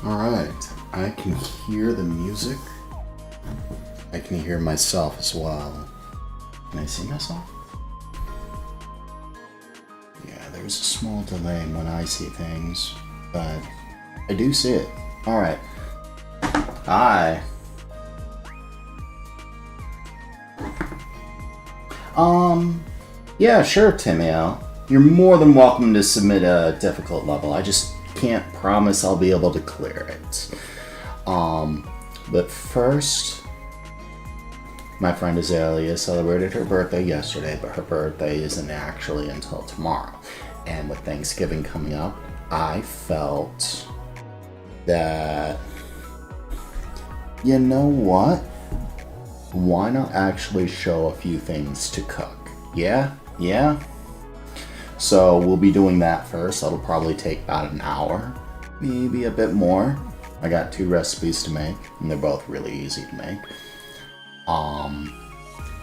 Alright, I can hear the music. I can hear myself as well. Can I see myself? Yeah, there's a small delay when I see things, but I do see it. Alright. Hi. Yeah, sure, Timio. You're more than welcome to submit a difficult level. I just can't promise I'll be able to clear it. But first, my friend Azalea celebrated her birthday yesterday, but her birthday isn't actually until tomorrow. And with Thanksgiving coming up, I felt that, you know what? Why not actually show a few things to cook? Yeah? So we'll be doing that first. That'll probably take about an hour, maybe a bit more. I got 2 recipes to make, and they're both really easy to make.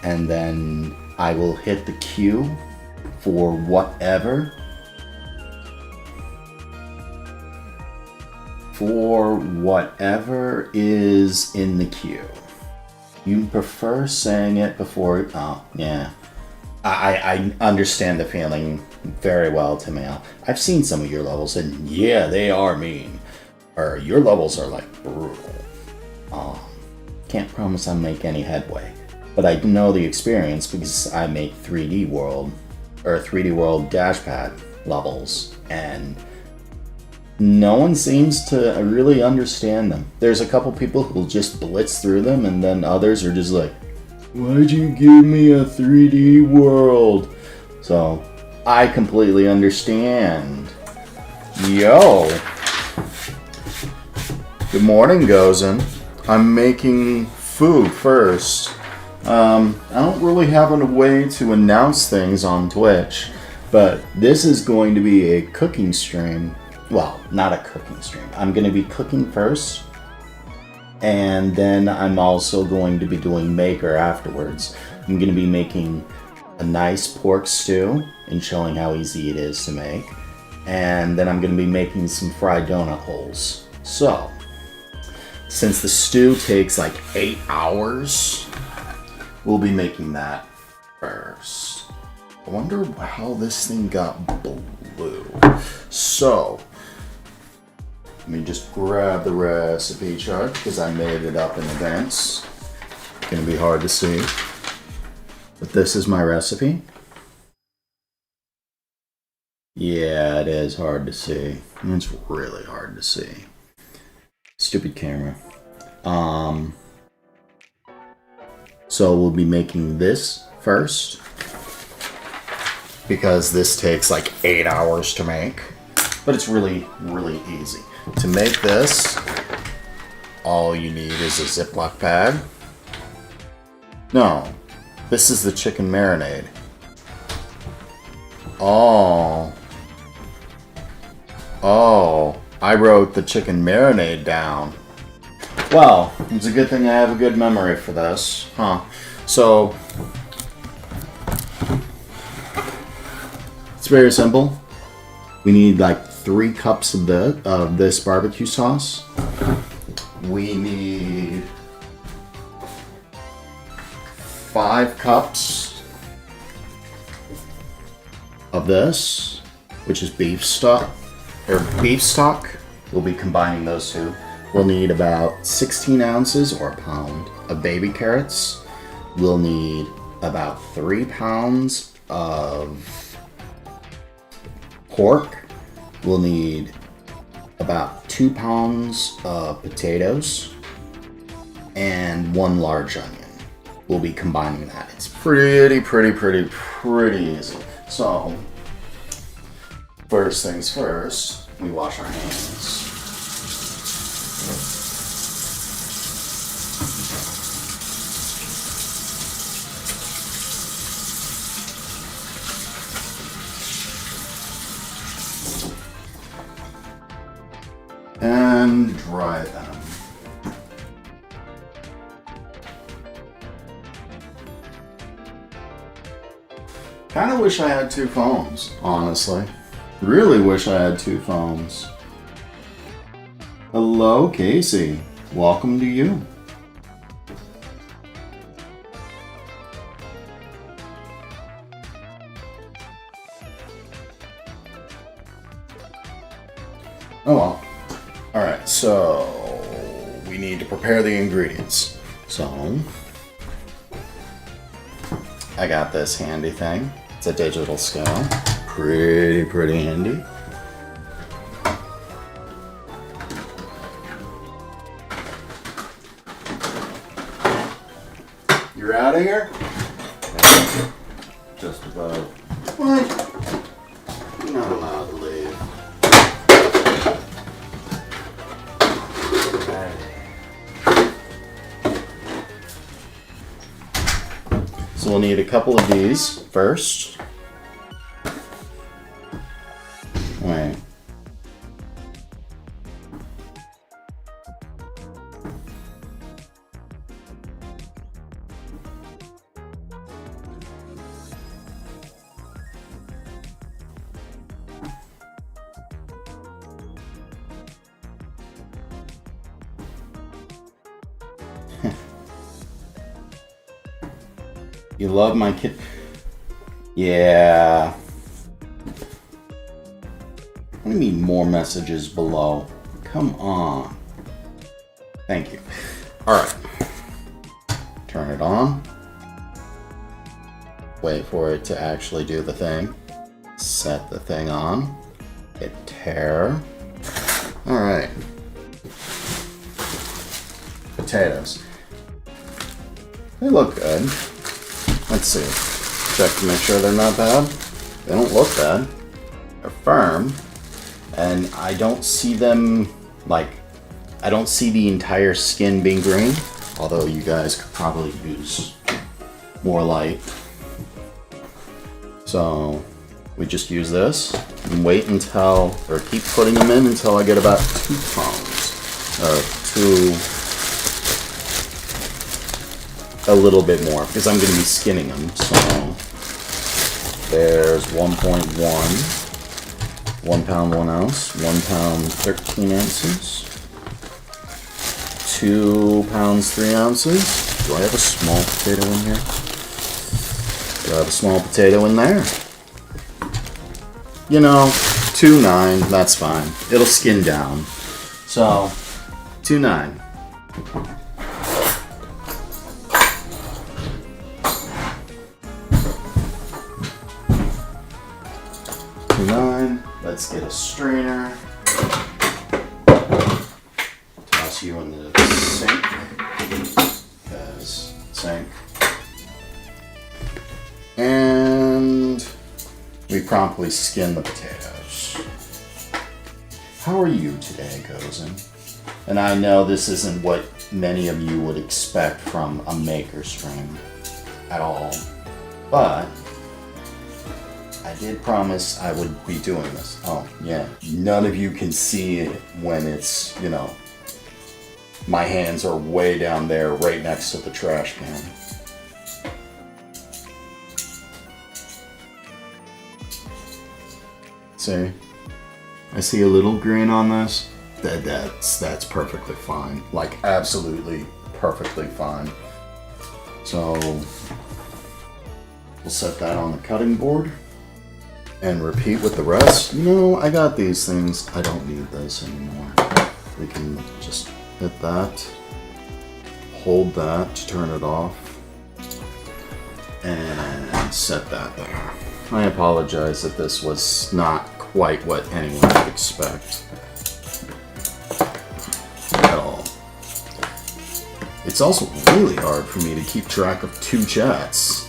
And then I will hit the queue for whatever is in the queue. You prefer saying it before? Oh, yeah. I understand the feeling very well, Timeo. I've seen some of your levels, and yeah, they are mean. Or your levels are like brutal. Can't promise I'll make any headway, but I know the experience because I make 3D World Dashpad levels, and no one seems to really understand them. There's a couple people who'll just blitz through them, and then others are just like, why'd you give me a 3D world? So, I completely understand. Yo! Good morning, Gozen. I'm making food first. I don't really have a way to announce things on Twitch, but this is going to be a cooking stream. Well, not a cooking stream. I'm going to be cooking first, and then I'm also going to be doing Maker afterwards. I'm going to be making a nice pork stew and showing how easy it is to make. And then I'm going to be making some fried donut holes. So, since the stew takes like 8 hours, we'll be making that first. I wonder how this thing got blue. So, let me just grab the recipe chart because I made it up in advance. It's gonna be hard to see, but this is my recipe. Yeah, it is hard to see. It's really hard to see. Stupid camera. So we'll be making this first because this takes like 8 hours to make, but it's really easy. To make this, all you need is a Ziploc bag. No, this is the chicken marinade. Oh, I wrote the chicken marinade down. Well, it's a good thing I have a good memory for this, huh? So, it's very simple. We need like 3 cups of this barbecue sauce. We need 5 cups of this, which is beef stock. We'll be combining those 2. We'll need about 16 ounces or a pound of baby carrots. We'll need about 3 pounds of pork. We'll need about 2 pounds of potatoes and 1 large onion. We'll be combining that. It's pretty easy. So, first things first, we wash our hands. And dry them. Kind of wish I had 2 phones, honestly. Really wish I had 2 phones. Hello, Casey. Welcome to you. Oh well. Alright, so we need to prepare the ingredients. So I got this handy thing. It's a digital scale. Pretty handy. You're out of here? Just about. What? You're not allowed to leave. So we'll need a couple of these first. Alright. You love my kid. Yeah. I need more messages below. Come on. Thank you. Alright. Turn it on. Wait for it to actually do the thing. Set the thing on. Hit tear. Alright. Potatoes. They look good. Let's see. Check to make sure they're not bad. They don't look bad. They're firm. And I don't see them, like, I don't see the entire skin being green. Although you guys could probably use more light. So we just use this and wait until, or keep putting them in until I get about 2 pounds. A little bit more, because I'm going to be skinning them. So there's 1.1, 1 pound 1 ounce, 1 pound 13 ounces, 2 pounds 3 ounces. Do I have a small potato in here? Do I have a small potato in there? You know, 2.9, that's fine. It'll skin down. So 2.9. Let's get a strainer. Toss you in the sink. Because sink. And we promptly skin the potatoes. How are you today, Gozen? And I know this isn't what many of you would expect from a maker stream at all, but I did promise I would be doing this. Oh, yeah. None of you can see it when it's, you know, my hands are way down there right next to the trash can. See? I see a little green on this. That's perfectly fine. Like, absolutely perfectly fine. So we'll set that on the cutting board. And repeat with the rest. You know, I got these things. I don't need this anymore. We can just hit that. Hold that to turn it off. And set that there. I apologize that this was not quite what anyone would expect. At all. It's also really hard for me to keep track of 2 chats.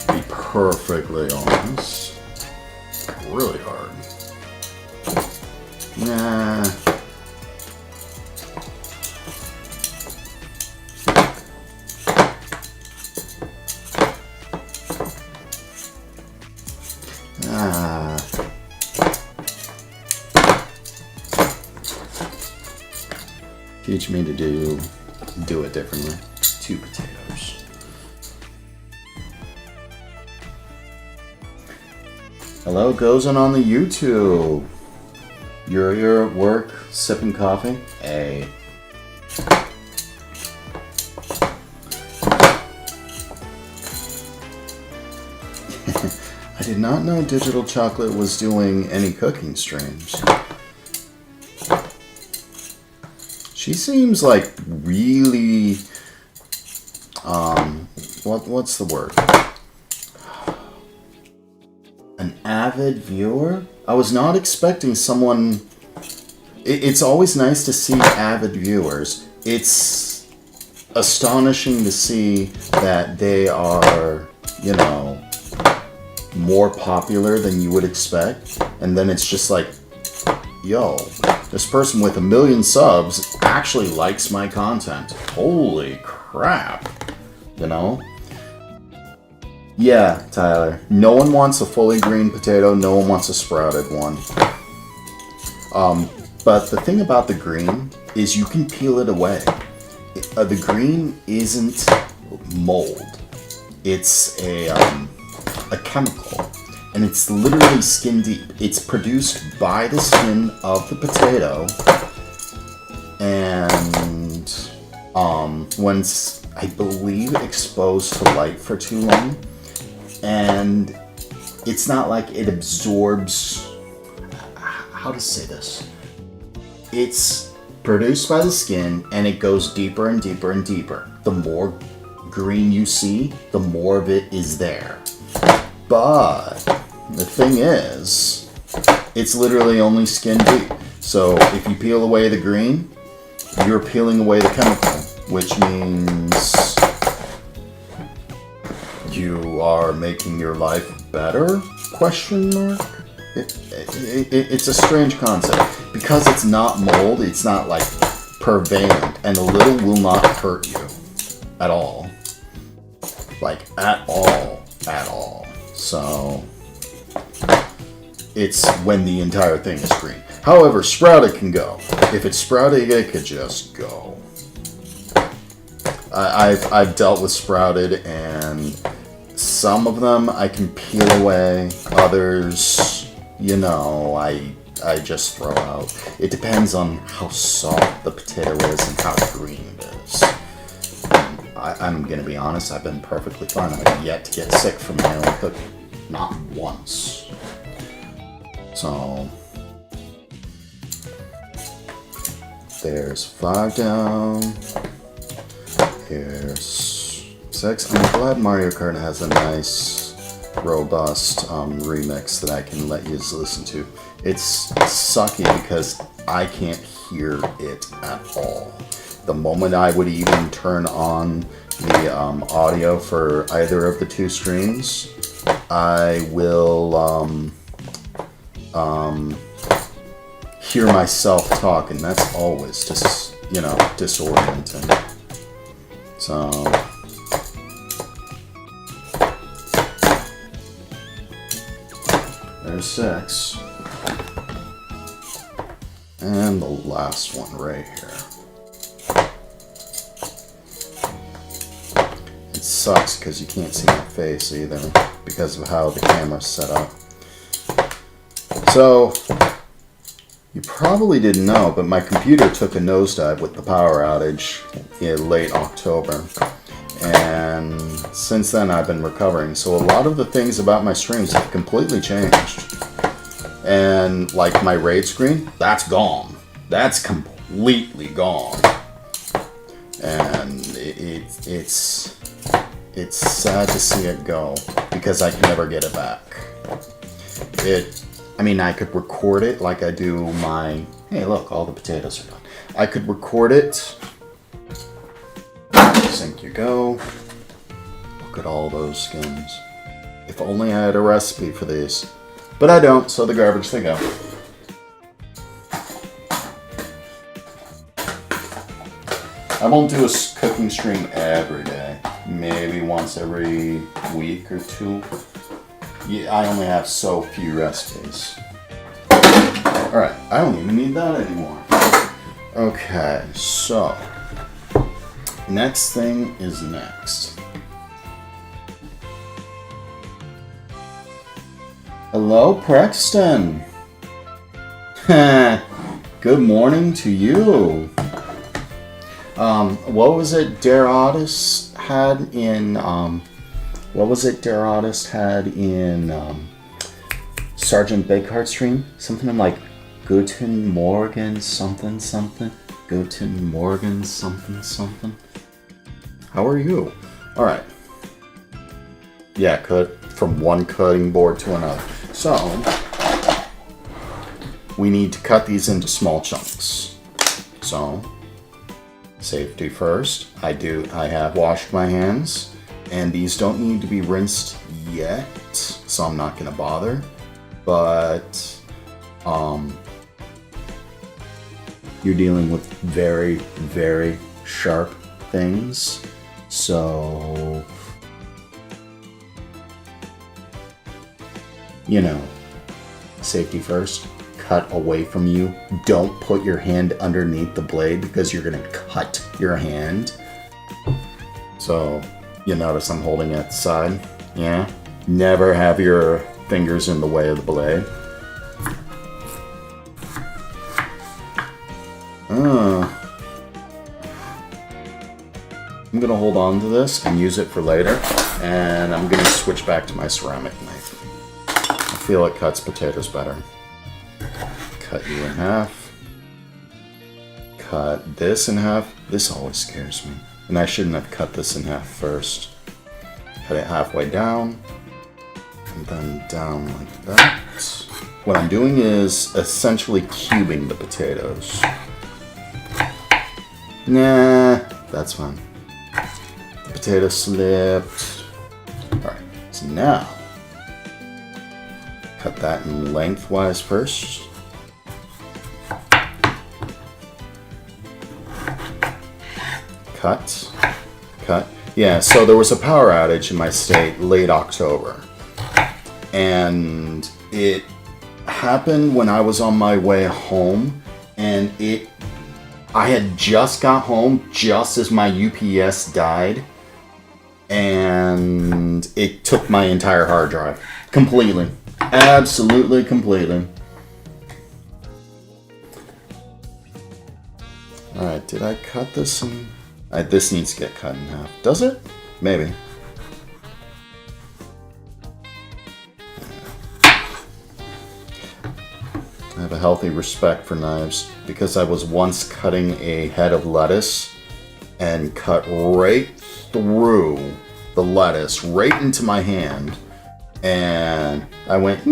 To be perfectly honest. Really hard. Nah. Teach me to do it differently. 2 potatoes. Hello, Gozen on the YouTube. You're here at work, sipping coffee? Hey. I did not know Digital Chocolate was doing any cooking streams. She seems like really, what's the word? An avid viewer? I was not expecting someone... It's always nice to see avid viewers. It's astonishing to see that they are, you know, more popular than you would expect. And then it's just like, yo, this person with 1 million subs actually likes my content. Holy crap. You know? Yeah, Tyler. No one wants a fully green potato. No one wants a sprouted one. But the thing about the green is you can peel it away. The green isn't mold. It's a chemical. And it's literally skin deep. It's produced by the skin of the potato. And once, I believe, exposed to light for too long. And it's not like it absorbs... How to say this? It's produced by the skin, and it goes deeper and deeper and deeper. The more green you see, the more of it is there. But the thing is, it's literally only skin deep. So if you peel away the green, you're peeling away the chemical, which means you are making your life better? Question mark? It's a strange concept. Because it's not mold, it's not like purveyant, and a little will not hurt you at all. Like, at all. At all. So, it's when the entire thing is green. However, sprouted can go. If it's sprouted, it could just go. I've dealt with sprouted, and some of them I can peel away. Others, you know, I just throw out. It depends on how soft the potato is and how green it is. I'm going to be honest, I've been perfectly fine. I've yet to get sick from my own cooking. Not once. So, there's 5 down. Here's 6. I'm glad Mario Kart has a nice, robust remix that I can let you listen to. It's sucky because I can't hear it at all. The moment I would even turn on the audio for either of the two streams, I will hear myself talk, and that's always just, you know, disorienting. So there's 6. And the last one right here. It sucks because you can't see my face either because of how the camera's set up. So, you probably didn't know, but my computer took a nosedive with the power outage in late October. And since then I've been recovering. So a lot of the things about my streams have completely changed. And like my raid screen, that's gone. That's completely gone. And it's sad to see it go because I can never get it back. I mean, I could record it like I do my, hey look, all the potatoes are done. I could record it. Sink you go. Look at all those skins. If only I had a recipe for these. But I don't, so the garbage they go. I won't do a cooking stream every day. Maybe once every week or 2. Yeah, I only have so few recipes. Alright, I don't even need that anymore. Okay, so next thing is next. Hello, Prexton. Good morning to you. What was it Deratus had in, Sergeant Bakeheart's stream? Something like Guten Morgen something something. Guten Morgen something something. How are you? Alright. Yeah, cut from one cutting board to another. So, we need to cut these into small chunks. So, safety first. I have washed my hands, and these don't need to be rinsed yet, so I'm not gonna bother. But, you're dealing with very, very sharp things, so, you know, safety first. Cut away from you. Don't put your hand underneath the blade because you're gonna cut your hand. So, you notice I'm holding it side. Yeah? Never have your fingers in the way of the blade. I'm gonna hold on to this and use it for later, and I'm gonna switch back to my ceramic knife. I feel it cuts potatoes better. Cut you in half. Cut this in half. This always scares me. And I shouldn't have cut this in half first. Cut it halfway down. And then down like that. What I'm doing is essentially cubing the potatoes. Nah, that's fine. The potato slipped. Alright, so now, cut that in lengthwise first. Cut. Yeah, so there was a power outage in my state late October. And it happened when I was on my way home, and I had just got home just as my UPS died, and it took my entire hard drive. Completely. Absolutely completely. Alright, did I cut this in? This needs to get cut in half. Does it? Maybe. I have a healthy respect for knives because I was once cutting a head of lettuce and cut right through the lettuce, right into my hand, and I went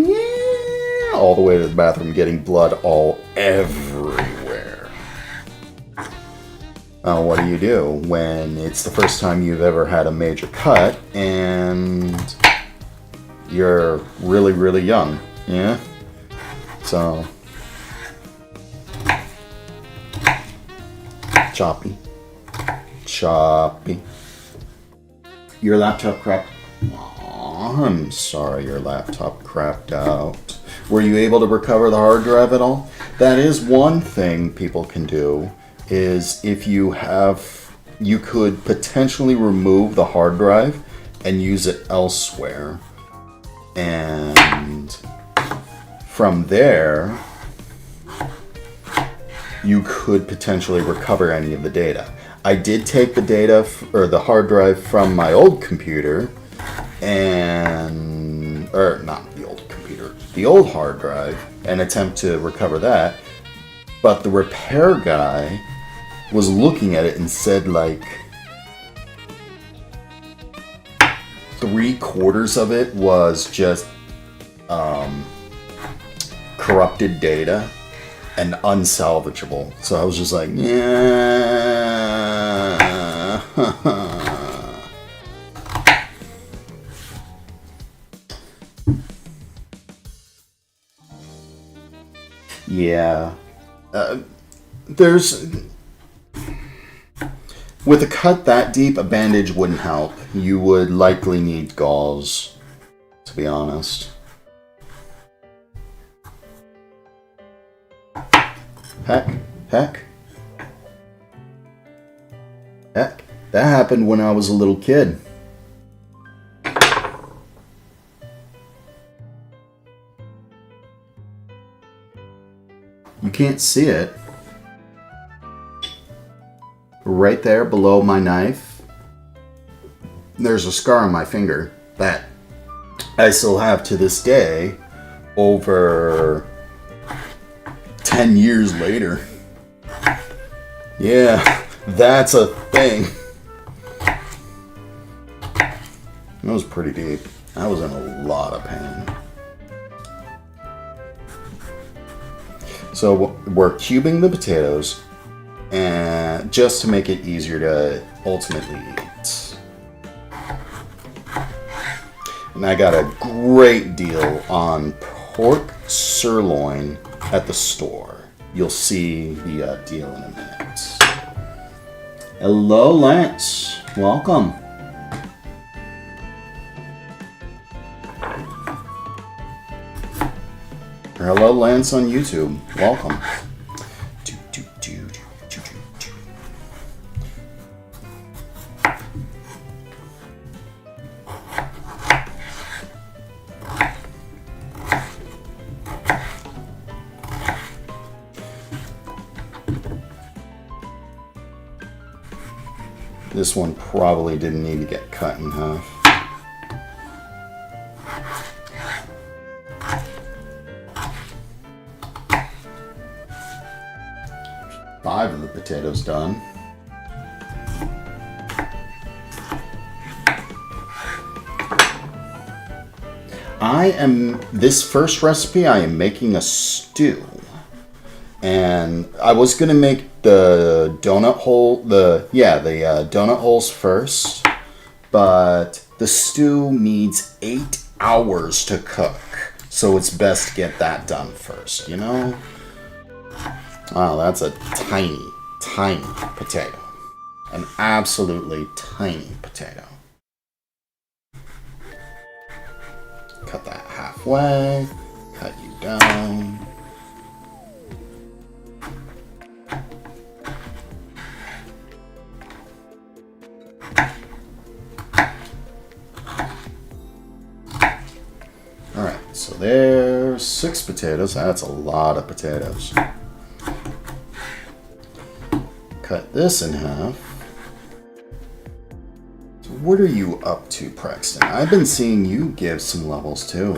all the way to the bathroom, getting blood all everywhere. What do you do when it's the first time you've ever had a major cut and you're really, really young? Yeah? So, choppy. Your laptop crapped. Aw, I'm sorry your laptop crapped out. Were you able to recover the hard drive at all? That is one thing people can do, is if you could potentially remove the hard drive and use it elsewhere. And from there, you could potentially recover any of the data. I did take the data, or the hard drive from my old computer, the old hard drive, and attempt to recover that. But the repair guy was looking at it and said, like, 3/4 of it was just corrupted data and unsalvageable. So I was just like, yeah. Yeah. With a cut that deep, a bandage wouldn't help. You would likely need gauze, to be honest. Heck. That happened when I was a little kid. can't see it. Right there below my knife, there's a scar on my finger that I still have to this day, over 10 years later. Yeah, that's a thing. That was pretty deep. I was in a lot of pain. So we're cubing the potatoes, and just to make it easier to ultimately eat. And I got a great deal on pork sirloin at the store. You'll see the deal in a minute. Hello, Lance. Welcome. Hello, Lance on YouTube. Welcome. This one probably didn't need to get cut in half. Five of the potatoes done. This first recipe, I am making a stew. And I was gonna make the donut hole, donut holes first, but the stew needs 8 hours to cook, so it's best to get that done first, you know? Wow, that's a tiny, tiny potato. An absolutely tiny potato. Cut that halfway, cut you down. Alright, so there's 6 potatoes. That's a lot of potatoes. Cut this in half. So what are you up to, Prexton? I've been seeing you give some levels too.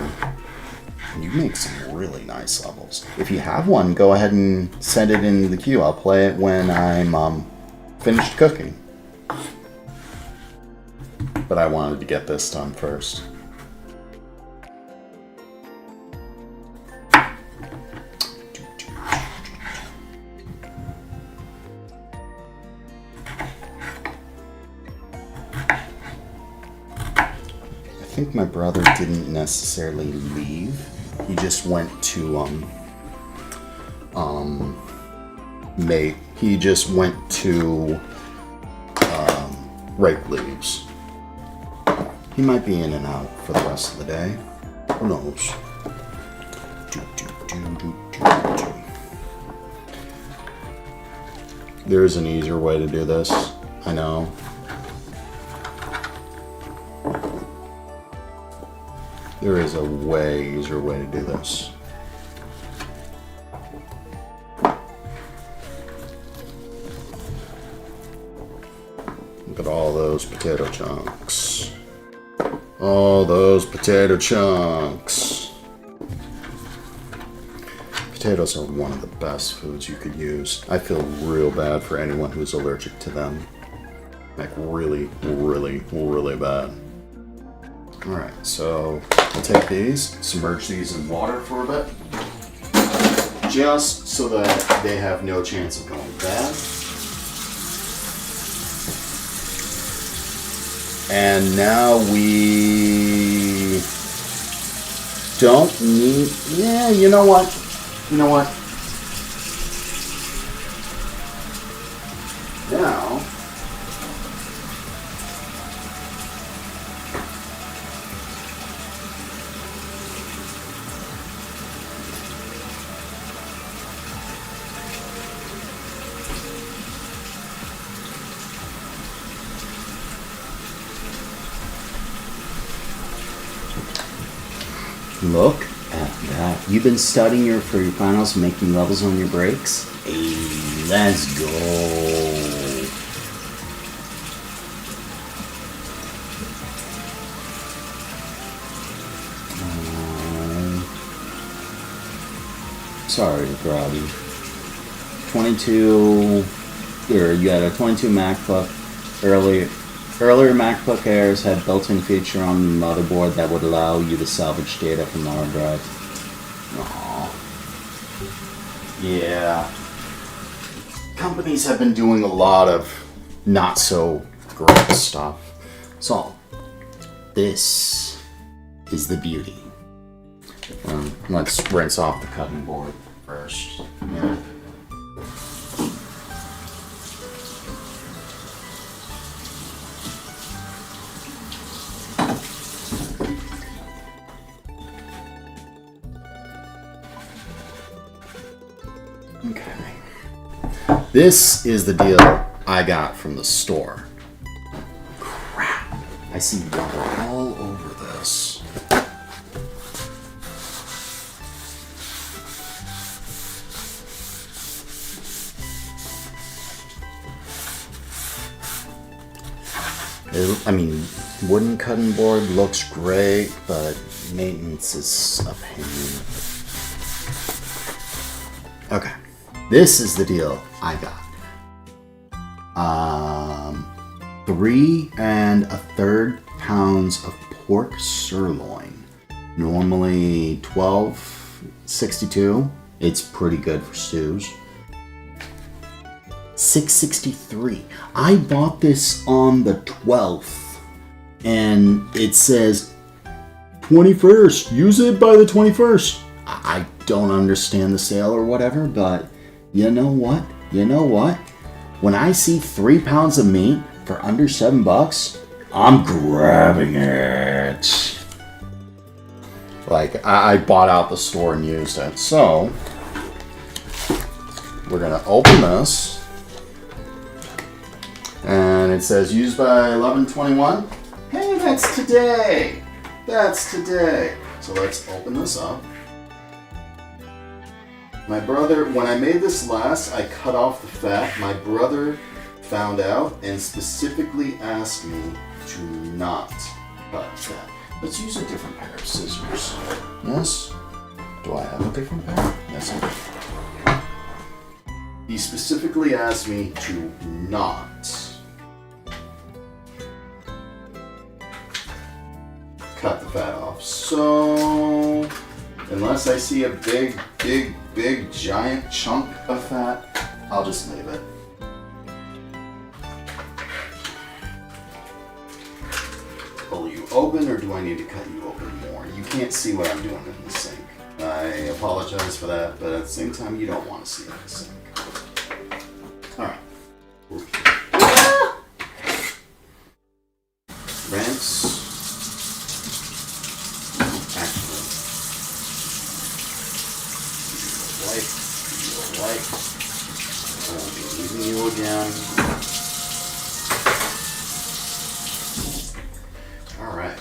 You make some really nice levels. If you have one, go ahead and send it into the queue. I'll play it when I'm finished cooking. But I wanted to get this done first. I think my brother didn't necessarily leave. He just went to rake leaves. He might be in and out for the rest of the day. Who knows? There is an easier way to do this. I know. There is a way easier way to do this. Look at all those potato chunks. All those potato chunks. Potatoes are one of the best foods you could use. I feel real bad for anyone who's allergic to them. Like really, really, really bad. Alright, so I'll take these, submerge these in water for a bit, just so that they have no chance of going bad. And now we don't need, yeah, you know what? Now, look at that You've been studying for your finals, making levels on your breaks? Hey, let's go. Sorry, Groggy. 22, or you had a 22 MacBook. Earlier MacBook Airs had built-in feature on the motherboard that would allow you to salvage data from the hard drive. Aww. Yeah. Companies have been doing a lot of not so great stuff. So, this is the beauty. Let's rinse off the cutting board first. Yeah. Okay. This is the deal I got from the store. Crap. I see rubber all over this. I mean, wooden cutting board looks great, but maintenance is a pain. Okay, this is the deal I got. 3 1/3 pounds of pork sirloin. Normally $12.62. It's pretty good for stews. $6.63. I bought this on the 12th, and it says 21st. Use it by the 21st. I don't understand the sale or whatever, but you know what? When I see 3 pounds of meat for under $7, I'm grabbing it. Like, I bought out the store and used it. So, we're gonna open this. And it says used by 11/21. Hey, that's today. So let's open this up. My brother, when I made this last, I cut off the fat. My brother found out and specifically asked me to not cut that. Let's use a different pair of scissors. Yes? Do I have a different pair? Yes, I do. He specifically asked me to not cut the fat off. So, unless I see a big, giant chunk of fat, I'll just leave it. Pull you open, or do I need to cut you open more? You can't see what I'm doing in the sink. I apologize for that, but at the same time, you don't want to see it in the sink. Alright. Rinse. Wipe. I won't be leaving you again. Alright.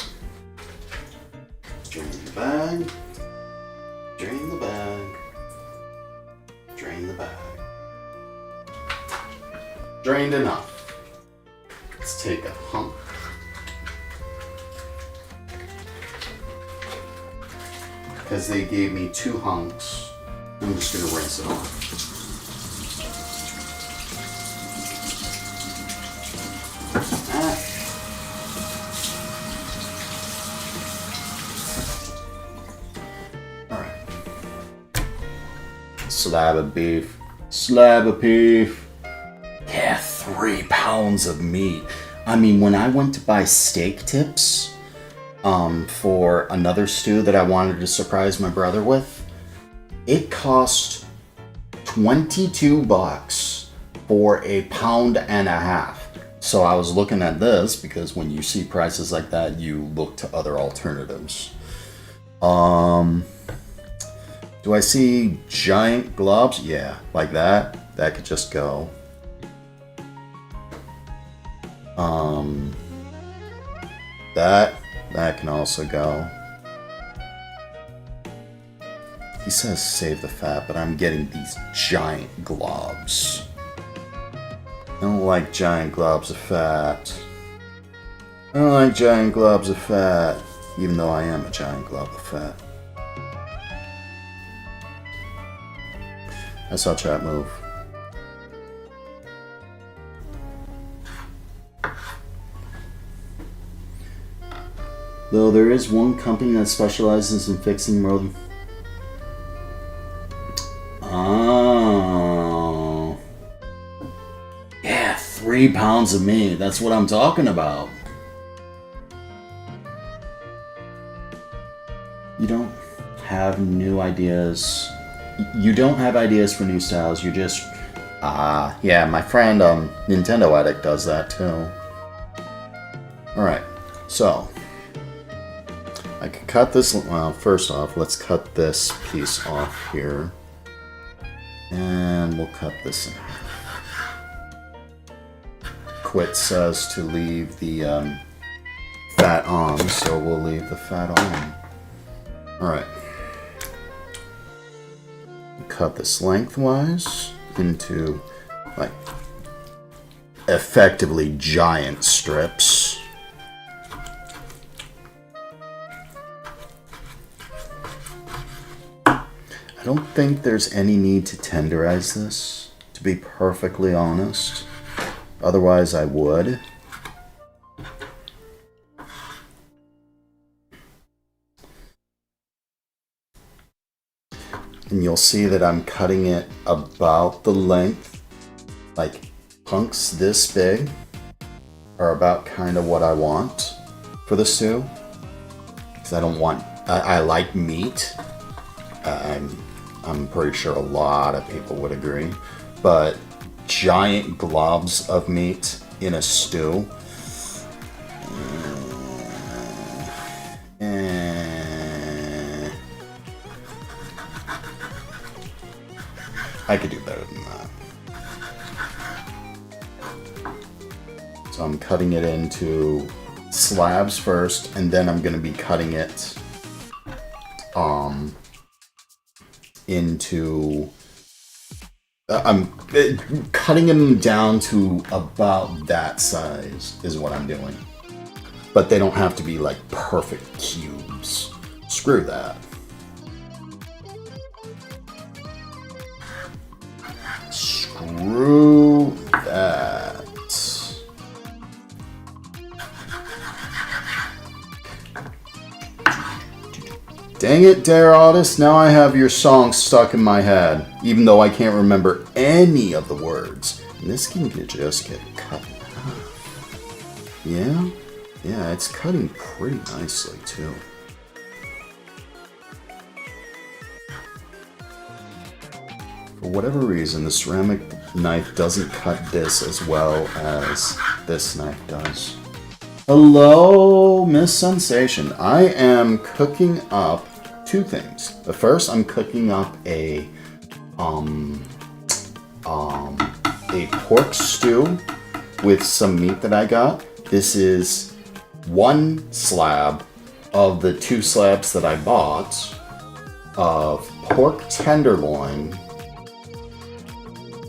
Drain the bag. Drain the bag. Drain the bag. Drained enough. Let's take a hunk. Because they gave me 2 hunks, I'm just going to rinse it off. Alright. Slab of beef. Yeah, 3 pounds of meat. I mean, when I went to buy steak tips for another stew that I wanted to surprise my brother with, it cost $22 for 1.5 pounds. So I was looking at this because when you see prices like that, you look to other alternatives. Do I see giant globs? Yeah, like that. That could just go. That can also go. He says save the fat, but I'm getting these giant globs. I don't like giant globs of fat. I don't like giant globs of fat, even though I am a giant glob of fat. I saw chat move. Though there is one company that specializes in fixing rodent. Oh. Yeah, 3 pounds of meat. That's what I'm talking about. You don't have new ideas. You don't have ideas for new styles. You just... yeah, my friend Nintendo Addict does that too. Alright, so... I could cut this... Well, first off, let's cut this piece off here. And we'll cut this in half. Quit says to leave the fat on, so we'll leave the fat on. Alright. Cut this lengthwise into, like, effectively giant strips. I don't think there's any need to tenderize this, to be perfectly honest. Otherwise, I would. And you'll see that I'm cutting it about the length, like hunks this big are about kind of what I want for the stew. Because I don't want, I like meat. I'm pretty sure a lot of people would agree. But giant globs of meat in a stew. I could do better than that. So I'm cutting it into slabs first, and then I'm going to be cutting it into... I'm cutting them down to about that size is what I'm doing. But they don't have to be like perfect cubes. Screw that. Screw that. Dang it, Dare Artist, now I have your song stuck in my head, even though I can't remember any of the words. And this can just get cut in half. Yeah? Yeah, it's cutting pretty nicely, too. For whatever reason, the ceramic knife doesn't cut this as well as this knife does. Hello, Miss Sensation. I am cooking up two things. The first, I'm cooking up a pork stew with some meat that I got. This is one slab of the two slabs that I bought of pork tenderloin.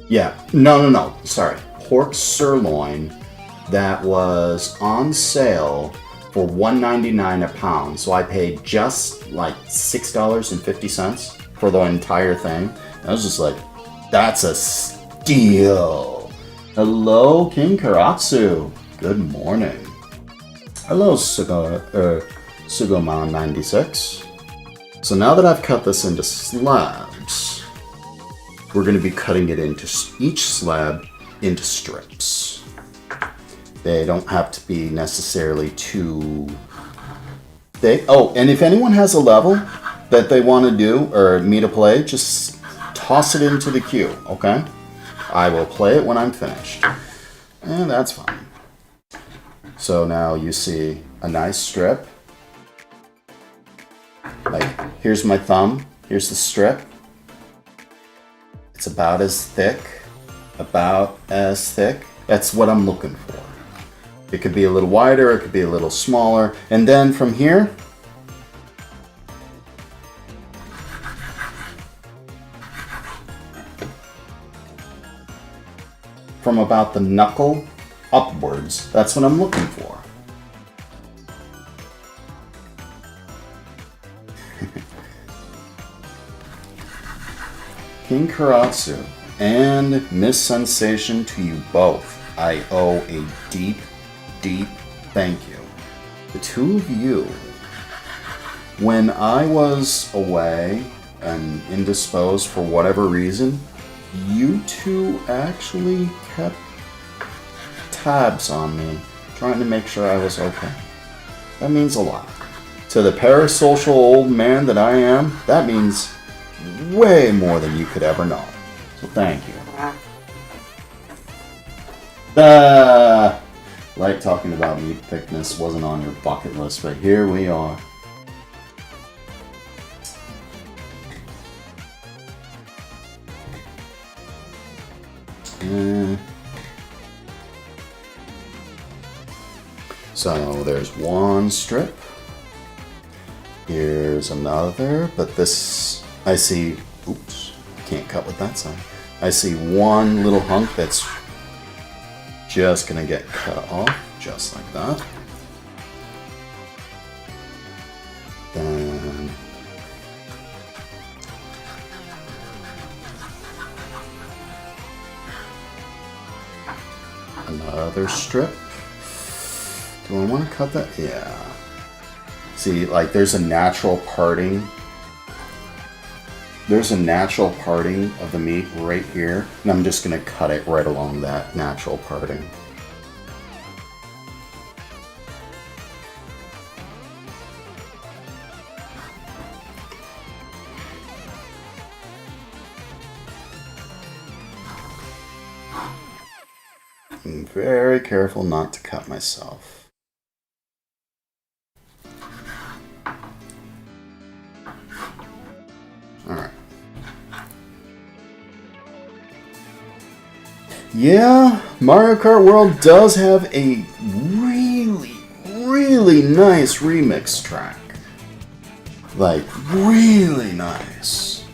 Yeah, no, sorry. Pork sirloin that was on sale for $1.99 a pound. So I paid just like $6.50 for the entire thing. I was just like, that's a steal. Hello, King Karatsu. Good morning. Hello, Sugomon96. So now that I've cut this into slabs, we're going to be cutting it into each slab into strips. They don't have to be necessarily too thick. Oh, and if anyone has a level that they want to do or me to play, just toss it into the queue, okay? I will play it when I'm finished. And that's fine. So now you see a nice strip. Like, here's my thumb. Here's the strip. It's about as thick. About as thick. That's what I'm looking for. It could be a little wider, it could be a little smaller. And then from here, from about the knuckle upwards. That's what I'm looking for. King Karatsu and Miss Sensation, to you both, I owe a deep, deep thank you. The two of you, when I was away and indisposed for whatever reason, you two actually kept tabs on me, trying to make sure I was okay. That means a lot. To the parasocial old man that I am, that means way more than you could ever know. So thank you. Like talking about meat thickness wasn't on your bucket list, but here we are. So there's one strip. Here's another, but this, I see, oops, can't cut with that side. I see one little hunk that's just gonna get cut off, just like that. Then another strip. Do I want to cut that? Yeah. See, like there's a natural parting. There's a natural parting of the meat right here, and I'm just gonna cut it right along that natural parting. I'm very careful not to cut myself. Alright. Yeah, Mario Kart World does have a really, really nice remix track. Like, really nice.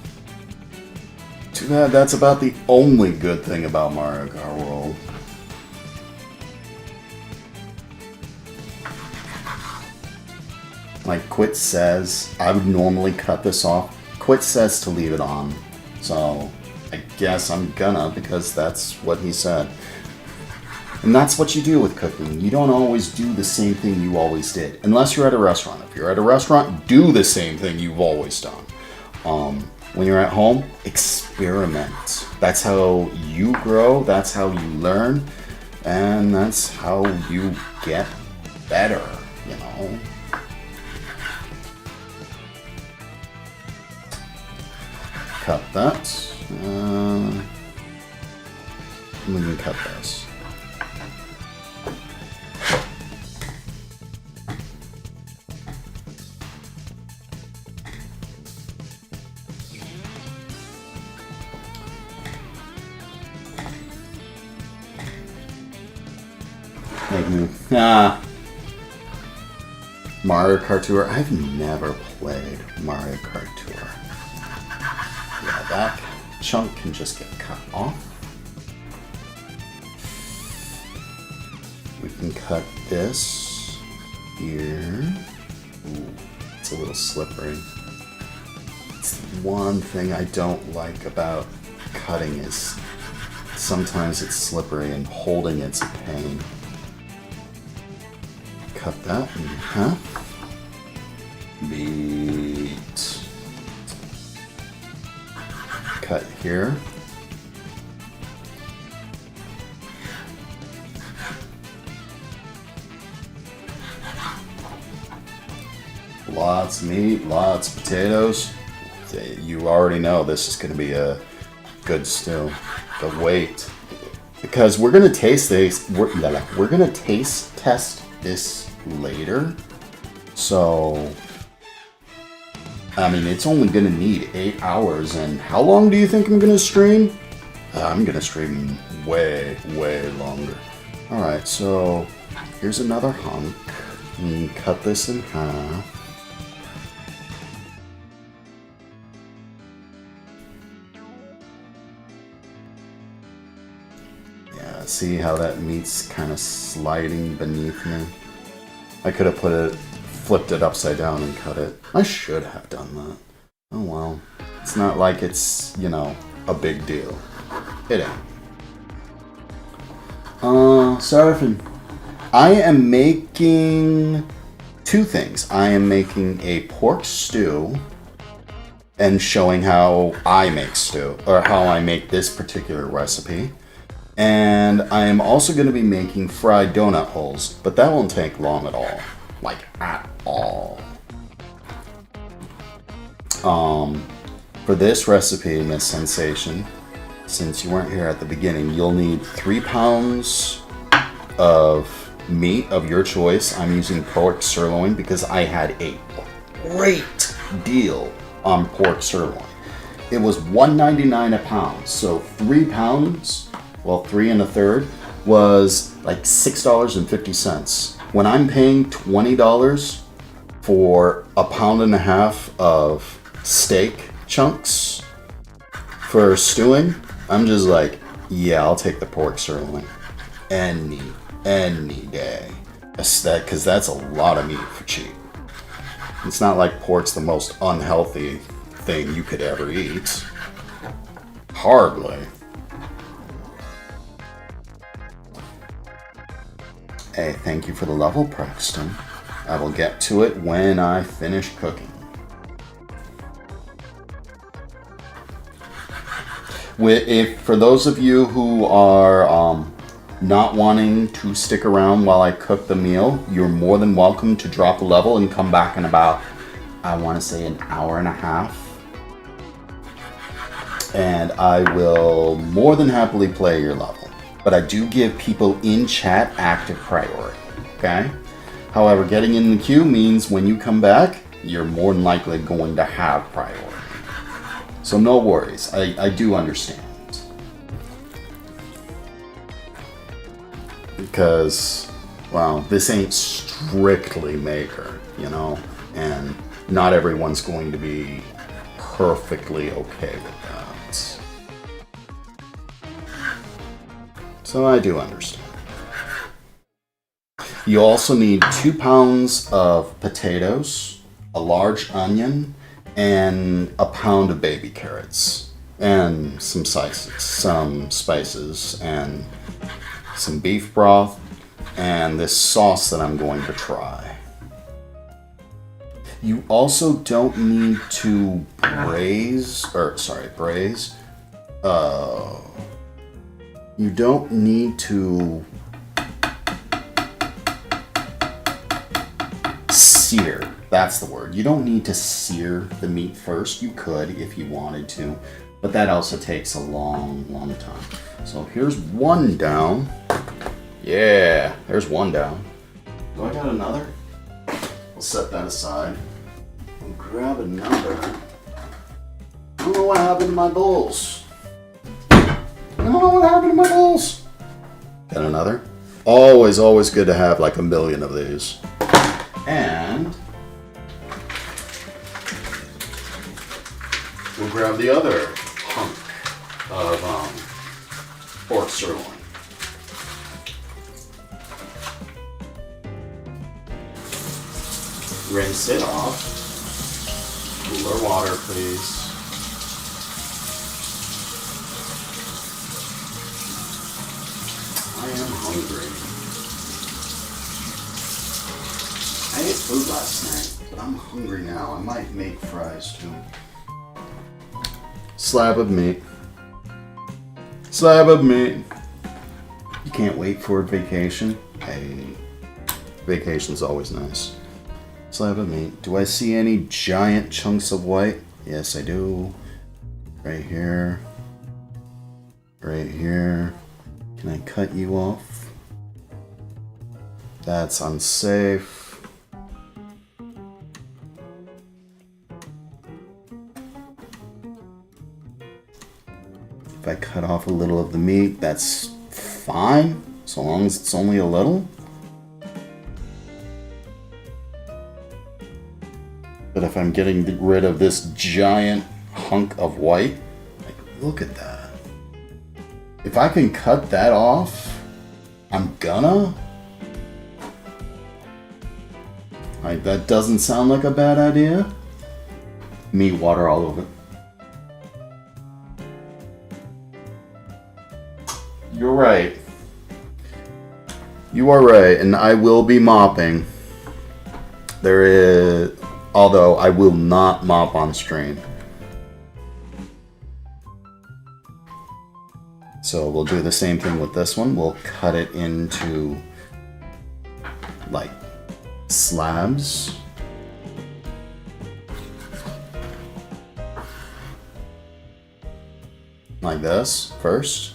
Too bad that's about the only good thing about Mario Kart World. Like Quit says, I would normally cut this off. Quit says to leave it on. So I guess I'm gonna, because that's what he said. And that's what you do with cooking. You don't always do the same thing you always did. Unless you're at a restaurant. If you're at a restaurant, do the same thing you've always done. When you're at home, experiment. That's how you grow, that's how you learn, and that's how you get better, you know? Cut that. We can cut this. Mario Kart Tour. I've never played Mario Kart Tour. Yeah, that chunk can just get cut off. We can cut this here. Ooh, it's a little slippery. It's one thing I don't like about cutting is sometimes it's slippery and holding it's a pain. Cut that in half. Beat. Cut here. Lots of meat, lots of potatoes. You already know this is going to be a good stew. The weight, because we're going to taste this. We're going to taste test this later. So, I mean, it's only going to need 8 hours. And how long do you think I'm going to stream? I'm going to stream way, way longer. Alright, so here's another hunk. And cut this in half. Yeah, that. See how that meat's kind of sliding beneath me? I could have flipped it upside down and cut it. I should have done that. Oh well. It's not like it's, you know, a big deal. It ain't. Surfing. I am making 2 things. I am making a pork stew and showing how I make stew, or how I make this particular recipe. And I am also going to be making fried donut holes, but that won't take long at all. Like, at all. For this recipe, Miss Sensation, since you weren't here at the beginning, you'll need 3 pounds of meat of your choice. I'm using pork sirloin because I had a great deal on pork sirloin. It was $1.99 a pound, so 3 pounds, well, 3 1/3 was like $6.50. When I'm paying $20 for a pound and a half of steak chunks for stewing, I'm just like, yeah, I'll take the pork sirloin any day. Because that's a lot of meat for cheap. It's not like pork's the most unhealthy thing you could ever eat. Hardly. Hey, thank you for the level, Preston. I will get to it when I finish cooking. For those of you who are not wanting to stick around while I cook the meal, you're more than welcome to drop a level and come back in about, I want to say, an hour and a half. And I will more than happily play your level. But I do give people in chat active priority, okay? However, getting in the queue means when you come back, you're more than likely going to have priority. So no worries, I do understand. Because, well, this ain't strictly Maker, you know? And not everyone's going to be perfectly okay with that. So I do understand. You also need 2 pounds of potatoes, a large onion, and a pound of baby carrots, and some spices, and some beef broth, and this sauce that I'm going to try. You also don't need to braise. You don't need to sear. That's the word. You don't need to sear the meat first. You could if you wanted to, but that also takes a long time. So here's one down. Yeah, there's one down. Do I got another? We'll set that aside. I'll grab another. I don't know what happened to my bowls. Got another? Always good to have like a million of these. And we'll grab the other hunk of pork sirloin. Rinse it off. Cooler water, please. I am hungry. I ate food last night, but I'm hungry now. I might make fries too. Slab of meat. Slab of meat. You can't wait for a vacation? Hey, vacation's always nice. Slab of meat. Do I see any giant chunks of white? Yes, I do. Right here. Right here. Can I cut you off? That's unsafe. If I cut off a little of the meat, that's fine, so long as it's only a little. But if I'm getting rid of this giant hunk of white, like, look at that. If I can cut that off, I'm gonna? Like, that doesn't sound like a bad idea. Me water all over. You're right. You are right, and I will be mopping. There is... Although, I will not mop on stream. So we'll do the same thing with this one. We'll cut it into, like, slabs. Like this, first.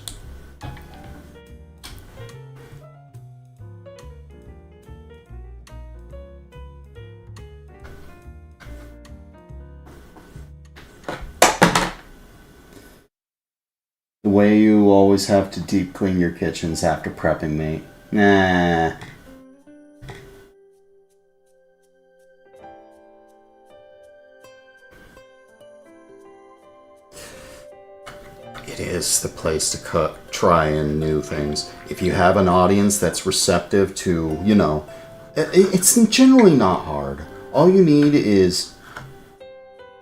The way you always have to deep clean your kitchens after prepping meat. Nah. It is the place to try in new things. If you have an audience that's receptive to, you know, it's generally not hard. All you need is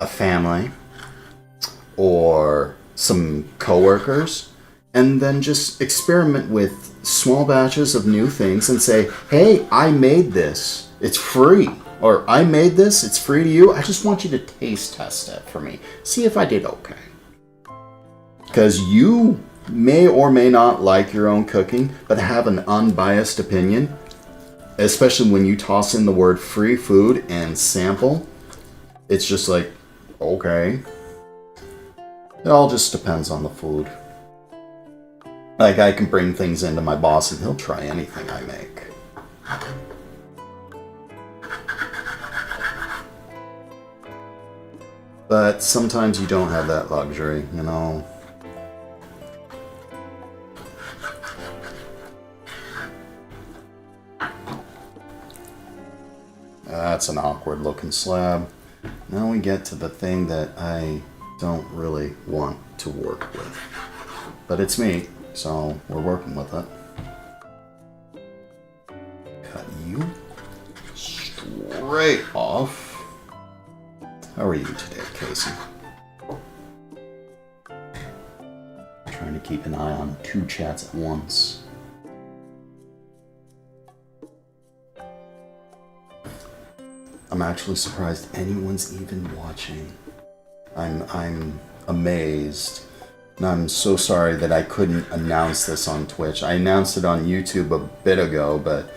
a family or some coworkers, and then just experiment with small batches of new things and say, hey, I made this, it's free. Or I made this, it's free to you. I just want you to taste test it for me. See if I did okay. Because you may or may not like your own cooking, but have an unbiased opinion, especially when you toss in the word free food and sample. It's just like, okay. It all just depends on the food. Like, I can bring things into my boss and he'll try anything I make. But sometimes you don't have that luxury, you know. That's an awkward looking slab. Now we get to the thing that I don't really want to work with. But it's meat, so we're working with it. Cut you straight off. How are you today, Casey? Trying to keep an eye on 2 chats at once. I'm actually surprised anyone's even watching. I'm amazed. And I'm so sorry that I couldn't announce this on Twitch. I announced it on YouTube a bit ago, but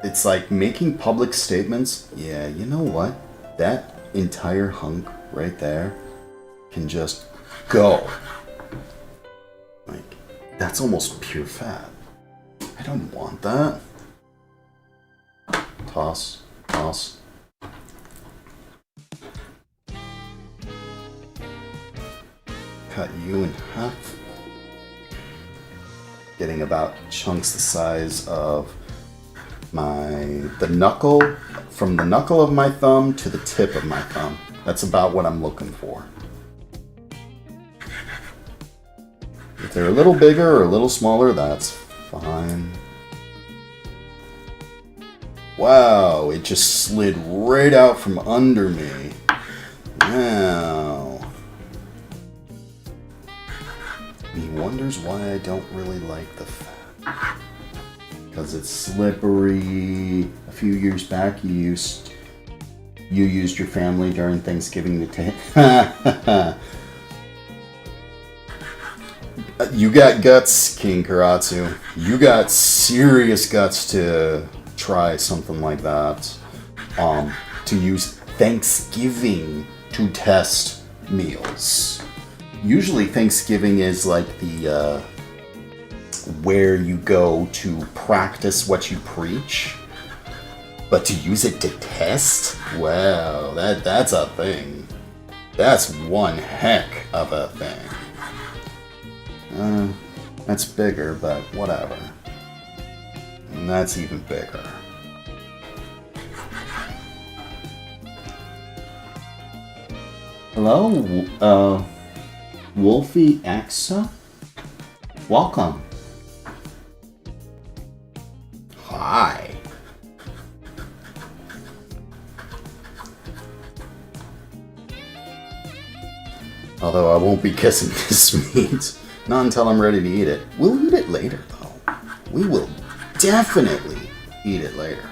it's like making public statements. Yeah, you know what? That entire hunk right there can just go. Like, that's almost pure fat. I don't want that. Toss, toss. Cut you in half. Getting about chunks the size of the knuckle, from the knuckle of my thumb to the tip of my thumb. That's about what I'm looking for. If they're a little bigger or a little smaller, that's fine. Wow, it just slid right out from under me. Wow. He wonders why I don't really like the fat. Because it's slippery. A few years back, you used your family during Thanksgiving to take. You got guts, King Karatsu. You got serious guts to try something like that. To use Thanksgiving to test meals. Usually Thanksgiving is like the where you go to practice what you preach, but to use it to test, wow, that's a thing. That's one heck of a thing. That's bigger, but whatever. And that's even bigger. Hello, Wolfie Axa? Welcome. Although I won't be kissing this meat. Not until I'm ready to eat it. We'll eat it later, though. We will definitely eat it later.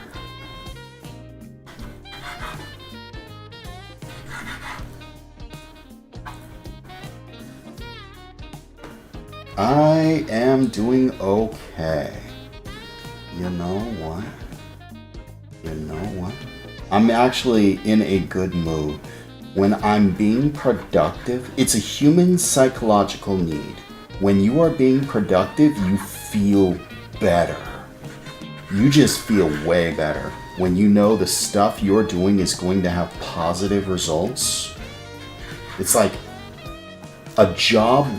I am doing okay. You know what? You know what? I'm actually in a good mood. When I'm being productive, it's a human psychological need. When you are being productive, you feel better. You just feel way better. When you know the stuff you're doing is going to have positive results. It's like a job,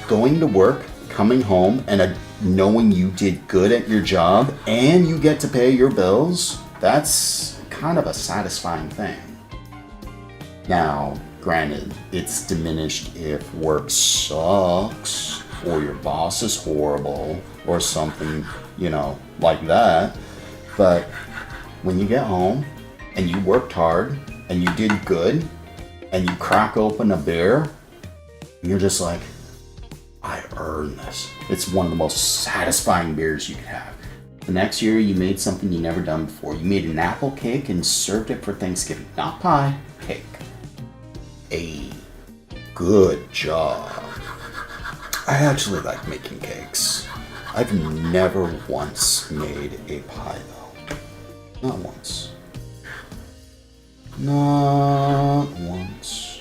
going to work, coming home, and knowing you did good at your job and you get to pay your bills. That's kind of a satisfying thing. Now, granted, it's diminished if work sucks or your boss is horrible or something, you know, like that. But when you get home and you worked hard and you did good and you crack open a beer, you're just like, I earned this. It's one of the most satisfying beers you could have. The next year you made something you never done before. You made an apple cake and served it for Thanksgiving. Not pie, cake. A good job. I actually like making cakes. I've never once made a pie though. Not once. Not once.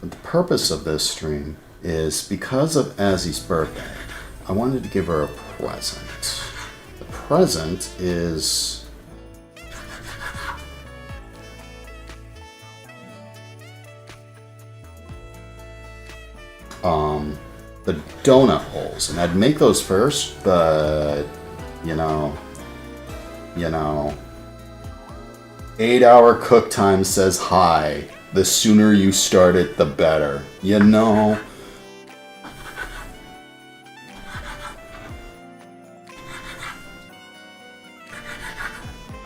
But the purpose of this stream is because of Azzy's birthday, I wanted to give her a present. The present is the donut holes, and I'd make those first, but you know, 8-hour cook time says hi. The sooner you start it, the better. You know.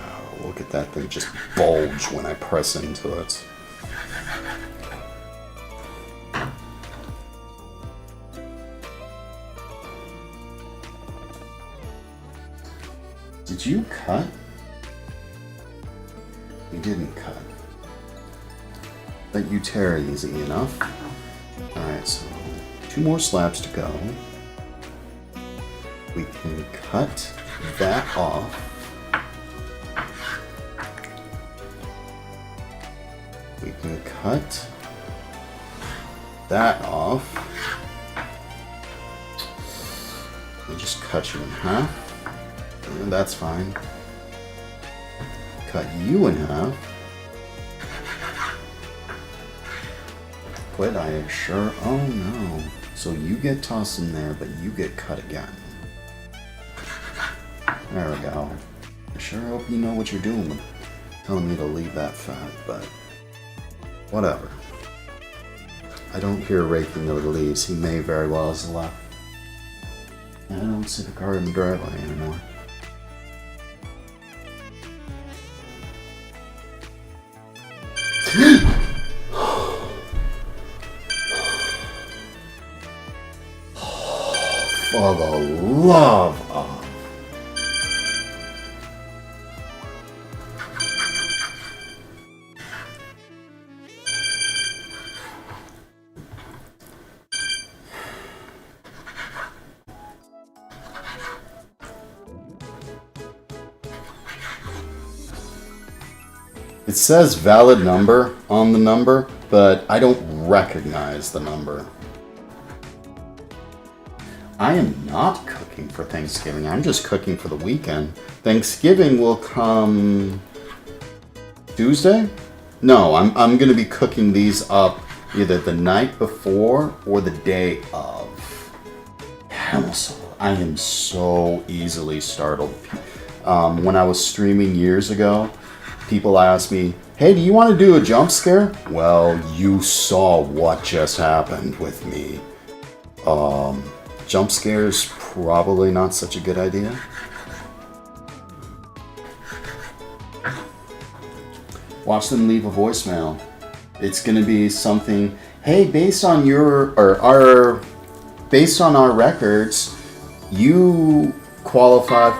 Oh, look at that thing just bulge when I press into it. Did you cut? You didn't cut. But you tear easy enough. Alright, so 2 more slabs to go. We can cut that off. We can cut that off. I'll just cut you in half. And that's fine. Cut you in half. Quit, I sure. Oh no. So you get tossed in there, but you get cut again. There we go. I sure hope you know what you're doing with telling me to leave that fat, but whatever. I don't hear raking of the leaves. He may very well have left. I don't see the car in the driveway anymore. For the love of... It says valid number on the number, but I don't recognize the number. I am not cooking for Thanksgiving. I'm just cooking for the weekend. Thanksgiving will come Tuesday? No, I'm going to be cooking these up either the night before or the day of. I am so easily startled. When I was streaming years ago, people asked me, hey, do you want to do a jump scare? Well, you saw what just happened with me. Jump scares probably not such a good idea. Watch them leave a voicemail. It's gonna be something, hey, based on our records, you qualify.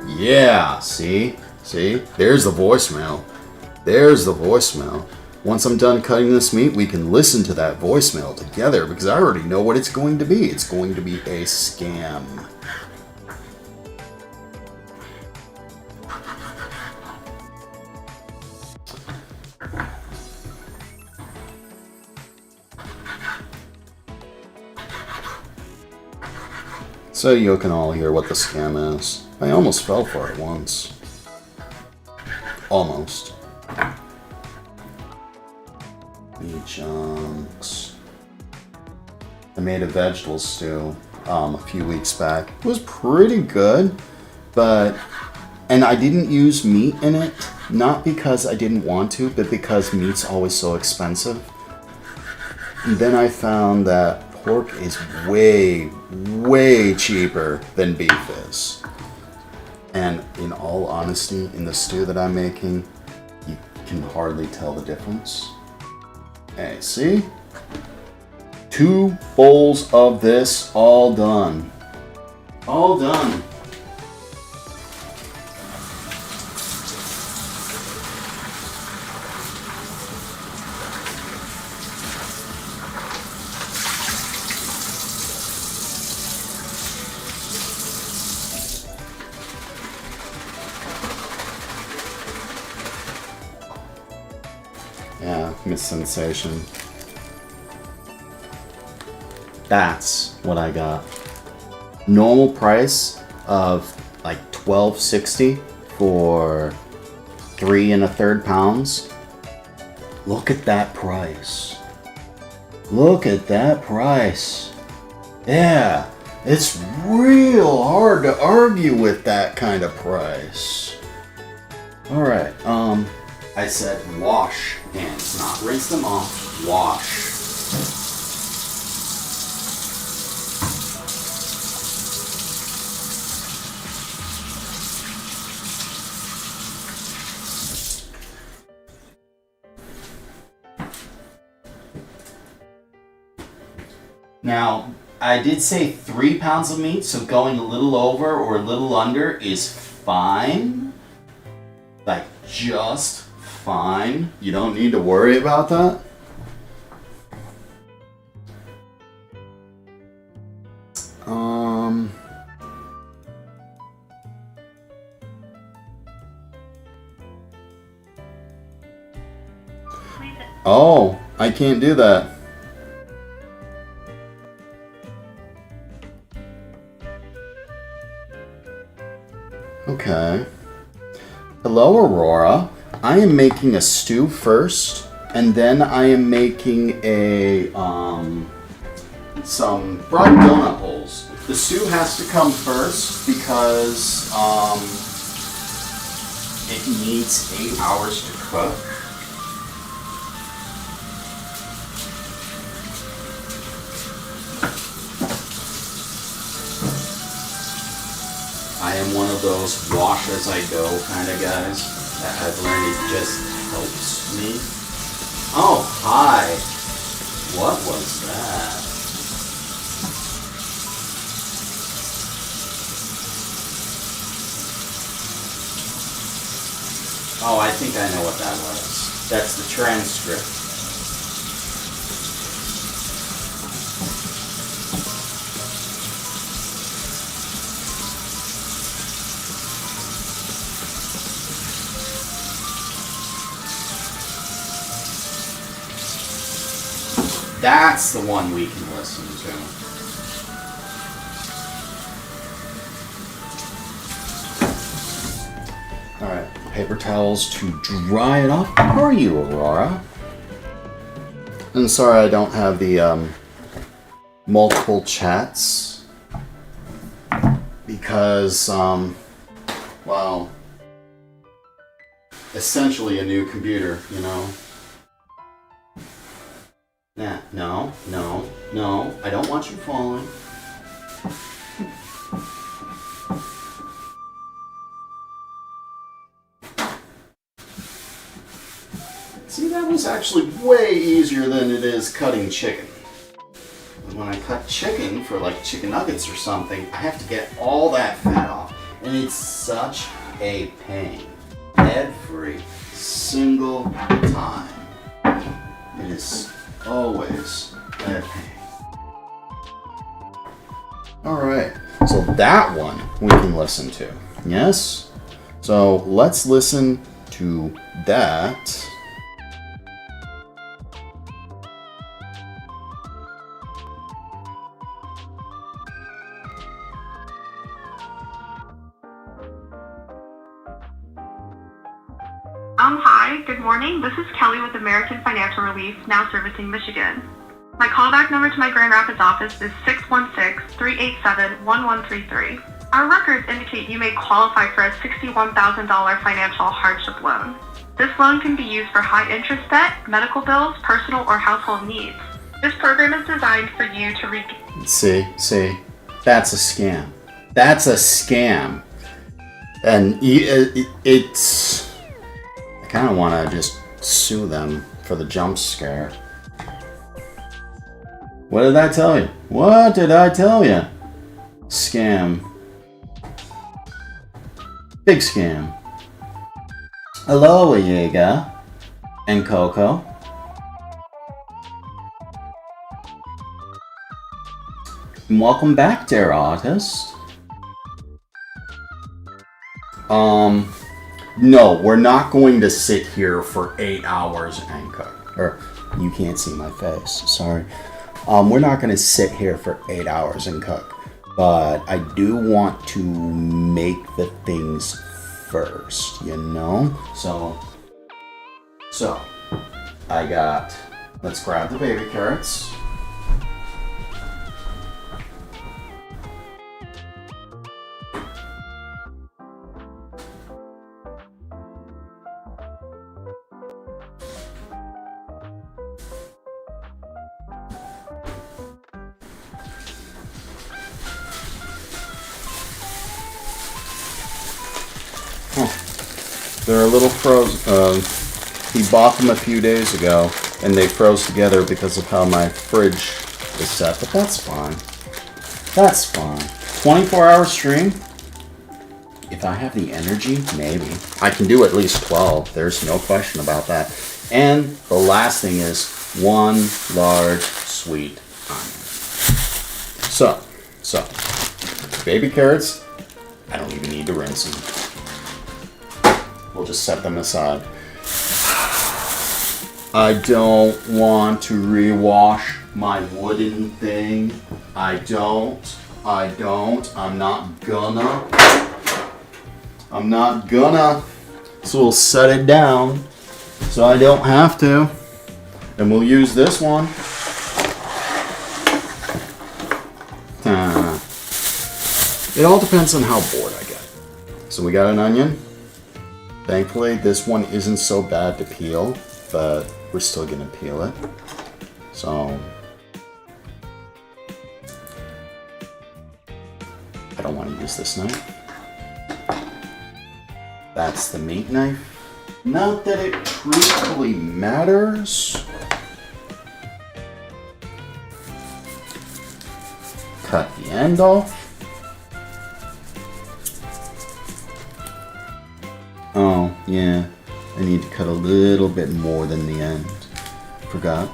Yeah, see? There's the voicemail. Once I'm done cutting this meat, we can listen to that voicemail together because I already know what it's going to be. It's going to be a scam. So you can all hear what the scam is. I almost fell for it once. Almost. Meat chunks. I made a vegetable stew a few weeks back. It was pretty good, and I didn't use meat in it, not because I didn't want to, but because meat's always so expensive. And then I found that pork is way, way cheaper than beef is. And in all honesty, in the stew that I'm making, you can hardly tell the difference. Hey, see? 2 bowls of this, all done. All done. Yeah, Miss Sensation. That's what I got. Normal price of like $12.60 for 3 1/3 pounds. Look at that price. Look at that price. Yeah, it's real hard to argue with that kind of price. Alright, I said wash hands, not rinse them off, wash. Now, I did say 3 pounds of meat, so going a little over or a little under is fine. Like, just fine. You don't need to worry about that. Oh, I can't do that. Okay. Hello, Aurora. I am making a stew first, and then I am making some fried donut holes. The stew has to come first because it needs 8 hours to cook. I am one of those wash as I go kind of guys that I've learned it just helps me. Oh, hi. What was that? Oh, I think I know what that was. That's the transcript. That's the one we can listen to. Alright, paper towels to dry it off. How are you, Aurora? I'm sorry I don't have the multiple chats. Because, well, essentially a new computer, you know? Nah, no, I don't want you falling. actually way easier than it is cutting chicken. When I cut chicken for like chicken nuggets or something, I have to get all that fat off. And it's such a pain. Every single time. It is always a pain. Alright, so that one we can listen to. Yes? So let's listen to that. Hi, good morning. This is Kelly with American Financial Relief, now servicing Michigan. My callback number to my Grand Rapids office is 616-387-1133. Our records indicate you may qualify for a $61,000 financial hardship loan. This loan can be used for high interest debt, medical bills, personal or household needs. This program is designed for you to See, that's a scam. That's a scam. And it's... I kind of want to just sue them for the jump scare. What did I tell you? What did I tell you? Scam. Big scam. Hello, Yiga and Coco. And welcome back, dear artist. No, we're not going to sit here for 8 hours and cook. Or, you can't see my face, sorry. We're not going to sit here for 8 hours and cook. But I do want to make the things first, you know? So, I got, let's grab the baby carrots. They're a little frozen. He bought them a few days ago, and they froze together because of how my fridge is set. But that's fine. That's fine. 24-hour stream. If I have the energy, maybe. I can do at least 12. There's no question about that. And the last thing is one large sweet onion. So, baby carrots, I don't even need to rinse them. We'll just set them aside. I don't want to rewash my wooden thing. I'm not gonna. So we'll set it down so I don't have to. And we'll use this one. It all depends on how bored I get. So we got an onion. Thankfully, this one isn't so bad to peel, but we're still gonna peel it. So, I don't want to use this knife. That's the meat knife. Not that it truthfully matters. Cut the end off. Oh, yeah. I need to cut a little bit more than the end. Forgot.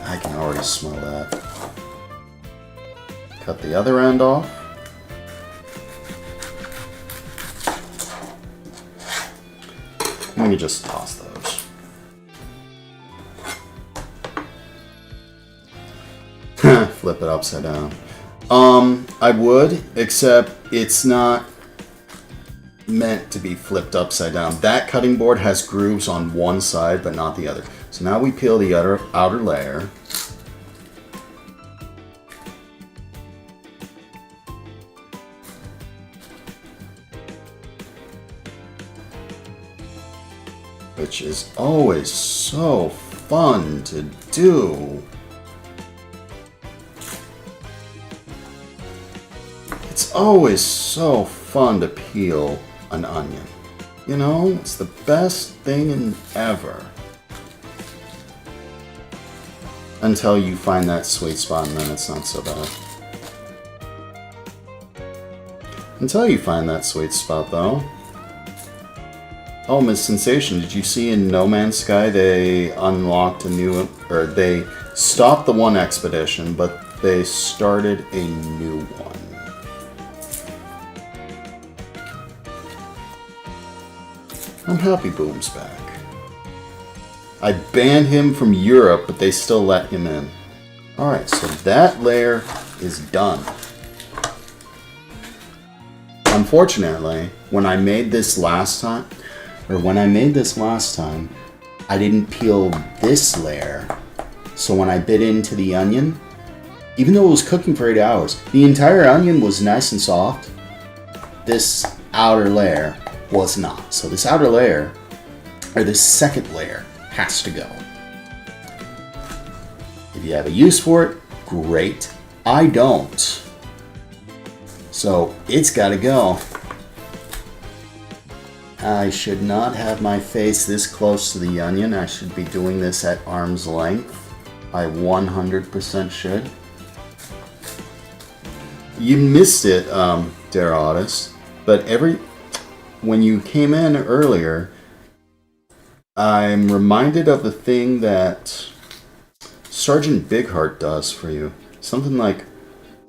I can already smell that. Cut the other end off. Let me just toss those. Flip it upside down. I would, except it's not meant to be flipped upside down. That cutting board has grooves on one side but not the other. So now we peel the outer layer. Which is always so fun to do. It's always so fun to peel an onion. You know, it's the best thing ever. Until you find that sweet spot, and then it's not so bad. Until you find that sweet spot, though. Oh, Miss Sensation, did you see in No Man's Sky they unlocked a new... Or they stopped the one expedition, but they started a new one. I'm happy Boom's back. I banned him from Europe, but they still let him in. Alright, so that layer is done. Unfortunately, when I made this last time, I didn't peel this layer. So when I bit into the onion, even though it was cooking for 8 hours, the entire onion was nice and soft. This outer layer was not. So this outer layer, or this second layer, has to go. If you have a use for it, great. I don't. So it's gotta go. I should not have my face this close to the onion. I should be doing this at arm's length. I 100% should. You missed it, dear artist, but when you came in earlier, I'm reminded of the thing that Sergeant Bigheart does for you. Something like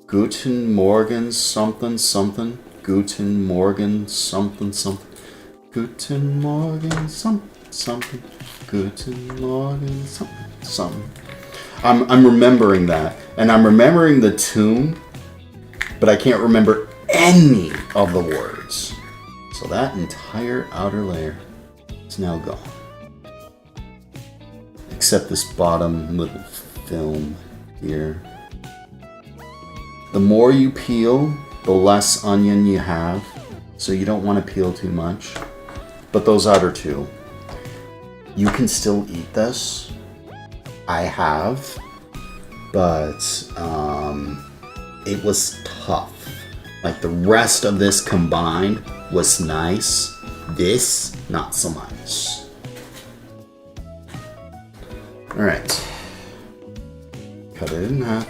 Guten Morgen something something. Guten Morgen something something. Guten Morgen something something. Guten Morgen something something. I'm remembering that. And I'm remembering the tune, but I can't remember any of the words. So that entire outer layer is now gone. Except this bottom little film here. The more you peel, the less onion you have, so you don't want to peel too much. But those outer two, you can still eat this. I have, but it was tough. Like the rest of this combined was nice. This, not so much. Alright. Cut it in half.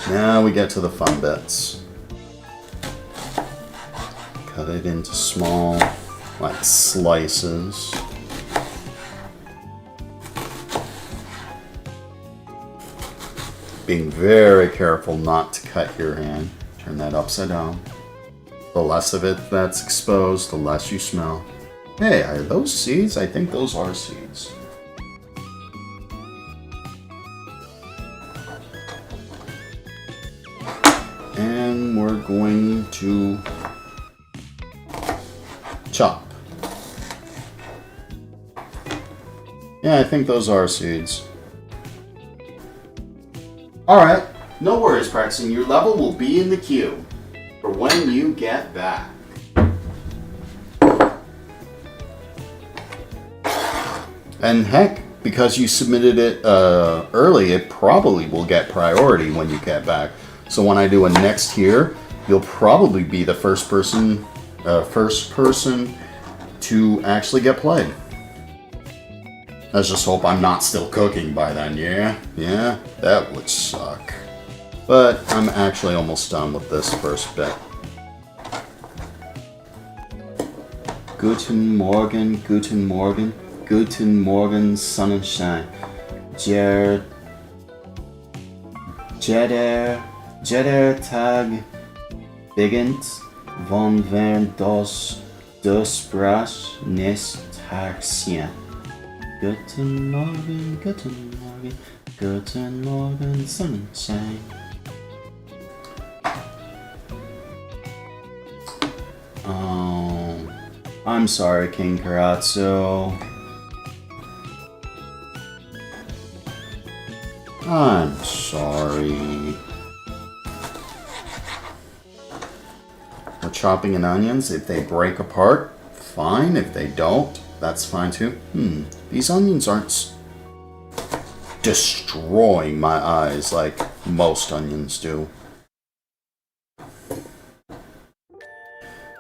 Now we get to the fun bits. Cut it into small, like, slices. Being very careful not to cut your hand. Turn that upside down. The less of it that's exposed, the less you smell. Hey, are those seeds? I think those are seeds. And we're going to chop. Yeah, I think those are seeds. Alright, no worries, practicing. Your level will be in the queue for when you get back. And heck, because you submitted it early, it probably will get priority when you get back. So when I do a next here, you'll probably be the first person to actually get played. Let's just hope I'm not still cooking by then, yeah? Yeah, that would suck. But I'm actually almost done with this first bit. Guten Morgen, Guten Morgen. Guten Morgen, Sonnenschein. Jeder Tag beginnt, wann das Sprach nicht Tagchen. Guten Morgen, Guten Morgen, Guten Morgen, Sonnenschein. I'm sorry, King Karatsu. I'm sorry. We're chopping in onions. If they break apart, fine. If they don't, that's fine too. These onions aren't destroying my eyes like most onions do.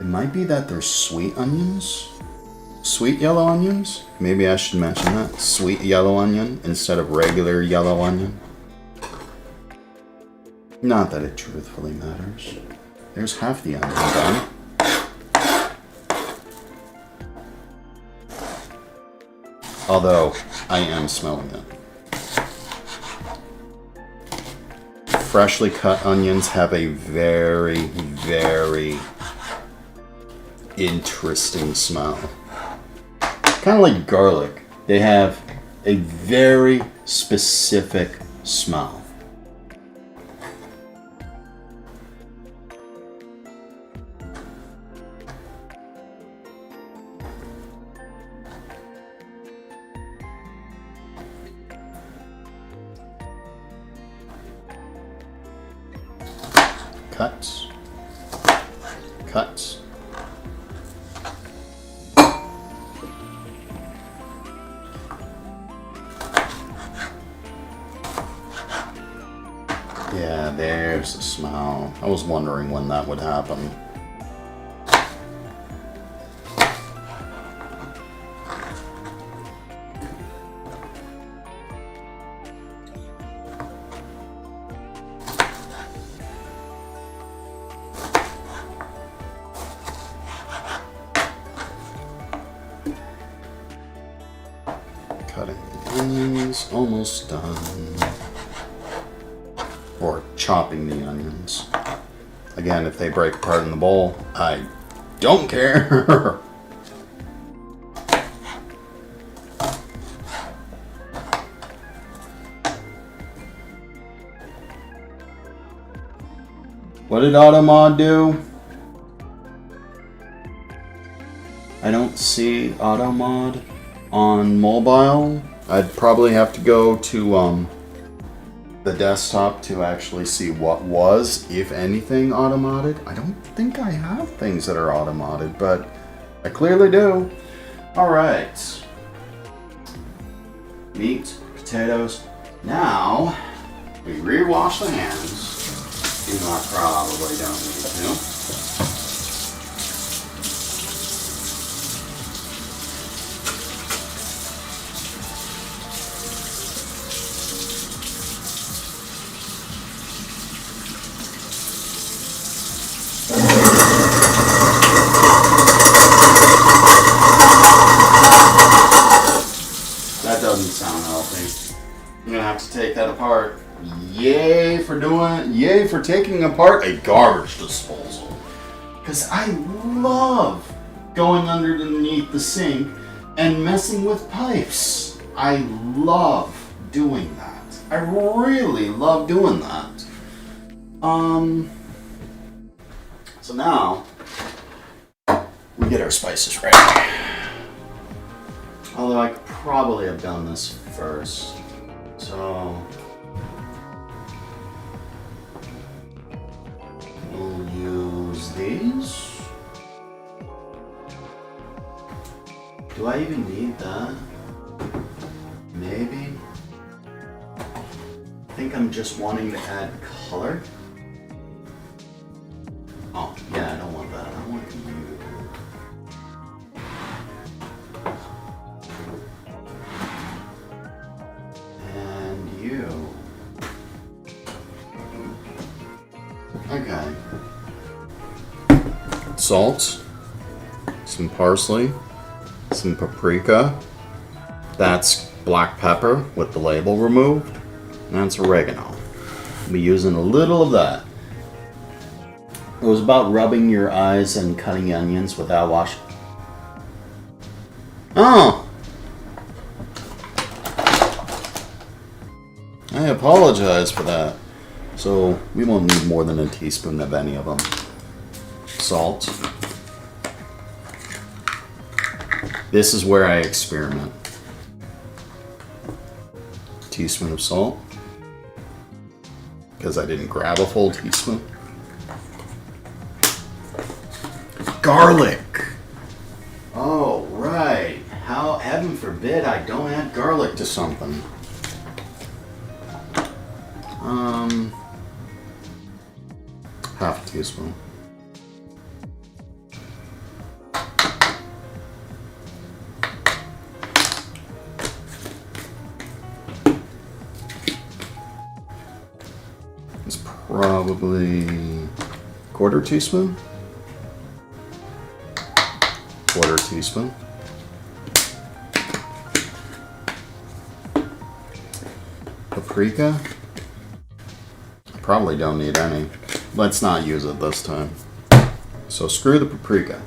It might be that they're sweet onions. sweet yellow onions. Maybe I should mention that. Sweet yellow onion instead of regular yellow onion. Not that it truthfully matters. There's half the onion done. Although, I am smelling it. Freshly cut onions have a very, very interesting smell. Kind of like garlic. They have a very specific smell. Cuts. Cuts. Yeah, there's the smell. I was wondering when that would happen. Cutting the onions, almost done. Or chopping the onions. Again, if they break apart in the bowl, I don't care. What did AutoMod do? I don't see AutoMod on mobile. I'd probably have to go to the desktop to actually see what was, if anything, automodded. I don't think I have things that are automodded, but I clearly do. Alright. Meat, potatoes. Now, we rewash the hands. Even though I probably don't need to. That doesn't sound healthy. I'm gonna have to take that apart. Yay for taking apart a garbage disposal. Because I love going underneath the sink and messing with pipes. I love doing that. I really love doing that. So now we get our spices ready. Although I could probably have done this first. So we'll use these. Do I even need that? Maybe. I think I'm just wanting to add color. Oh, yeah, I don't want that. I want you. And you. Okay. Salt. Some parsley. Some paprika. That's black pepper with the label removed. And that's oregano. I'll be using a little of that. It was about rubbing your eyes and cutting onions without washing. Oh! I apologize for that. So, we won't need more than a teaspoon of any of them. Salt. This is where I experiment. Teaspoon of salt. Because I didn't grab a full teaspoon. Garlic! Oh, right. How, heaven forbid I don't add garlic to something. Half a teaspoon. Probably quarter teaspoon. Quarter teaspoon. Paprika. Probably don't need any. Let's not use it this time. So screw the paprika.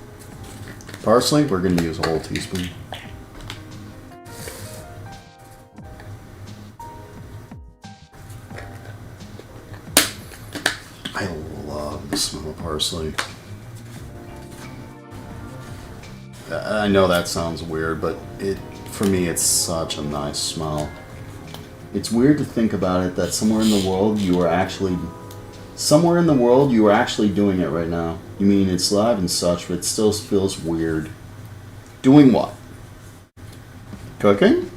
Parsley, we're going to use a whole teaspoon. I love the smell of parsley. I know that sounds weird, but for me it's such a nice smell. It's weird to think about it that somewhere in the world you are actually doing it right now. You mean it's live and such, but it still feels weird. Doing what? Cooking?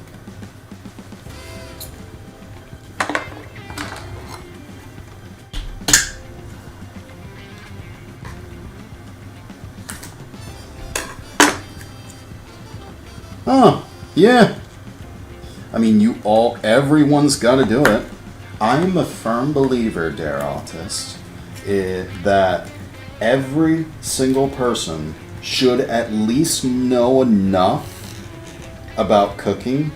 Oh, yeah. I mean, everyone's got to do it. I'm a firm believer, dear artist, that every single person should at least know enough about cooking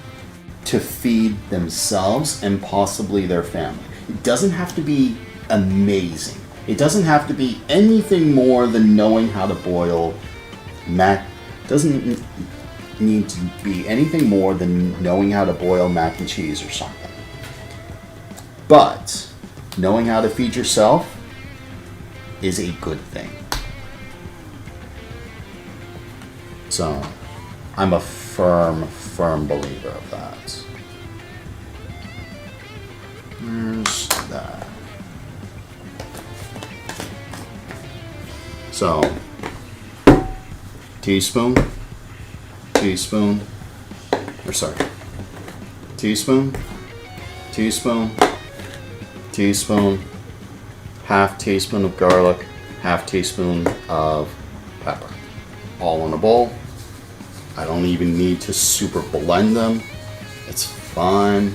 to feed themselves and possibly their family. It doesn't have to be amazing. It doesn't have to be anything more than knowing how to boil mac. Doesn't need to be anything more than knowing how to boil mac and cheese or something. But knowing how to feed yourself is a good thing. So I'm a firm believer of that. There's that. So teaspoon, teaspoon, half teaspoon of garlic, half teaspoon of pepper. All in a bowl. I don't even need to super blend them. It's fine.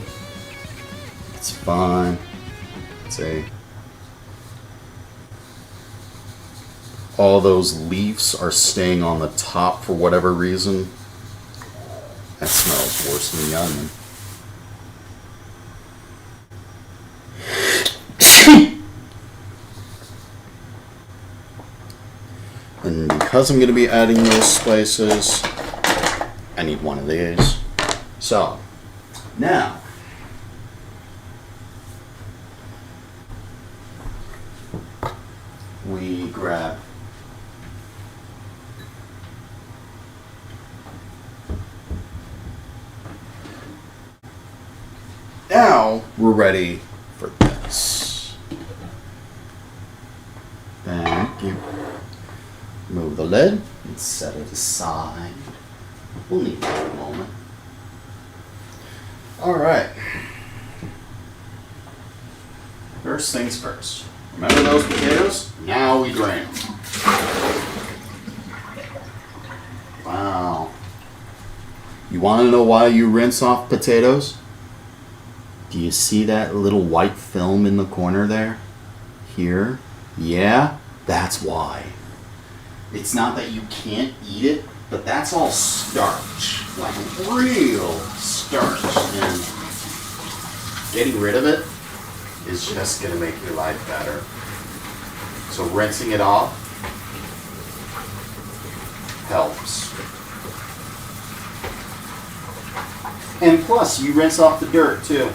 It's fine. See? All those leaves are staying on the top for whatever reason. That smells worse than the onion. And because I'm going to be adding those spices, I need one of these. So, now, we grab now we're ready for this. Thank you. Remove the lid and set it aside. We'll need that in a moment. Alright. First things first. Remember those potatoes? Now we drain them. Wow. You want to know why you rinse off potatoes? Do you see that little white film in the corner there? Here? Yeah? That's why. It's not that you can't eat it, but that's all starch. Like real starch. And getting rid of it is just going to make your life better. So rinsing it off helps. And plus, you rinse off the dirt too.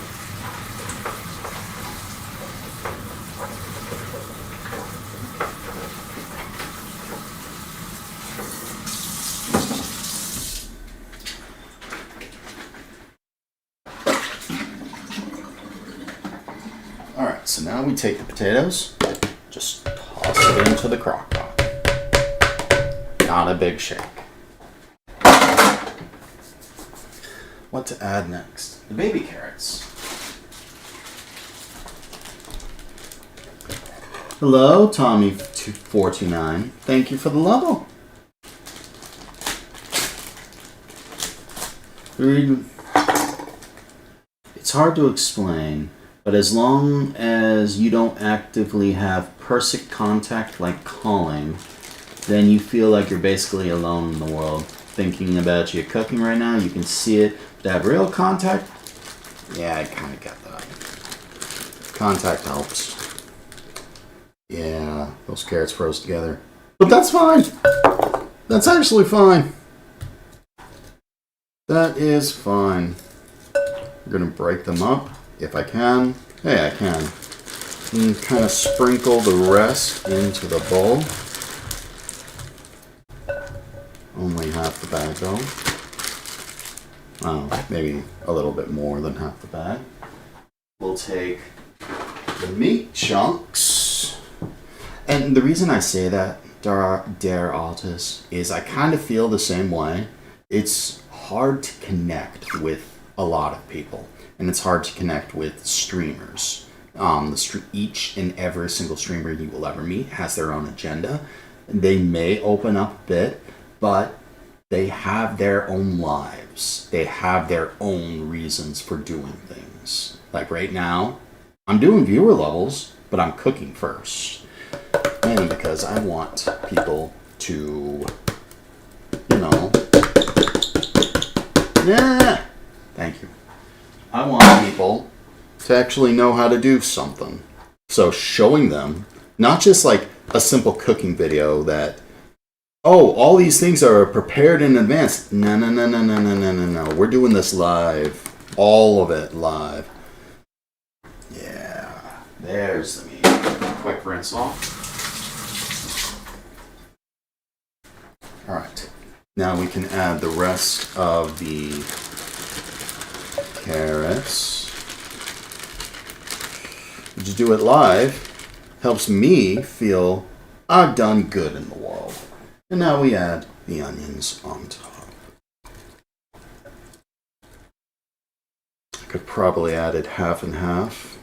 Alright, so now we take the potatoes, just toss it into the crock pot. Not a big shake. What to add next? The baby carrots. Hello, Tommy429. Thank you for the level. It's hard to explain, But as long as you don't actively have person contact like calling, then you feel like you're basically alone in the world. Thinking about your cooking right now, you can see it. To have real contact, yeah, I kind of get that. Contact helps. Yeah, those carrots froze together. But that's fine. That's actually fine. That is fine. I'm gonna break them up if I can. Hey, I can. And kind of sprinkle the rest into the bowl. Only half the bag though. Oh, maybe a little bit more than half the bag. We'll take the meat chunks. And the reason I say that, der artist, is I kind of feel the same way. It's hard to connect with a lot of people. And it's hard to connect with streamers. Each and every single streamer you will ever meet has their own agenda. They may open up a bit, but they have their own lives. They have their own reasons for doing things. Like right now, I'm doing viewer levels, but I'm cooking first. Mainly because I want people to, yeah, thank you. I want people to actually know how to do something. So showing them, not just like a simple cooking video that, oh, all these things are prepared in advance. No. We're doing this live. All of it live. Yeah. There's the meat. Quick rinse off. Alright. Now we can add the rest of the carrots. To do it live helps me feel I've done good in the world. And now we add the onions on top. I could probably add it half and half.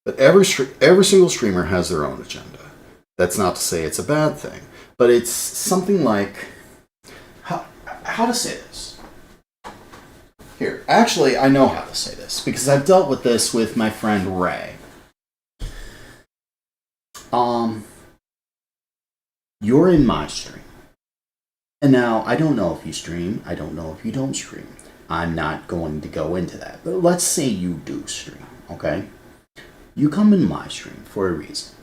But every single streamer has their own agenda. That's not to say it's a bad thing. But it's something like... How to say this? Here, actually, I know how to say this. Because I've dealt with this with my friend Ray. You're in my stream. And now, I don't know if you stream. I don't know if you don't stream. I'm not going to go into that. But let's say you do stream, okay? You come in my stream for a reason.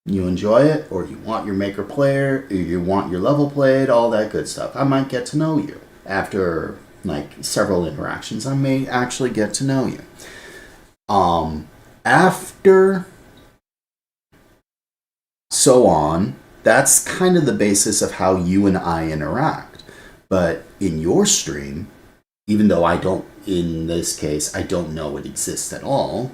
You enjoy it, or you want your maker player, or you want your level played, all that good stuff. I might get to know you. After, several interactions, I may actually get to know you. After... so on, that's kind of the basis of how you and I interact. But in your stream, even though in this case, I don't know it exists at all,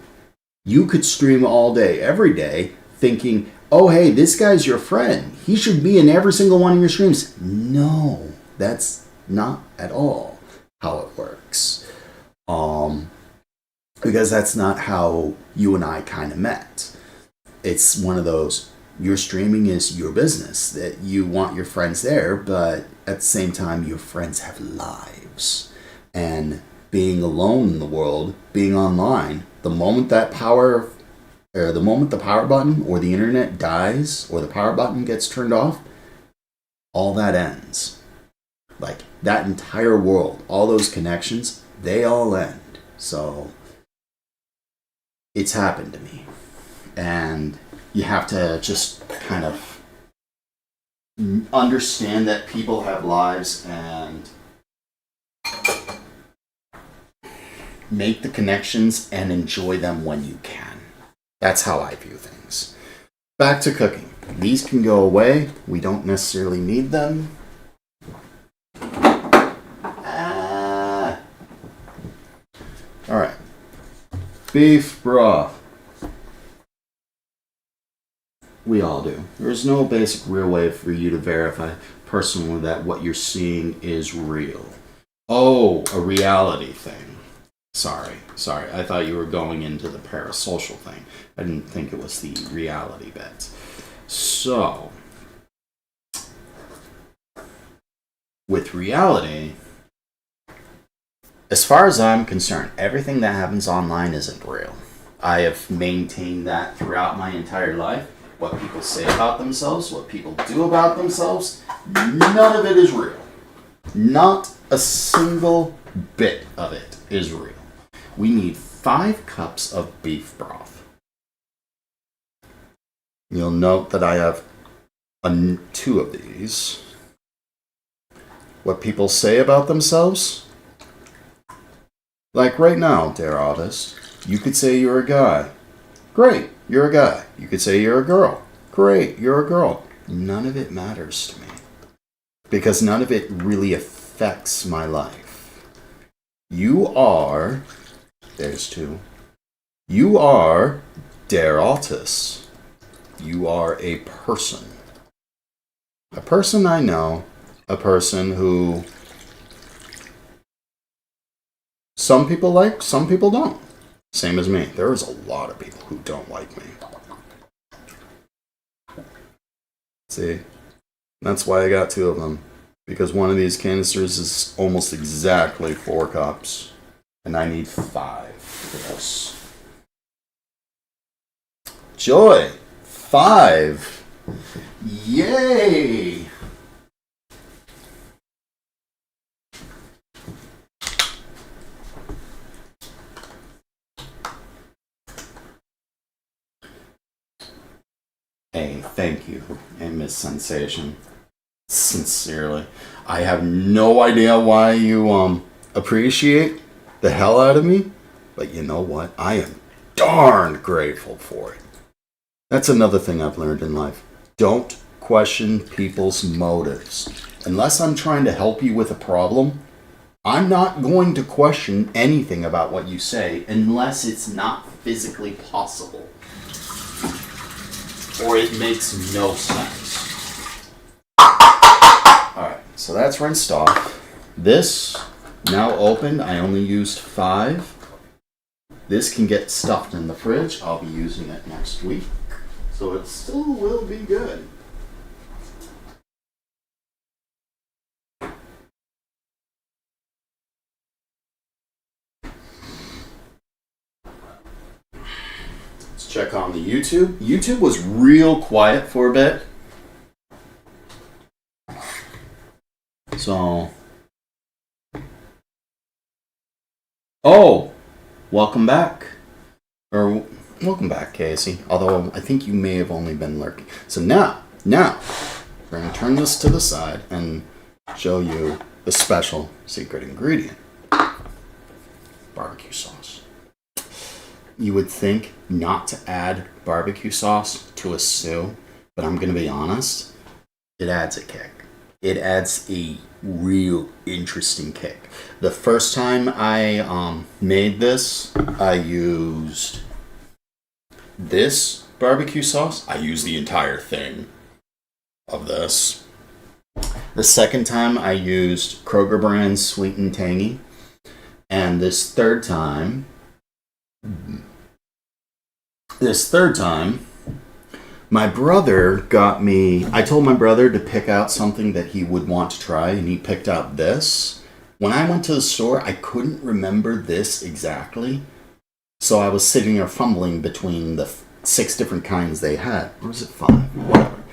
you could stream all day, every day, thinking, oh, hey, this guy's your friend. He should be in every single one of your streams. No, that's not at all how it works. Because that's not how you and I kind of met. It's one of those... Your streaming is your business, that you want your friends there, but at the same time, your friends have lives. And being alone in the world, being online, the moment the power button or the internet dies or the power button gets turned off, all that ends. Like that entire world, all those connections, they all end. So it's happened to me. And you have to just kind of understand that people have lives and make the connections and enjoy them when you can. That's how I view things. Back to cooking. These can go away. We don't necessarily need them. Alright. Beef broth. We all do. There's no basic real way for you to verify personally that what you're seeing is real. Oh, a reality thing. Sorry. I thought you were going into the parasocial thing. I didn't think it was the reality bit. So, with reality, As far as I'm concerned, everything that happens online isn't real. I have maintained that throughout my entire life. What people say about themselves, what people do about themselves, none of it is real. Not a single bit of it is real. We need 5 cups of beef broth. You'll note that I have 2 of these. What people say about themselves? Like right now, dear artist, you could say you're a guy. Great, you're a guy. You could say you're a girl. Great, you're a girl. None of it matters to me. Because none of it really affects my life. You are... There's 2. You are der Altus. You are a person. A person I know. A person who... some people like, some people don't. Same as me. There's a lot of people who don't like me. See? That's why I got 2 of them. Because one of these canisters is almost exactly 4 cups. And I need 5 for this. Joy! 5! Yay! Hey, thank you, Miss Sensation. Sincerely. I have no idea why you appreciate the hell out of me, but you know what? I am darn grateful for it. That's another thing I've learned in life. Don't question people's motives. Unless I'm trying to help you with a problem, I'm not going to question anything about what you say unless it's not physically possible. Or it makes no sense. Alright, so that's rinsed off. This, now opened, I only used 5. This can get stuffed in the fridge. I'll be using it next week. So it still will be good. Check on the YouTube. YouTube was real quiet for a bit. So. Oh! Welcome back. Or, welcome back, Casey. Although, I think you may have only been lurking. So now, we're going to turn this to the side and show you the special secret ingredient. Barbecue sauce. You would think not to add barbecue sauce to a stew, but I'm going to be honest, it adds a kick. It adds a real interesting kick. The first time I made this, I used this barbecue sauce. I used the entire thing of this. The second time I used Kroger brand Sweet and Tangy. And this third time, my brother got me... I told my brother to pick out something that he would want to try, and he picked out this. When I went to the store, I couldn't remember this exactly. So I was sitting there fumbling between the 6 different kinds they had. Or was it 5? Whatever.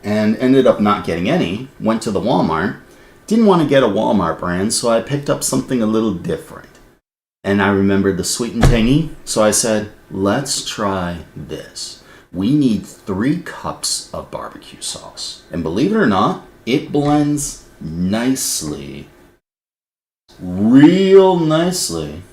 And ended up not getting any. Went to the Walmart. Didn't want to get a Walmart brand, so I picked up something a little different. And I remembered the Sweet and Tangy, so I said, let's try this. We need 3 cups of barbecue sauce. And believe it or not, it blends nicely. Real nicely.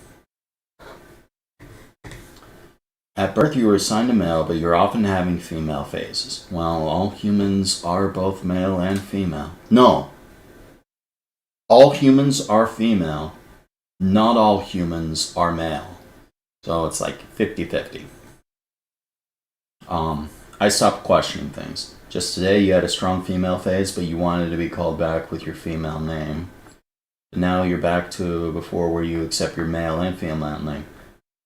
At birth you were assigned a male, but you're often having female phases. Well, all humans are both male and female. No. All humans are female. Not all humans are male. So it's like 50-50. I stopped questioning things. Just today you had a strong female phase, but you wanted to be called back with your female name. Now you're back to before where you accept your male and female name.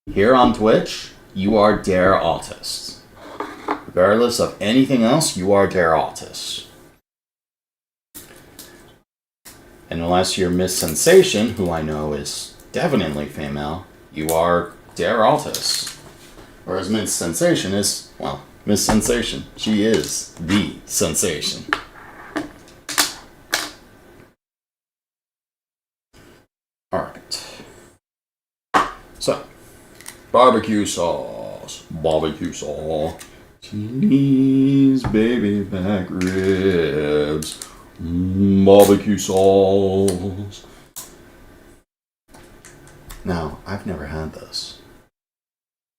Here on Twitch, you are der Autist. Regardless of anything else, you are der Autist. And unless you're Miss Sensation, who I know is definitely female. You are Der Altus. Whereas Miss Sensation is, well, Miss Sensation. She is the sensation. Alright. So, barbecue sauce. Barbecue sauce. Cheese, baby back ribs. Barbecue sauce. Now, I've never had this.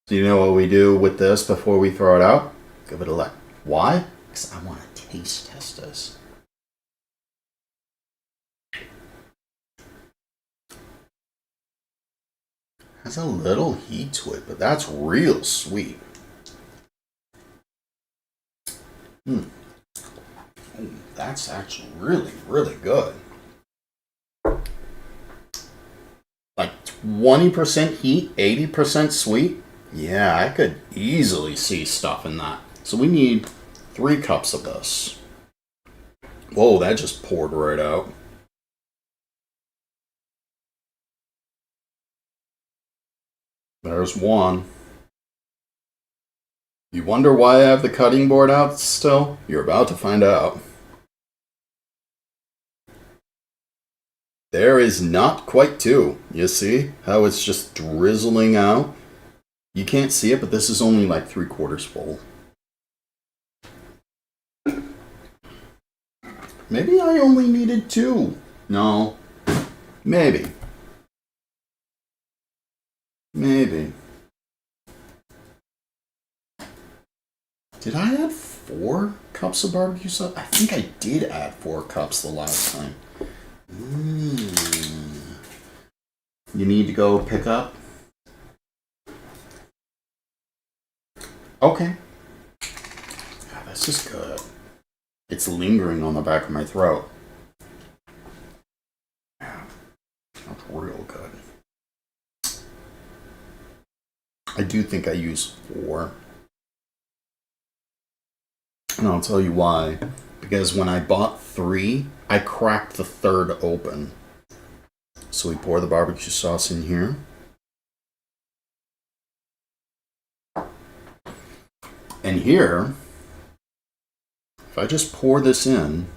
Do you know what we do with this before we throw it out? Give it a lick. Why? Because I want to taste test this. Has a little heat to it, but that's real sweet. Oh, that's actually really, really good. Like 20% heat, 80% sweet. Yeah, I could easily see stuff in that. So we need 3 cups of this. Whoa, that just poured right out. There's 1. You wonder why I have the cutting board out still? You're about to find out. There is not quite 2. You see how it's just drizzling out? You can't see it, but this is only like 3/4 full. Maybe I only needed 2. No. Maybe. Maybe. Did I add 4 cups of barbecue sauce? I think I did add 4 cups the last time. You need to go pick up? Okay. Yeah, this is good. It's lingering on the back of my throat. Yeah, that's real good. I do think I used 4. And I'll tell you why. Because when I bought 3, I cracked the 3rd open. So we pour the barbecue sauce in here. And here, if I just pour this in,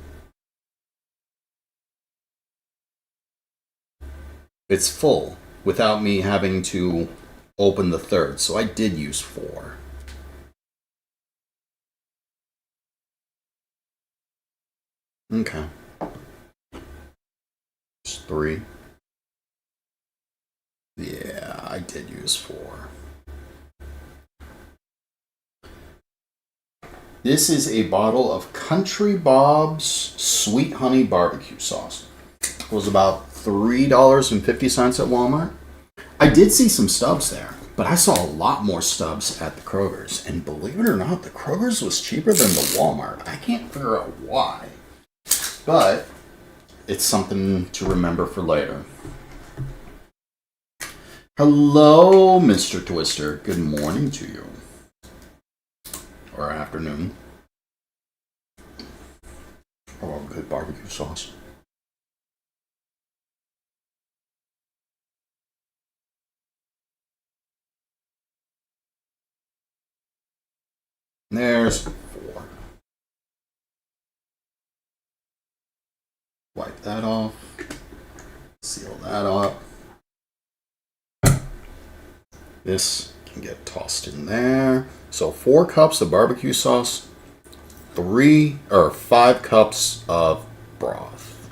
it's full without me having to open the 3rd. So I did use 4. Okay. Just 3. Yeah, I did use 4. This is a bottle of Country Bob's Sweet Honey Barbecue Sauce. It was about $3.50 at Walmart. I did see some stubs there, but I saw a lot more stubs at the Kroger's. And believe it or not, the Kroger's was cheaper than the Walmart. I can't figure out why. But it's something to remember for later. Hello, Mr. Twister. Good morning to you. Or afternoon. Oh, good barbecue sauce. There's 4. Wipe that off. Seal that up. This can get tossed in there. So 4 cups of barbecue sauce, 5 cups of broth.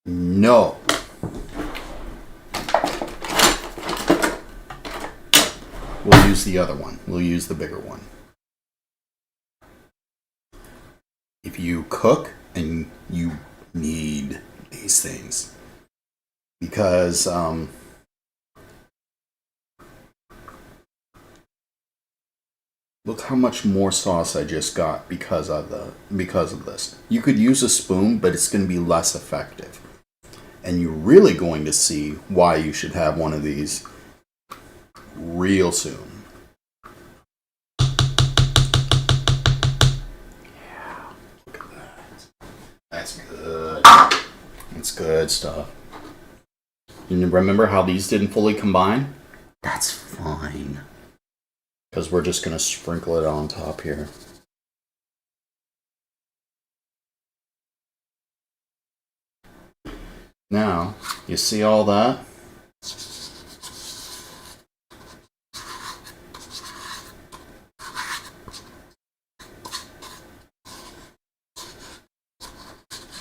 No. We'll use the other one. We'll use the bigger one. If you cook and you need these things, because look how much more sauce I just got because of this. You could use a spoon, but it's going to be less effective. And you're really going to see why you should have one of these real soon. That's good. It's good stuff. You remember how these didn't fully combine? That's fine. Because we're just going to sprinkle it on top here. Now, you see all that?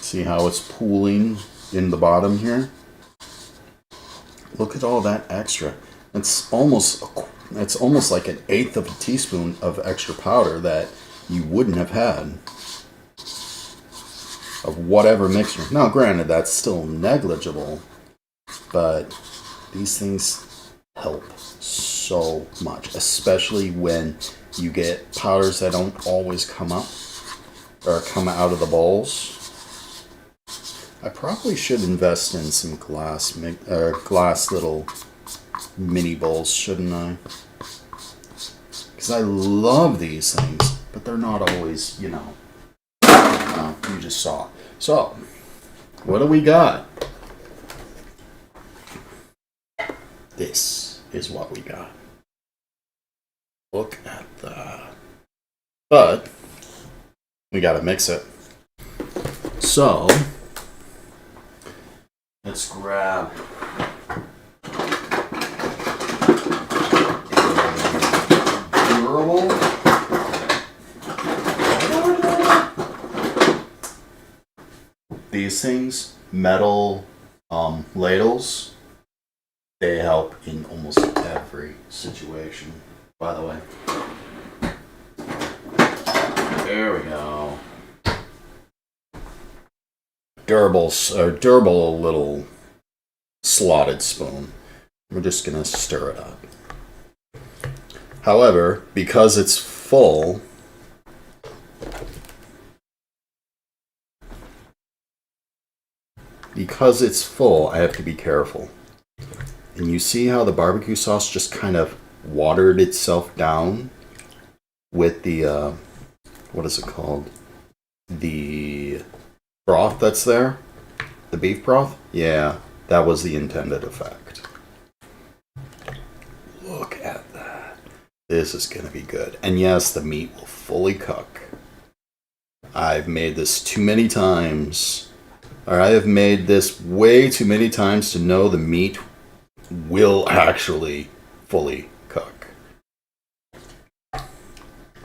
See how it's pooling in the bottom here? Look at all that extra. It's almost like an eighth of a teaspoon of extra powder that you wouldn't have had of whatever mixture. Now, granted, that's still negligible, but these things help so much, especially when you get powders that don't always come up or come out of the bowls. I probably should invest in some glass little mini bowls, shouldn't I? Because I love these things, but they're not always, you just saw. So, what do we got? This is what we got. Look at that. But, we gotta mix it. So, let's grab durable. These things, metal ladles, they help in almost every situation. By the way, there we go. Durable little slotted spoon. We're just gonna stir it up. However, because it's full, I have to be careful. And you see how the barbecue sauce just kind of watered itself down with the, what is it called? The broth that's there? The beef broth? Yeah, that was the intended effect. Look at that. This is going to be good. And yes, the meat will fully cook. I've made this too many times. Or I have made this way too many times to know the meat will actually fully cook.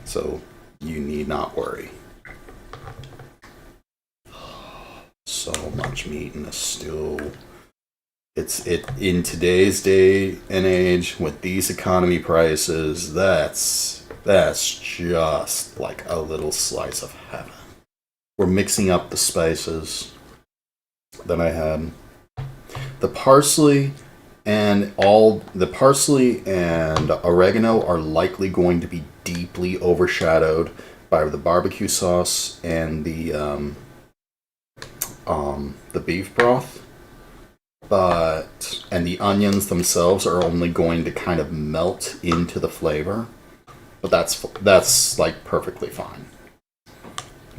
So you need not worry. So much meat in a stew. It's in today's day and age with these economy prices, that's just like a little slice of heaven. We're mixing up the spices that I had. The parsley and oregano are likely going to be deeply overshadowed by the barbecue sauce and the beef broth, and the onions themselves are only going to kind of melt into the flavor. But that's like perfectly fine.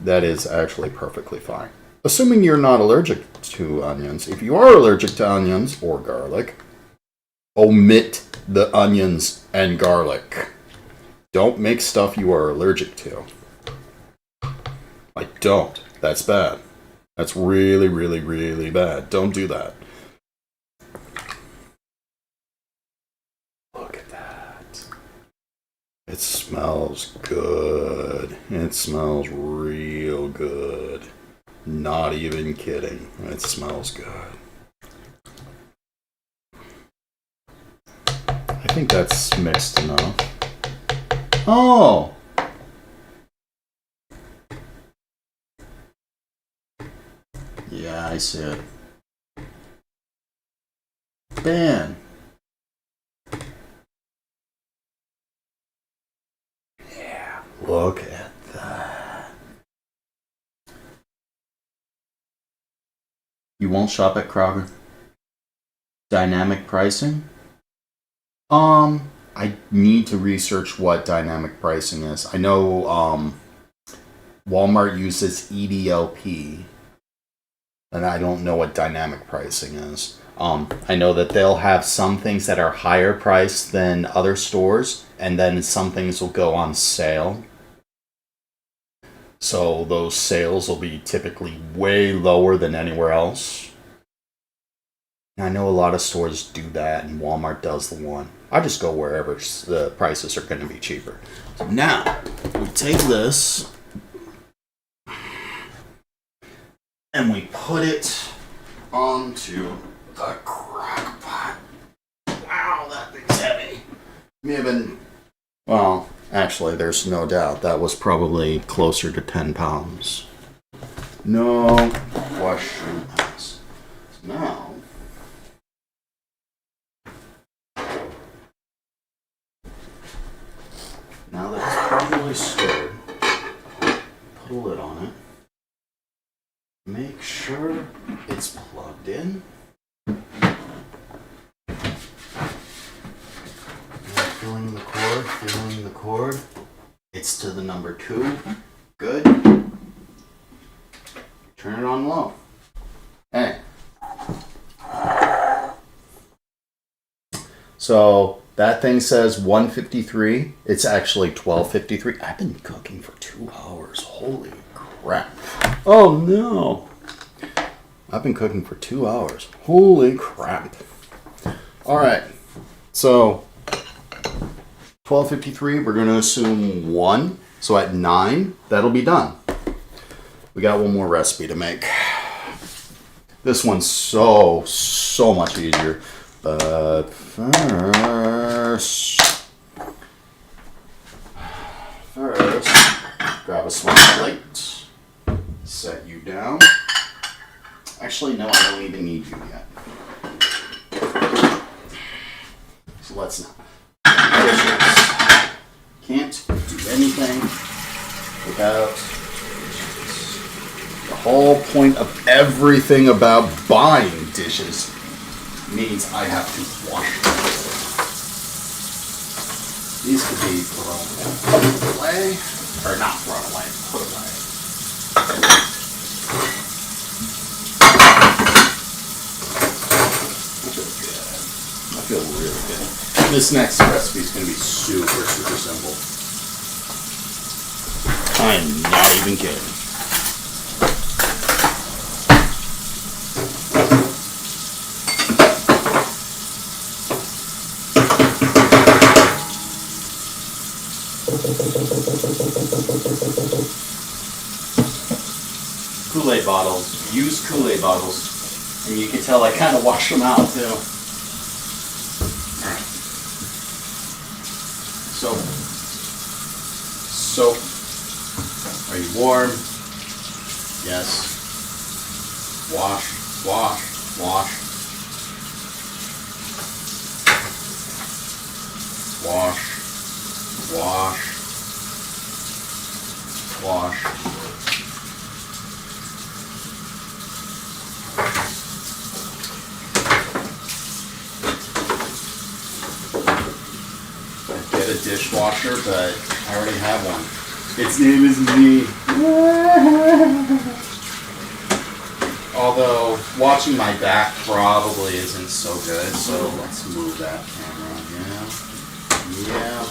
That is actually perfectly fine. Assuming you're not allergic to onions. If you are allergic to onions or garlic, omit the onions and garlic. Don't make stuff you are allergic to. Like, don't. That's bad. That's really, really, really bad. Don't do that. Look at that. It smells good. It smells real good. Not even kidding. It smells good. I think that's mixed enough. Oh! Yeah, I see it. Ben! Yeah, look at that. You won't shop at Kroger? Dynamic pricing? I need to research what dynamic pricing is. I know, Walmart uses EDLP, And I don't know what dynamic pricing is. I know that they'll have some things that are higher priced than other stores, and then some things will go on sale. So those sales will be typically way lower than anywhere else. I know a lot of stores do that, and Walmart does the one. I just go wherever the prices are going to be cheaper. So now, we take this, and we put it onto the crock pot. Wow, that thing's heavy. May have been, well, actually, there's no doubt that was probably closer to 10 pounds. No question. Now, now that it's properly stirred, put a lid on it. Make sure it's plugged in. Feeling the cord. It's to the number 2. Good. Turn it on low. Hey. So that thing says 153. It's actually 1253. I've been cooking for 2 hours. Holy crap. Oh no. I've been cooking for 2 hours. Holy crap. Alright. So 1253, we're going to assume 1. So at 9, that'll be done. We got one more recipe to make. This one's so much easier. But first, grab a small plate. Set you down. Actually, no, I don't even need you yet. So let's not. Can't do anything without dishes. The whole point of everything about buying dishes means I have to wash them. These could be thrown away, or not thrown away, put away. I feel really good. This next recipe is going to be super simple. I'm not even kidding. Kool-Aid bottles. Use Kool-Aid bottles. And you can tell I kind of wash them out too. Soap. Are you warm? Yes. Wash. Wash. Get a dishwasher, but I already have one. Its name is me. Although, watching my back probably isn't so good, so let's move that camera. Yeah.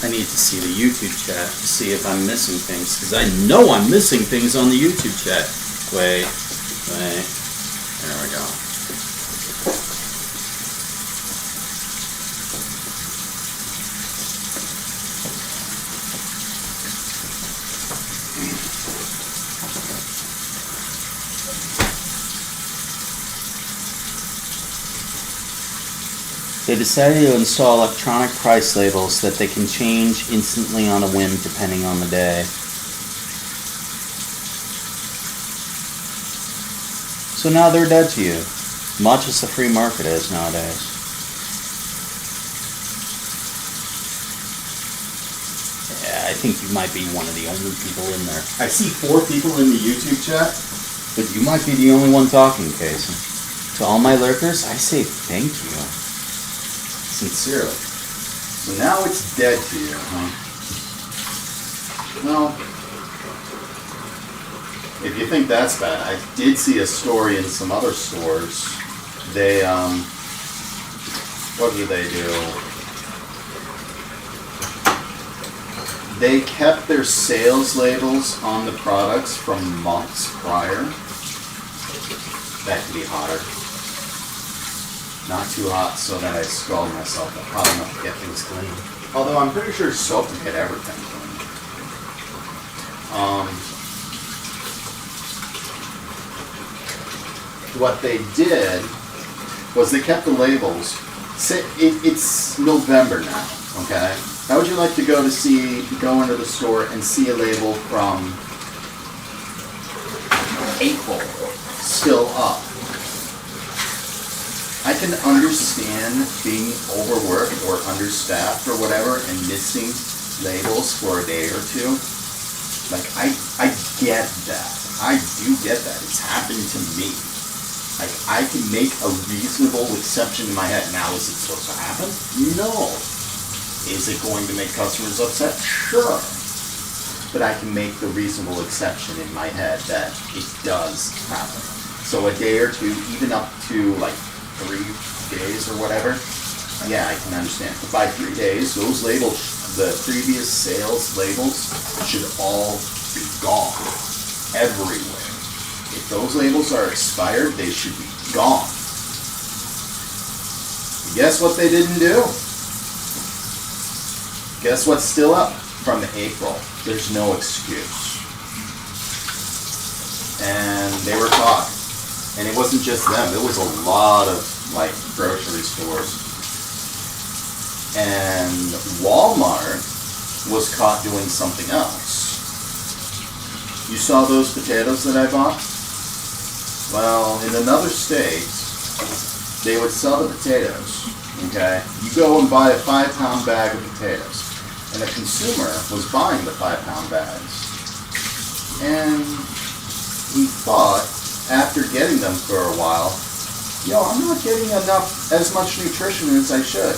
I need to see the YouTube chat to see if I'm missing things, because I know I'm missing things on the YouTube chat. Wait. There we go. They decided to install electronic price labels that they can change instantly on a whim depending on the day. So now they're dead to you, much as the free market is nowadays. Yeah, I think you might be one of the only people in there. I see 4 people in the YouTube chat, but you might be the only one talking, Casey. To all my lurkers, I say thank you. Sincerely. So now it's dead to you, huh? Well, if you think that's bad, I did see a story in some other stores. They, what do they do? They kept their sales labels on the products from months prior. That could be hotter. Not too hot so that I scald myself, but hot enough to get things clean. Although I'm pretty sure soap can get everything clean. What they did was they kept the labels. Say it's November now, okay? How would you like to go into the store and see a label from April still up? I can understand being overworked or understaffed or whatever and missing labels for a day or two. Like, I get that. I do get that. It's happened to me. Like, I can make a reasonable exception in my head. Now, is it supposed to happen? No. Is it going to make customers upset? Sure. But I can make the reasonable exception in my head that it does happen. So a day or two, even up to like 3 days or whatever, yeah, I can understand. But by 3 days, those labels, the previous sales labels, should all be gone everywhere. If those labels are expired, they should be gone. Guess what they didn't do? Guess what's still up from April? There's no excuse. And they were caught. And it wasn't just them. It was a lot of like grocery stores. And Walmart was caught doing something else. You saw those potatoes that I bought? Well, in another state, they would sell the potatoes, okay? You go and buy a 5-pound bag of potatoes. And a consumer was buying the 5-pound bags. And he thought, after getting them for a while, I'm not getting as much nutrition as I should.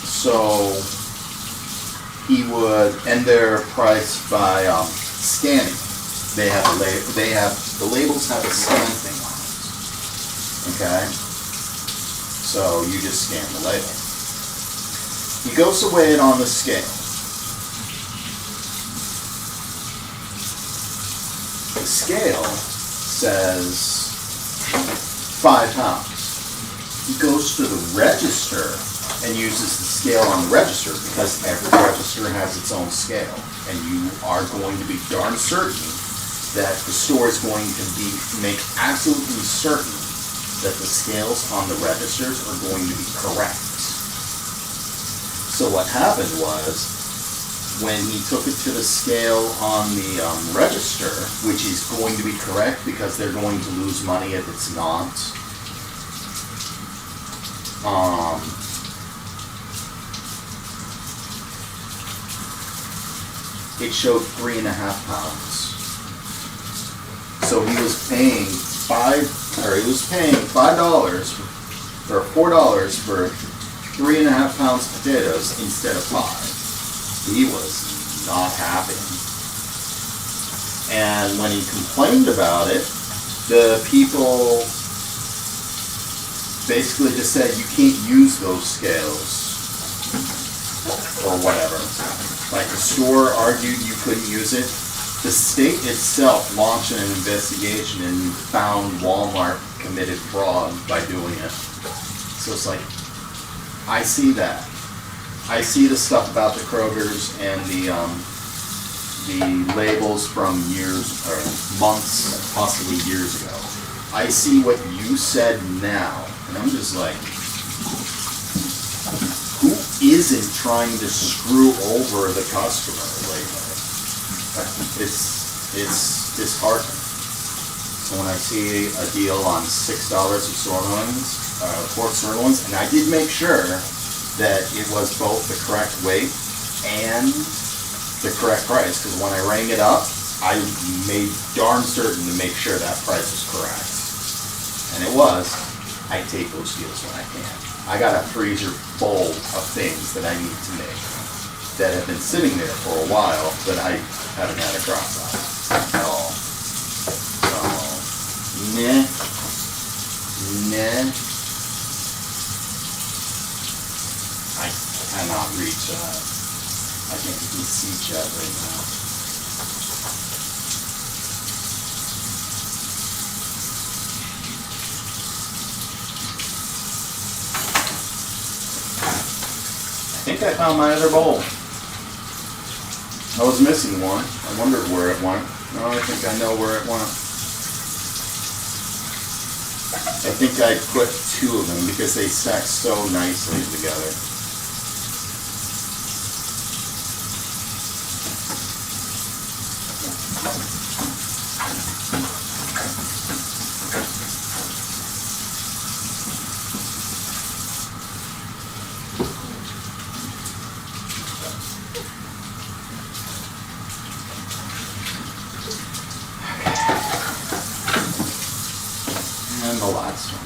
So he would, and they're priced by scanning. The labels have a scan thing on it. Okay? So you just scan the label. He goes to weigh it on the scale. The scale says 5 pounds. He goes to the register and uses the scale on the register because every register has its own scale. And you are going to be darn certain that the store is going to make absolutely certain that the scales on the registers are going to be correct. So what happened was, when he took it to the scale on the register, which is going to be correct because they're going to lose money if it's not, it showed 3.5 pounds. So he was paying $5 or $4 for 3.5 pounds of potatoes instead of 5. He was not happy. And when he complained about it, the people basically just said, you can't use those scales or whatever. Like the store argued you couldn't use it. The state itself launched an investigation and found Walmart committed fraud by doing it. So it's like, I see that. I see the stuff about the Krogers and the labels from years or months, possibly years ago. I see what you said now, and I'm just like, who isn't trying to screw over the customer lately? It's disheartening. So when I see a deal on $6 of pork sirloins, and I did make sure that it was both the correct weight and the correct price, because when I rang it up, I made darn certain to make sure that price was correct. And it was. I take those deals when I can. I got a freezer full of things that I need to make that have been sitting there for a while that I haven't had a cross on at all. So, nah. I cannot reach that. I can't even see Chad right now. I think I found my other bowl. I was missing one. I wondered where it went. No, I think I know where it went. I think I put two of them because they stack so nicely together. And the last one.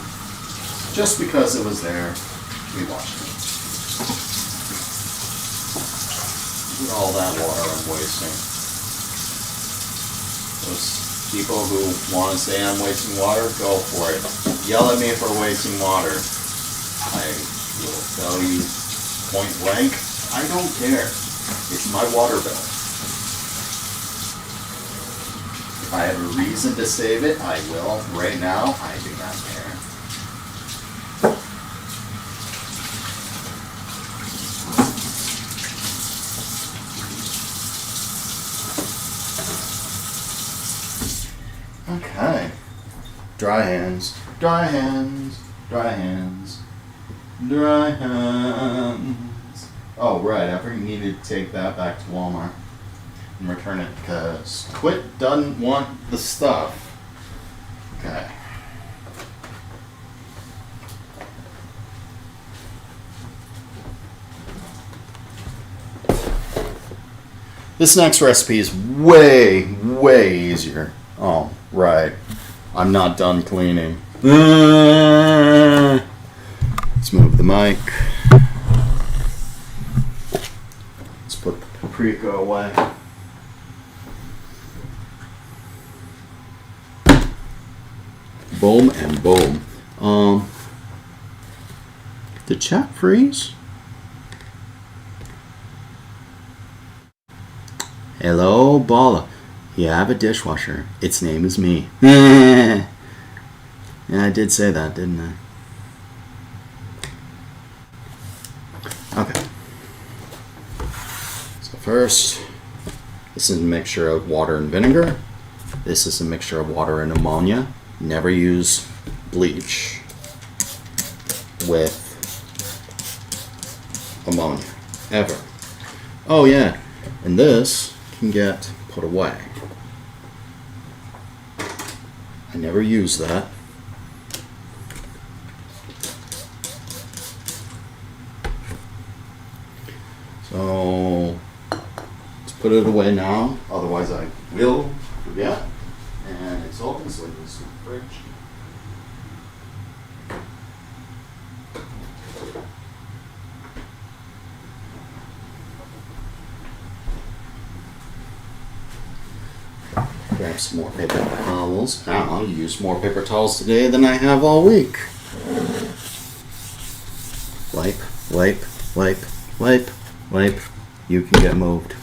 Just because it was there, we washed it. Look at all that water I'm wasting. Those people who want to say I'm wasting water, go for it. Yell at me for wasting water. I will tell you point blank, I don't care. It's my water bill. If I have a reason to save it, I will. Right now, I do not care. Okay. Dry hands, dry hands, dry hands, dry hands. Oh, right, I forgot you needed to take that back to Walmart and return it because Quit doesn't want the stuff. Okay. This next recipe is way, way easier. Oh, right. I'm not done cleaning. Let's move the mic. Let's put the paprika away. Boom and boom. Did chat freeze? Hello, Bala. You have a dishwasher. Its name is me. Yeah, I did say that, didn't I? Okay. So first, this is a mixture of water and vinegar. This is a mixture of water and ammonia. Never use bleach with ammonia, ever. Oh yeah, and this can get put away. I never use that. So let's put it away now, otherwise I will forget. And it's open, so it's in the fridge. Grab some more paper towels. I'll use more paper towels today than I have all week. Wipe, wipe, wipe, wipe, wipe. You can get moved.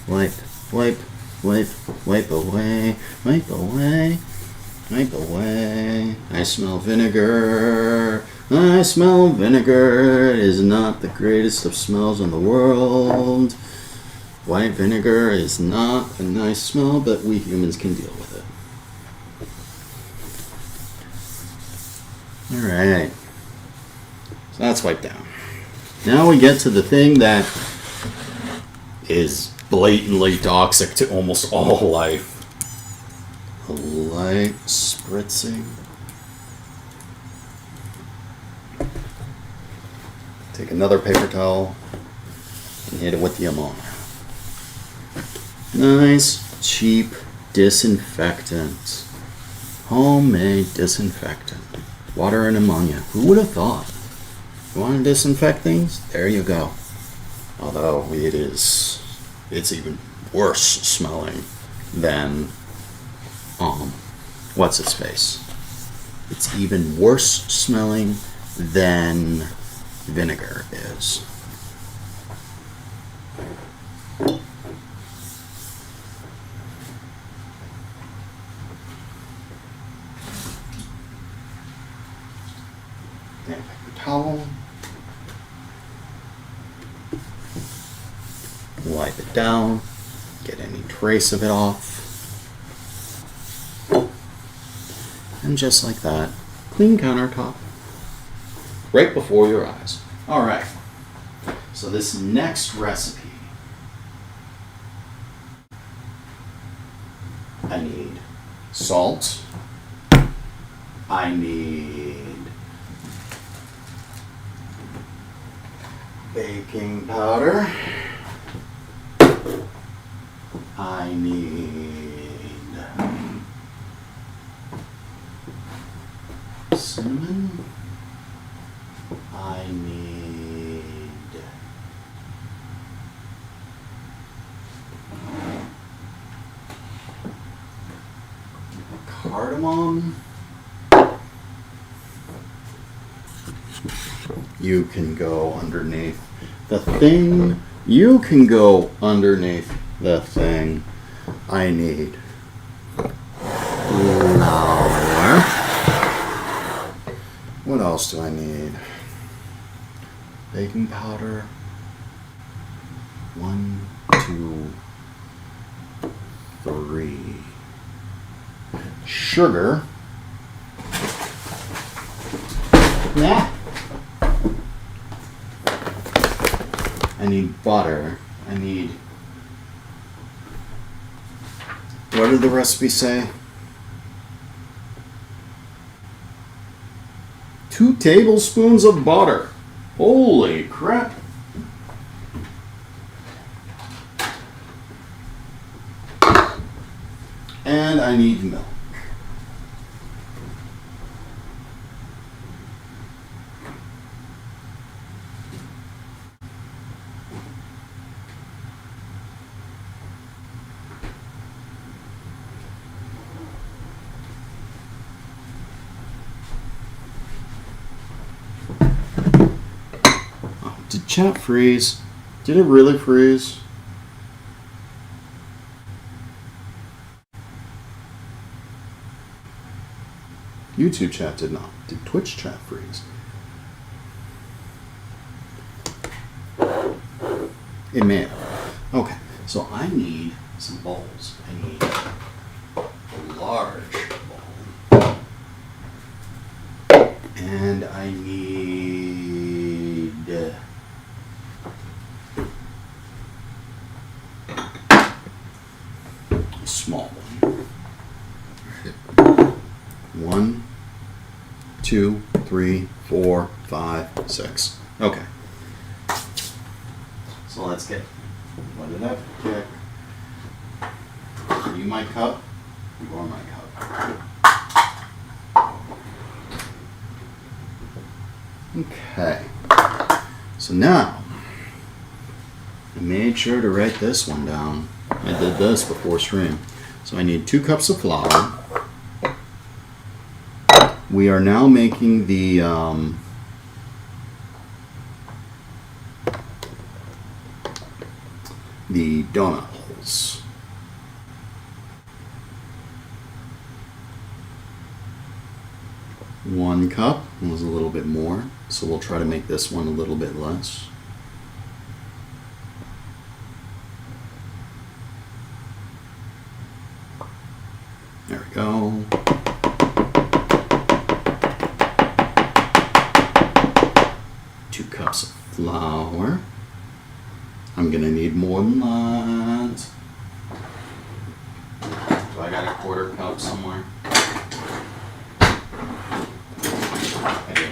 Wipe, wipe, wipe, wipe away, wipe away, wipe away. I smell vinegar. I smell vinegar. It is not the greatest of smells in the world. White vinegar is not a nice smell, but we humans can deal with it. Alright. So that's wiped down. Now we get to the thing that is blatantly toxic to almost all life. A light spritzing. Take another paper towel and hit it with the ammonia. Nice, cheap disinfectant. Homemade disinfectant. Water and ammonia. Who would have thought? You want to disinfect things? There you go. Although it's even worse smelling than, what's its face? It's even worse smelling than vinegar is. And paper towel. Wipe it down. Get any trace of it off. And just like that, clean countertop. Right before your eyes. Alright. So this next recipe, I need salt. I need baking powder. I need cinnamon. I need cardamom. You can go underneath the thing. You can go underneath the thing. I need flour. What else do I need? Baking powder. 1, 2, 3. Sugar. Nah. I need butter. I need... What did the recipe say? 2 tablespoons of butter. Holy crap. And I need milk. Did chat freeze? Did it really freeze? YouTube chat did not. Did Twitch chat freeze? It may have. Okay, so I need some bowls. I need a large bowl. And I need a small one. 1, 2, 3, 4, 5, 6. Okay. So let's get. What did I pick? Are you my cup? You are my cup. Okay. So now, I made sure to write this one down. I did this before stream. So I need 2 cups of flour. We are now making the donut holes. One cup was a little bit more, so we'll try to make this one a little bit less. There we go. Cups of flour. I'm gonna need more than that. So I got a 1/4 cup somewhere. I do.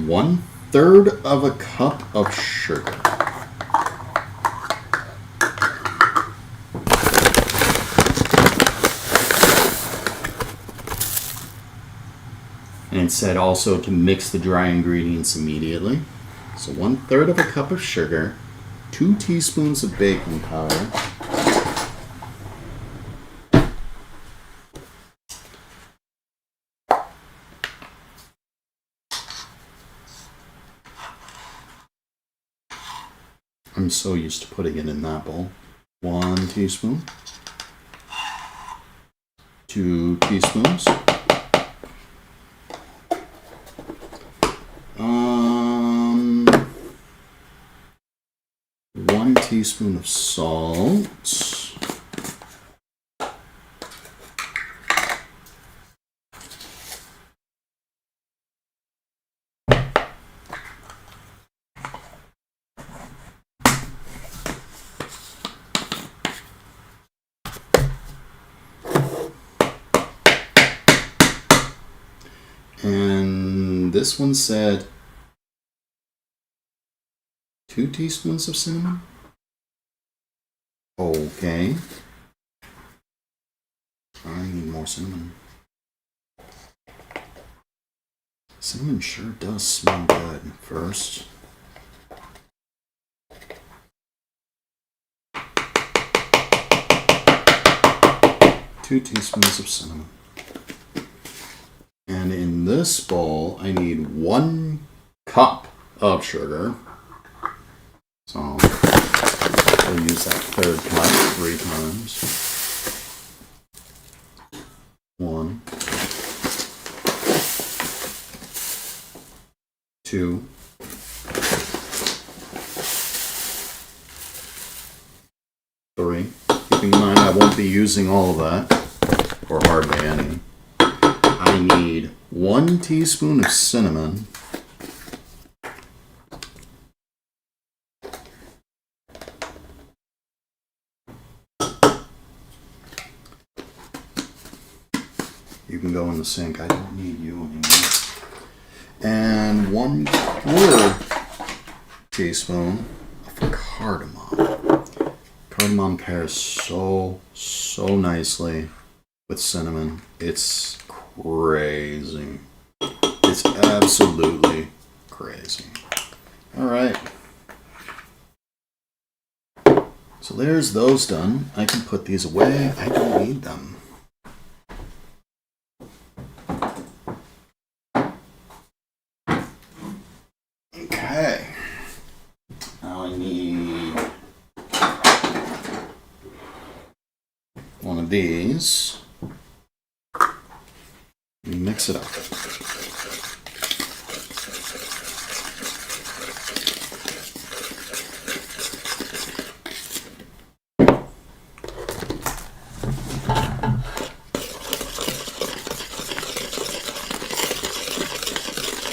1/3 of a cup of sugar. And it said also to mix the dry ingredients immediately. So 1/3 of a cup of sugar, 2 teaspoons of baking powder, I'm so used to putting it in that bowl. 1 teaspoon, 2 teaspoons, 1 teaspoon of salt, and this one said 2 teaspoons of cinnamon. Okay. I need more cinnamon. Cinnamon sure does smell good. First, two teaspoons of cinnamon. And in this bowl, I need 1 cup of sugar. So I'll use that 1/3 cup 3 times. 1, 2, 3. Keeping in mind I won't be using all of that, or hardly any. I need 1 teaspoon of cinnamon, you can go in the sink, I don't need you anymore, and 1/4 teaspoon of cardamom. Cardamom pairs so nicely with cinnamon. It's crazy. It's absolutely crazy. All right. So there's those done. I can put these away. I don't need them. Okay. Now I need one of these. Mix it up.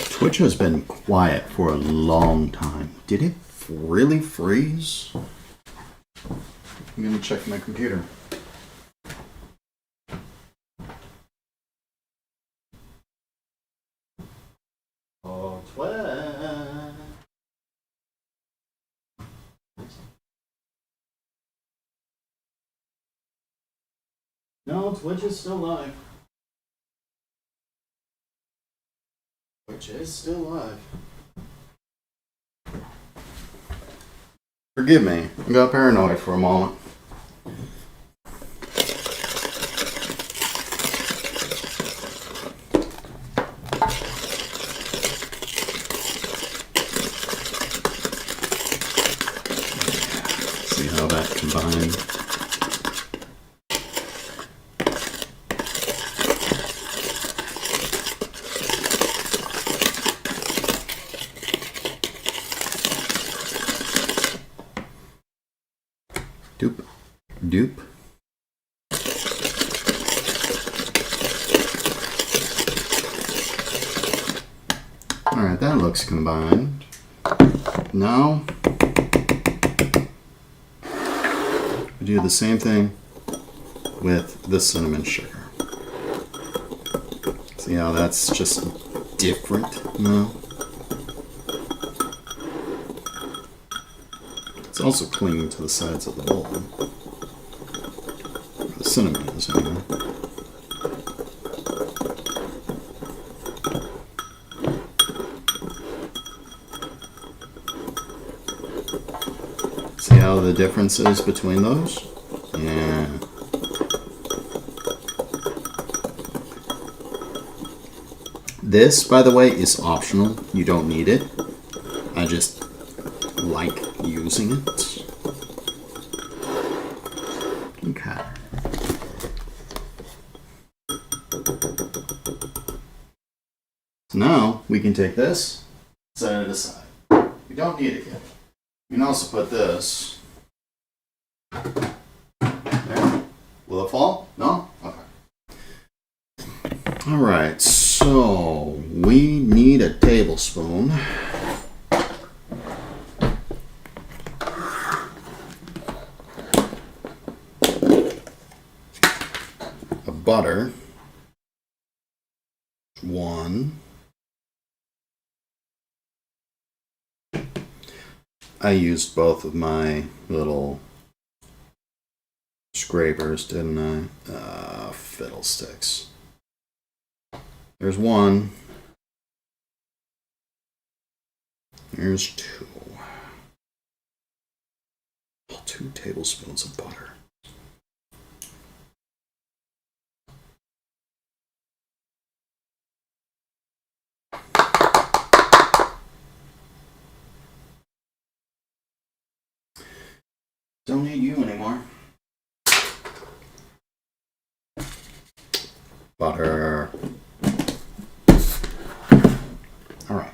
Twitch has been quiet for a long time. Did it really freeze? I'm gonna check my computer. Oh, Twitch. No, Twitch is still live. Twitch is still live. Forgive me, I got paranoid for a moment. See how that combined. Doop, doop. Alright, that looks combined. Now, we do the same thing with the cinnamon sugar. See how that's just different now? It's also clinging to the sides of the bowl. The cinnamon is anyway. the difference is between those? Yeah. This, by the way, is optional. You don't need it. I just like using it. Okay. So now we can take this, set it aside. We don't need it yet. You can also put this. There. Will it fall? No? Okay. Alright, so we need a tablespoon. Of butter. 1. I used both of my little scrapers, didn't I? Fiddlesticks. There's 1. Here's 2. 2 tablespoons of butter. Don't need you anymore. Butter. Alright.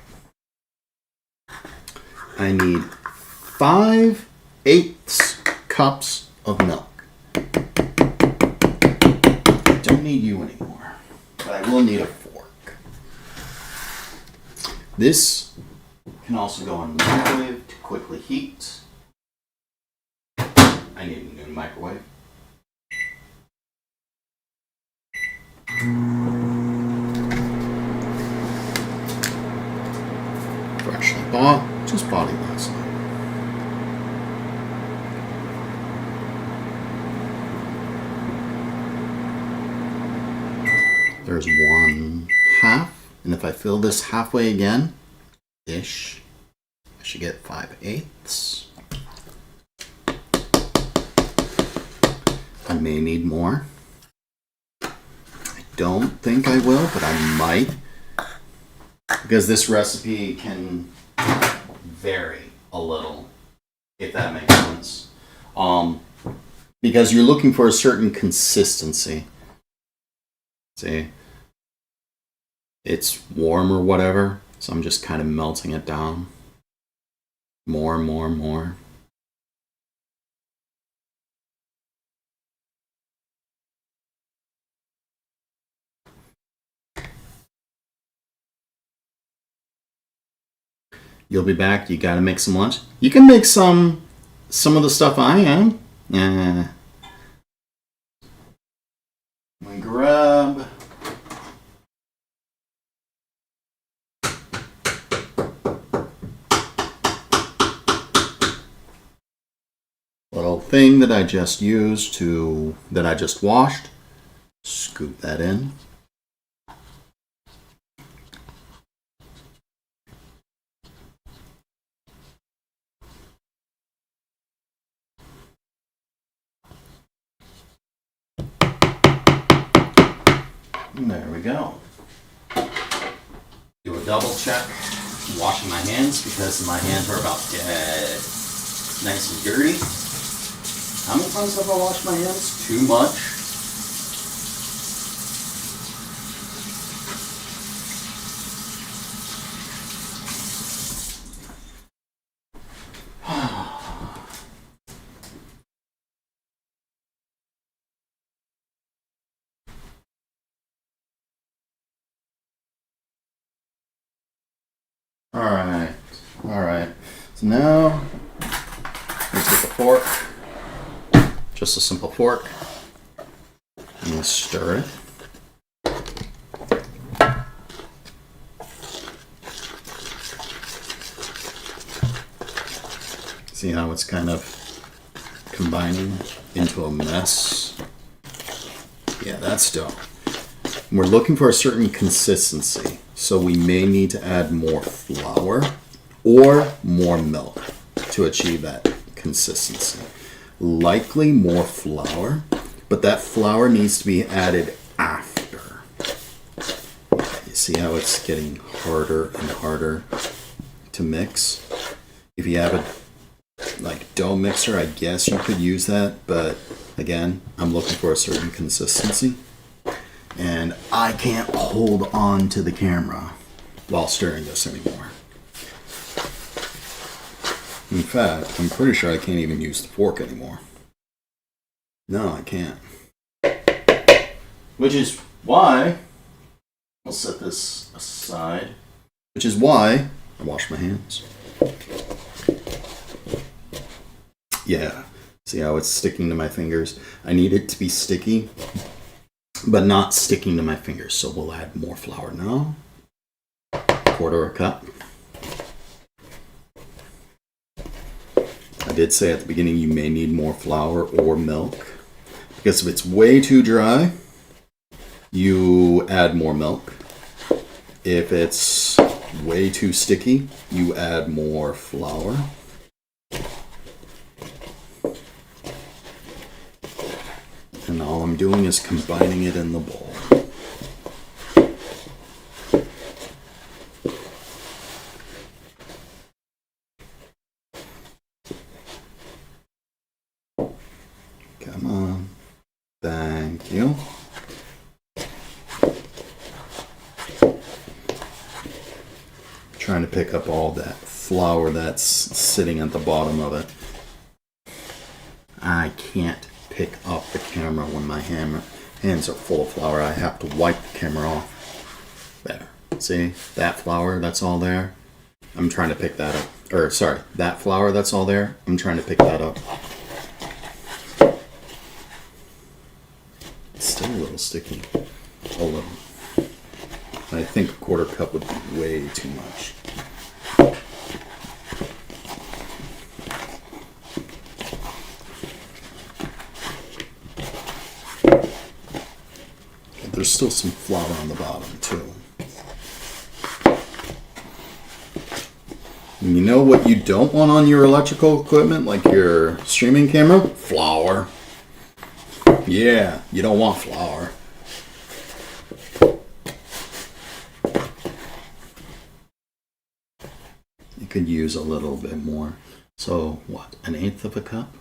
I need 5/8 cups of milk. Don't need you anymore. But I will need a fork. This can also go in the microwave to quickly heat. I need a new microwave. Freshly bought, just bought it last night. There's 1/2, and if I fill this halfway again, ish, I should get 5/8. I may need more. I don't think I will, but I might. Because this recipe can vary a little, if that makes sense. Because you're looking for a certain consistency. See? It's warm or whatever, so I'm just kind of melting it down. More and more and more. You'll be back. You gotta make some lunch. You can make some of the stuff I am. We grab little thing that I just used that I just washed. Scoop that in. And there we go. Do a double check. Washing my hands because my hands are about dead. Nice and dirty. How many times have I washed my hands? Too much. Alright. So now, let's get the fork. Just a simple fork. And we'll stir it. See how it's kind of combining into a mess? Yeah, that's dough. We're looking for a certain consistency, so we may need to add more flour or more milk to achieve that consistency. Likely more flour, but that flour needs to be added after. You see how it's getting harder and harder to mix? If you have a dough mixer, I guess you could use that, but again, I'm looking for a certain consistency, and I can't hold on to the camera while stirring this anymore. In fact, I'm pretty sure I can't even use the fork anymore. No, I can't. Which is why I'll set this aside. Which is why I wash my hands. Yeah, see how it's sticking to my fingers? I need it to be sticky, but not sticking to my fingers. So we'll add more flour now. 1/4 cup. I did say at the beginning you may need more flour or milk, because if it's way too dry, you add more milk. If it's way too sticky, you add more flour. And all I'm doing is combining it in the bowl. Come on. Thank you. Trying to pick up all that flour that's sitting at the bottom of it. I can't pick up the camera when my hands are full of flour. I have to wipe the camera off. There. See? That flour that's all there. I'm trying to pick that up. Or, sorry, that flour that's all there. I'm trying to pick that up. It's still a little sticky. A little. I think 1/4 cup would be way too much. There's still some flour on the bottom too. And you know what you don't want on your electrical equipment, like your streaming camera? Flour. Yeah, you don't want flour. You could use a little bit more. So what, 1/8 cup?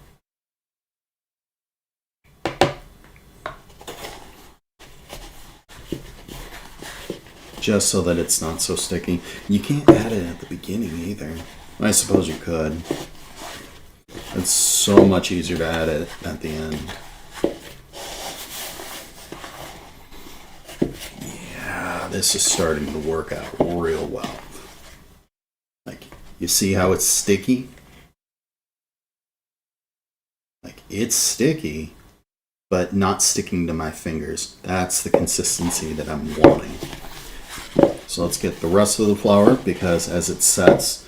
Just so that it's not so sticky. You can't add it at the beginning either. I suppose you could. It's so much easier to add it at the end. Yeah, this is starting to work out real well. Like, you see how it's sticky? Like, it's sticky, but not sticking to my fingers. That's the consistency that I'm wanting. So let's get the rest of the flour, because as it sets,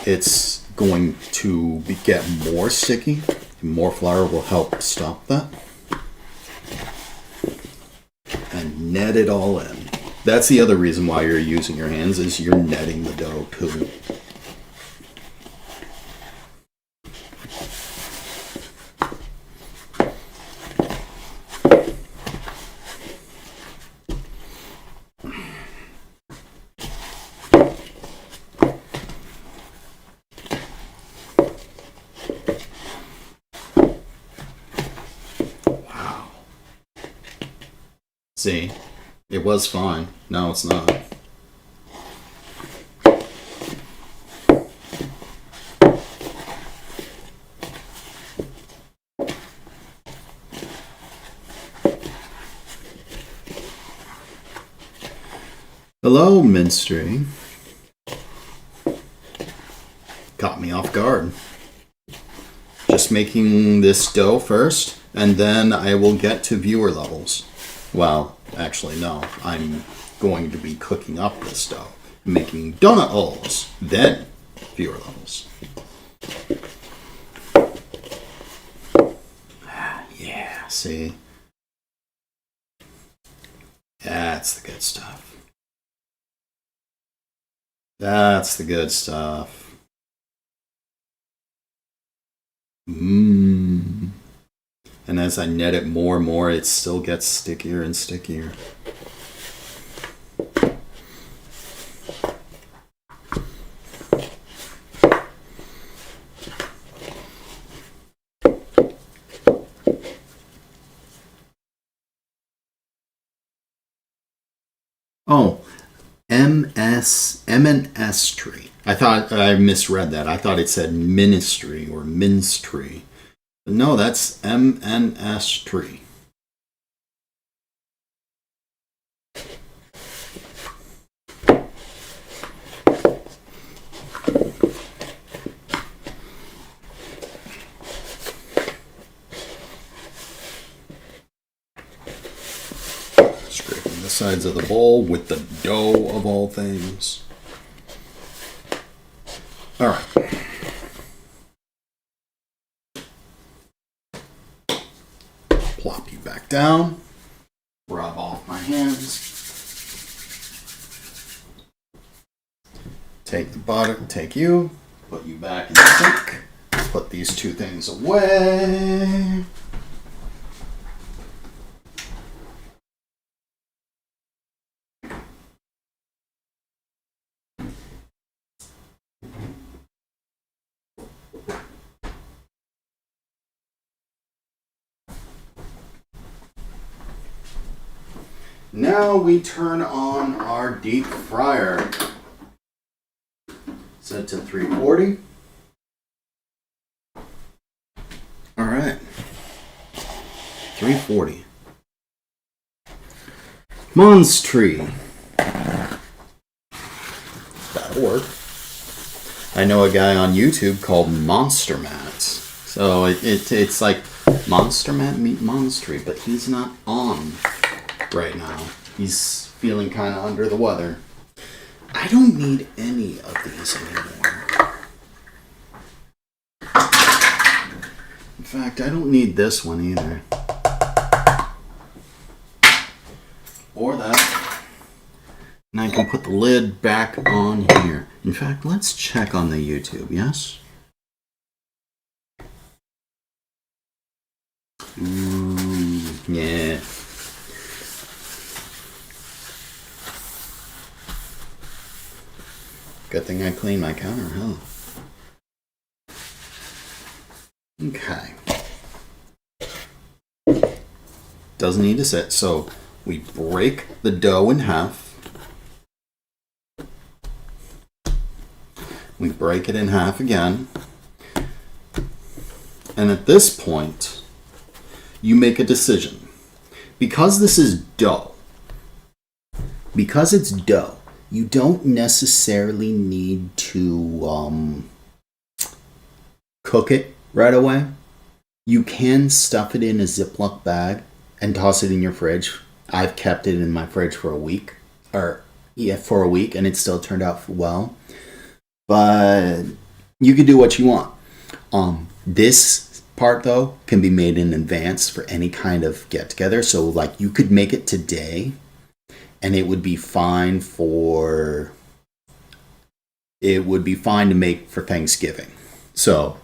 it's going to get more sticky. More flour will help stop that. And net it all in. That's the other reason why you're using your hands, is you're netting the dough too. See, it was fine. Now it's not. Hello, Minstrel. Caught me off guard. Just making this dough first, and then I will get to viewer levels. Well, actually, no. I'm going to be cooking up this dough, making donut holes, then viewer levels. Yeah, see? That's the good stuff. That's the good stuff. Mmm. And as I net it more and more, it still gets stickier and stickier. Oh, M&S tree. I thought I misread that. I thought it said ministry or minstree. But no, that's M&S tree. Scraping the sides of the bowl with the dough of all things. All right. Plop you back down. Rub off my hands. Take the butter, take you, put you back in the sink. Put these two things away. Now we turn on our deep fryer. Set to 340. All right. 340. Monstree. That'll work. I know a guy on YouTube called Monster Mats. So it's like Monster Mat meet Monstree, but he's not on right now. He's feeling kind of under the weather. I don't need any of these anymore. In fact, I don't need this one either. Or that. And I can put the lid back on here. In fact, let's check on the YouTube, yes? Yeah. Good thing I cleaned my counter, huh? Okay. Doesn't need to sit, so we break the dough in half. We break it in half again. And at this point, you make a decision. Because this is dough, because it's dough, you don't necessarily need to cook it right away. You can stuff it in a Ziploc bag and toss it in your fridge. I've kept it in my fridge for a week, and it still turned out well. But you can do what you want. This part though can be made in advance for any kind of get together. So like you could make it today, and it would be fine to make for Thanksgiving. So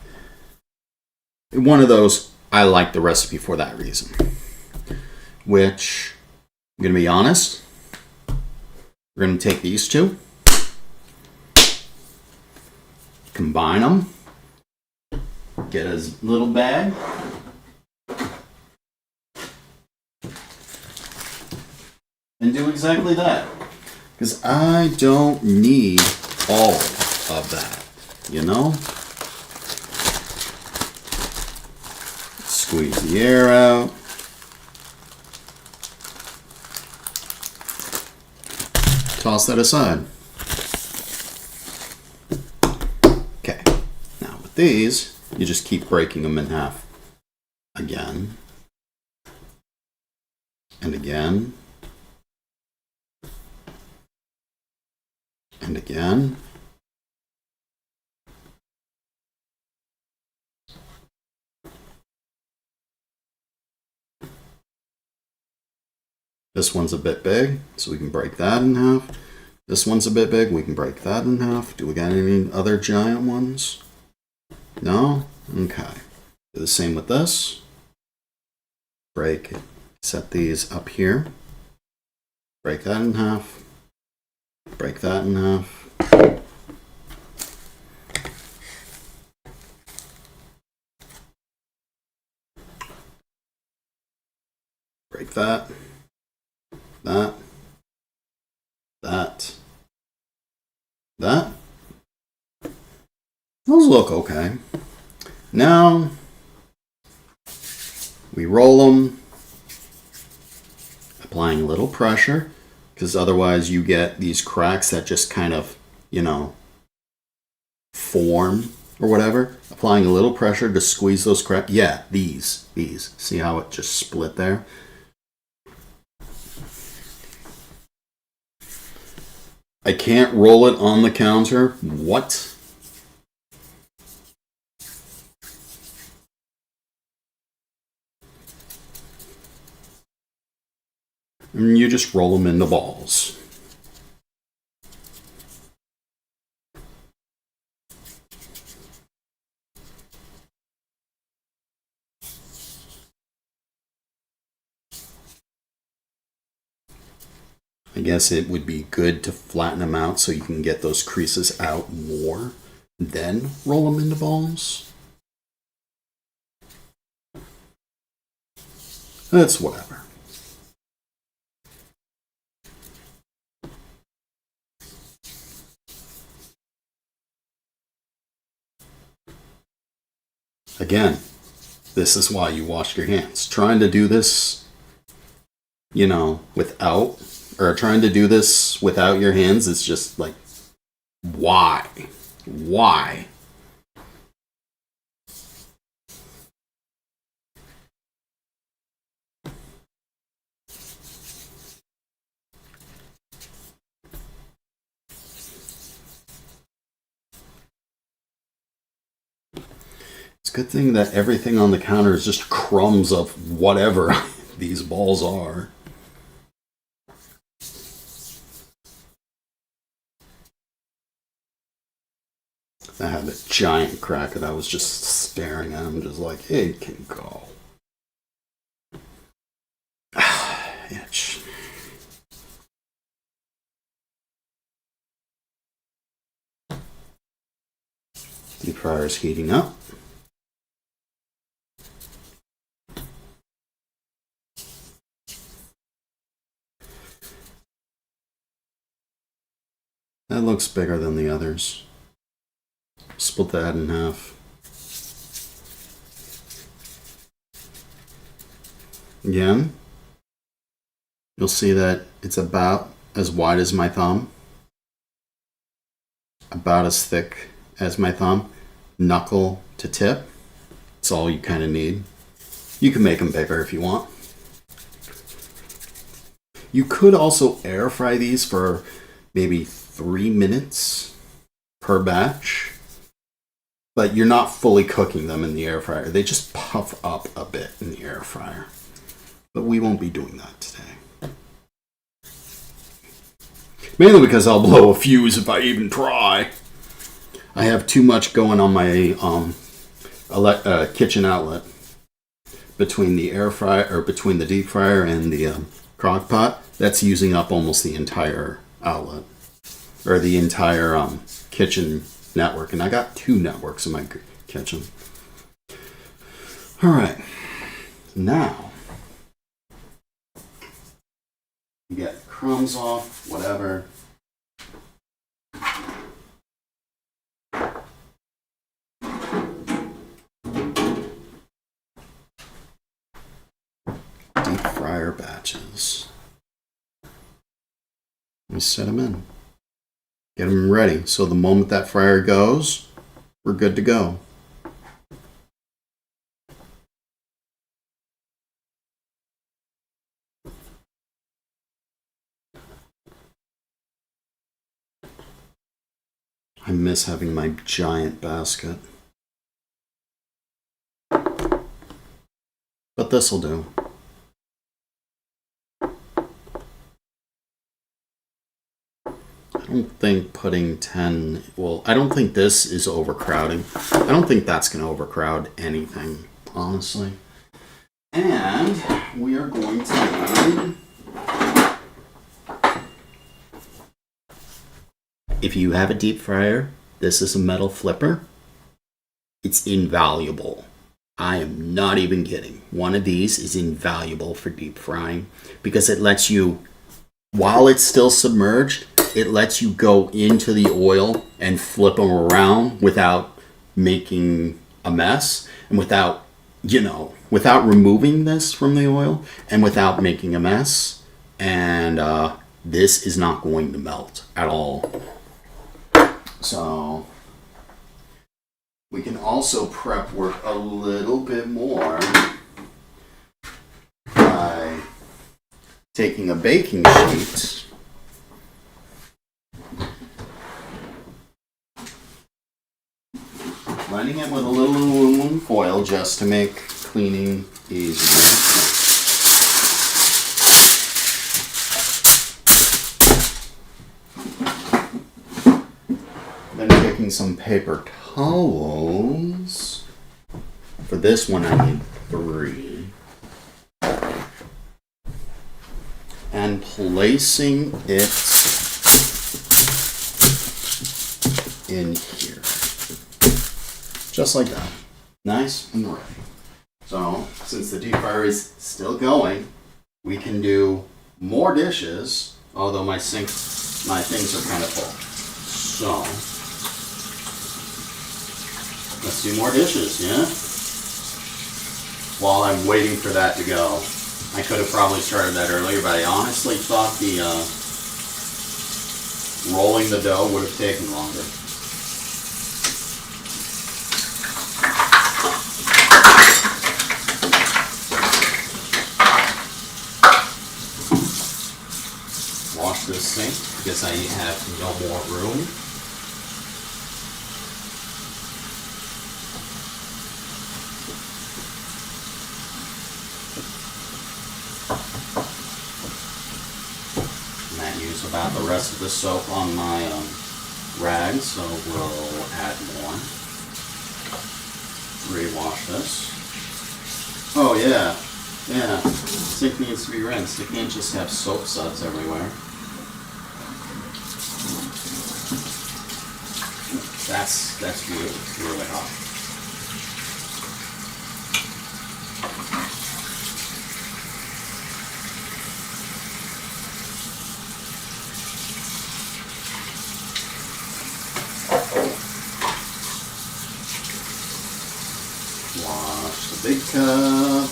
one of those, I like the recipe for that reason. Which, I'm going to be honest, we're going to take these two, combine them, get a little bag, and do exactly that. Because I don't need all of that, you know? Squeeze the air out. Toss that aside. Okay, now with these, you just keep breaking them in half. Again. And again. And again. This one's a bit big, so we can break that in half. This one's a bit big, we can break that in half. Do we got any other giant ones? No? Okay. Do the same with this. Break it. Set these up here. Break that in half. Break that in half. Break that. That. That. That. Those look okay. Now we roll them, applying a little pressure, because otherwise you get these cracks that just kind of, you know, form or whatever. Applying a little pressure to squeeze those cracks. Yeah, these. See how it just split there? I can't roll it on the counter. What? And you just roll them into balls. I guess it would be good to flatten them out so you can get those creases out more, then roll them into balls. That's whatever. Again, this is why you wash your hands. Trying to do this, you know, without your hands is just like, why? Why? It's a good thing that everything on the counter is just crumbs of whatever these balls are. I had a giant crack and I was just staring at him, just like, it can go. Itch. Deep fryer's heating up. That looks bigger than the others. Split that in half. Again, you'll see that it's about as wide as my thumb, about as thick as my thumb, knuckle to tip. That's all you kind of need. You can make them bigger if you want. You could also air fry these for maybe 3 minutes per batch, but you're not fully cooking them in the air fryer. They just puff up a bit in the air fryer, but we won't be doing that today. Mainly because I'll blow a fuse if I even try. I have too much going on my kitchen outlet between the air fryer, or between the deep fryer and the crock pot. That's using up almost the entire outlet, or the entire kitchen network, and I got 2 networks in my kitchen. All right, now you get crumbs off, whatever. Deep fryer batches. Let me set them in. Get them ready, so the moment that fryer goes, we're good to go. I miss having my giant basket. But this'll do. I don't think putting 10, well, I don't think this is overcrowding. I don't think that's going to overcrowd anything. honestly. And we are going to need, if you have a deep fryer, this is a metal flipper. It's invaluable. I am not even kidding. One of these is invaluable for deep frying because it lets you, while it's still submerged, it lets you go into the oil and flip them around without making a mess and without, without removing this from the oil and without making a mess. And this is not going to melt at all. So we can also prep work a little bit more by taking a baking sheet lining it with a little aluminum foil just to make cleaning easier. Then taking some paper towels. For this one I need 3. And placing it in here. Just like that. Nice and ready. So, since the deep fryer is still going, we can do more dishes, although my things are kind of full. So, let's do more dishes, yeah? While I'm waiting for that to go. I could have probably started that earlier, but I honestly thought the rolling the dough would have taken longer. Wash this sink because I have no more room. And that used about the rest of the soap on my rag, so we'll add more. Rewash this. Oh yeah. Yeah, sink needs to be rinsed. It can't just have soap suds everywhere. That's really hot. Wash the big cup.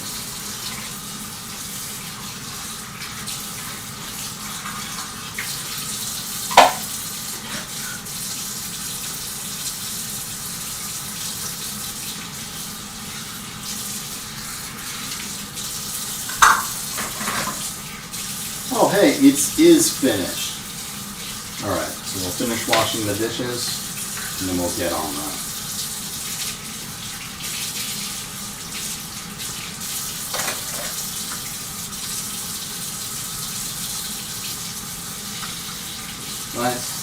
Oh hey, it is finished. Alright, so we'll finish washing the dishes and then we'll get on that. Nice.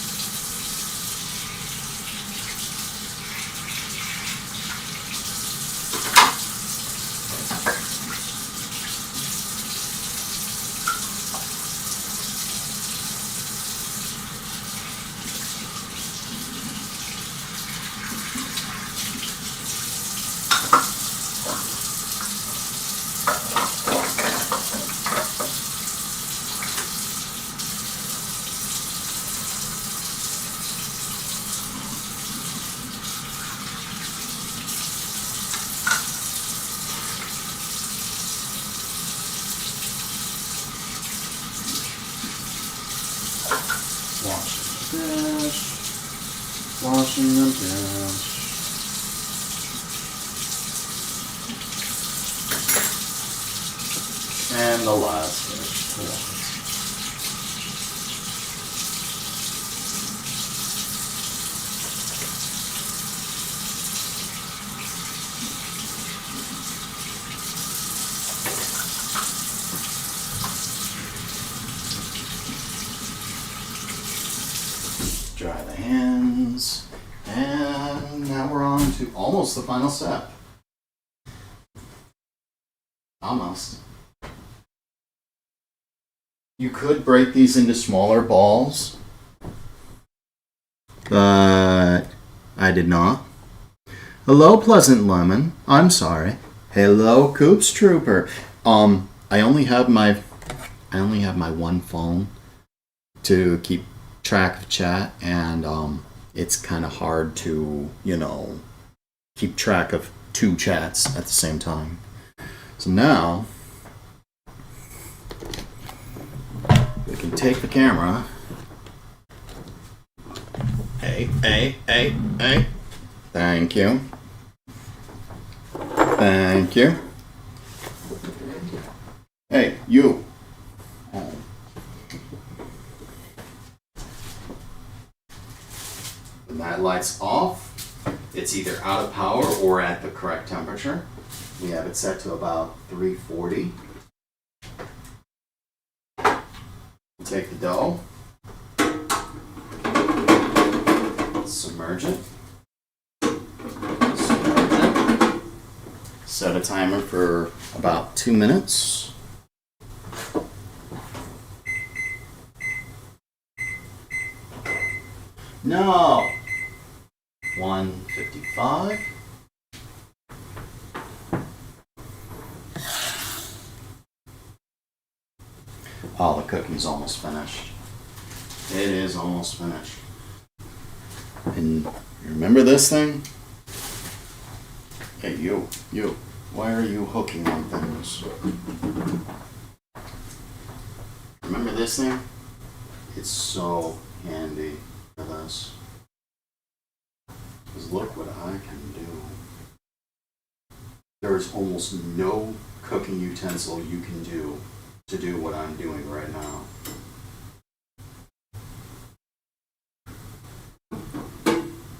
Washing the dish. And the last dish to wash. Dry the hands, and now we're on to almost the final step. Almost. You could break these into smaller balls, but I did not. Hello, Pleasant Lemon. I'm sorry. Hello, Coops Trooper. I only have my one phone to keep track of chat, and it's kind of hard to, keep track of two chats at the same time. So now we can take the camera. Hey. Thank you. Thank you. Hey, you. Oh. When that light's off, it's either out of power or at the correct temperature. We have it set to about 340. We'll take the dough, submerge it, set a timer for about 2 minutes. No! 155. Oh, the cooking's almost finished. It is almost finished. And you remember this thing? Hey, you. Why are you hooking on things? Remember this thing? It's so handy for this. Because look what I can do. There's almost no cooking utensil you can do to do what I'm doing right now.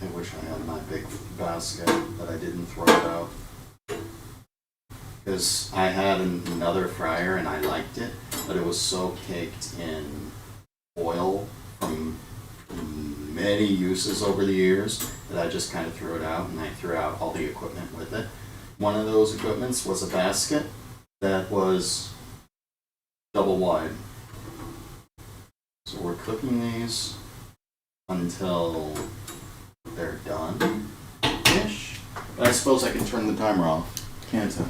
I wish I had my big basket, but I didn't throw it out. Because I had another fryer and I liked it, but it was so caked in oil from many uses over the years that I just kind of threw it out, and I threw out all the equipment with it. One of those equipments was a basket that was double wide. So we're cooking these until they're done-ish. But I suppose I can turn the timer off, can't I?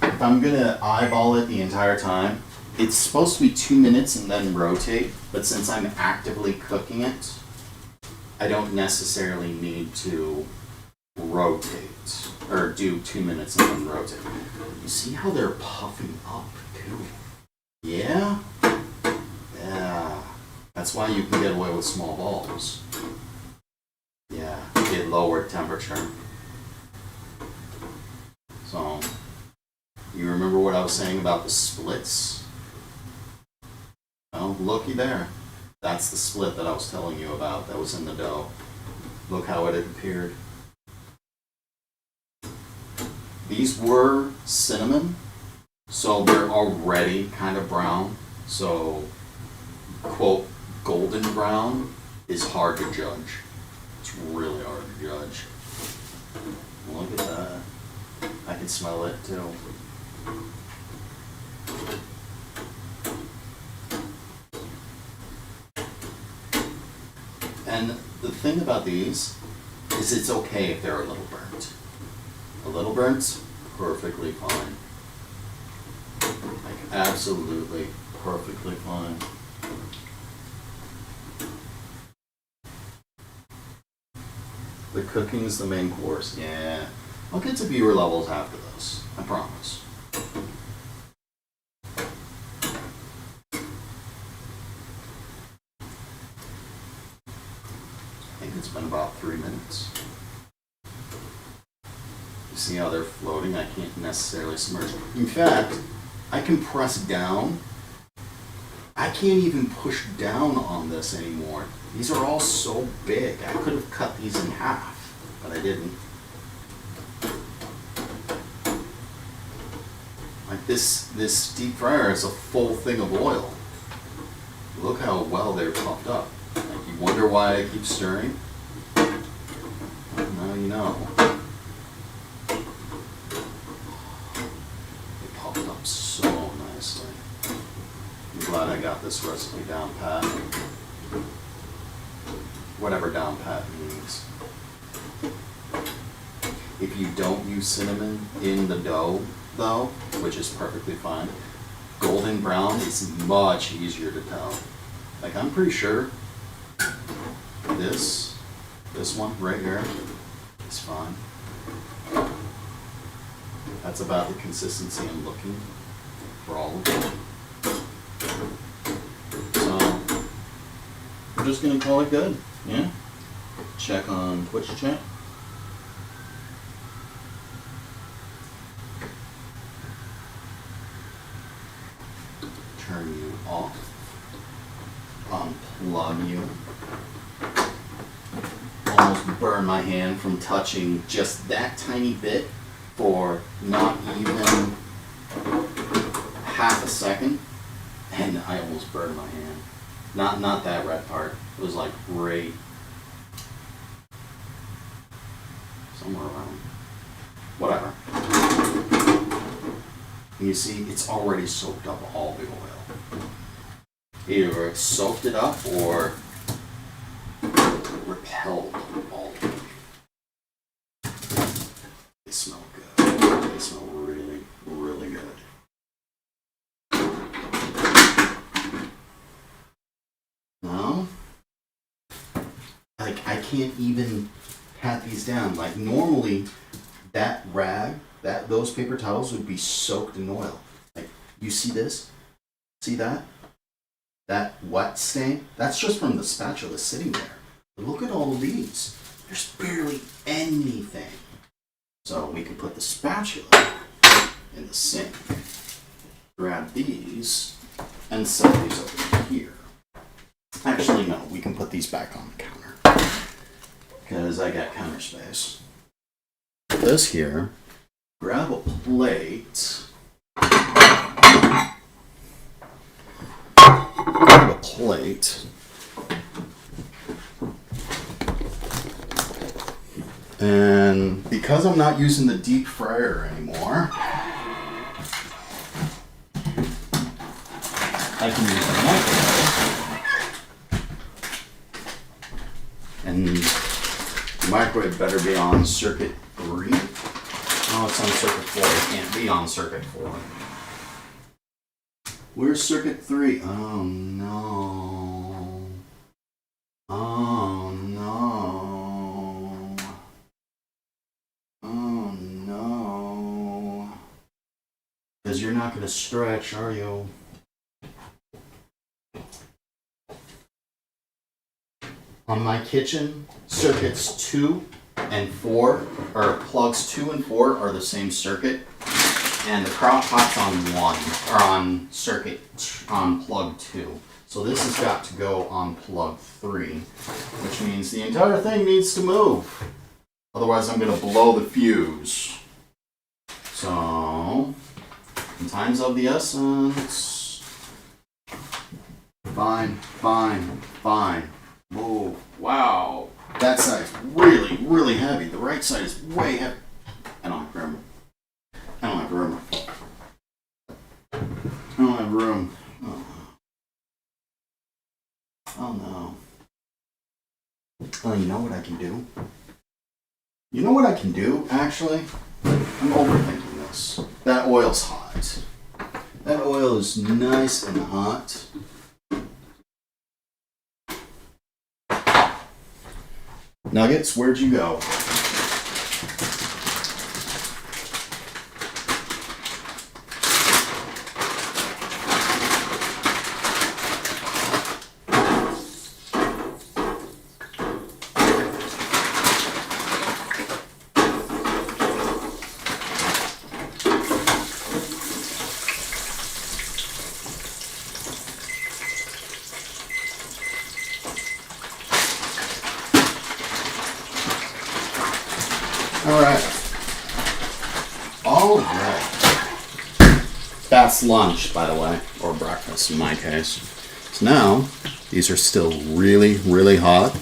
If I'm gonna eyeball it the entire time, it's supposed to be 2 minutes and then rotate, but since I'm actively cooking it, I don't necessarily need to rotate, or do 2 minutes and then rotate. You see how they're puffing up too? Yeah? Yeah. That's why you can get away with small balls. Yeah, get lower temperature. So, you remember what I was saying about the splits? Oh, looky there. That's the split that I was telling you about that was in the dough. Look how it had appeared. These were cinnamon, so they're already kind of brown. So, quote, golden brown is hard to judge. It's really hard to judge. Look at that. I can smell it too. And the thing about these is it's okay if they're a little burnt. A little burnt, perfectly fine. Like absolutely perfectly fine. The cooking is the main course. Yeah. I'll get to viewer levels after this. I promise. I think it's been about 3 minutes. You see how they're floating? I can't necessarily submerge. In fact, I can press down. I can't even push down on this anymore. These are all so big. I could have cut these in half, but I didn't. Like this deep fryer is a full thing of oil. Look how well they're puffed up. Like you wonder why I keep stirring? Now you know. They glad I got this recipe down pat. Whatever down pat means. If you don't use cinnamon in the dough, though, which is perfectly fine, golden brown is much easier to tell. Like, I'm pretty sure this one right here is fine. That's about the consistency I'm looking for all of them. So, we're just gonna call it good, yeah? Check on Twitch chat. Turn you off. Unplug you. Almost burn my hand from touching just that tiny bit for not even half a second, and I almost burned my hand. Not that red part. It was like right somewhere around. Whatever. You see, it's already soaked up all the oil. Either it soaked it up or repelled all of it. They smell good. They smell really, really good. Now, like, I can't even pat these down. Like, normally that rag, those paper towels would be soaked in oil. Like, you see this? See that? That wet stain? That's just from the spatula sitting there. But look at all of these. There's barely anything. So we can put the spatula in the sink, grab these, and set these over here. Actually, no, we can put these back on the counter because I got counter space. This here, grab a plate. Grab a plate. And because I'm not using the deep fryer anymore, I can use the microwave. And the microwave better be on circuit 3. Oh, it's on circuit 4. It can't be on circuit 4. Where's circuit 3? Oh no. Oh no. Oh no. Because you're not going to stretch, are you? On my kitchen, circuits 2 and 4, or plugs 2 and 4 are the same circuit, and the crock pot's on 1, or on on plug 2. So this has got to go on plug 3, which means the entire thing needs to move. Otherwise I'm going to blow the fuse. So, in times of the essence. Fine. Oh, wow. That side's really, really heavy. The right side is way heavy. I don't have room. I don't have room. Oh no. Oh, you know what I can do? You know what I can do, actually? I'm overthinking this. That oil's hot. That oil is nice and hot. Nuggets, where'd you go? All right. That's lunch, by the way, or breakfast in my case. So now, these are still really, really hot.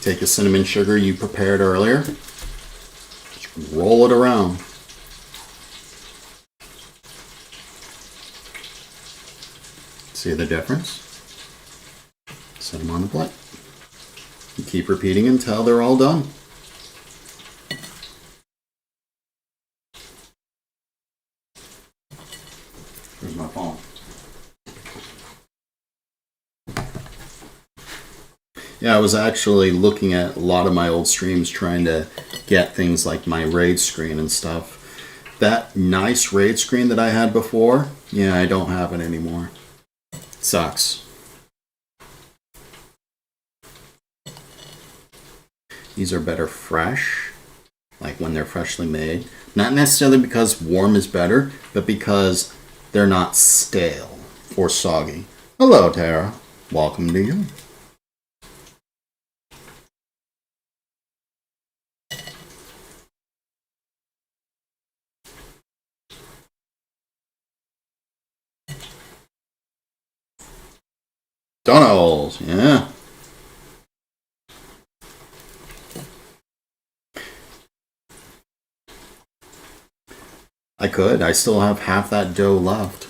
Take the cinnamon sugar you prepared earlier. Just roll it around. See the difference? Set them on the plate. You keep repeating until they're all done. Where's my phone? Yeah, I was actually looking at a lot of my old streams trying to get things like my raid screen and stuff. That nice raid screen that I had before, yeah, I don't have it anymore. Sucks. These are better fresh, like when they're freshly made. Not necessarily because warm is better, but because they're not stale or soggy. Hello, Tara. Welcome to you. Donut holes, yeah. I could. I still have half that dough left.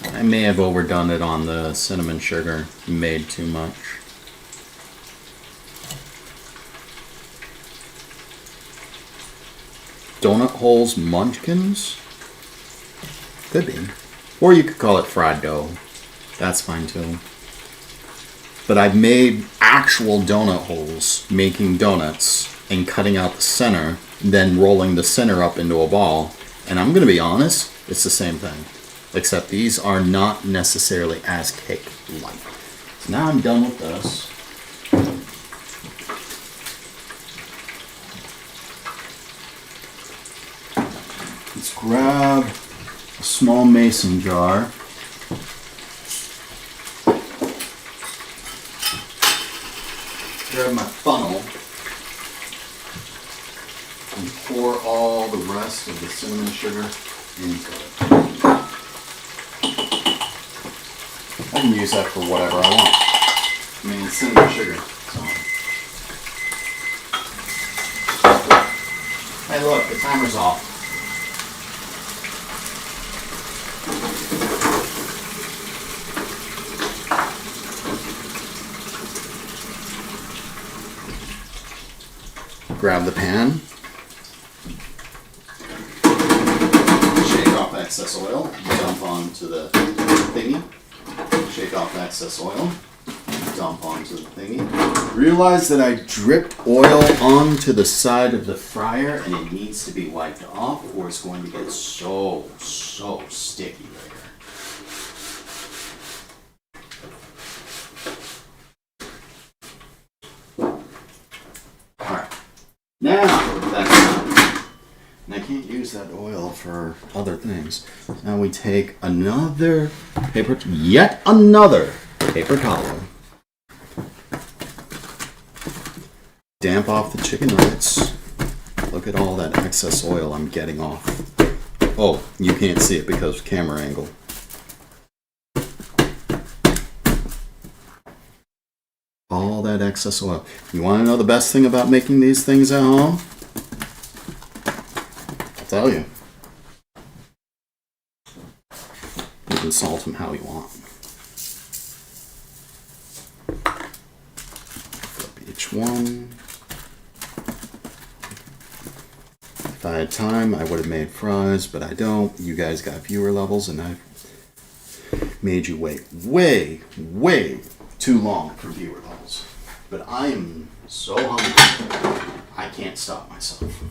I may have overdone it on the cinnamon sugar, made too much. Donut holes munchkins? Could be. Or you could call it fried dough. That's fine too. But I've made actual donut holes, making donuts and cutting out the center, then rolling the center up into a ball. And I'm going to be honest, it's the same thing. Except these are not necessarily as cake-like. So now I'm done with this. Let's grab a small mason jar. Grab my funnel and pour all the rest of the cinnamon sugar into it. I can use that for whatever I want. I mean, it's cinnamon sugar. So. Hey, look, the timer's off. Grab the pan. Shake off excess oil. Dump onto the thingy. Shake off excess oil, dump onto the thingy. Realize that I dripped oil onto the side of the fryer and it needs to be wiped off or it's going to get so sticky later. Alright, now that's done. And I can't use that oil for other things. Now we take another yet another paper towel. Damp off the chicken nuggets. Look at all that excess oil I'm getting off. Oh, you can't see it because of camera angle. All that excess oil. You want to know the best thing about making these things at home? I'll tell you. You can salt them how you want. Flip each one. If I had time, I would have made fries, but I don't. You guys got viewer levels, and I made you wait way too long for viewer levels. But I am so hungry, I can't stop myself.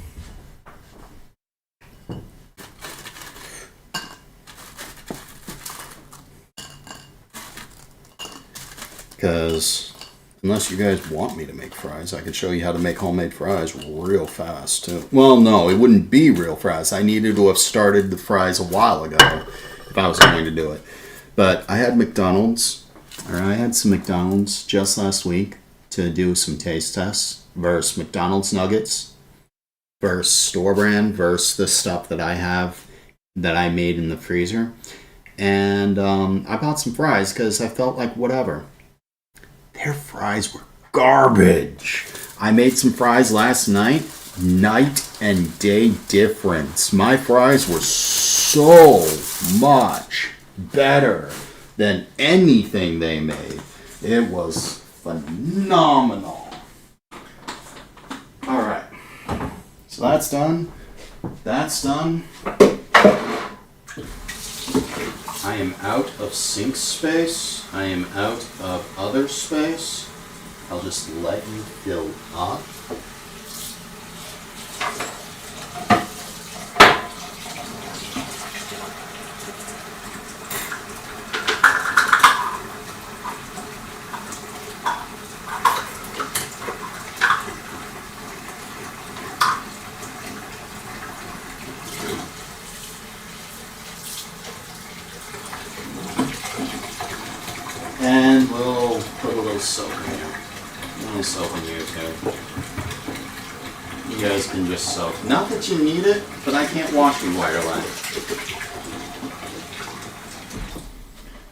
Because unless you guys want me to make fries, I could show you how to make homemade fries real fast too. Well, no, it wouldn't be real fast. I needed to have started the fries a while ago if I was going to do it. But I had I had some McDonald's just last week to do some taste tests versus McDonald's nuggets versus store brand versus the stuff that I have that I made in the freezer. And I bought some fries because I felt like whatever. Their fries were garbage. I made some fries last night. Night and day difference. My fries were so much better than anything they made. It was phenomenal. All right. So that's done. That's done. I am out of sink space. I am out of other space. I'll just let you fill up. And we'll put a little soap in here. A little soap in here too. You guys can just soak. Not that you need it, but I can't wash you while you're lying.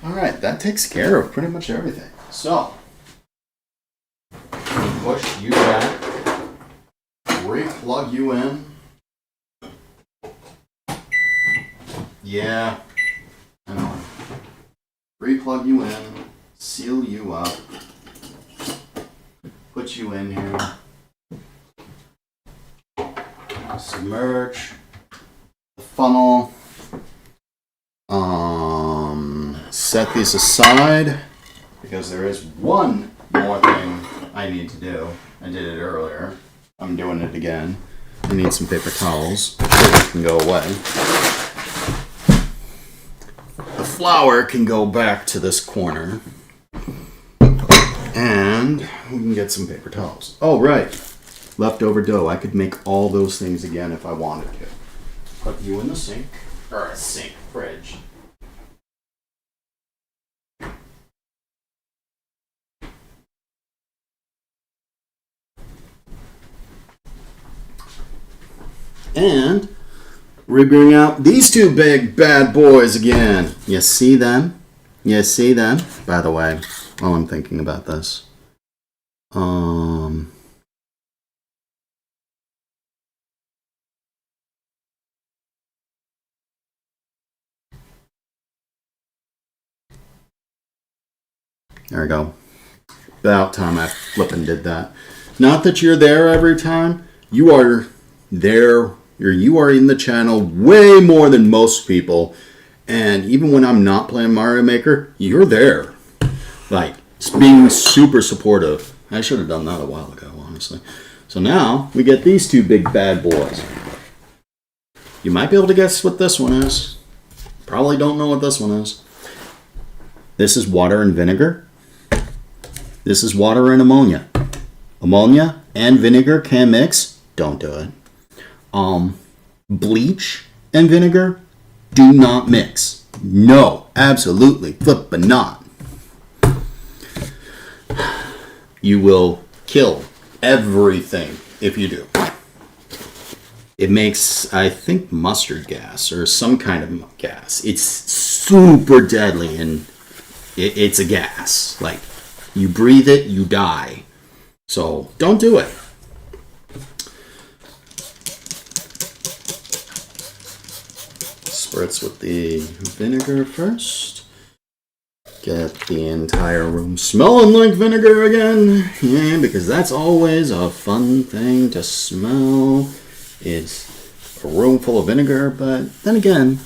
Alright, that takes care of pretty much everything. So, push you back, re-plug you in. Yeah, I know. Re-plug you in, seal you up, put you in here. Submerge the funnel. Set these aside because there is one more thing I need to do. I did it earlier. I'm doing it again. I need some paper towels so it can go away. The flour can go back to this corner. And we can get some paper towels. Oh, right. Leftover dough. I could make all those things again if I wanted to. Put you in the sink. Or a sink. Fridge. And we bring out these two big bad boys again. You see them? You see them? By the way, while I'm thinking about this. There we go. About time I flippin' did that. Not that you're there every time. You are there. You are in the channel way more than most people. And even when I'm not playing Mario Maker, you're there. Like, being super supportive. I should have done that a while ago, honestly. So now, we get these two big bad boys. You might be able to guess what this one is. Probably don't know what this one is. This is water and vinegar. This is water and ammonia. Ammonia and vinegar can mix. Don't do it. Bleach and vinegar do not mix. No, absolutely flippin' not. You will kill everything if you do. It makes, I think, mustard gas or some kind of gas. It's super deadly and it's a gas. Like, you breathe it, you die. So, don't do it. Spritz with the vinegar first. Get the entire room smelling like vinegar again. Yeah, because that's always a fun thing to smell. It's a room full of vinegar, but then again,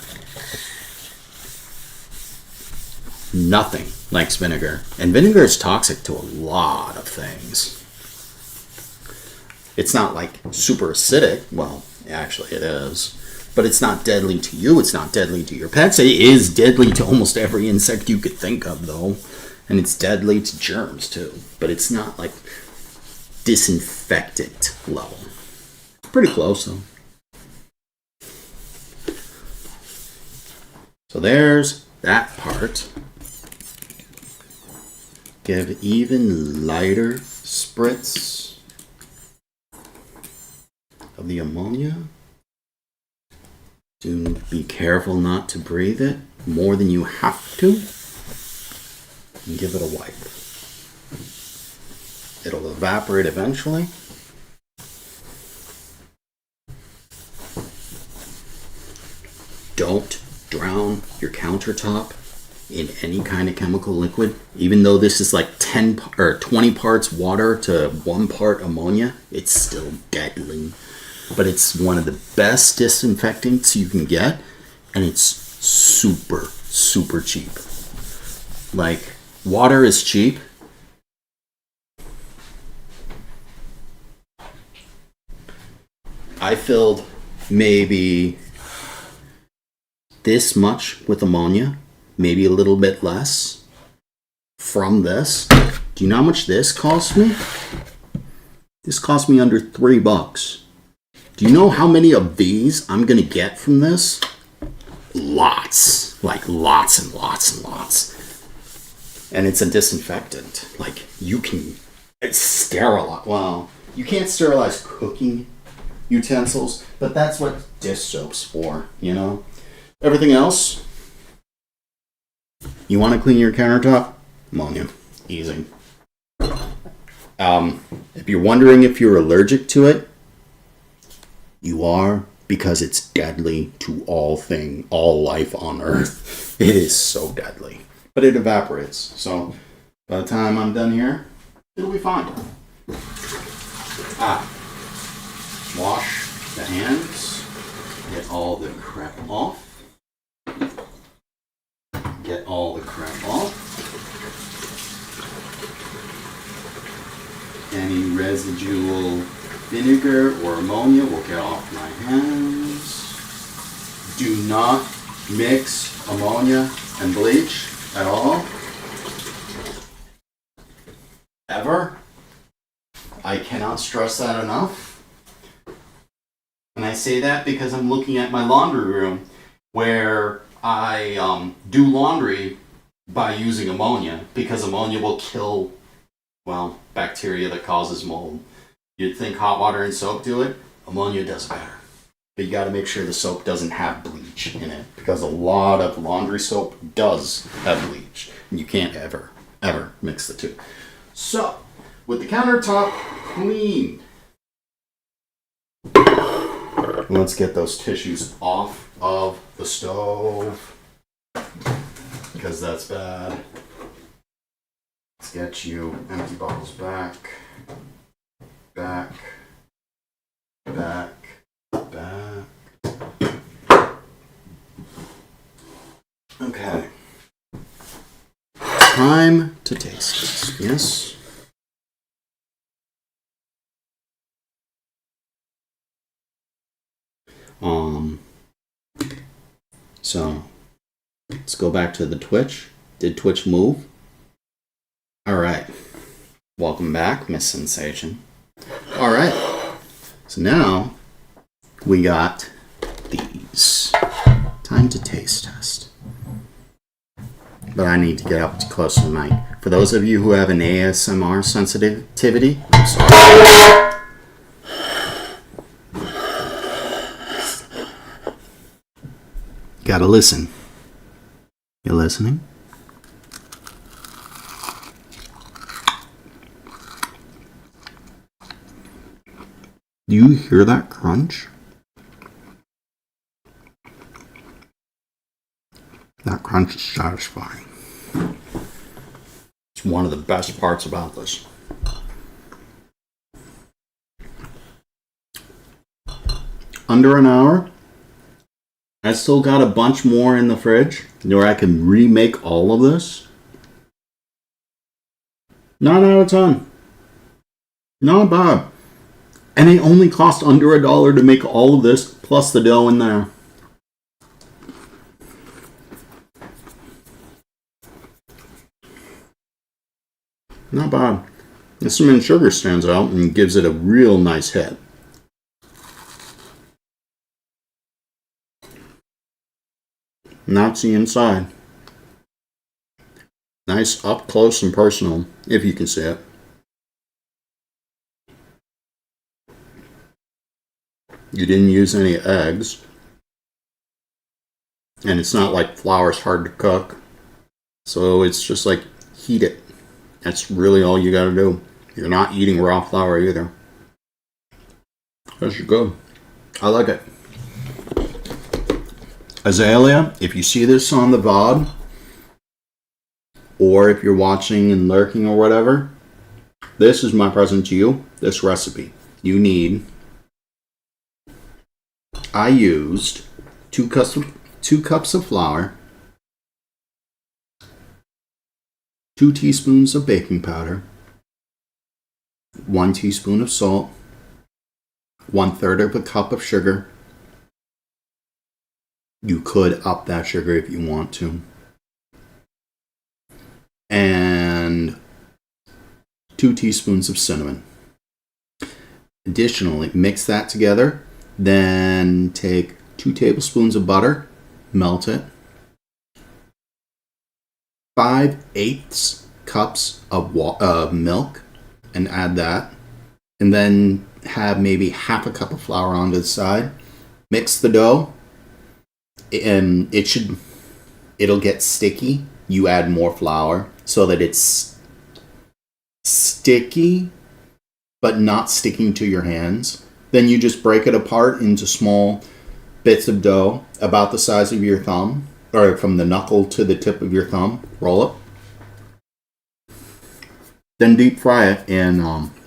nothing likes vinegar. And vinegar is toxic to a lot of things. It's not like super acidic. Well, actually it is. But it's not deadly to you. It's not deadly to your pets. It is deadly to almost every insect you could think of, though. And it's deadly to germs, too. But it's not like disinfectant level. Pretty close, though. So there's that part. give even lighter spritz of the ammonia. Do be careful not to breathe it more than you have to. And give it a wipe. It'll evaporate eventually. Don't drown your countertop in any kind of chemical liquid. Even though this is like 10 or 20 parts water to 1 part ammonia, it's still deadly. But it's one of the best disinfectants you can get, and it's super, super cheap. Like, water is cheap. I filled maybe this much with ammonia, maybe a little bit less from this. Do you know how much this cost me? This cost me under $3. Do you know how many of these I'm gonna get from this? Lots. Like lots and lots and lots. And it's a disinfectant. Like, you can sterilize. Well, you can't sterilize cooking utensils, but that's what dish soap's for, you know? Everything else, you want to clean your countertop? Ammonia. Easy. If you're wondering if you're allergic to it, you are, because it's deadly to all life on Earth. It is so deadly. But it evaporates. So by the time I'm done here, it'll be fine. Wash the hands. Get all the crap off. Get all the crap off. Any residual vinegar or ammonia will get off my hands. Do not mix ammonia and bleach at all. Ever. I cannot stress that enough. And I say that because I'm looking at my laundry room where I do laundry by using ammonia, because ammonia will kill, well, bacteria that causes mold. You'd think hot water and soap do it. Ammonia does better. But you got to make sure the soap doesn't have bleach in it, because a lot of laundry soap does have bleach. And you can't ever mix the two. So, with the countertop clean, let's get those tissues off of the stove, because that's bad. Let's get you empty bottles back. Back. Okay. Time to taste this, yes? So, let's go back to the Twitch. Did Twitch move? Alright. Welcome back, Miss Sensation. Alright. So now, we got these. Time to taste test. But I need to get up close to the mic. For those of you who have an ASMR sensitivity, I'm sorry. Gotta listen. You listening? Do you hear that crunch? That crunch is satisfying. It's one of the best parts about this. Under an hour. I still got a bunch more in the fridge where I can remake all of this. 9 out of 10. Not bad. And it only cost under $1 to make all of this, plus the dough in there. Not bad. The cinnamon sugar stands out and gives it a real nice hit. And that's the inside. Nice up close and personal, if you can see it. You didn't use any eggs. And it's not like flour's hard to cook. So it's just like heat it. That's really all you gotta do. You're not eating raw flour either. That's good. I like it. Azalea, if you see this on the VOD, or if you're watching and lurking or whatever, this is my present to you, this recipe. You need, I used 2 cups of flour, 2 teaspoons of baking powder, 1 teaspoon of salt, 1/3 of a cup of sugar. You could up that sugar if you want to. And 2 teaspoons of cinnamon. Additionally, mix that together. Then take 2 tablespoons of butter, melt it. 5/8 cups of milk, and add that. And then have maybe half a cup of flour on the side. Mix the dough, and it'll get sticky. You add more flour so that it's sticky, but not sticking to your hands. Then you just break it apart into small bits of dough about the size of your thumb, or from the knuckle to the tip of your thumb. Roll it. Then deep fry it in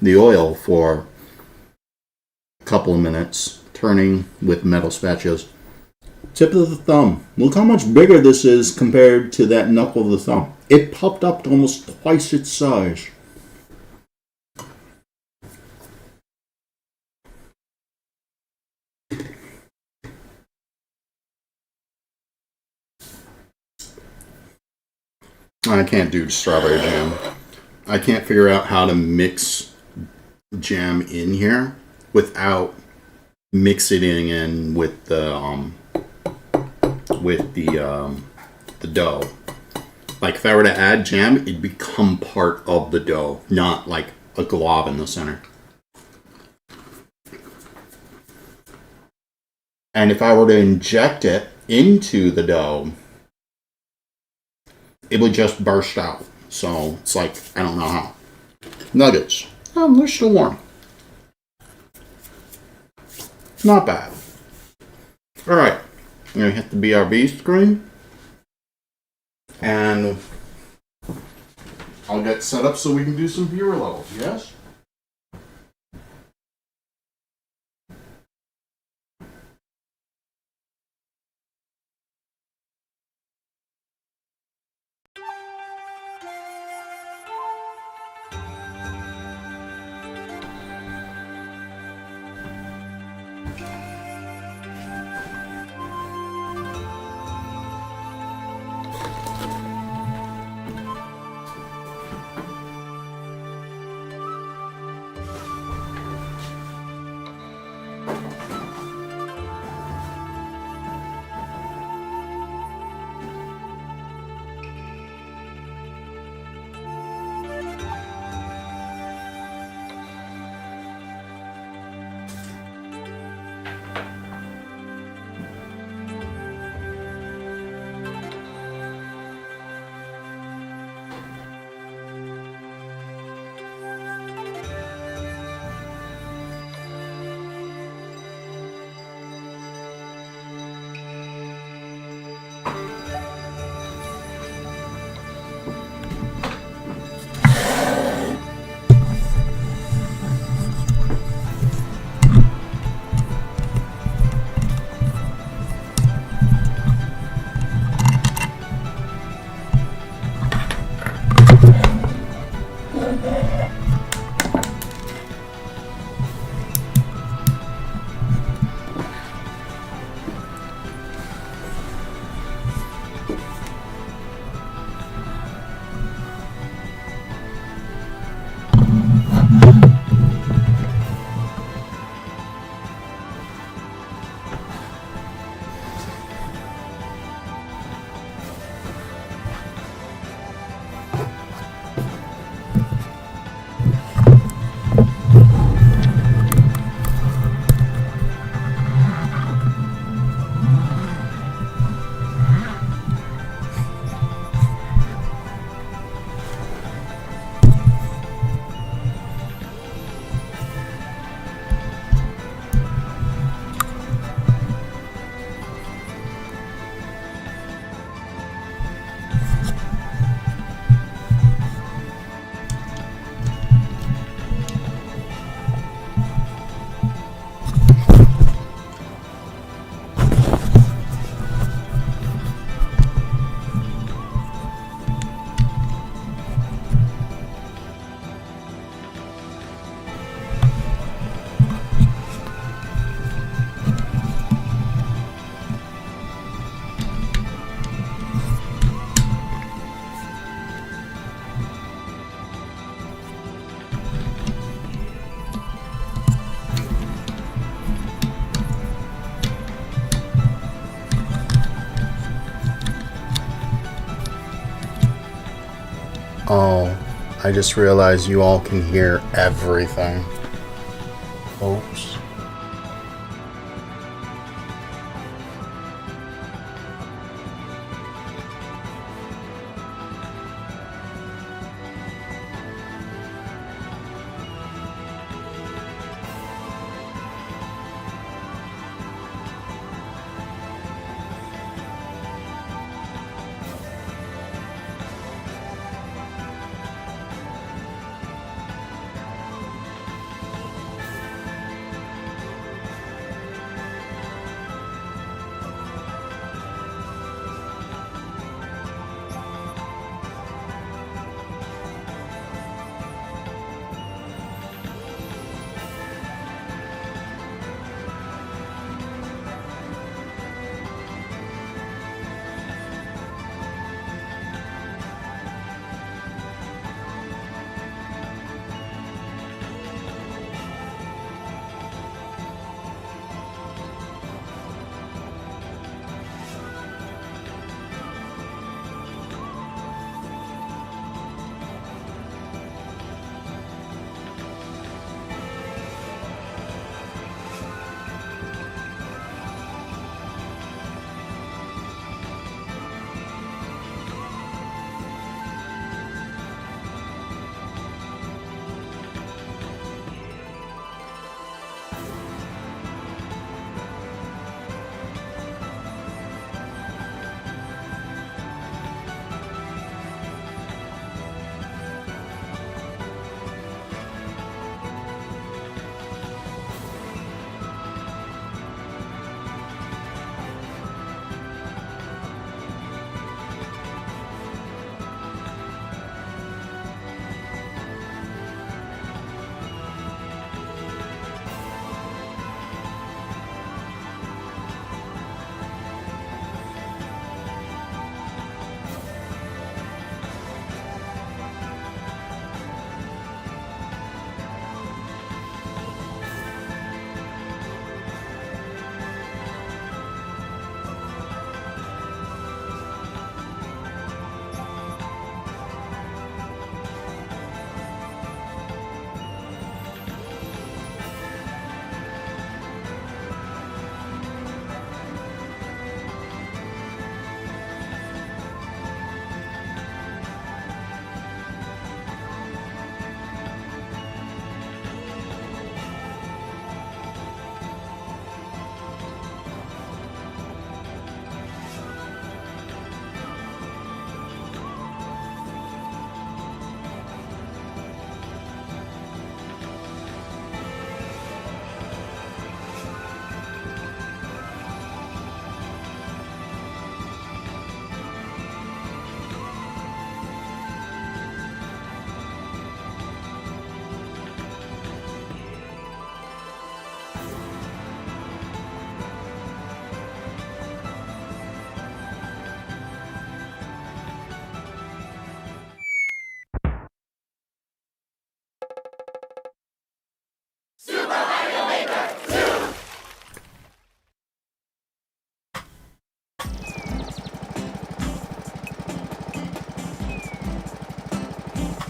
the oil for a couple of minutes, turning with metal spatulas. Tip of the thumb. Look how much bigger this is compared to that knuckle of the thumb. It popped up to almost twice its size. I can't do strawberry jam. I can't figure out how to mix jam in here without mixing it in with the dough. Like if I were to add jam, it'd become part of the dough, not like a glob in the center. And if I were to inject it into the dough, it would just burst out. So it's like, I don't know how. Nuggets. Oh, they're still warm. Not bad. Alright. I'm going to hit the BRB screen. And I'll get set up so we can do some viewer levels, yes? Oh, I just realized you all can hear everything. Oops.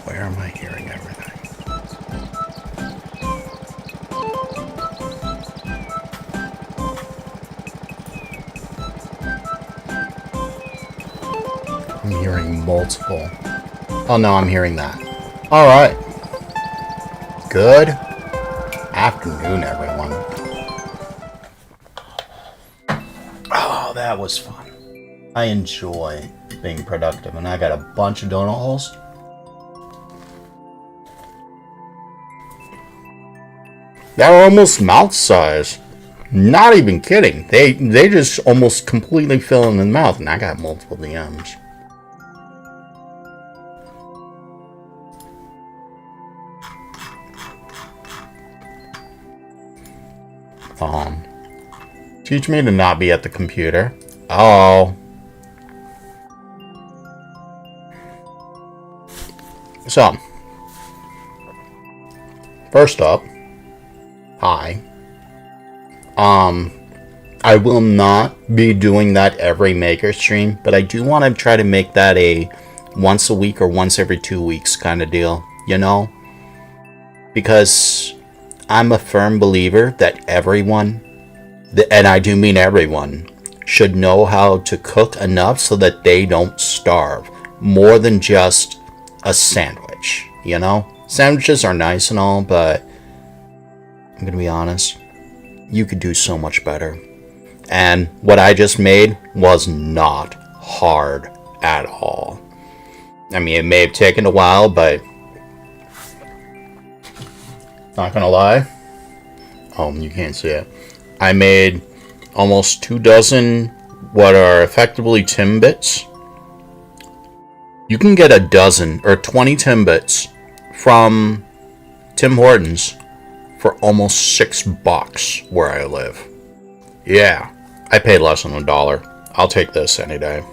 Where am I hearing everything? I'm hearing multiple. Oh no, I'm hearing that. Alright. Good afternoon, everyone. Oh, that was fun. I enjoy being productive, and I got a bunch of donut holes. They're almost mouth size. Not even kidding. They just almost completely fill in the mouth, and I got multiple DMs. Teach me to not be at the computer. Oh. So. First up. Hi. I will not be doing that every maker stream, but I do want to try to make that a once a week or once every 2 weeks kind of deal, you know? Because I'm a firm believer that everyone, and I do mean everyone, should know how to cook enough so that they don't starve. More than just a sandwich, you know? Sandwiches are nice and all, but I'm gonna be honest, you could do so much better. And what I just made was not hard at all. I mean, it may have taken a while, but not gonna lie. Oh, you can't see it. I made almost 2 dozen what are effectively Timbits. You can get a dozen or 20 Timbits from Tim Hortons for almost $6 where I live. Yeah, I paid less than $1. I'll take this any day.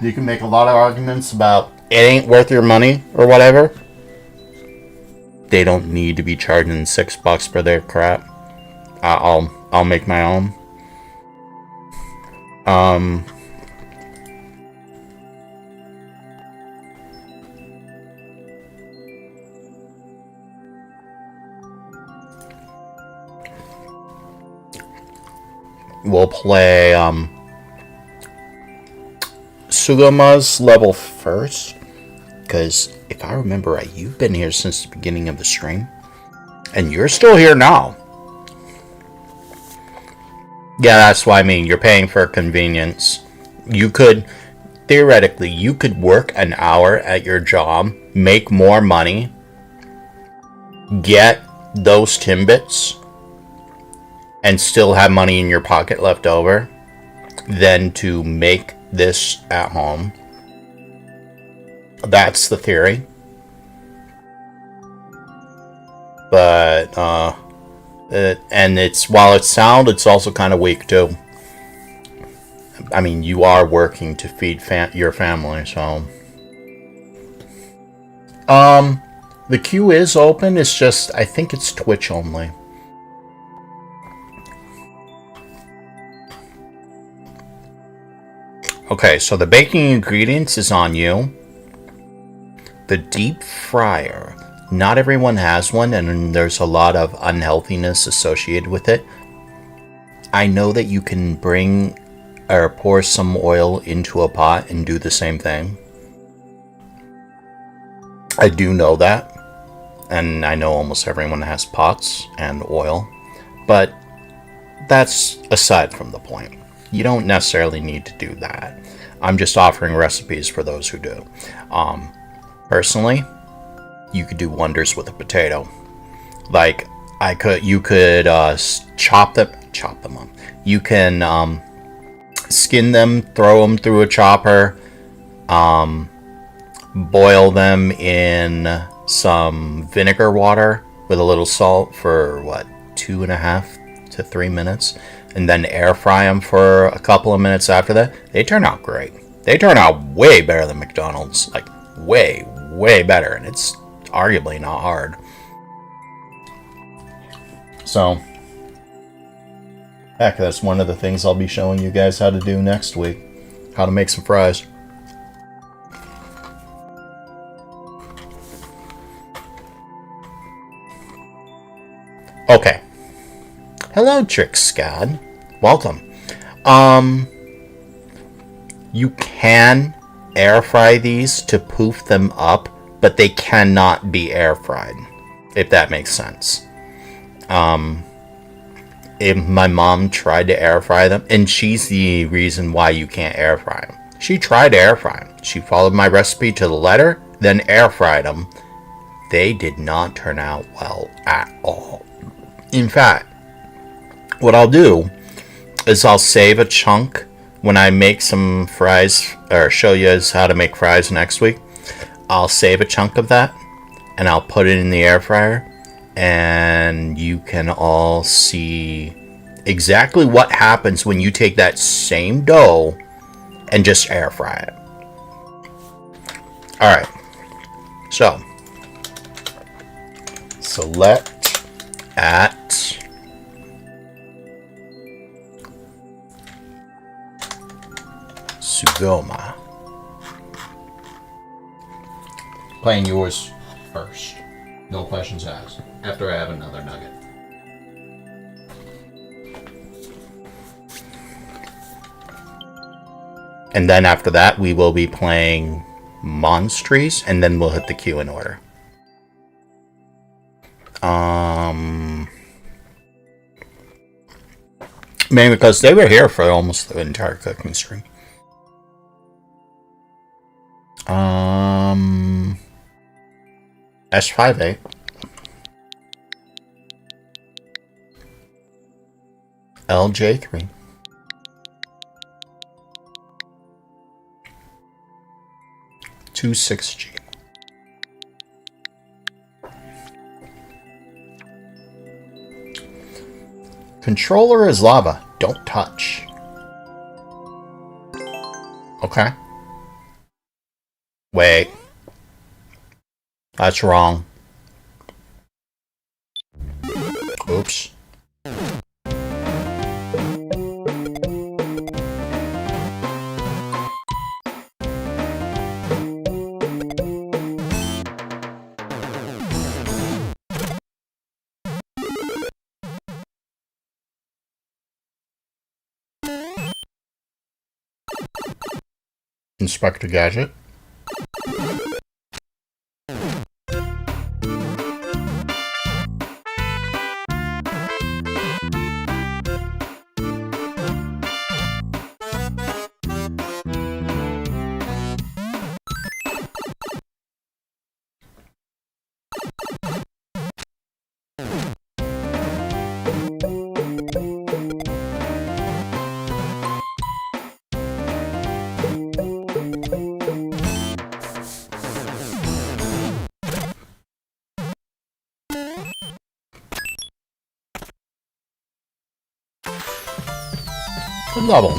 You can make a lot of arguments about it ain't worth your money or whatever. They don't need to be charging $6 for their crap. I'll make my own. We'll play Sugama's level first, because if I remember right, you've been here since the beginning of the stream, and you're still here now. Yeah, that's what I mean. You're paying for convenience. You could, theoretically, you could work an hour at your job, make more money, get those Timbits, and still have money in your pocket left over, than to make this at home. That's the theory. But, and it's, while it's sound, it's also kind of weak too. I mean, you are working to feed your family, so. The queue is open, it's just, I think it's Twitch only. Okay, so the baking ingredients is on you. The deep fryer. Not everyone has one, and there's a lot of unhealthiness associated with it. I know that you can bring or pour some oil into a pot and do the same thing. I do know that. And I know almost everyone has pots and oil. But that's aside from the point. You don't necessarily need to do that. I'm just offering recipes for those who do. Personally, you could do wonders with a potato. Like, you could chop them up. You can skin them, throw them through a chopper, boil them in some vinegar water with a little salt for 2.5 to 3 minutes, and then air fry them for a couple of minutes after that. They turn out great. They turn out way better than McDonald's. Like, way, way better. And it's arguably not hard. So, heck, that's one of the things I'll be showing you guys how to do next week. How to make some fries. Okay. Hello, Trick Scad. Welcome. You can air fry these to poof them up, but they cannot be air fried, if that makes sense. If my mom tried to air fry them, and she's the reason why you can't air fry them. She tried to air fry them. She followed my recipe to the letter, then air fried them. They did not turn out well at all. In fact, what I'll do is I'll save a chunk when I make some fries, or show you guys how to make fries next week. I'll save a chunk of that and I'll put it in the air fryer, and you can all see exactly what happens when you take that same dough and just air fry it. Alright, so select at Sugoma. Playing yours first. No questions asked. After I have another nugget. And then after that, we will be playing Monstries, and then we'll hit the queue in order. Mainly because they were here for almost the entire cooking stream. S58. LJ3. Two 6G. Controller is lava. Don't touch. Okay. Wait. That's wrong. Oops. Inspector Gadget. Good level.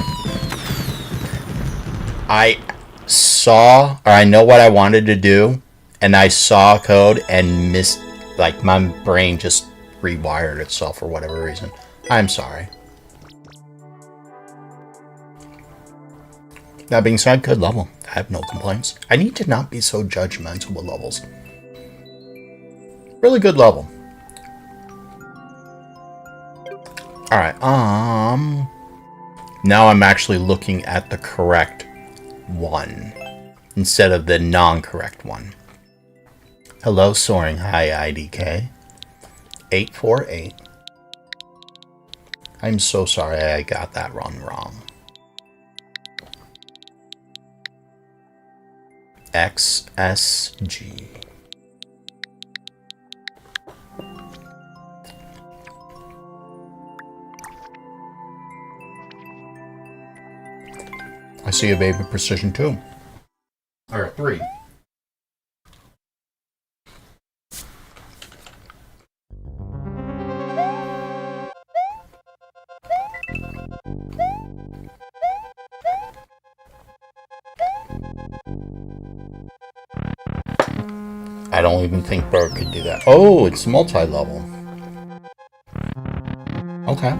I saw, or I know what I wanted to do, and I saw code and missed, like, my brain just rewired itself for whatever reason. I'm sorry. That being said, good level. I have no complaints. I need to not be so judgmental with levels. Really good level. Alright, now I'm actually looking at the correct one instead of the non-correct one. Hello, Soaring High IDK. 848. I'm so sorry I got that run wrong. XSG. I see a baby precision 2. Or 3. I don't even think Bird could do that. Oh, it's multi-level. Okay.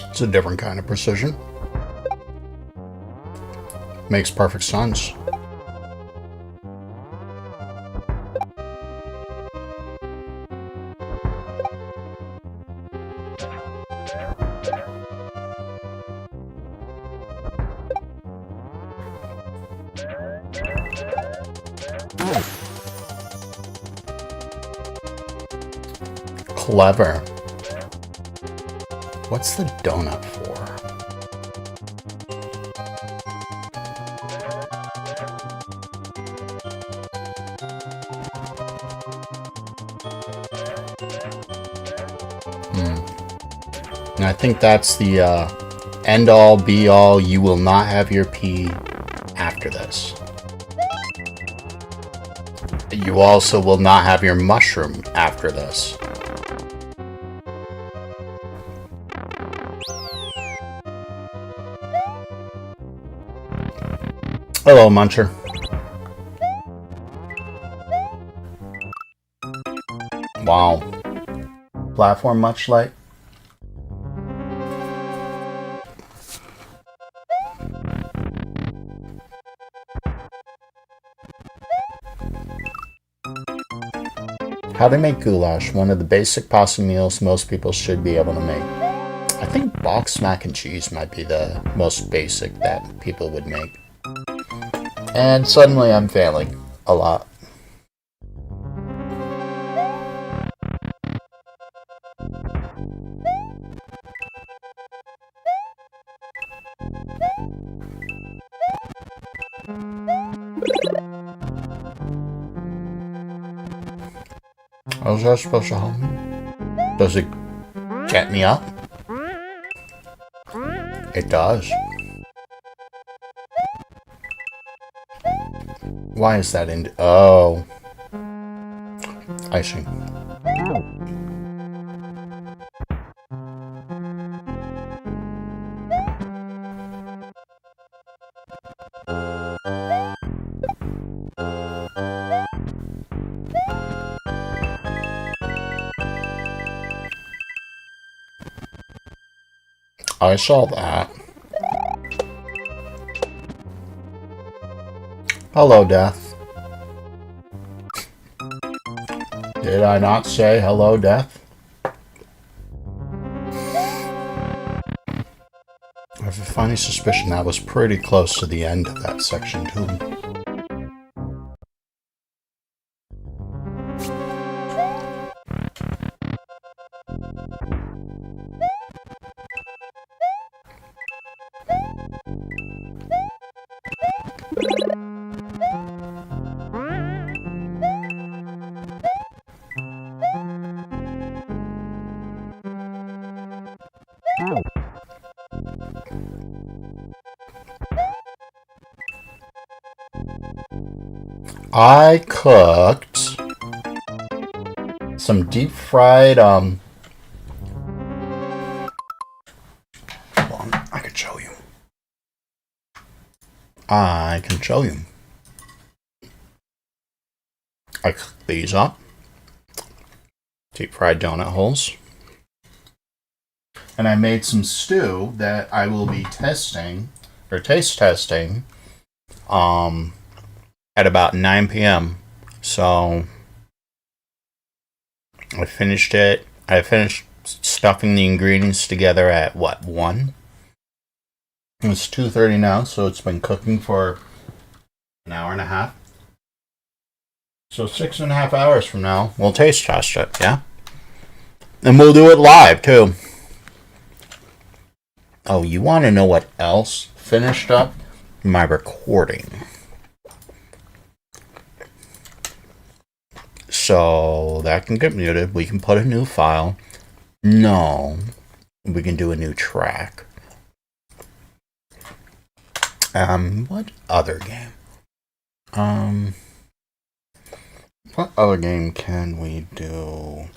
It's a different kind of precision. Makes perfect sense. Clever. What's the donut for? And I think that's the end all be all. You will not have your pee after this. You also will not have your mushroom after this. Hello, Muncher. Wow. Platform much like? How to make goulash, one of the basic pasta meals most people should be able to make. I think boxed mac and cheese might be the most basic that people would make. And suddenly I'm failing a lot. How's that supposed to help me? Does it get me up? It does. Why is that in... Oh. I see. I saw that. Hello, Death. Did I not say hello, Death? I have a funny suspicion that was pretty close to the end of that section, too. I cooked some deep fried, hold on, I can show you. I can show you. I cooked these up. Deep fried donut holes. And I made some stew that I will be testing, or taste testing, at about 9 p.m. So I finished it. I finished stuffing the ingredients together at what, 1? It's 2:30 now, so it's been cooking for an hour and a half. So 6.5 hours from now, we'll taste test it, yeah? And we'll do it live too. Oh, you want to know what else finished up? My recording. So that can get muted. We can put a new file. No, we can do a new track. What other game? What other game can we do?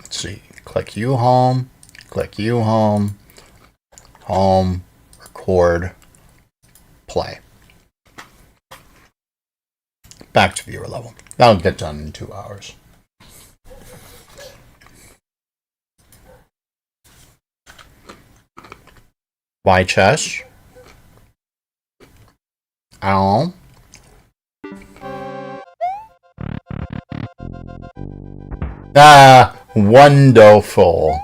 See, click you home, home, record, play. Back to viewer level. That'll get done in 2 hours. Why chess? Ow. Ah, wonderful.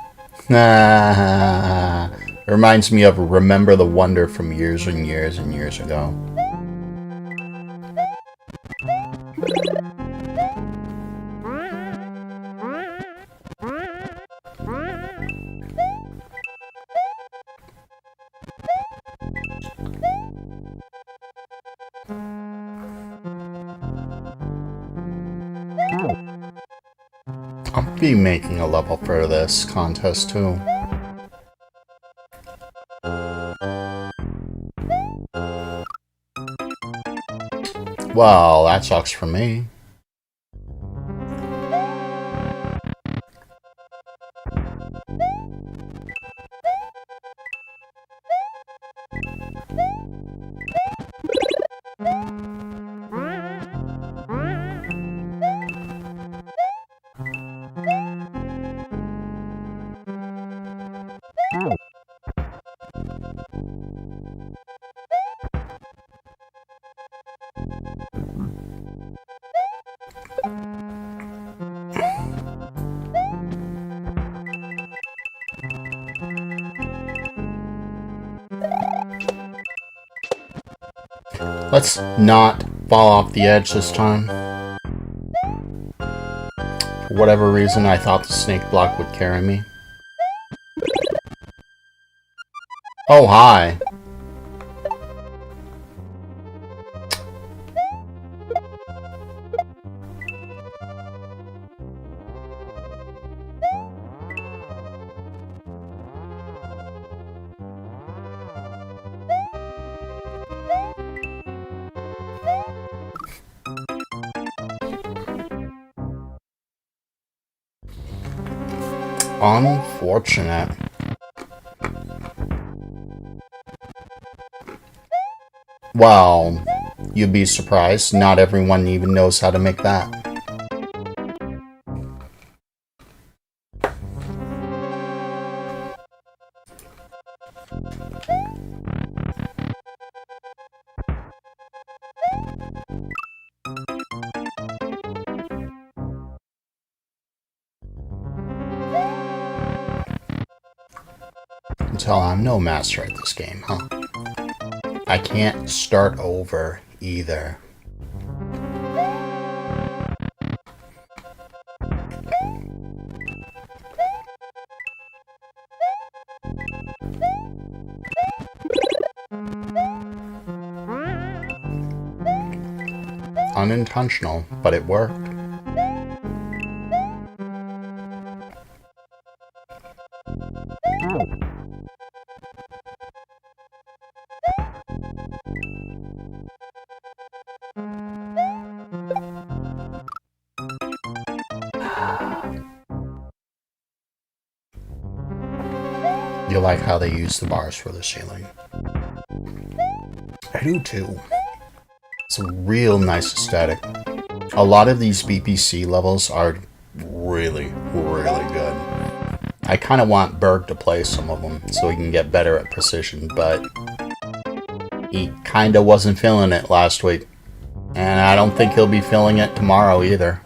Ah, reminds me of Remember the Wonder from years and years and years ago. be making a level for this contest too. Well, that sucks for me. Let's not fall off the edge this time. For whatever reason, I thought the snake block would carry me. Oh, hi. Unfortunate. Well, you'd be surprised. Not everyone even knows how to make that. Until I'm no master at this game, huh? I can't start over either. Unintentional, but it worked. You like how they use the bars for the ceiling? I do too. It's a real nice aesthetic. A lot of these BPC levels are really, really good. I kind of want Berg to play some of them so he can get better at precision, but he kind of wasn't feeling it last week. And I don't think he'll be feeling it tomorrow either.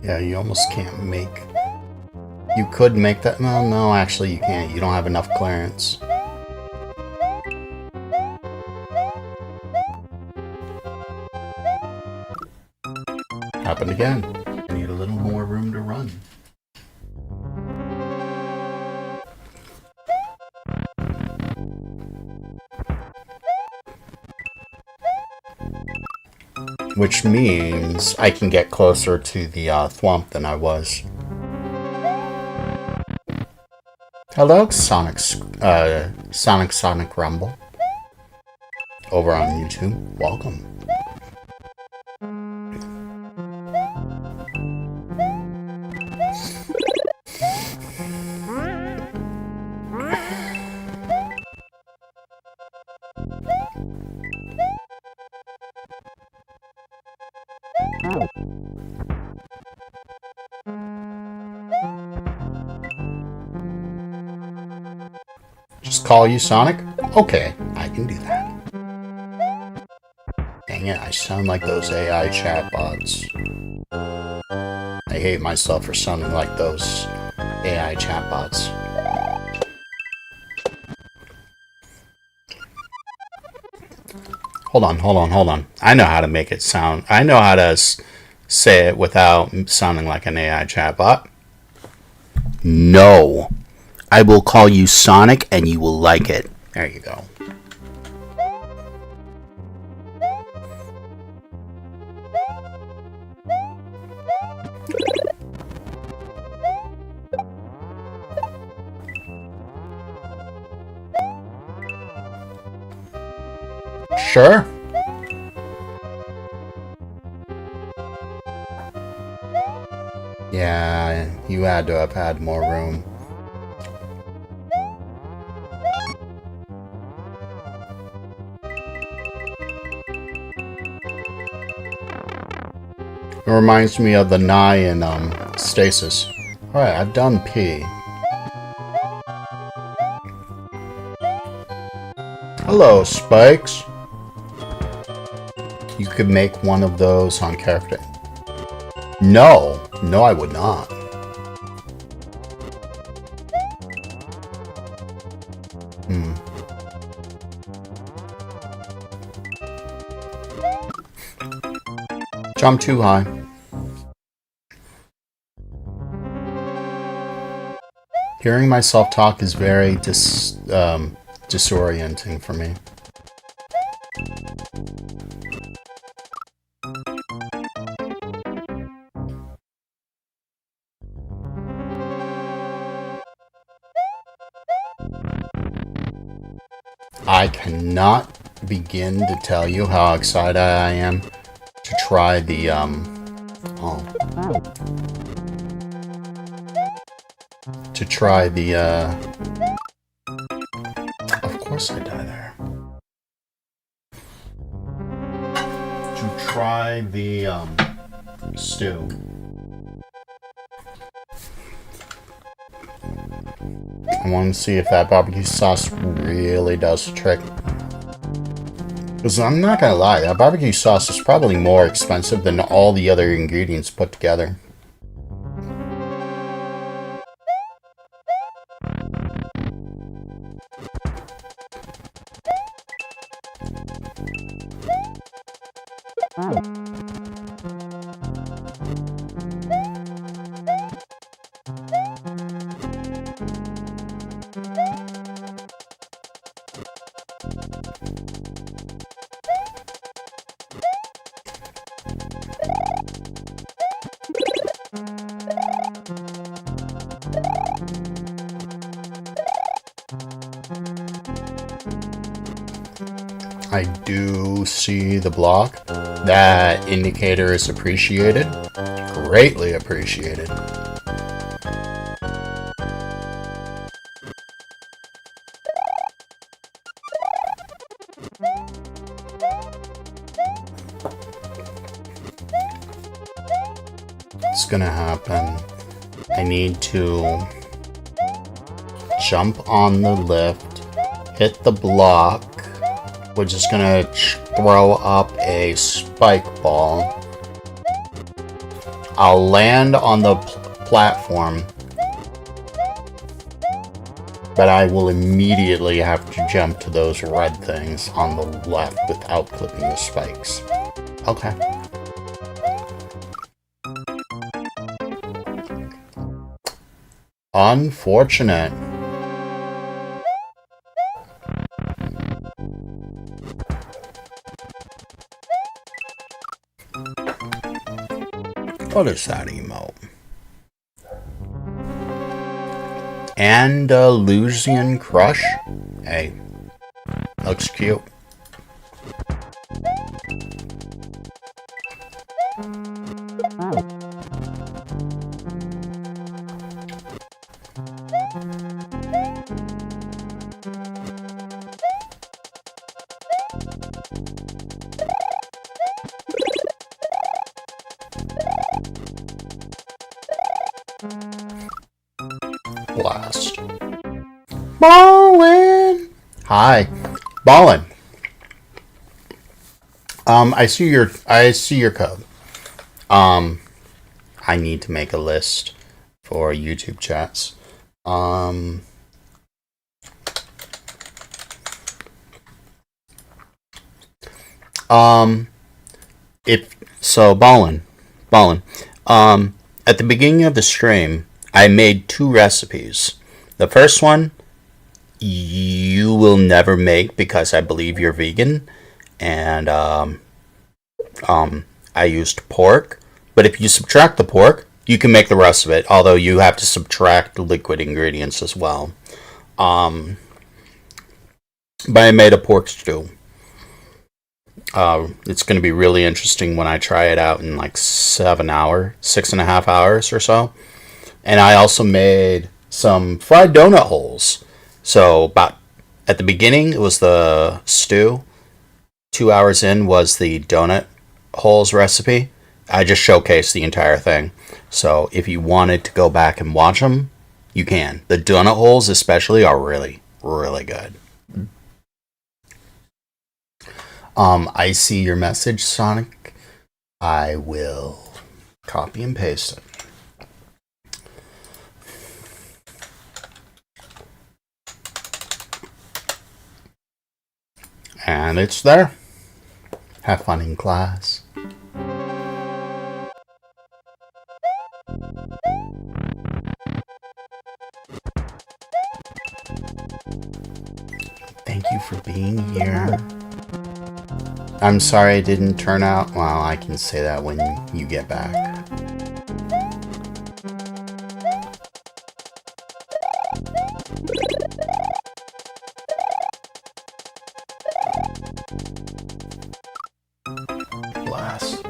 Yeah, you almost can't make... You could make that... Well, no, actually you can't. You don't have enough clearance. Happened again. I need a little more room to run. Which means I can get closer to the thwomp than I was. Hello, Sonic Rumble. Over on YouTube. Welcome. Just call you Sonic? Okay, I can do that. Dang it, I sound like those AI chatbots. I hate myself for sounding like those AI chatbots. Hold on. I know how to make it sound. I know how to say it without sounding like an AI chatbot. No. I will call you Sonic and you will like it. There you go. Sure. Yeah, you had to have had more room. It reminds me of the Nye in Stasis. Alright, I've done P. Hello, Spikes. You could make one of those on character. No, I would not. Jump too high. Hearing myself talk is very disorienting for me. I cannot begin to tell you how excited I am to try the of course I die there. To try the stew. I want to see if that barbecue sauce really does the trick. Because I'm not gonna lie, that barbecue sauce is probably more expensive than all the other ingredients put together. I do see the block. That indicator is appreciated. Greatly appreciated. It's gonna happen. I need to jump on the lift, hit the block, which is gonna throw up a spike ball. I'll land on the platform, but I will immediately have to jump to those red things on the left without clipping the spikes. Okay. Unfortunate. What is that emote? Andalusian Crush? Hey, looks cute. Blast. Ballin'. Hi. Ballin'. I see your code. I need to make a list for YouTube chats. If so, Ballin. At the beginning of the stream, I made 2 recipes. The first one you will never make because I believe you're vegan, and I used pork. But if you subtract the pork, you can make the rest of it. Although you have to subtract the liquid ingredients as well. But I made a pork stew. It's going to be really interesting when I try it out in like 6.5 hours or so. And I also made some fried donut holes. So about at the beginning, it was the stew. 2 hours in was the donut holes recipe. I just showcased the entire thing. So if you wanted to go back and watch them, you can. The donut holes especially are really, really good. I see your message, Sonic. I will copy and paste it. And it's there. Have fun in class. Thank you for being here. I'm sorry it didn't turn out. Well, I can say that when you get back. Blast.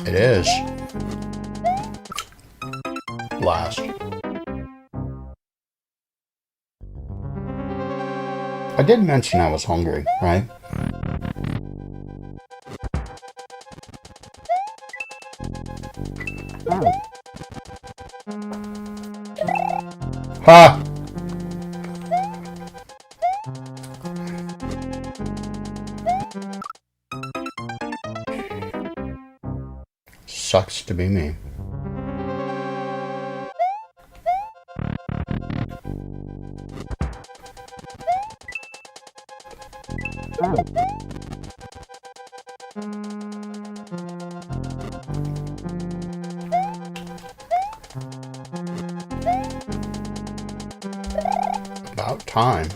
It is. Blast. I did mention I was hungry, right? Ha! Sucks to be me. About time.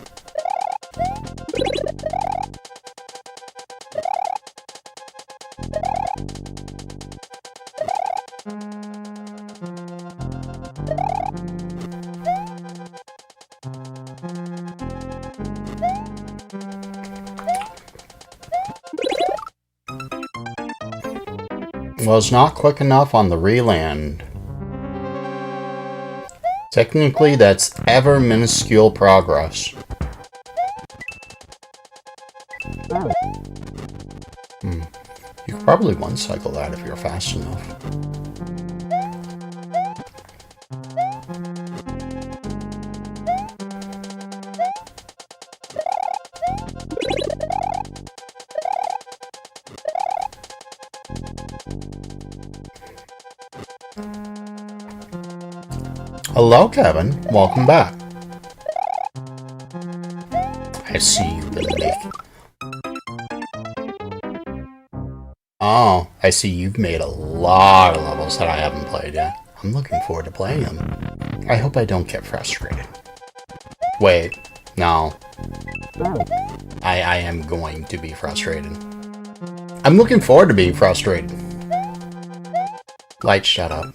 Well, it's not quick enough on the reland. Technically, that's ever minuscule progress. You could probably one-cycle that if you're fast enough. Hello, Kevin. Welcome back. I see you've been making... Oh, I see you've made a lot of levels that I haven't played yet. I'm looking forward to playing them. I hope I don't get frustrated. Wait, no. I am going to be frustrated. I'm looking forward to being frustrated. Light, shut up.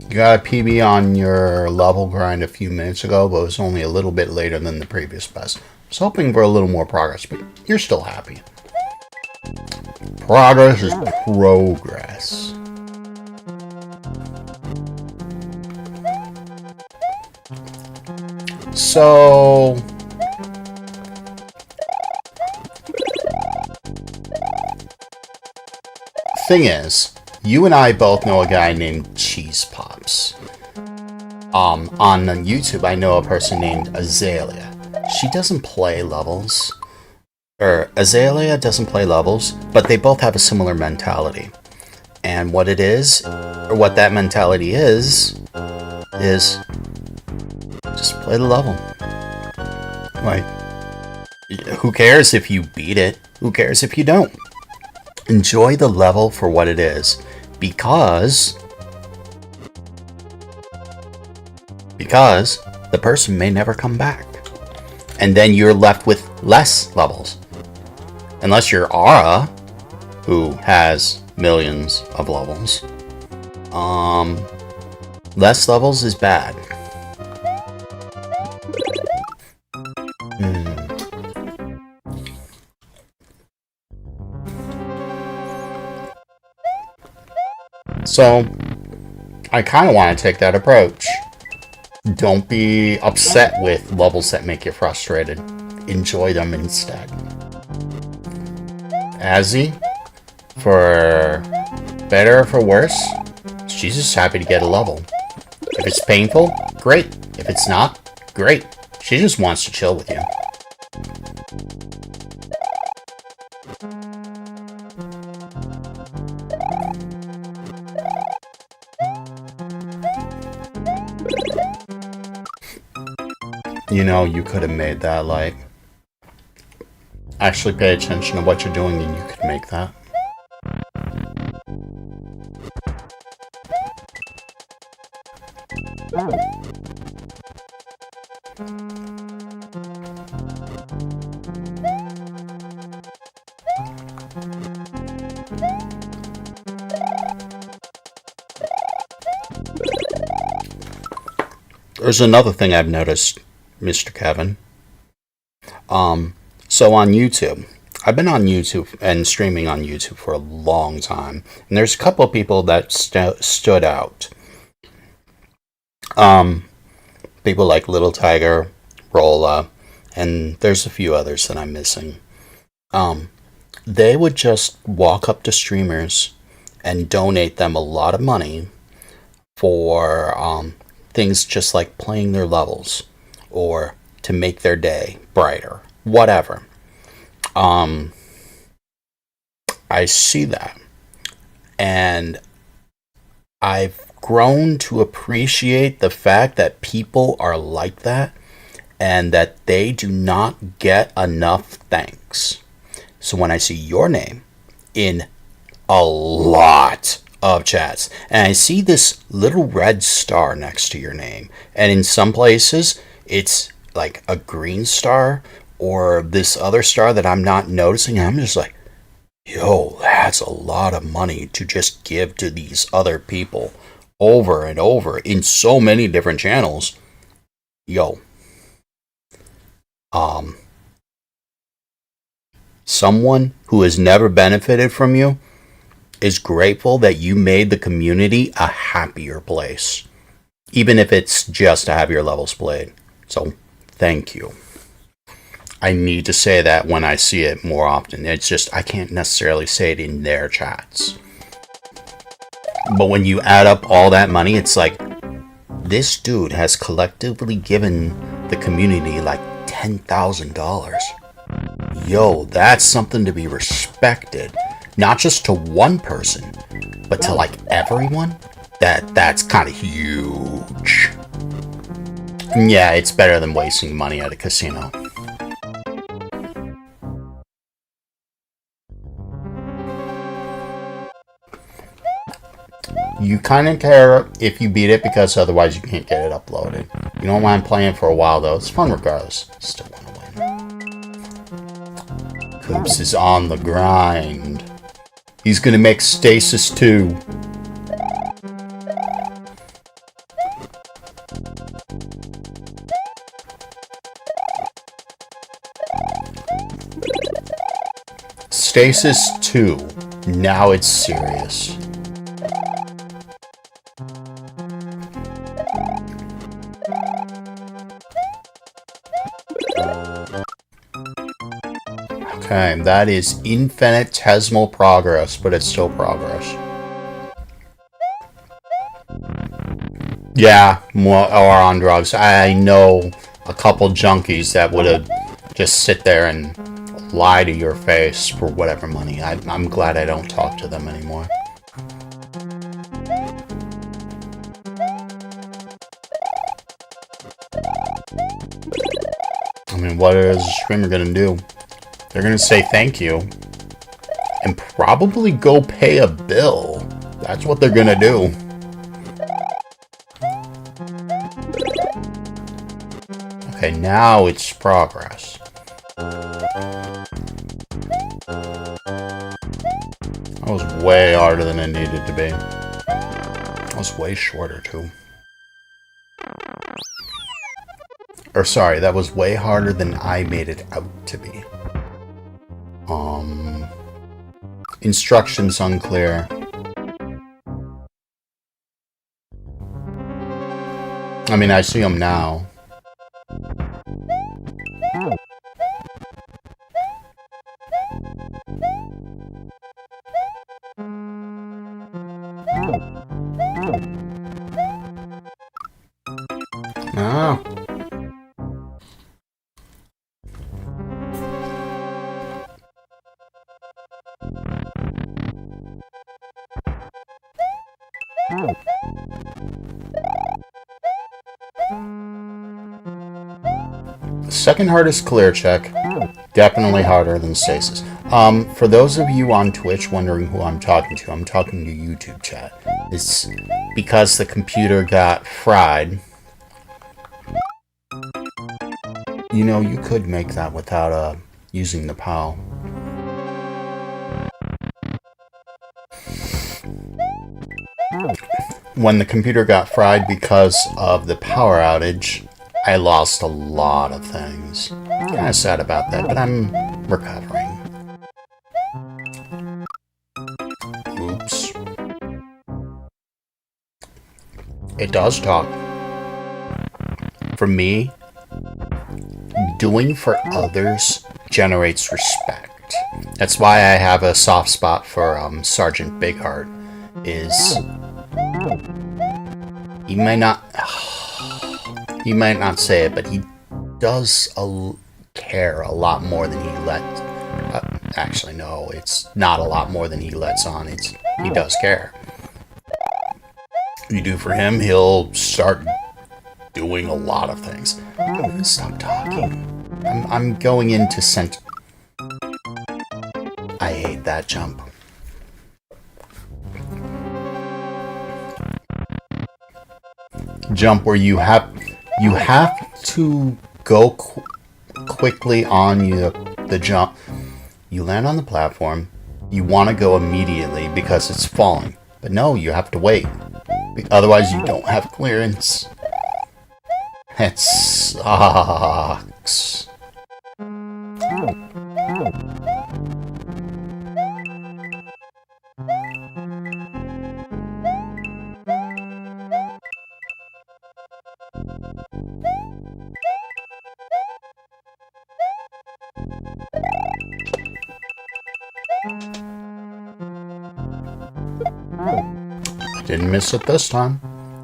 You got a PB on your level grind a few minutes ago, but it was only a little bit later than the previous best. I was hoping for a little more progress, but you're still happy. Progress is progress. So... thing is, you and I both know a guy named Cheese Pops. On YouTube, I know a person named Azalea. She doesn't play levels. Azalea doesn't play levels, but they both have a similar mentality. And what it is, or what that mentality is just play the level. Like, who cares if you beat it? Who cares if you don't? Enjoy the level for what it is, because the person may never come back, and then you're left with less levels. Unless you're Aura, who has millions of levels, less levels is bad. So, I kind of want to take that approach. Don't be upset with levels that make you frustrated. Enjoy them instead. Azzy, for better or for worse, she's just happy to get a level. If it's painful, great. If it's not, great. She just wants to chill with you. You know, you could have made that light. Actually pay attention to what you're doing and you could make that. There's another thing I've noticed, Mr. Kevin. So on YouTube, I've been on YouTube and streaming on YouTube for a long time, and there's a couple of people that stood out. People like Little Tiger, Rolla, and there's a few others that I'm missing. They would just walk up to streamers and donate them a lot of money for things just like playing their levels or to make their day brighter, whatever. I see that, and I've grown to appreciate the fact that people are like that and that they do not get enough thanks. So when I see your name in a lot of chats, and I see this little red star next to your name, and in some places it's like a green star or this other star that I'm not noticing, and I'm just like, yo, that's a lot of money to just give to these other people over and over in so many different channels. Yo. Someone who has never benefited from you is grateful that you made the community a happier place, even if it's just to have your levels played. So, thank you. I need to say that when I see it more often. It's just, I can't necessarily say it in their chats. But when you add up all that money, it's like, this dude has collectively given the community like $10,000. Yo, that's something to be respected. Not just to one person, but to like everyone. That's kind of huge. And yeah, it's better than wasting money at a casino. You kind of care if you beat it because otherwise you can't get it uploaded. You don't mind playing for a while though. It's fun regardless. Still want to win. Coops is on the grind. He's gonna make Stasis 2. Stasis 2. Now it's serious. Okay, that is infinitesimal progress, but it's still progress. Yeah, more or on drugs. I know a couple junkies that would have just sit there and lie to your face for whatever money. I'm glad I don't talk to them anymore. I mean, what is a streamer gonna do? They're gonna say thank you and probably go pay a bill. That's what they're gonna do. Okay, now it's progress. That was way harder than it needed to be. That was way shorter, too. Or, sorry, that was way harder than I made it out to be. Instructions unclear. I mean, I see them now. Ah. Second hardest clear check. Definitely harder than Stasis. For those of you on Twitch wondering who I'm talking to YouTube chat. It's because the computer got fried. You know, you could make that without using the PAL. When the computer got fried because of the power outage, I lost a lot of things. Kind of sad about that, but I'm recovering. Oops. It does talk. For me, doing for others generates respect. That's why I have a soft spot for Sergeant Bigheart. He might not say it, but he does care a lot more than he lets. Actually, no, it's not a lot more than he lets on. He does care. You do for him, he'll start doing a lot of things. I'm gonna stop talking. I'm going into I hate that jump. Jump where you have to go quickly on the jump. You land on the platform. You want to go immediately because it's falling. But no, you have to wait. Otherwise, you don't have clearance. That sucks. Didn't miss it this time.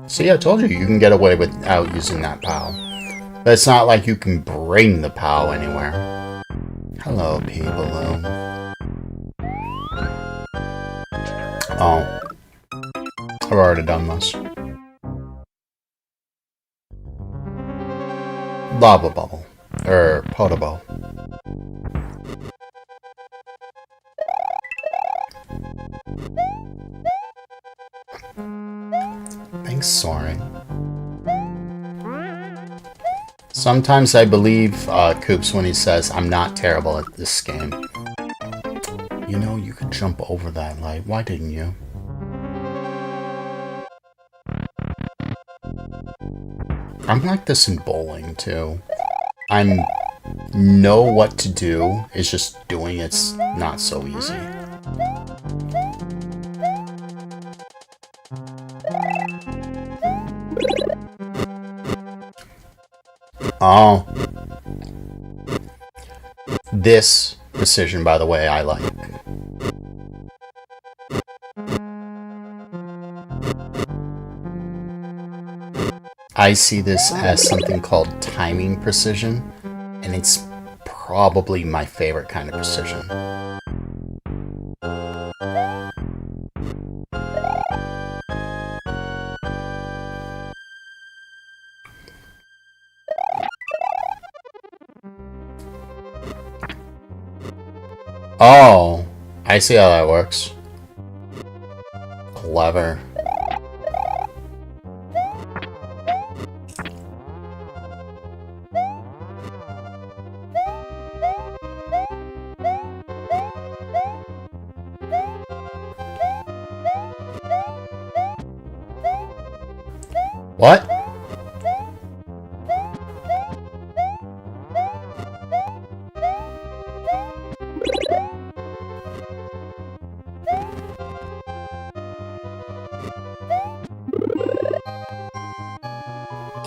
See, I told you can get away without using that POW. But it's not like you can bring the POW anywhere. Hello, people. Oh. I've already done this. Lava bubble. Potable. Thanks, Soaring. Sometimes I believe Coops when he says, I'm not terrible at this game. You know, you could jump over that light. Why didn't you? I'm like this in bowling, too. I'm know what to do. It's just doing it's not so easy. Oh. This precision, by the way, I like. I see this as something called timing precision, and it's probably my favorite kind of precision. Oh, I see how that works. Clever. What?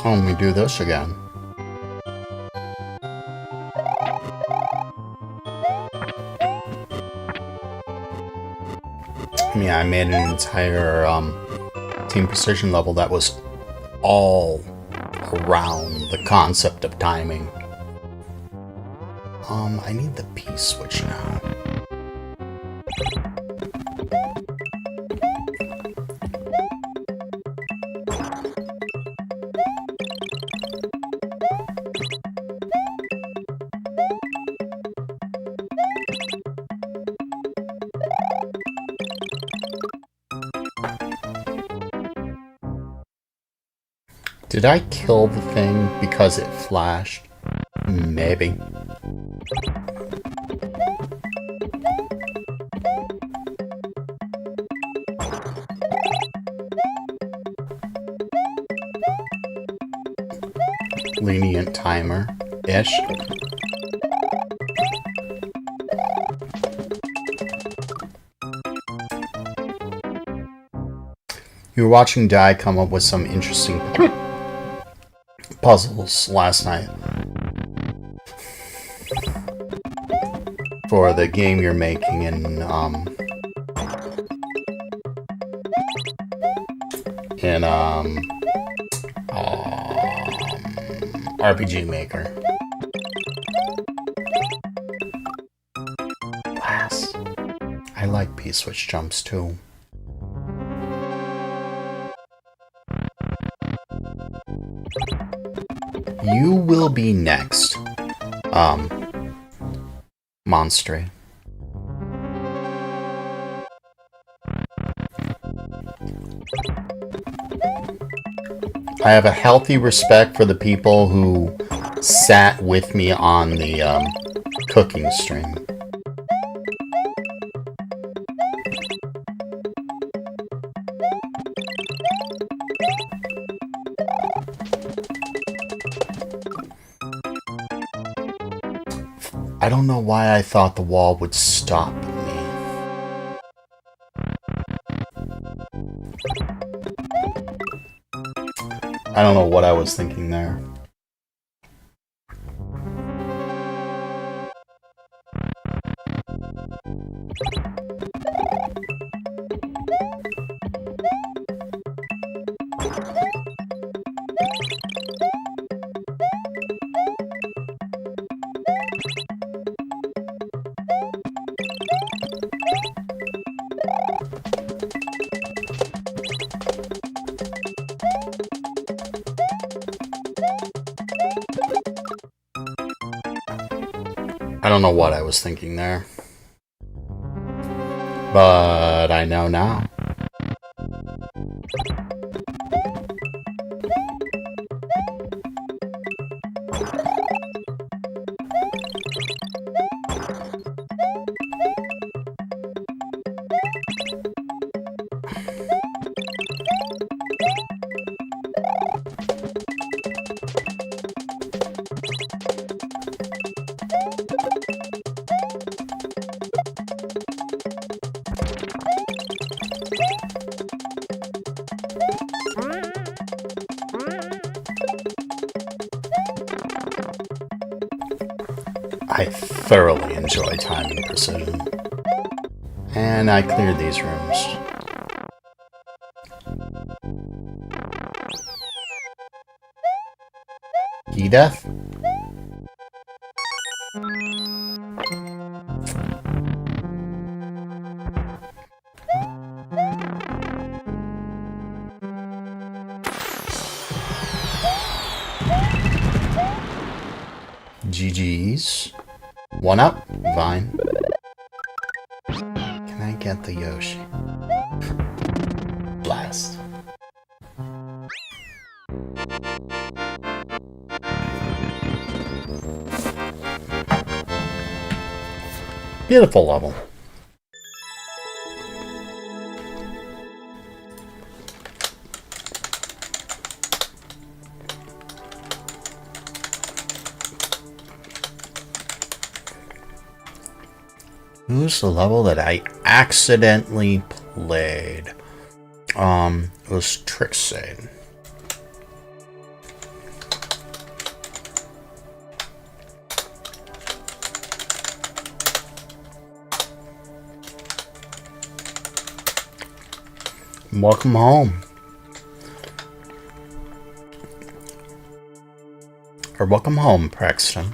Let me do this again. I made an entire team precision level that was all around the concept of timing. I need the P switch now. Did I kill the thing because it flashed? Maybe. Lenient timer-ish. You were watching Dai come up with some interesting puzzles last night for the game you're making in RPG Maker. Glass. I like P-switch jumps too. You will be next, Monstre. I have a healthy respect for the people who sat with me on the cooking stream. I don't know why I thought the wall would stop me. I don't know what I was thinking there. I don't know what I was thinking there. But I know now. I thoroughly enjoy time and precision. And I cleared these rooms. E-Death? GG's. 1 up, Vine. Can I get the Yoshi? Blast. Beautiful level. Who's the level that I accidentally played? It was Trixade. Welcome home. Or welcome home, Prexton.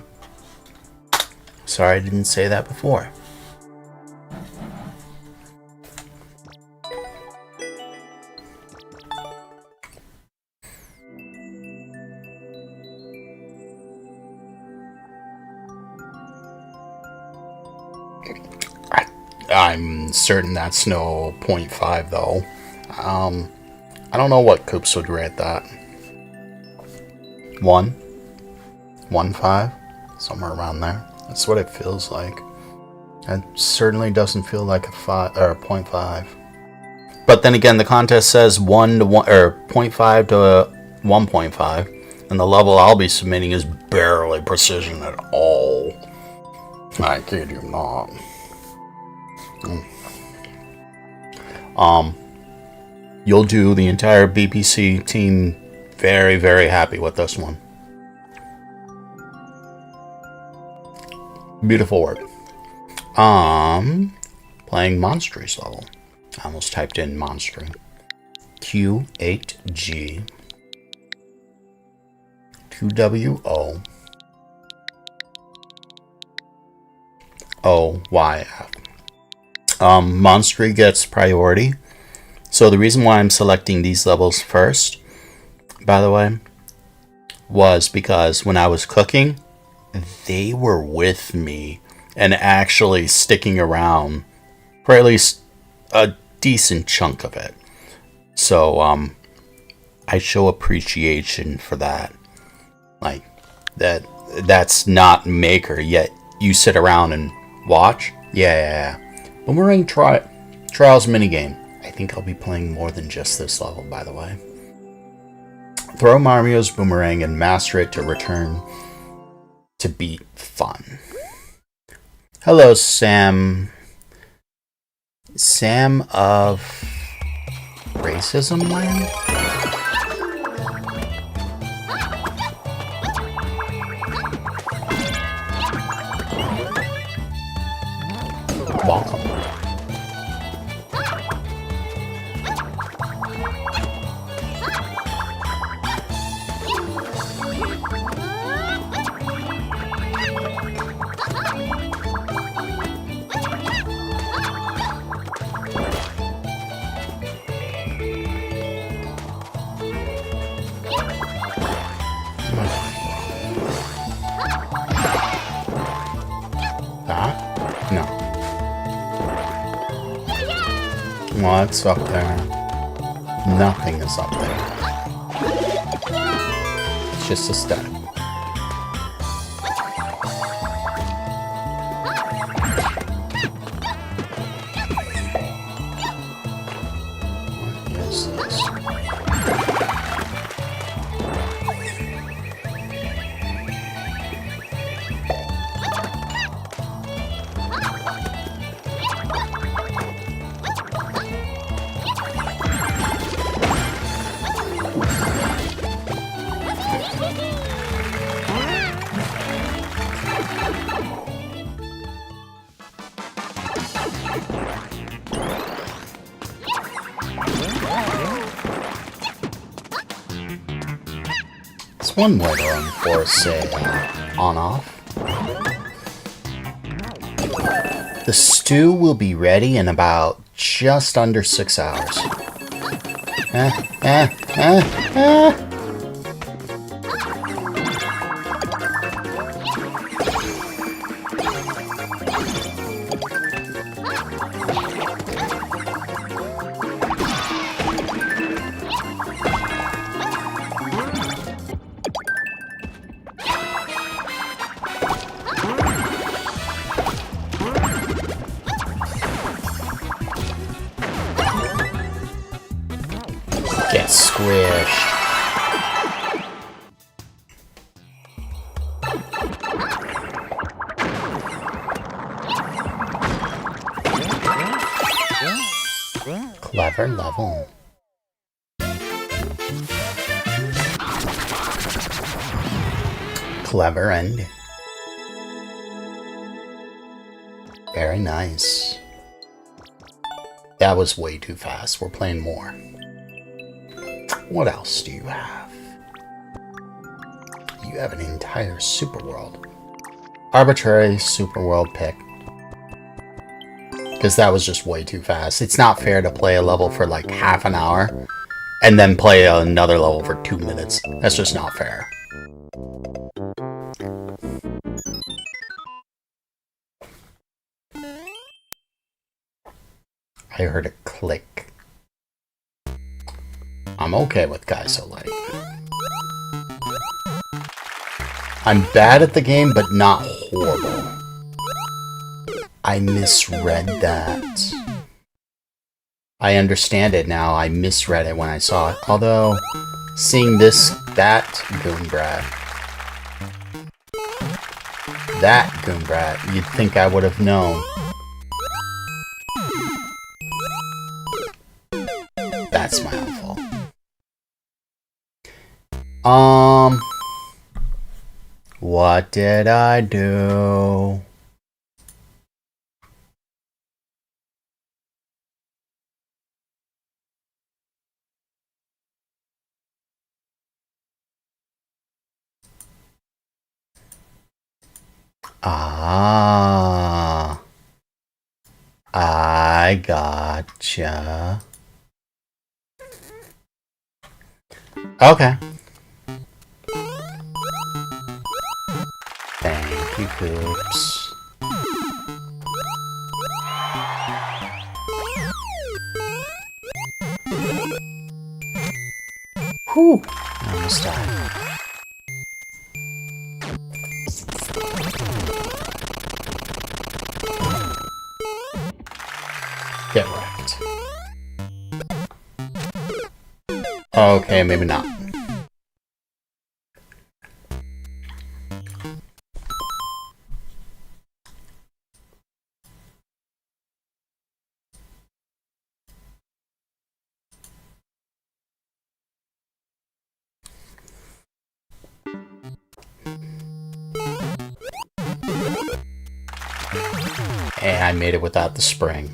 Sorry I didn't say that before. I'm certain that's no 0.5 though. I don't know what Coops would rate that. 1.5, somewhere around there. That's what it feels like. It certainly doesn't feel like a 5 or a 0.5. But then again, the contest says 1 to 1 or 0.5 to 1.5, and the level I'll be submitting is barely precision at all. I kid you not. You'll do the entire BPC team very, very happy with this one. Beautiful work. Playing Monstry's level. I almost typed in Monstry. Q8G 2WO OYF. Monstry gets priority. So the reason why I'm selecting these levels first, by the way, was because when I was cooking, they were with me and actually sticking around for at least a decent chunk of it. So I show appreciation for that. Like that's not Maker, yet you sit around and watch. Yeah. Boomerang Trials minigame. I think I'll be playing more than just this level, by the way. Throw Mario's boomerang and master it to return to beat fun. Hello, Sam. Sam of Racism Land? Welcome. No. Well, it's up there. Nothing is up there. It's just a step. What is this? That's one way to enforce a on-off. The stew will be ready in about just under 6 hours. Get squished. Clever level. Clever ending. Very nice. That was way too fast. We're playing more. What else do you have? You have an entire super world. Arbitrary super world pick. Because that was just way too fast. It's not fair to play a level for like half an hour and then play another level for 2 minutes. That's just not fair. I heard a click. I'm okay with guys so light. I'm bad at the game, but not horrible. I misread that. I understand it now. I misread it when I saw it. Although, seeing that Goombrat, you'd think I would have known. That's my own fault. What did I do? Ah, I gotcha. Okay. Thank you, Goops. Whew, almost died. Get wrecked. Okay, maybe not. And I made it without the spring.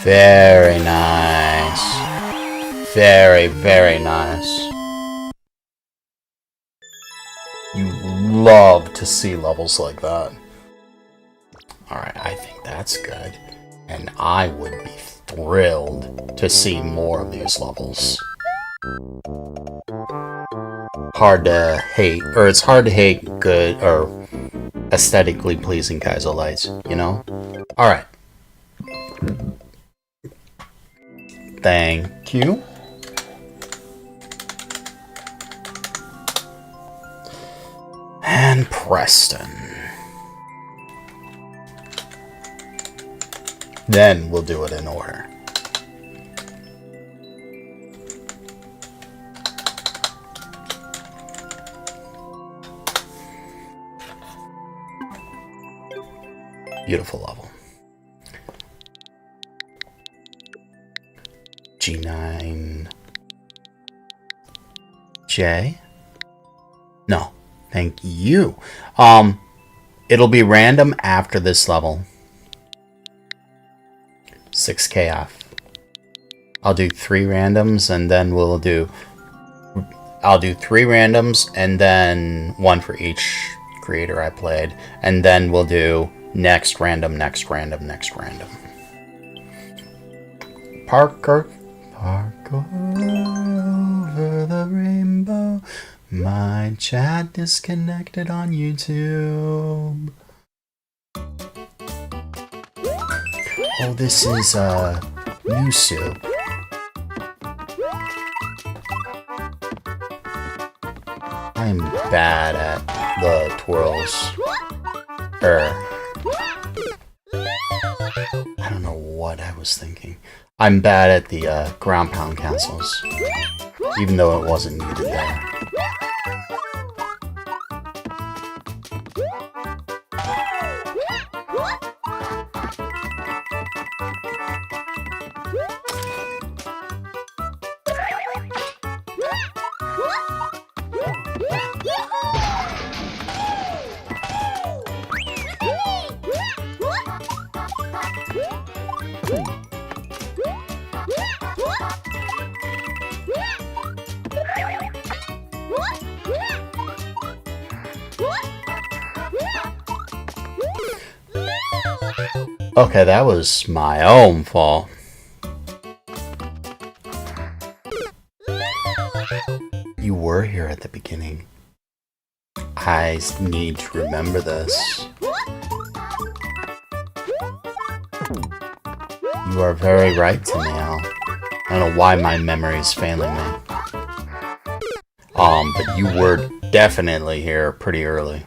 Very nice. Very, very nice. You love to see levels like that. Alright, I think that's good. And I would be thrilled to see more of these levels. Hard to hate, or it's hard to hate good or aesthetically pleasing Kaizo lights, you know? Alright. Thank you. And Preston. Then we'll do it in order. Beautiful level. G9. J? No. Thank you. It'll be random after this level. 6k off. I'll do 3 randoms and then I'll do 3 randoms and then 1 for each creator I played. And then we'll do next random, next random, next random. Parker over the rainbow. My chat disconnected on YouTube. Oh, this is new soup. I'm bad at the twirls. I don't know what I was thinking. I'm bad at the ground pound cancels, even though it wasn't needed there. Okay, that was my own fault. You were here at the beginning. I need to remember this. You are very right, Tamil. I don't know why my memory is failing me. But you were definitely here pretty early.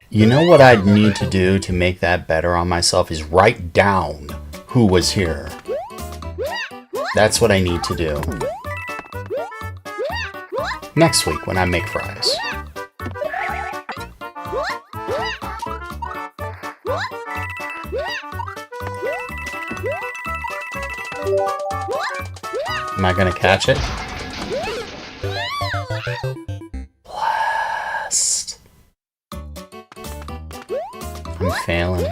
You know what I'd need to do to make that better on myself is write down who was here. That's what I need to do. Next week when I make fries. Am I gonna catch it? Blast. I'm failing.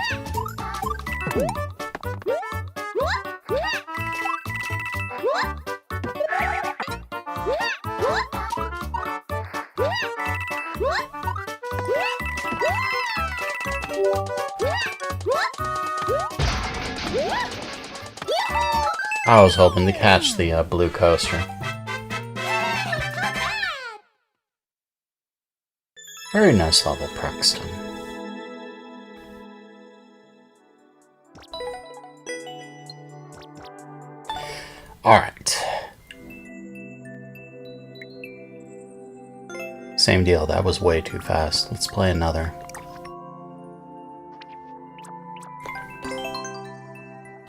I was hoping to catch the blue coaster. Very nice level, Prexton. Alright. Same deal, that was way too fast. Let's play another.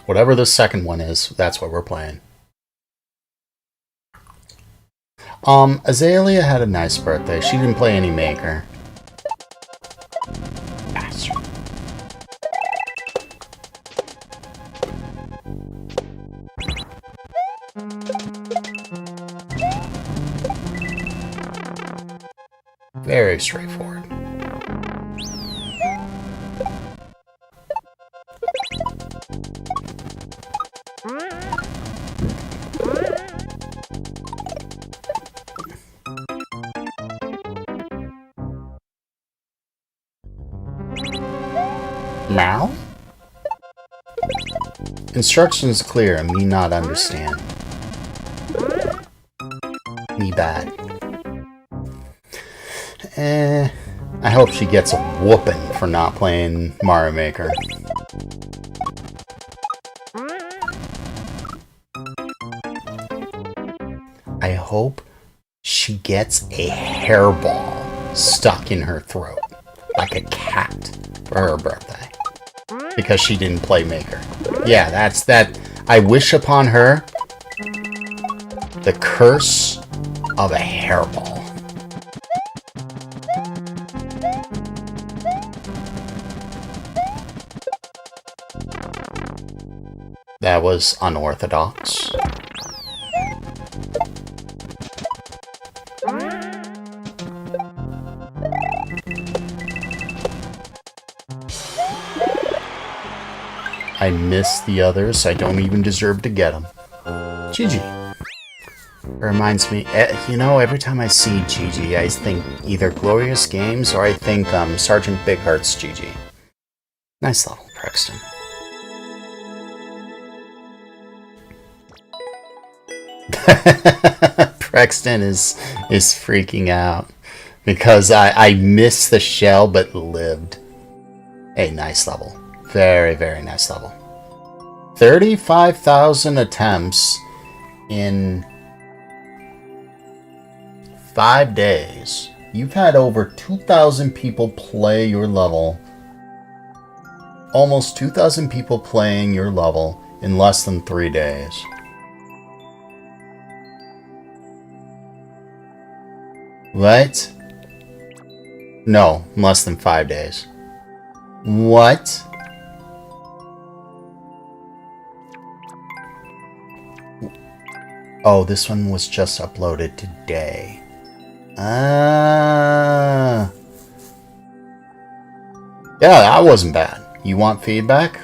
Whatever the second one is, that's what we're playing. Azalea had a nice birthday. She didn't play any Maker. Bastard. Very straightforward. Mal? Instructions clear, me not understand. Me bad. I hope she gets a whooping for not playing Mario Maker. I hope she gets a hairball stuck in her throat, like a cat, for her birthday. Because she didn't play Maker. Yeah, that's that. I wish upon her the curse of a hairball. That was unorthodox. I missed the others. I don't even deserve to get them. GG. Reminds me, you know, every time I see GG, I think either Glorious Games or I think Sergeant Big Heart's GG. Nice level, Prexton. Prexton is freaking out because I missed the shell but lived. Hey, nice level. Very, very nice level. 35,000 attempts in 5 days. You've had over 2,000 people play your level. Almost 2,000 people playing your level in less than 3 days. What? No, less than 5 days. What? Oh, this one was just uploaded today. Yeah, that wasn't bad. You want feedback?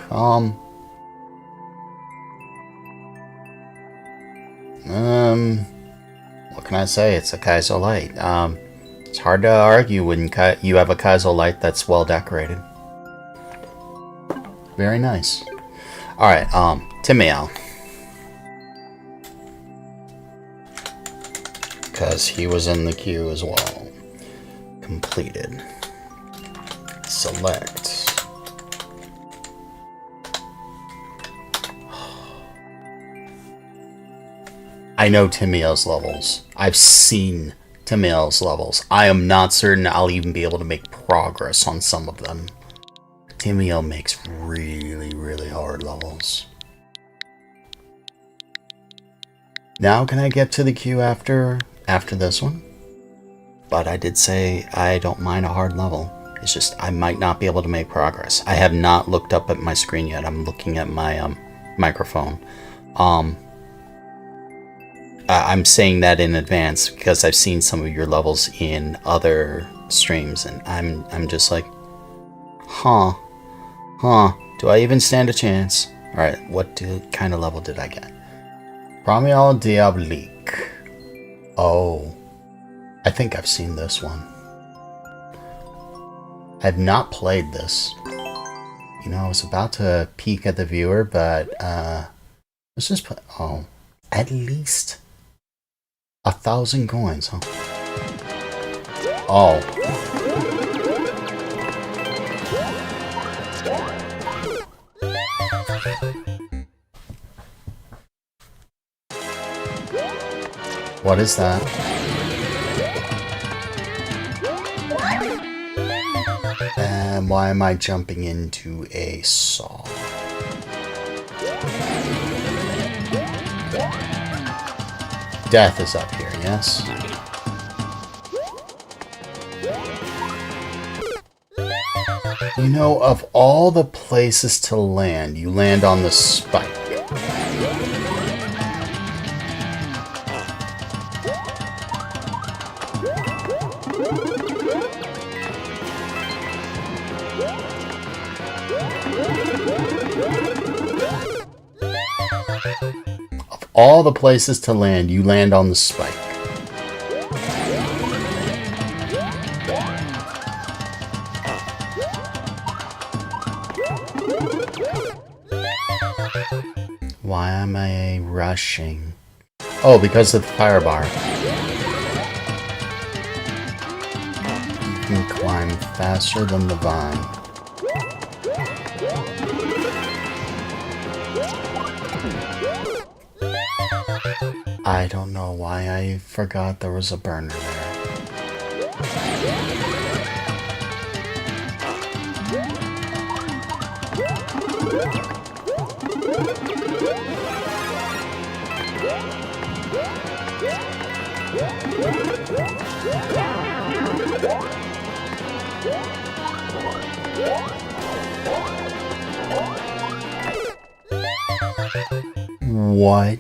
What can I say? It's a Kaizo Light. It's hard to argue when you have a Kaizo Light that's well decorated. Very nice. Alright, Timio. Because he was in the queue as well. Completed. Select. I know Timio's levels. I've seen Timio's levels. I am not certain I'll even be able to make progress on some of them. Timio makes really, really hard levels. Now can I get to the queue after this one? But I did say I don't mind a hard level. It's just I might not be able to make progress. I have not looked up at my screen yet. I'm looking at my microphone. I'm saying that in advance because I've seen some of your levels in other streams, and I'm just like, huh, do I even stand a chance? Alright, what kind of level did I get? Premier Diabolique. Oh, I think I've seen this one. I've not played this. You know, I was about to peek at the viewer, but let's just put, oh, at least 1,000 coins, huh? Oh. What is that? And why am I jumping into a saw? Death is up here, yes? You know, of all the places to land, you land on the spike. All the places to land, you land on the spike. Why am I rushing? Oh, because of the fire bar. You can climb faster than the vine. I don't know why I forgot there was a burner there. What?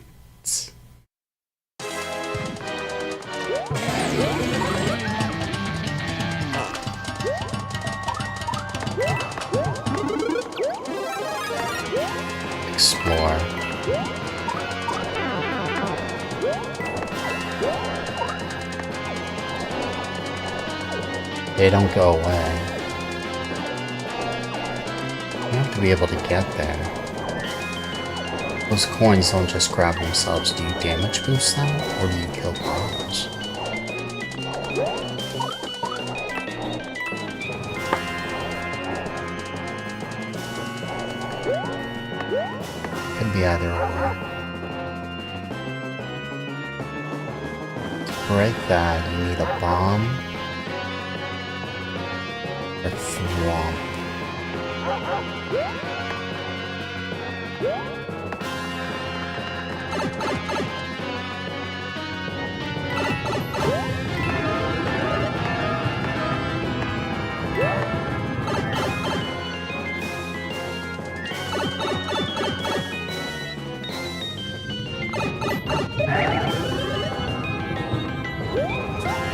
Explore. They don't go away. You have to be able to get there. Those coins don't just grab themselves. Do you damage boost them, or do you kill bombs? Could be either or. To break that, you need a bomb or thwomp.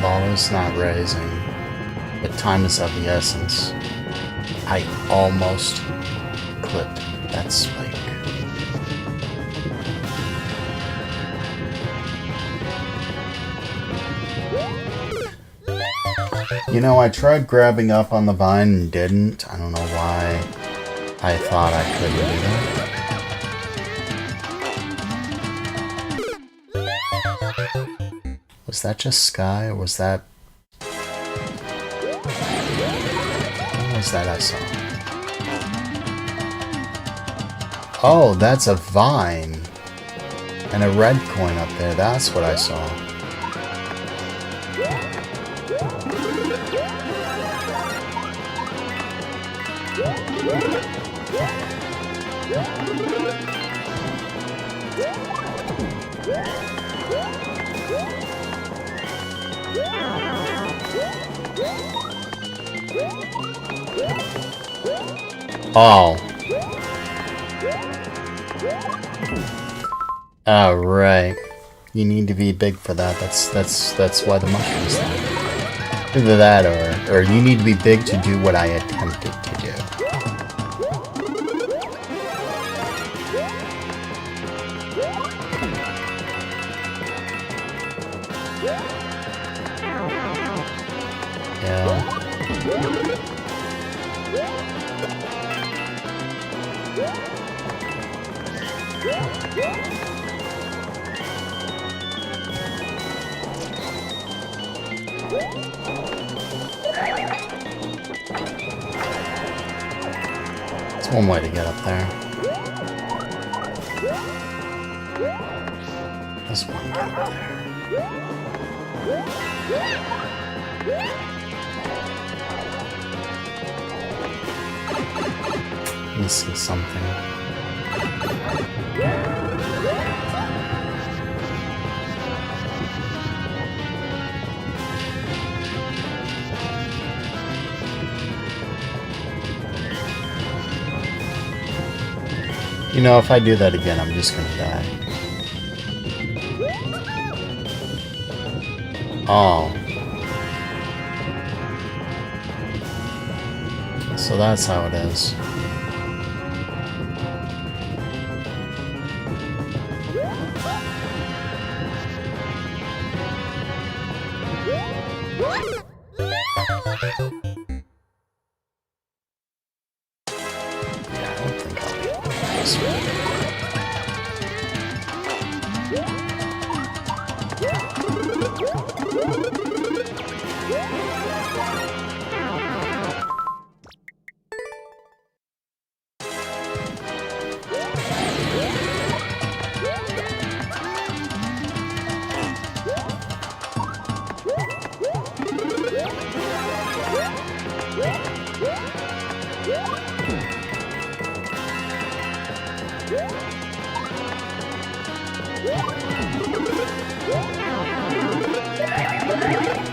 Ball is not raising, but time is of the essence. I almost clipped that spike. You know, I tried grabbing up on the vine and didn't. I don't know why I thought I couldn't do that. Was that just sky, or was that... What was that I saw? Oh, that's a vine. And a red coin up there, that's what I saw. Oh. Oh, right. You need to be big for that. That's why the mushroom's there. Either that, or you need to be big to do what I attempted to do. Yeah. It's one way to get up there. There's one get up there. Missing something. You know, if I do that again, I'm just gonna die. Oh. So that's how it is.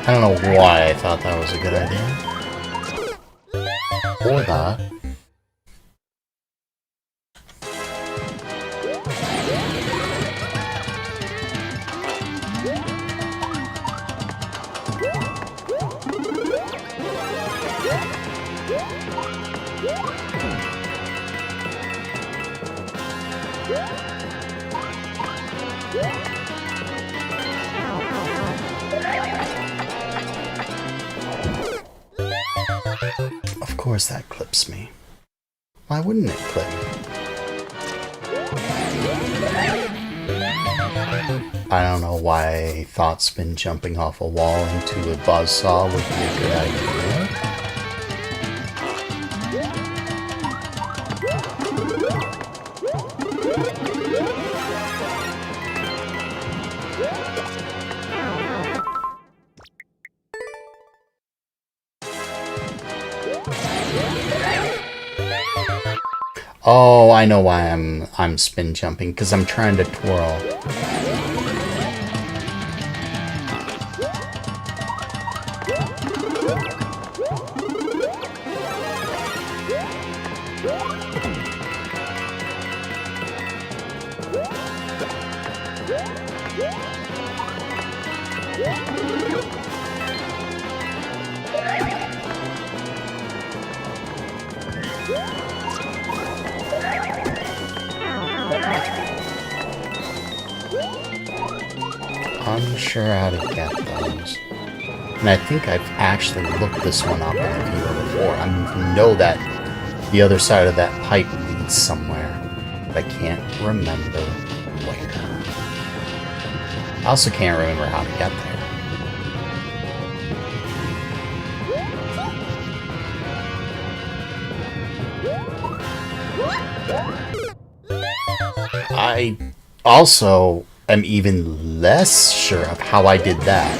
I don't know why I thought that was a good idea. Or that. Of course that clips me. Why wouldn't it clip me? I don't know why I thought spin jumping off a wall into a buzzsaw would be a good idea. Oh, I know why I'm spin jumping, because I'm trying to twirl. Unsure how to get those. And I think I've actually looked this one up in a video before. I know that the other side of that pipe leads somewhere, but I can't remember where. I also can't remember how to get there. I also am even less sure of how I did that.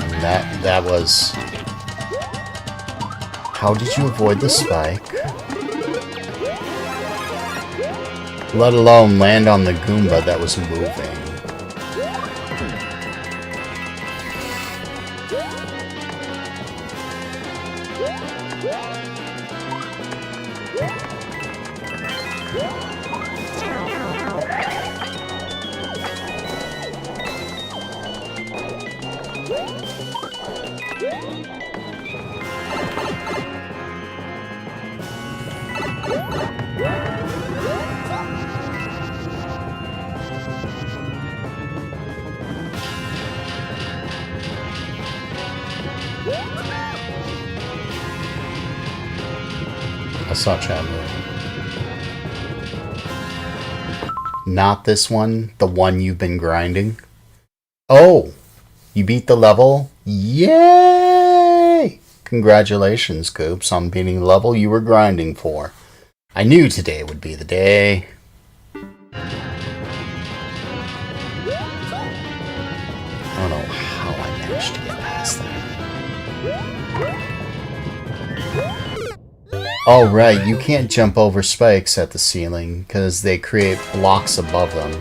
And that was... How did you avoid the spike? Let alone land on the Goomba that was moving. I saw chat move. Not this one, the one you've been grinding. Oh, you beat the level? Yay! Congratulations, Goops, on beating the level you were grinding for. I knew today would be the day. I don't know how I managed to get past that. Oh, right, you can't jump over spikes at the ceiling because they create blocks above them.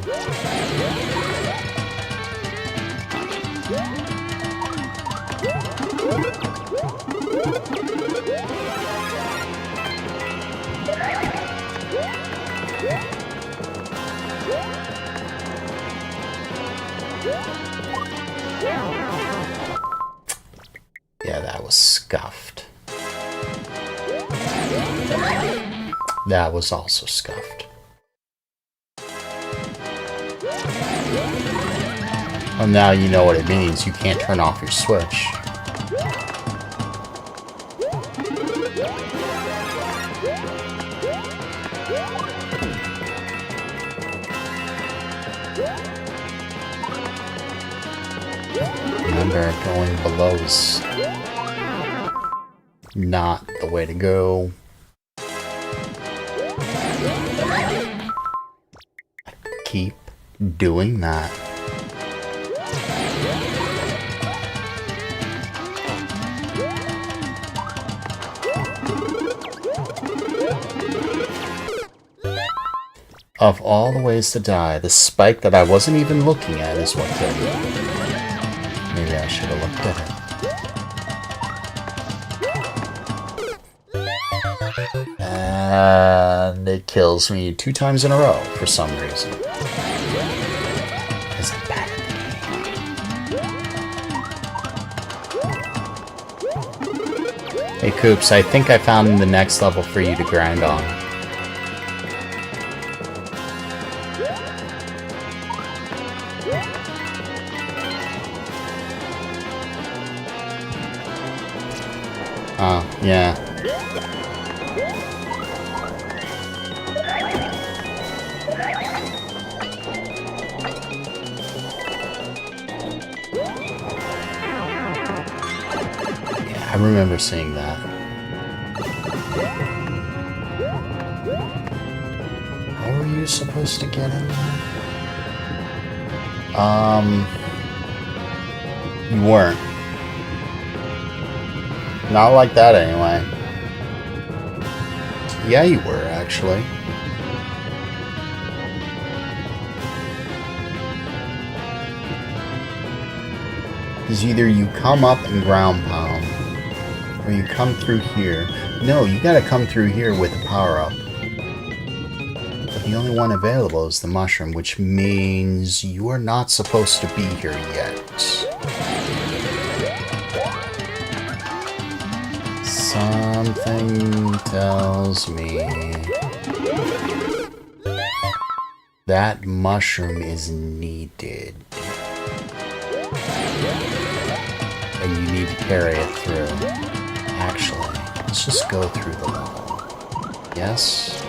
Yeah, that was scuffed. That was also scuffed. Well, now you know what it means. You can't turn off your switch. Remember, going below is not the way to go. Keep doing that. Of all the ways to die, the spike that I wasn't even looking at is what killed me. Maybe I should have looked at it. And it kills me 2 times in a row for some reason. Because I'm bad at the game. Hey Coops, I think I found the next level for you to grind on. Oh, yeah. Yeah, I remember seeing that. How were you supposed to get in there? You weren't. Not like that, anyway. Yeah, you were, actually. Because either you come up and ground pound, or you come through here. No, you gotta come through here with a power-up. But the only one available is the mushroom, which means you are not supposed to be here yet. Something tells me that mushroom is needed. And you need to carry it through. Actually, let's just go through the level. Yes?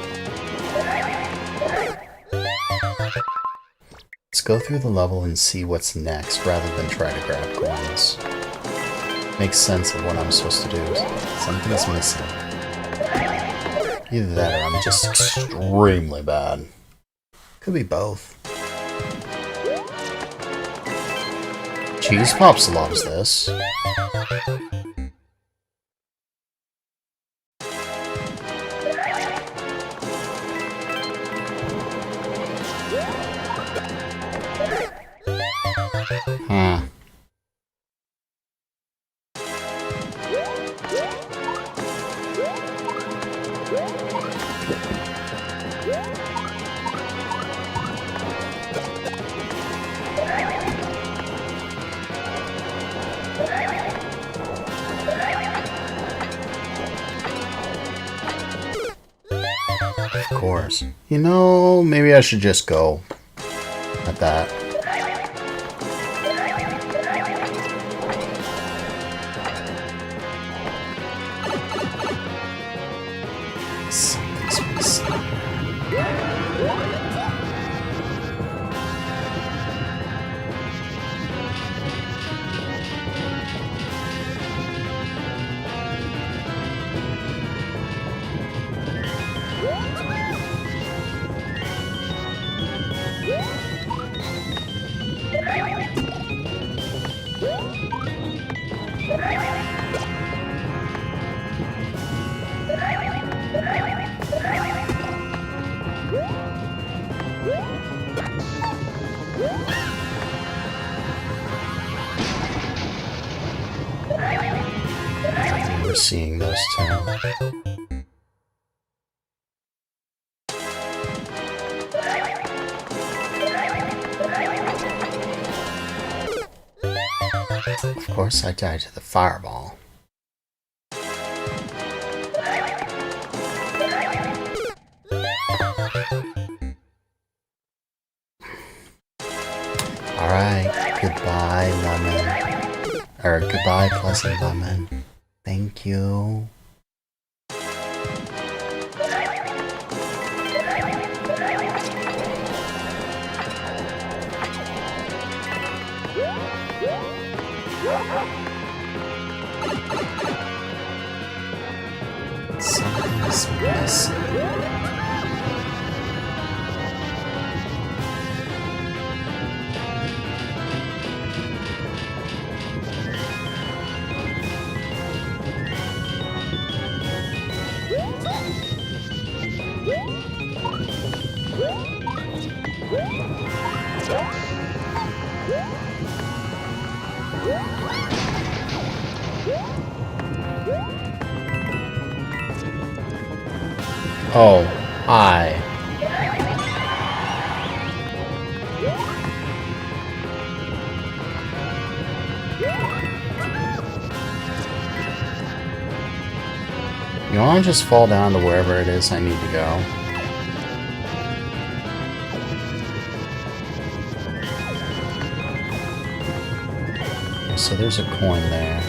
Let's go through the level and see what's next rather than try to grab coins. Makes sense of what I'm supposed to do. Something's missing. Either that or I'm just extremely bad. Could be both. Cheese Pops loves this. Huh. Of course. You know, maybe I should just go at that. Something's missing. We're seeing those two. Of course, I died to the fireball. Alright, goodbye, lemon. Or goodbye, pleasant lemon. Thank you. Something's missing. Oh, hi. You want to just fall down to wherever it is I need to go? So there's a coin there.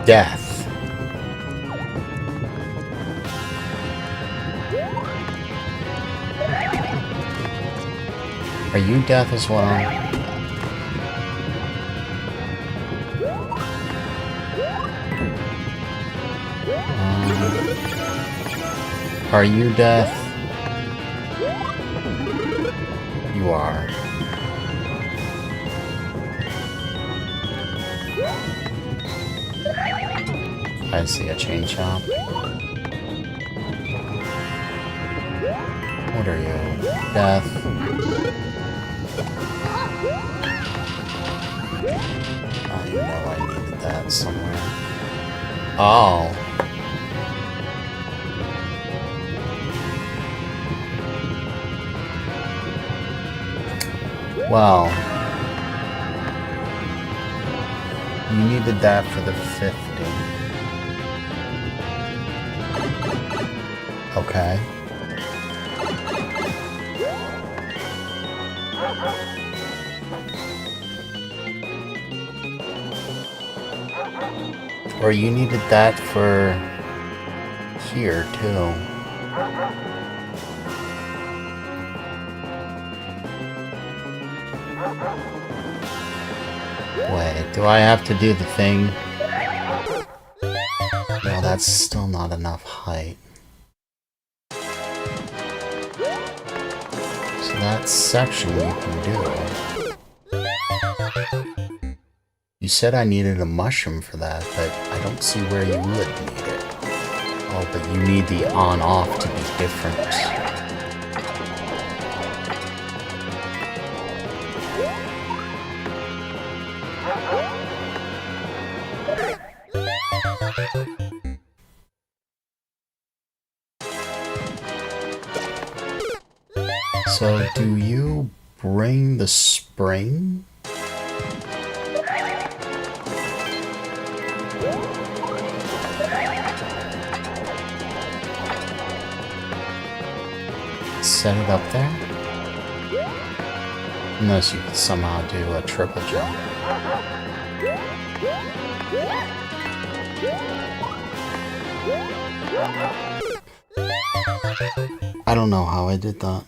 death? Are you death as well? Are you death? You are. I see a chain shop. What are you? Death. Oh, you know I needed that somewhere. Oh. Well. You needed that for the 50. Okay. Or you needed that for here too. Wait, do I have to do the thing? No, that's still not enough height. So that section you can do. You said I needed a mushroom for that, but I don't see where you would need it. Oh, but you need the on-off to be different. So, do you bring the spring? Set it up there? Unless you could somehow do a triple jump. I don't know how I did that.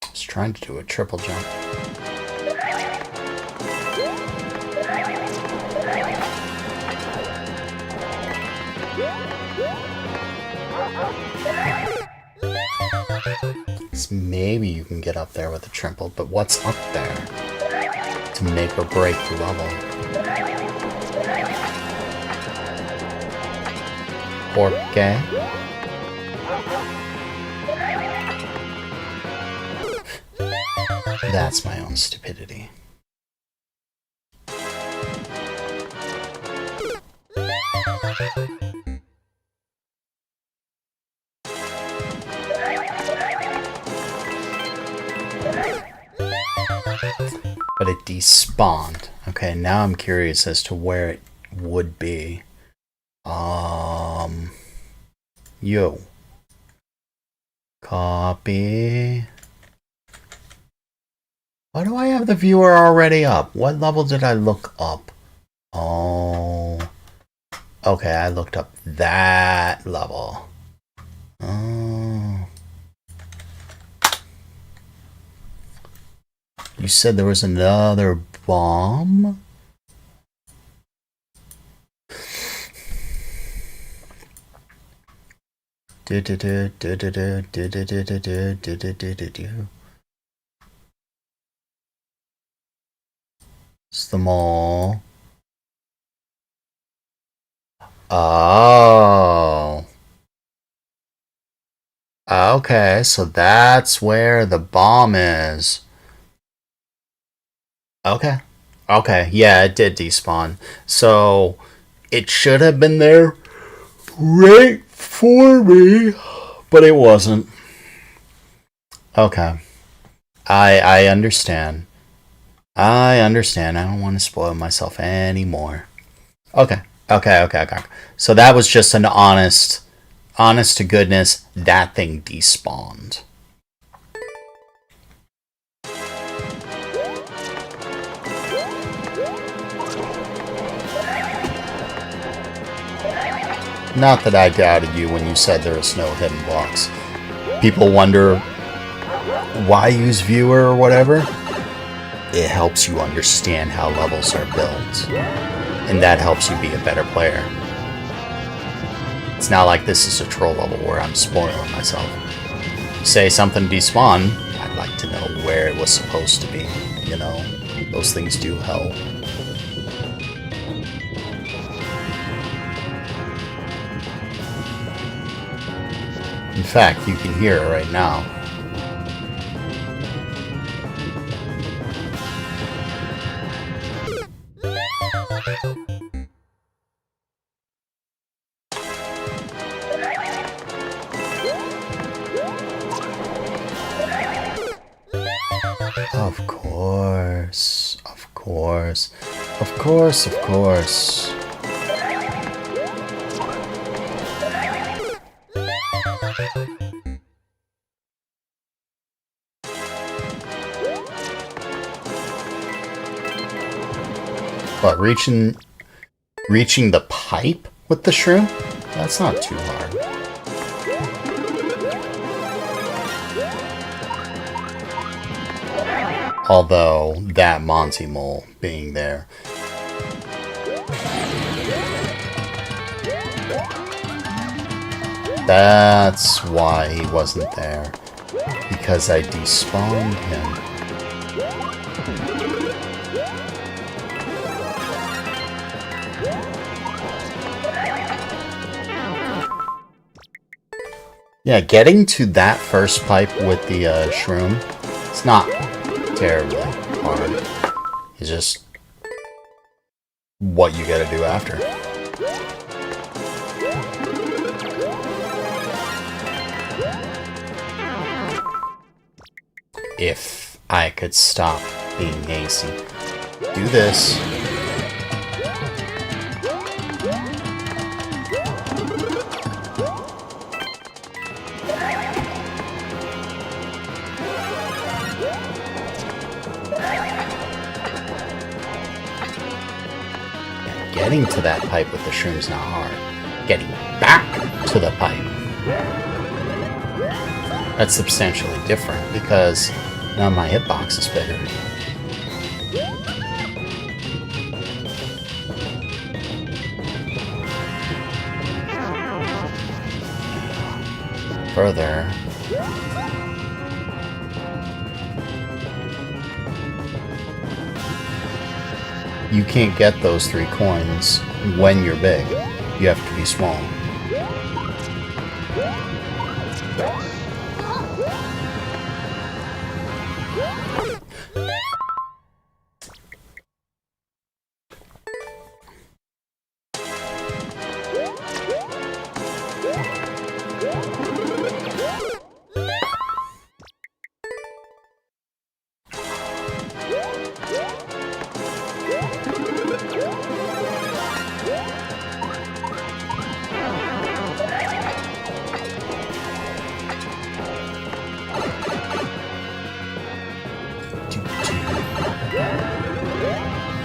I was trying to do a triple jump. So maybe you can get up there with a triple, but what's up there to make or break the level? Okay. That's my own stupidity. But it despawned. Okay, now I'm curious as to where it would be. Yo. Copy. Why do I have the viewer already up? What level did I look up? Oh. Okay, I looked up that level. Oh. You said there was another bomb? It's the mall. Oh. Okay, so that's where the bomb is. Okay. Okay, yeah, it did despawn. So, it should have been there right for me, but it wasn't. Okay. I understand. I understand. I don't want to spoil myself anymore. Okay. Okay. So that was just an honest to goodness, that thing despawned. Not that I doubted you when you said there was no hidden blocks. People wonder why use viewer or whatever. It helps you understand how levels are built, and that helps you be a better player. It's not like this is a troll level where I'm spoiling myself. Say something despawn, I'd like to know where it was supposed to be. You know, those things do help. In fact, you can hear it right now. Of course, of course, of course, of course. But reaching the pipe with the shroom? That's not too hard. Although, that Monty Mole being there. That's why he wasn't there. Because I despawned him. Yeah, getting to that first pipe with the shroom, it's not terribly hard. It's just what you gotta do after. If I could stop being hasty. Do this. Getting to that pipe with the shroom's not hard. Getting back to the pipe, that's substantially different because now my hitbox is bigger. Further. You can't get those 3 coins when you're big. You have to be small.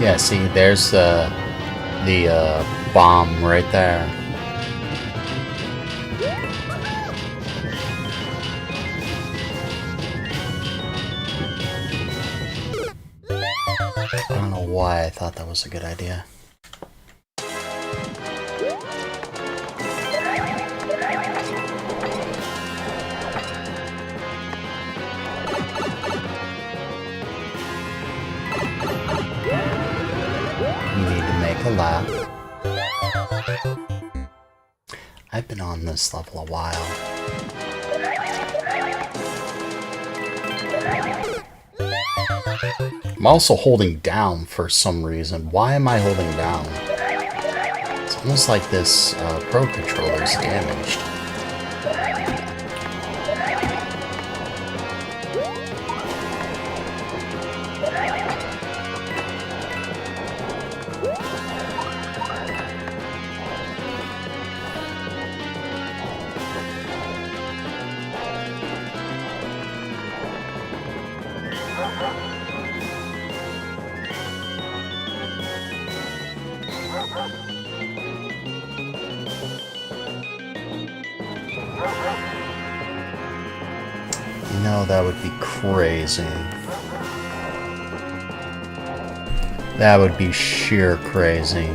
Yeah, see, there's the bomb right there. I don't know why I thought that was a good idea. A lap. I've been on this level a while. I'm also holding down for some reason. Why am I holding down? It's almost like this Pro Controller is damaged. No, that would be crazy. That would be sheer crazy.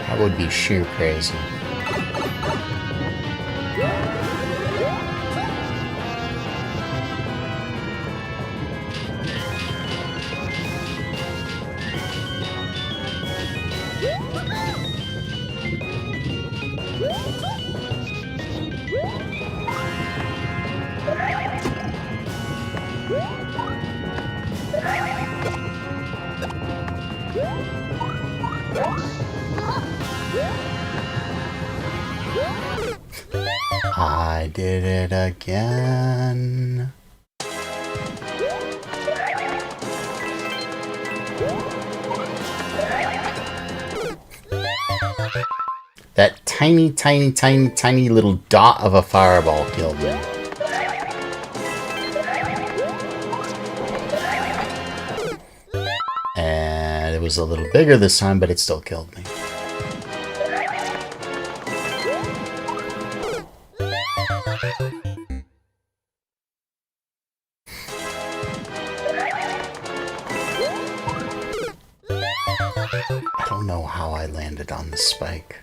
That would be sheer crazy. I did it again. That tiny, tiny, tiny, tiny little dot of a fireball killed me. And it was a little bigger this time, but it still killed me. I don't know how I landed on the spike.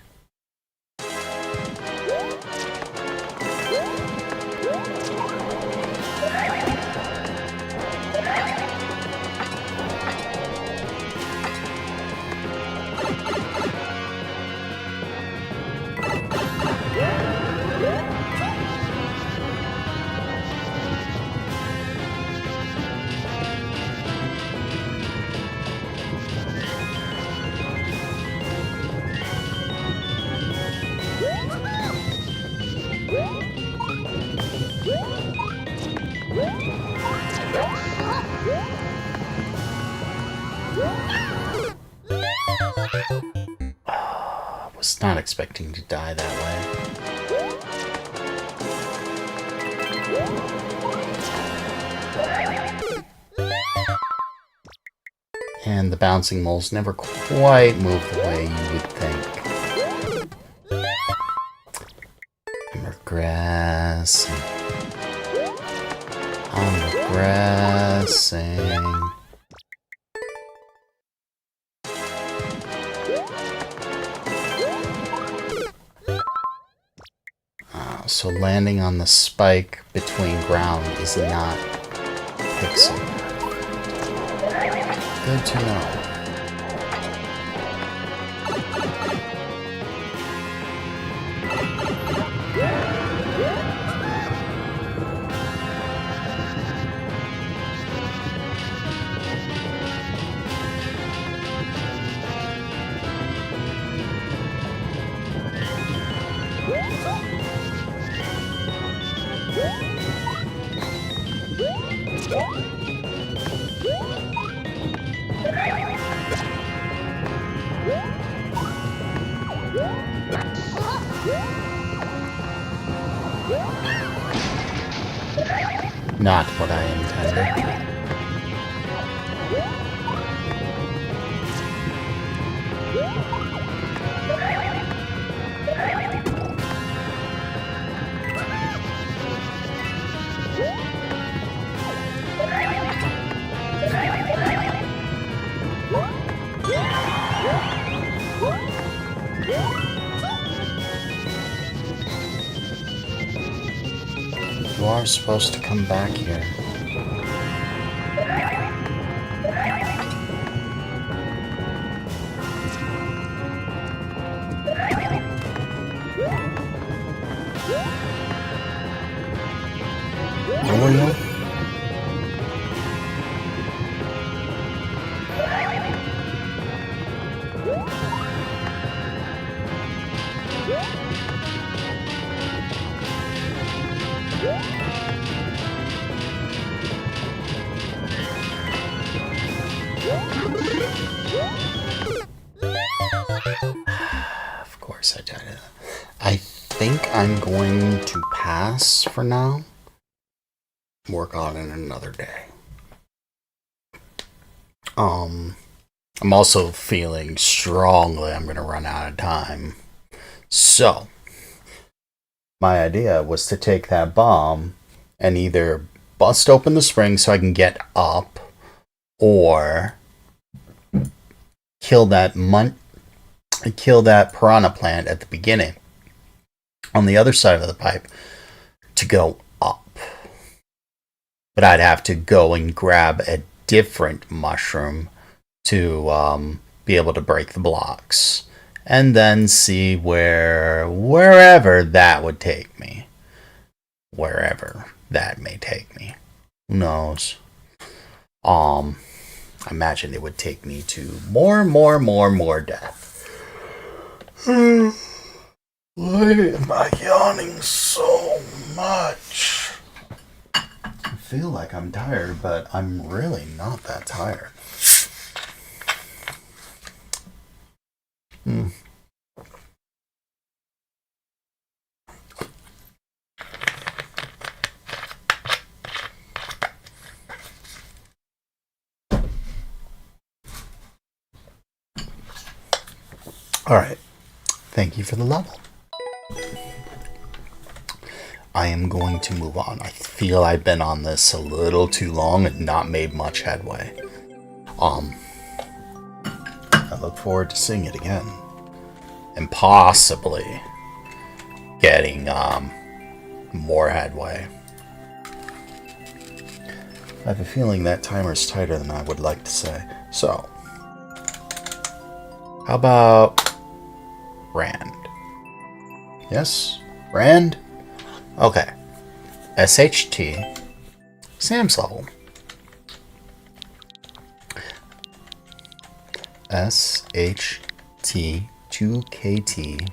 I was not expecting to die that way. And the bouncing moles never quite move the way you would think. I'm regressing. I'm regressing. So landing on the spike between ground is not pixel. Good to know. Not what I intended. You are supposed to come back here. Oh, yeah. Of course I did it. I think I'm going to pass for now. Work on it another day. I'm also feeling strongly I'm going to run out of time. So, my idea was to take that bomb and either bust open the spring so I can get up, or kill that piranha plant at the beginning on the other side of the pipe to go up. But I'd have to go and grab a different mushroom to be able to break the blocks, and then see wherever that would take me. Wherever that may take me. Who knows? I imagine it would take me to more death. Why am I yawning so much? I feel like I'm tired, but I'm really not that tired. Alright, thank you for the level. I am going to move on. I feel I've been on this a little too long and not made much headway. I look forward to seeing it again. And possibly getting more headway. I have a feeling that timer's tighter than I would like to say. So, how about Rand? Yes? Rand? Okay. SHT. Sam's level. SHT 2KT.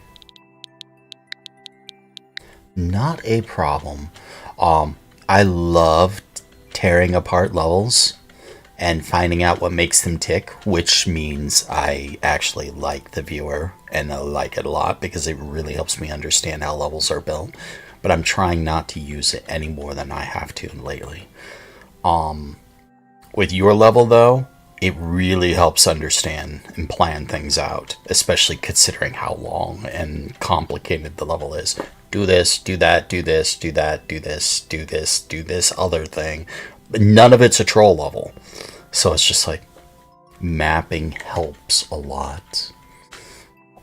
Not a problem. I love tearing apart levels and finding out what makes them tick, which means I actually like the viewer, and I like it a lot because it really helps me understand how levels are built. But I'm trying not to use it any more than I have to lately. With your level, though, it really helps understand and plan things out, especially considering how long and complicated the level is. Do this, do that, do this, do that, do this, do this, do this other thing. But none of it's a troll level. So it's just like, mapping helps a lot.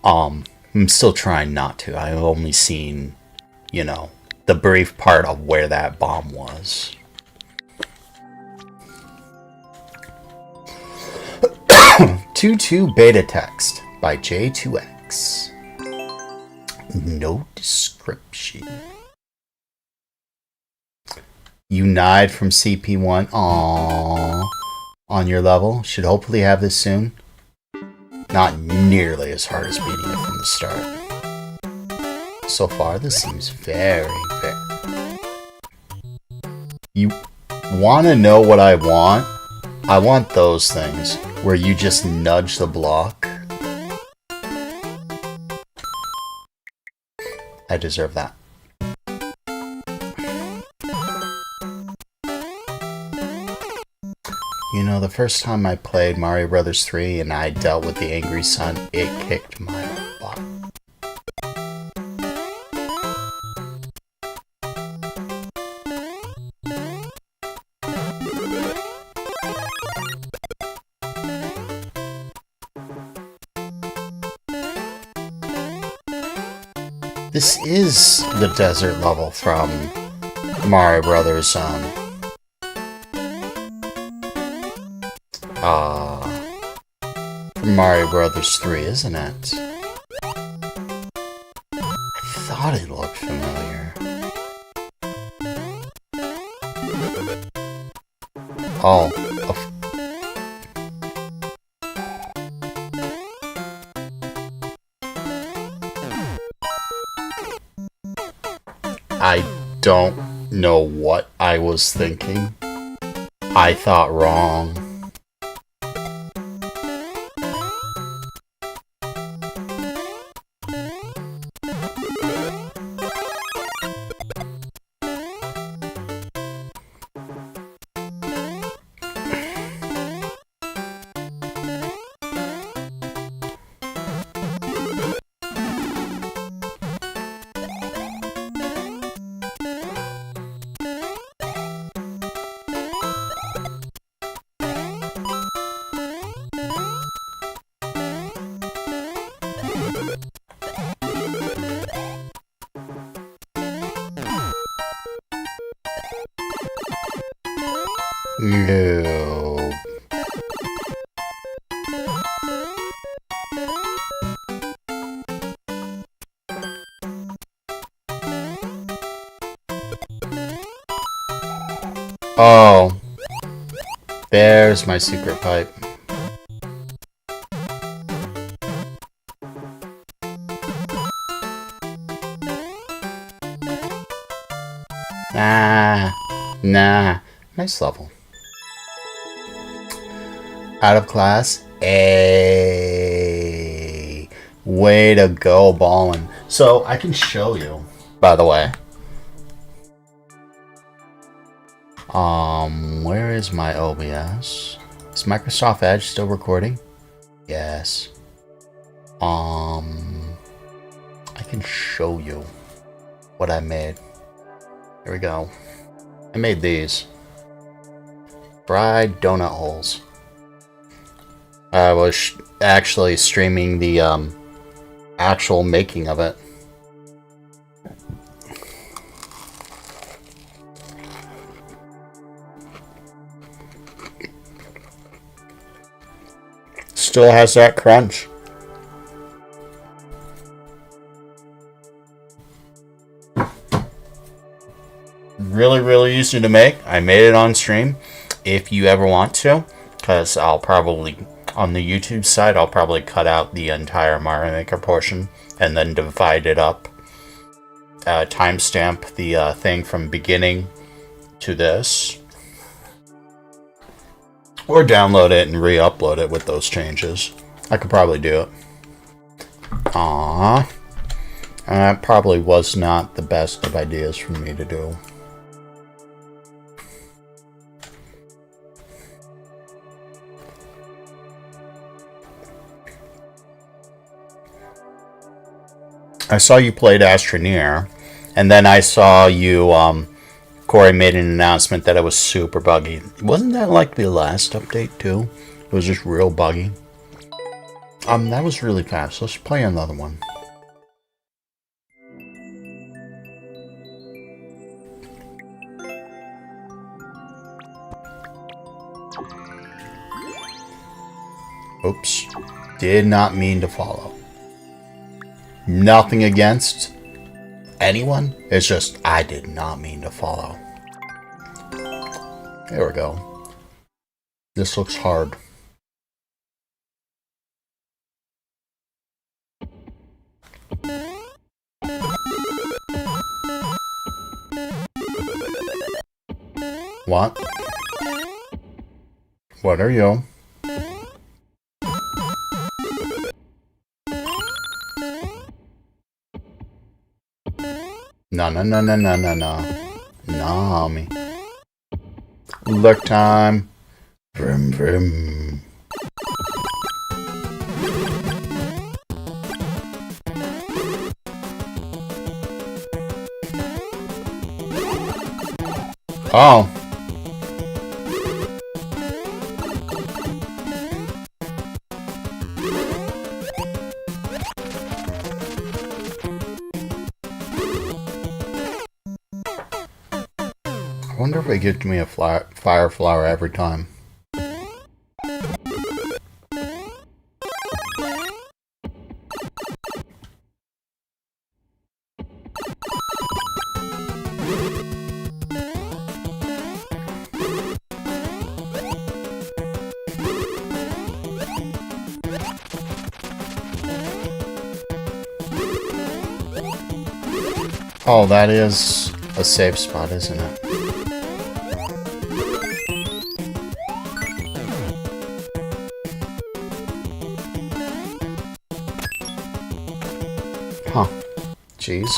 I'm still trying not to. I've only seen, the brief part of where that bomb was. "2-2 beta text" by J2X. No description. You Nide from CP1. Aww. On your level. Should hopefully have this soon. Not nearly as hard as beating it from the start. So far, this seems very fair. You want to know what I want? I want those things where you just nudge the block. I deserve that. The first time I played Mario Bros. 3 and I dealt with the Angry Sun, it kicked my butt. This is the desert level from Mario Brothers. From Mario Brothers 3, isn't it? I thought it looked familiar. Oh. I don't know what I was thinking. I thought wrong. No. Oh. There's my secret pipe. Nah. Nice level. Out of class? A way to go ballin'. So I can show you, by the way. Where is my OBS? Is Microsoft Edge still recording? Yes. I can show you what I made. Here we go. I made these. Fried donut holes. I was actually streaming the actual making of it. Still has that crunch. Really easy to make. I made it on stream. If you ever want to, because I'll probably, on the YouTube side, I'll probably cut out the entire Mario Maker portion and then divide it up. Timestamp the thing from beginning to this. Or download it and re-upload it with those changes. I could probably do it. Aww. That probably was not the best of ideas for me to do. I saw you played Astroneer, and then I saw you, Corey made an announcement that it was super buggy. Wasn't that like the last update too? It was just real buggy. That was really fast. Let's play another one. Oops. Did not mean to follow. Nothing against anyone. It's just I did not mean to follow. There we go. This looks hard. What? What are you? No. Nah, me. Look time. Vroom, vroom. Oh. I wonder if it gives me a fire flower every time. Oh, that is a safe spot, isn't it? Huh. Jeez.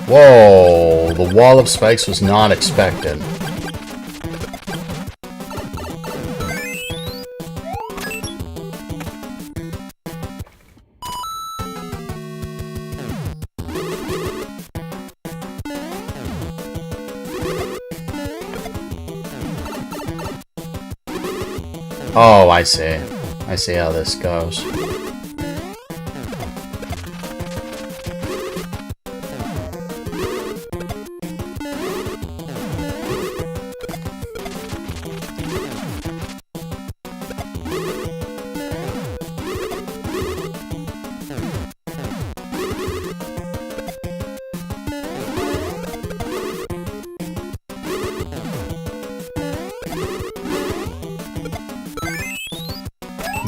Whoa, the wall of spikes was not expected. Oh, I see. I see how this goes.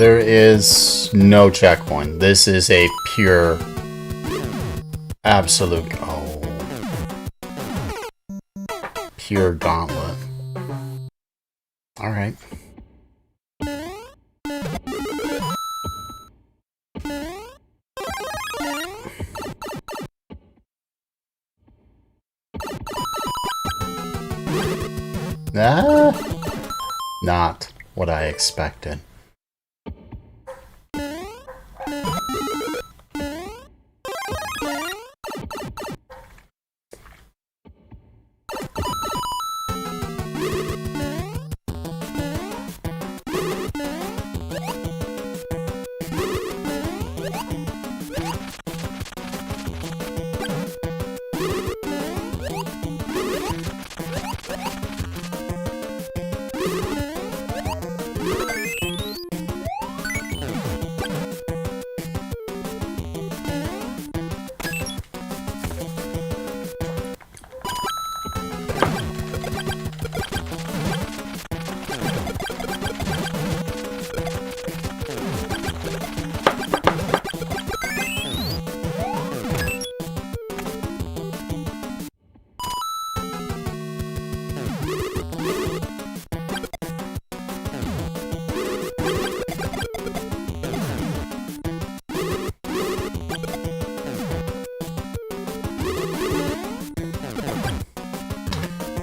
There is no checkpoint. This is a pure, absolute, pure gauntlet. Alright. Not what I expected.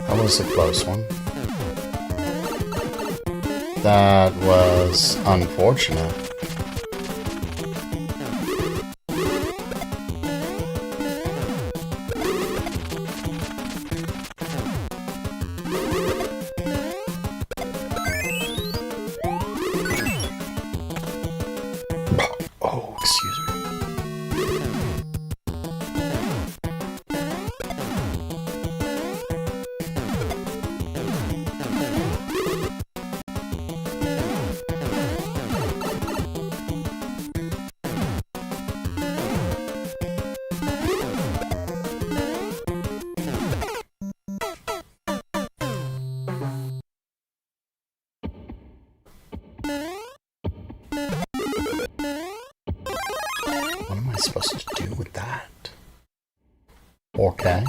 That was a close one. That was unfortunate. Oh, excuse me. What am I supposed to do with that? Okay.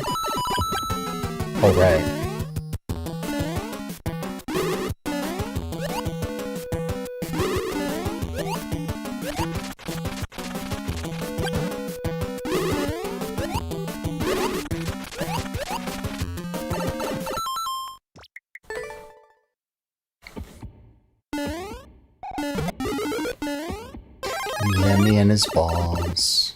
All right. Lemmy and his balls.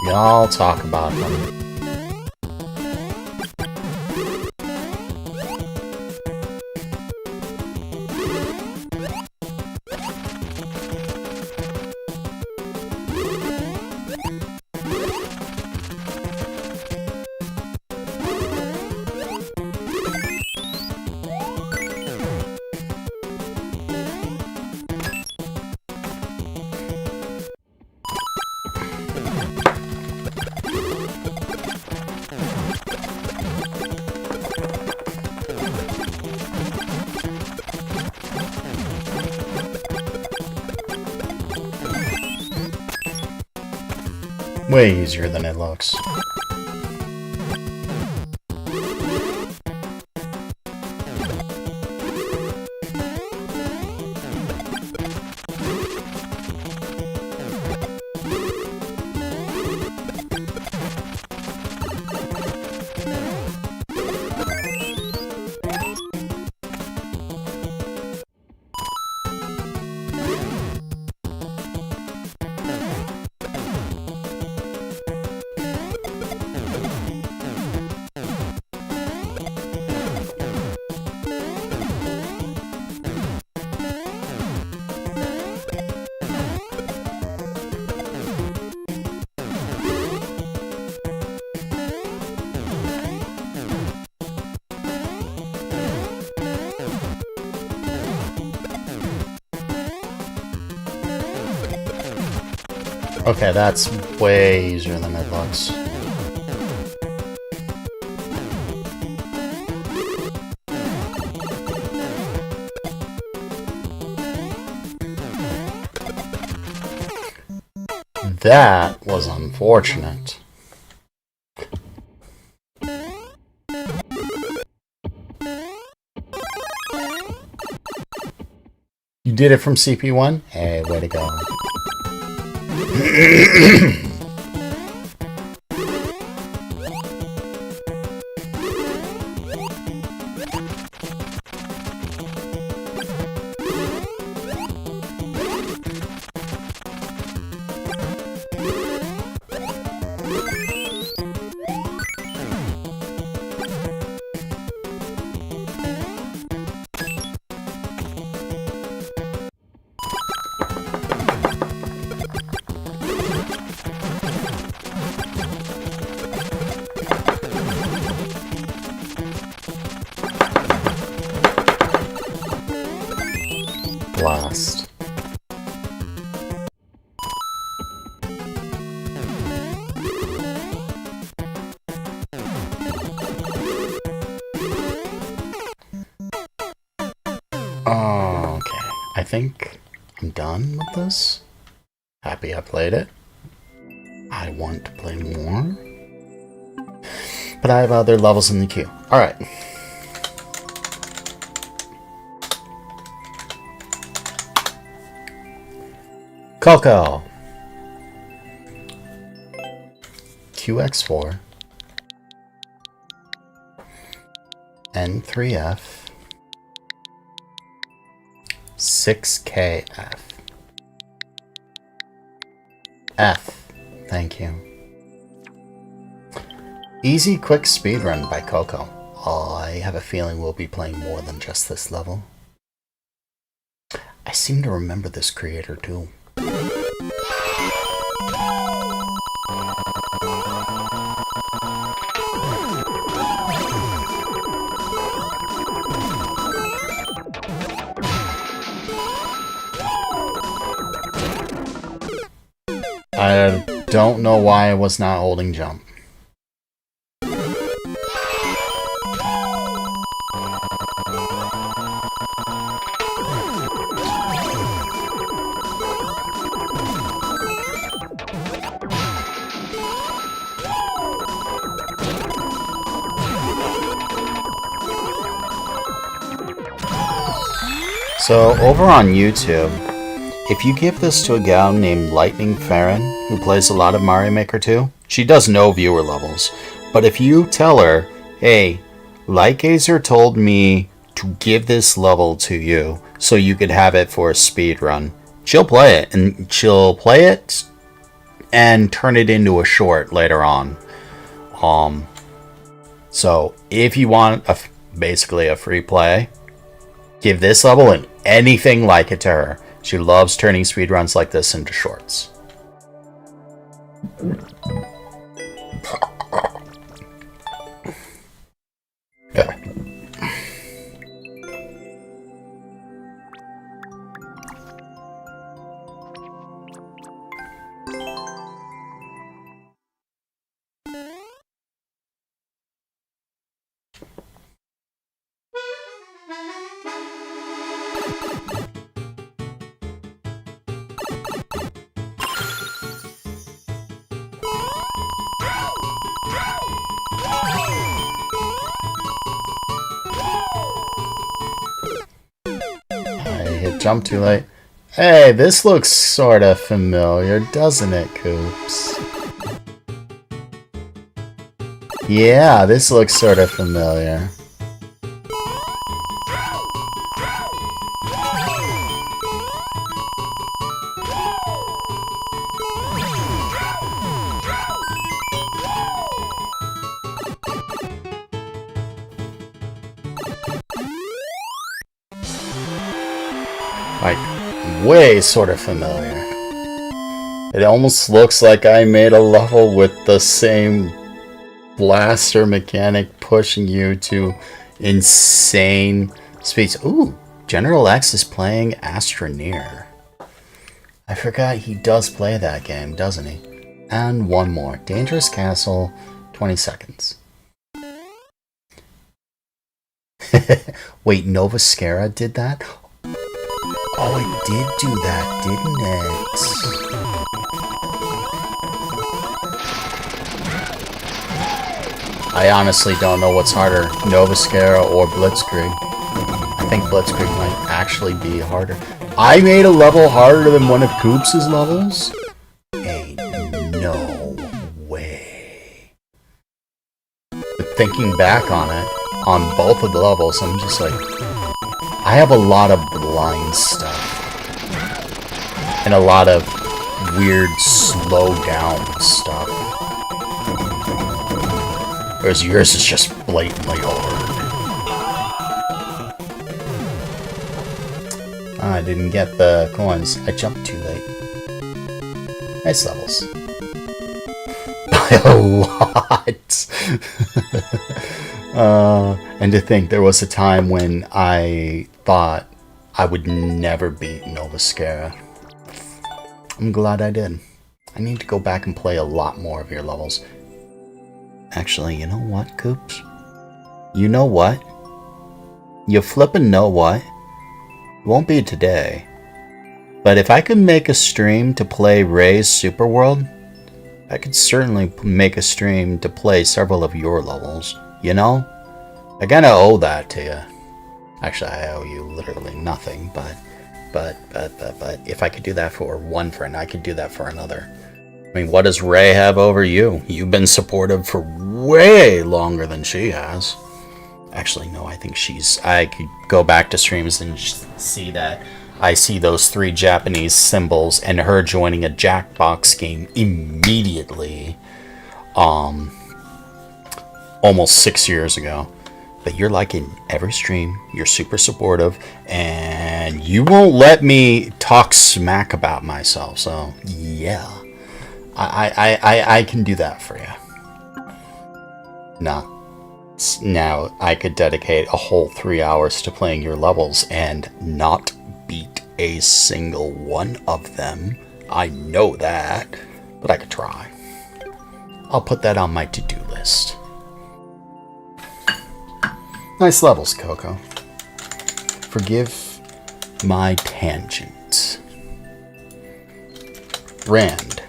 Y'all talk about them. Way easier than it looks. Okay, that's way easier than it looks. That was unfortunate. You did it from CP1? Hey, way to go. Blast. Oh, okay. I think I'm done with this. Happy I played it. I want to play more. But I have other levels in the queue. Alright. Coco. QX4. N3F. 6KF. F. Thank you. Easy Quick Speedrun by Coco. I have a feeling we'll be playing more than just this level. I seem to remember this creator too. I don't know why I was not holding jump. So, over on YouTube, if you give this to a gal named Lightning Farron, who plays a lot of Mario Maker 2, she does no viewer levels. But if you tell her, hey, Lightgazer told me to give this level to you so you could have it for a speed run, she'll play it. And she'll play it and turn it into a short later on. So if you want basically a free play, give this level and anything like it to her. She loves turning speedruns like this into shorts. Yeah. Jump too late. Hey, this looks sort of familiar, doesn't it, Coops? Yeah, this looks sort of familiar. Way sort of familiar. It almost looks like I made a level with the same blaster mechanic pushing you to insane speeds. Ooh, General X is playing Astroneer. I forgot he does play that game, doesn't he? And one more. Dangerous Castle, 20 seconds. Wait, Novascara did that? Oh, it did do that, didn't it? I honestly don't know what's harder, Noviscara or Blitzkrieg. I think Blitzkrieg might actually be harder. I made a level harder than one of Coops' levels? Ain't no way. But thinking back on it, on both of the levels, I'm just like, I have a lot of blind stuff. And a lot of weird slow down stuff. Whereas yours is just blatantly hard. I didn't get the coins. I jumped too late. Nice levels. By a lot! And to think there was a time when I thought I would never beat Noviscara. I'm glad I did. I need to go back and play a lot more of your levels. Actually, you know what, Coops? You know what? You flippin' know what? Won't be today. But if I could make a stream to play Ray's Super World, I could certainly make a stream to play several of your levels. You know? I kinda owe that to you. Actually, I owe you literally nothing, but if I could do that for one friend, I could do that for another. I mean, what does Ray have over you? You've been supportive for way longer than she has. Actually, no, I think I could go back to streams and see that. I see those 3 Japanese symbols and her joining a Jackbox game immediately. Almost 6 years ago. But you're like in every stream, you're super supportive, and you won't let me talk smack about myself, so yeah. I can do that for you. Now, I could dedicate a whole 3 hours to playing your levels and not beat a single one of them. I know that, but I could try. I'll put that on my to-do list. Nice levels, Coco. Forgive my tangent. Rand.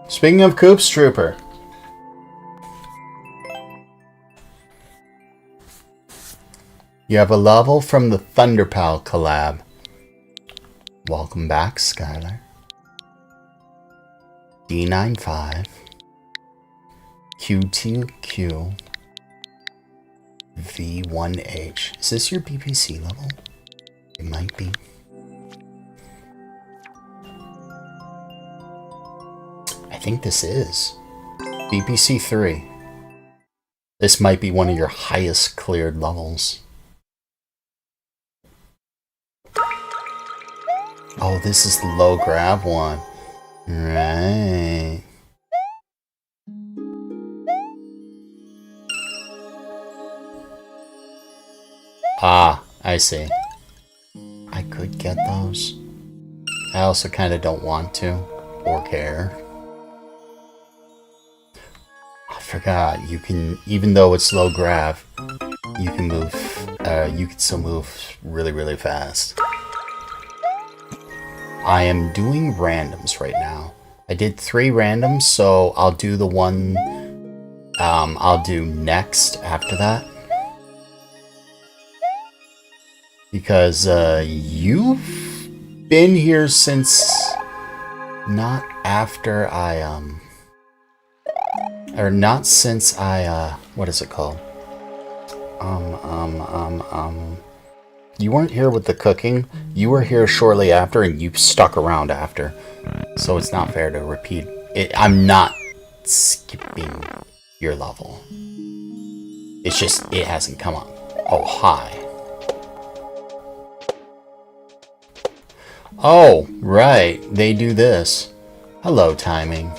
Speaking of Coops Trooper. You have a level from the Thunderpal collab. Welcome back, Skylar. D95. Q2Q V1H. Is this your BPC level? It might be. I think this is. BPC 3. This might be one of your highest cleared levels. Oh, this is the low grab one. Right. Ah, I see. I could get those. I also kind of don't want to, or care. I forgot, you can, even though it's low grav, you can move, you can still move really, really fast. I am doing randoms right now. I did 3 randoms, so I'll do the one, I'll do next after that. Because, you've been here since not after I, or not since I, what is it called? You weren't here with the cooking. You were here shortly after, and you stuck around after. So it's not fair to repeat it. I'm not skipping your level. It's just, it hasn't come up. Oh, hi. Oh, right. They do this. Hello, timing.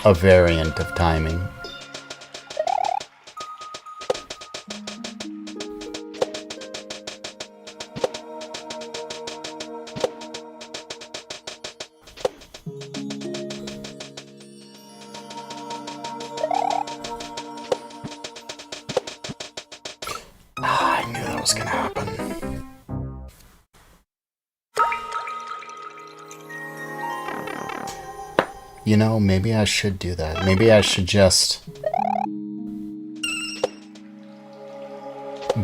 A variant of timing. I knew that was gonna happen. You know, maybe I should do that. Maybe I should just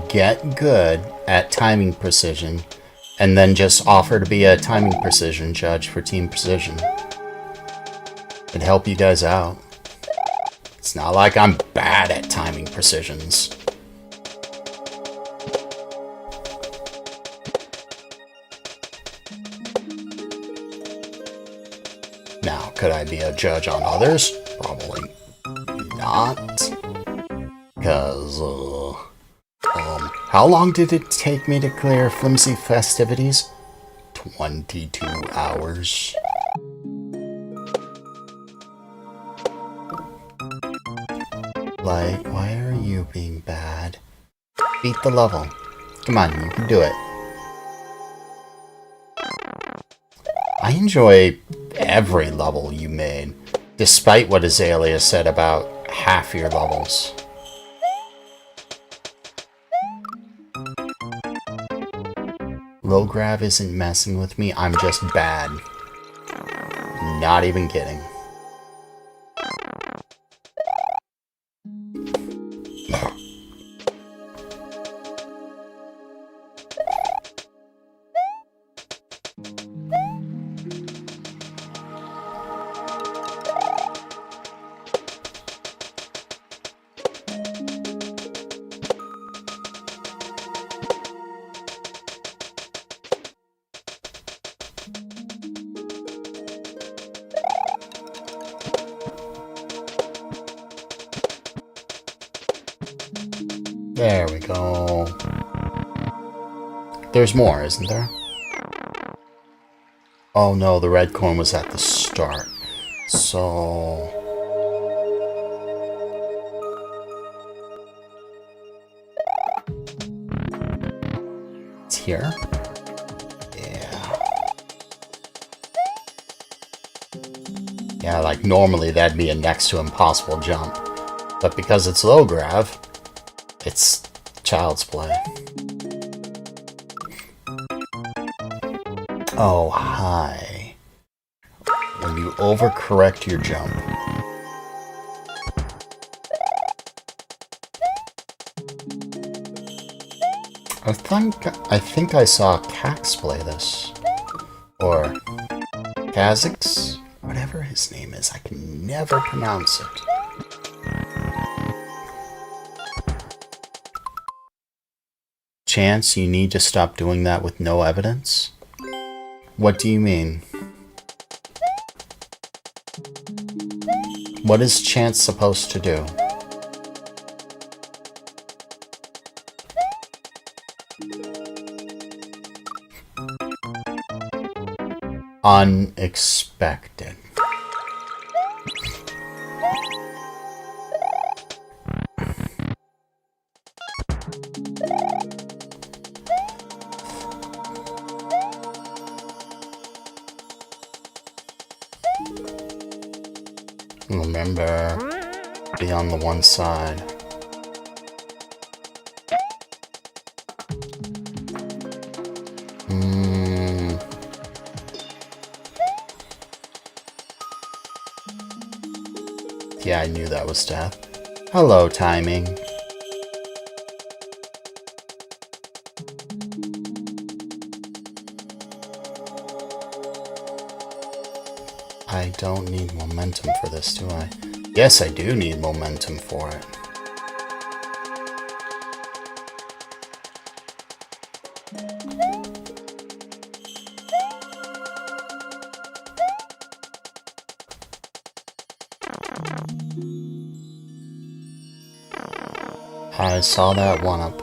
get good at timing precision and then just offer to be a timing precision judge for Team Precision. It'd help you guys out. It's not like I'm bad at timing precisions. Now, could I be a judge on others? Probably not. Because, how long did it take me to clear Flimsy Festivities? 22 hours. Like, why are you being bad? Beat the level. Come on, you can do it. I enjoy every level you made, despite what Azalea said about half your levels. Low grav isn't messing with me, I'm just bad. Not even kidding. There we go. There's more, isn't there? Oh no, the red coin was at the start. So... it's here? Yeah. Yeah, like normally that'd be a next to impossible jump. But because it's low grav, it's child's play. Oh, hi. When you overcorrect your jump. I think I saw Cax play this. Or Kha'Zix? Whatever his name is, I can never pronounce it. Chance, you need to stop doing that with no evidence? What do you mean? What is Chance supposed to do? Unexpected. Remember, be on the one side. Yeah, I knew that was death. Hello, timing. I don't need momentum for this, do I? Yes, I do need momentum for it. I saw that one up.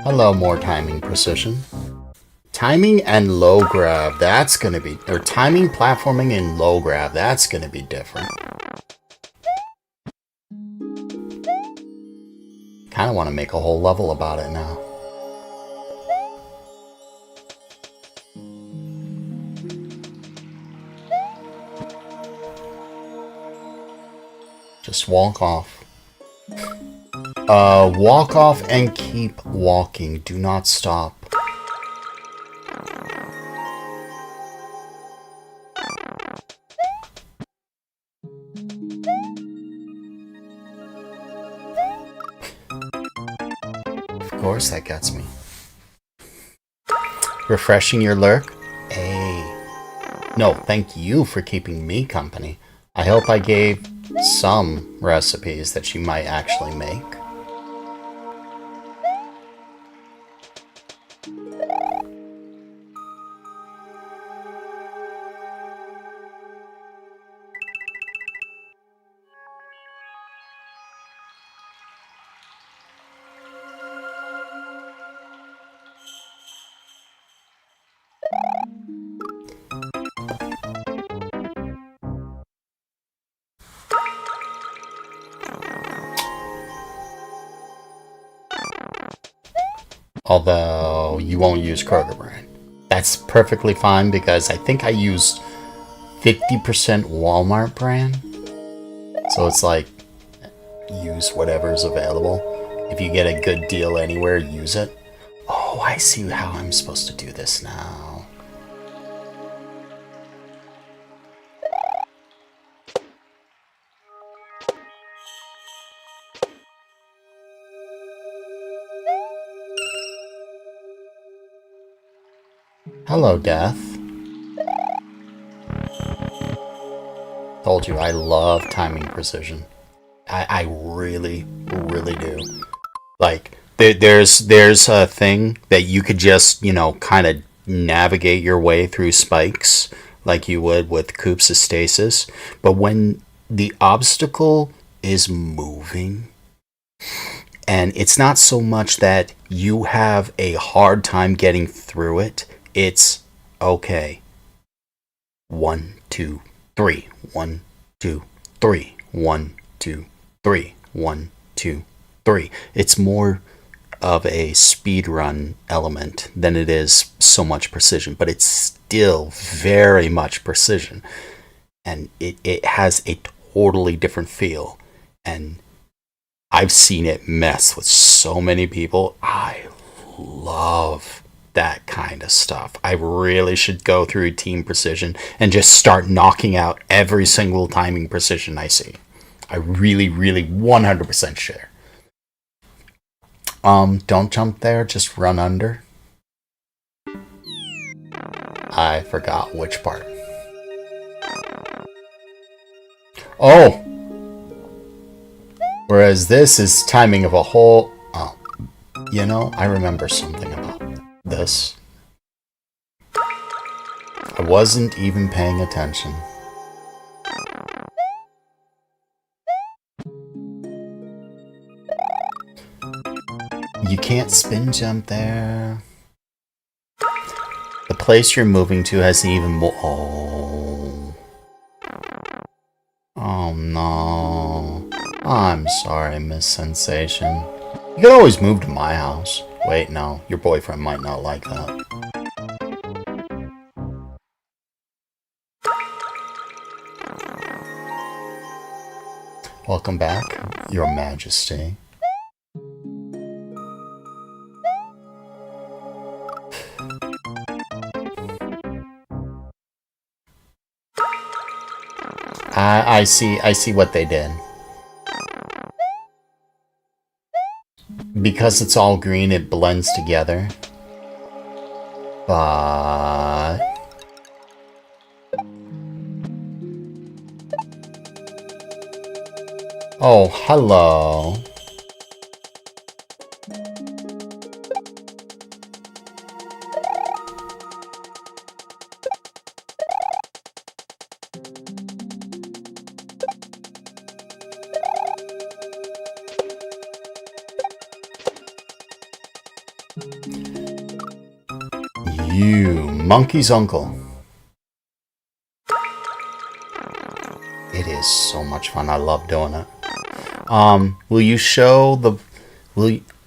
Hello, more timing precision. Timing and low grab, that's gonna be... or timing, platforming, and low grab, that's gonna be different. Kinda wanna make a whole level about it now. Just walk off. Walk off and keep walking. Do not stop. Of course that gets me. Refreshing your lurk? Hey. No, thank you for keeping me company. I hope I gave some recipes that she might actually make. Although you won't use Kroger brand. That's perfectly fine because I think I use 50% Walmart brand. So it's like, use whatever's available. If you get a good deal anywhere, use it. Oh, I see how I'm supposed to do this now. Hello, Death. Told you I love timing precision. I really, really do. Like, there's a thing that you could just, kind of navigate your way through spikes like you would with Coop's stasis. But when the obstacle is moving, and it's not so much that you have a hard time getting through it, it's okay. 1, 2, 3. 1, 2, 3. 1, 2, 3. 1, 2, 3. It's more of a speed run element than it is so much precision, but it's still very much precision, and it has a totally different feel. And I've seen it mess with so many people. I love that kind of stuff. I really should go through Team Precision and just start knocking out every single timing precision I see. I really, really 100% share. Don't jump there, just run under. I forgot which part. Oh! Whereas this is timing of a whole... Oh, I remember something about this. I wasn't even paying attention. You can't spin jump there. The place you're moving to has even more... Oh no. I'm sorry, Miss Sensation. You could always move to my house. Wait, no. Your boyfriend might not like that. Welcome back, Your Majesty. I see what they did. Because it's all green, it blends together. But... Oh, hello. You, Monkey's uncle. It is so much fun. I love doing it. Will you show the...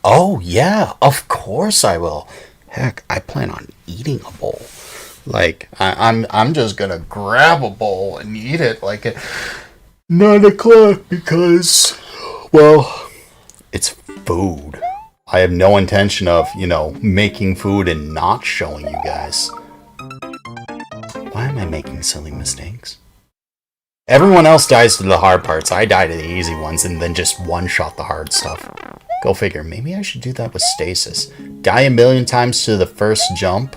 Oh, yeah, of course I will. Heck, I plan on eating a bowl. Like, I'm just gonna grab a bowl and eat it like at 9 o'clock because, well, it's food. I have no intention of, you know, making food and not showing you guys. Why am I making silly mistakes? Everyone else dies to the hard parts. I die to the easy ones and then just one-shot the hard stuff. Go figure. Maybe I should do that with stasis. Die a million times to the first jump.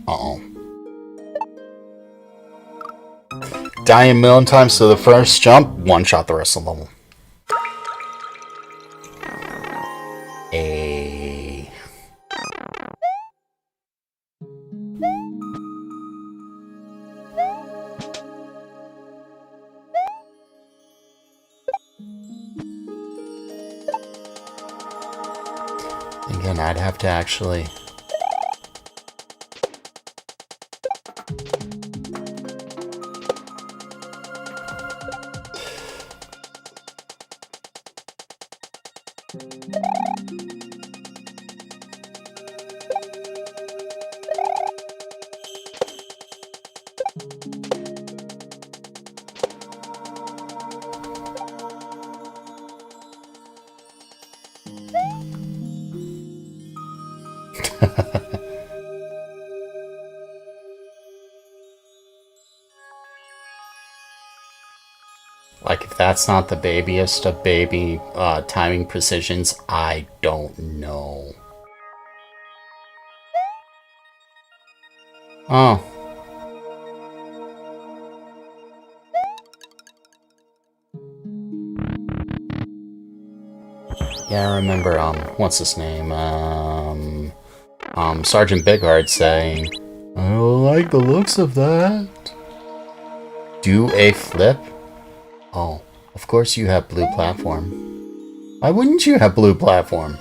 Uh-oh. Die a million times to the first jump, one-shot the rest of the level. Again, I'd have to actually... Like, if that's not the babiest of baby timing precisions, I don't know. Oh. Yeah, I remember, what's his name? Sergeant Bigheart saying, I don't like the looks of that. Do a flip? Oh, of course you have blue platform. Why wouldn't you have blue platform?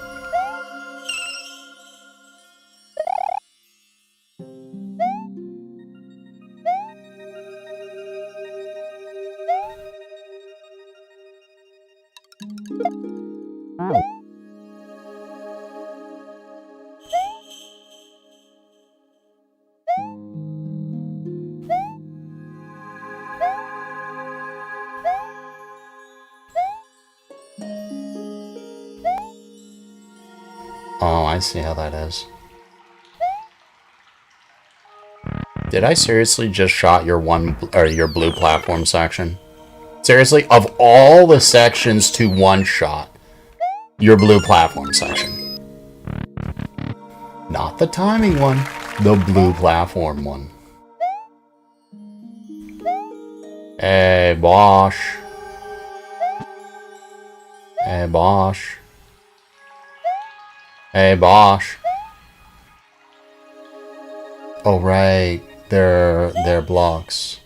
Oh, I see how that is. Did I seriously just shot your your blue platform section? Seriously, of all the sections to one shot, your blue platform section. Not the timing one, the blue platform one. Hey, Bosch. Hey, Bosch. Hey, Bosch. Oh, right. They're blocks.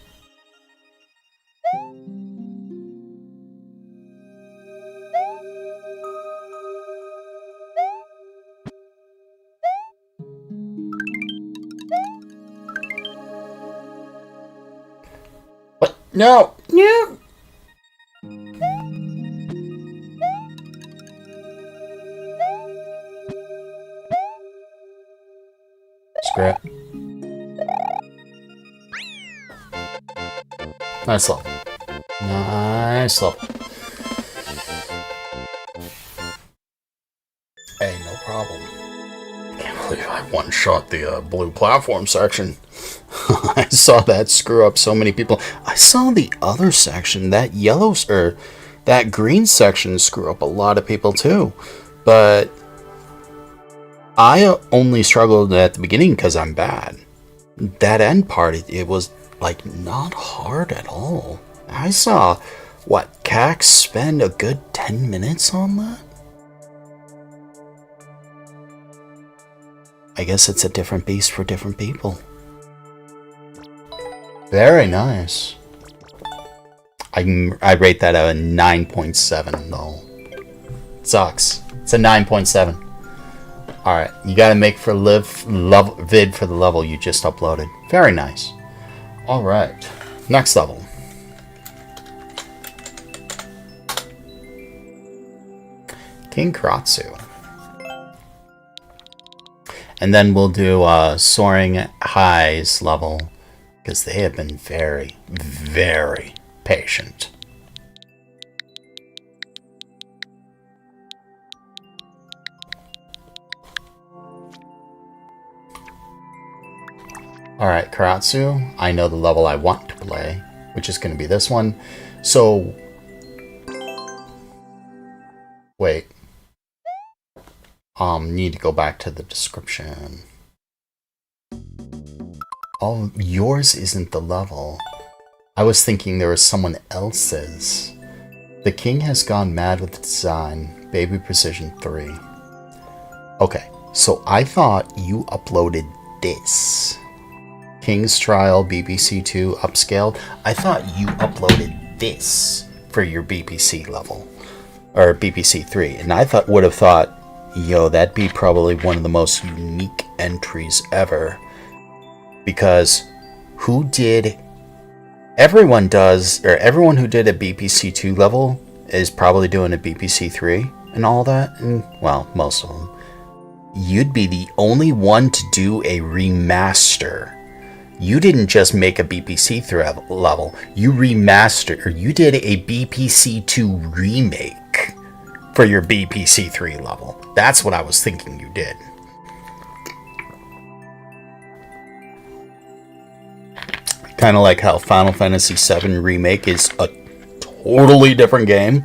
What? No! No! Scrap. Nice level. Nice level. Hey, no problem. Can't believe I one-shot the blue platform section. I saw that screw up so many people. I saw the other section, that yellow, or that green section screw up a lot of people too. But I only struggled at the beginning because I'm bad. That end part, it was like not hard at all. I saw, what, Cax spend a good 10 minutes on that? I guess it's a different beast for different people. Very nice. I rate that a 9.7 though. Sucks. It's a 9.7. Alright, you gotta make for vid for the level you just uploaded. Very nice. Alright, next level. King Kratsu. And then we'll do Soaring Highs level, because they have been very, very patient. Alright, Karatsu, I know the level I want to play, which is going to be this one. So, wait. Need to go back to the description. Oh, yours isn't the level. I was thinking there was someone else's. The king has gone mad with the design. Baby Precision 3. Okay, so I thought you uploaded this. King's Trial BBC 2 upscaled. I thought you uploaded this for your BBC level. Or BBC 3. And I would have thought, yo, that'd be probably one of the most unique entries ever. Because who did... Everyone who did a BPC 2 level is probably doing a BPC 3 and all that. And, well, most of them. You'd be the only one to do a remaster. You didn't just make a BPC 3 level. You remastered, or you did a BPC 2 remake for your BPC 3 level. That's what I was thinking you did. Kind of like how Final Fantasy VII Remake is a totally different game,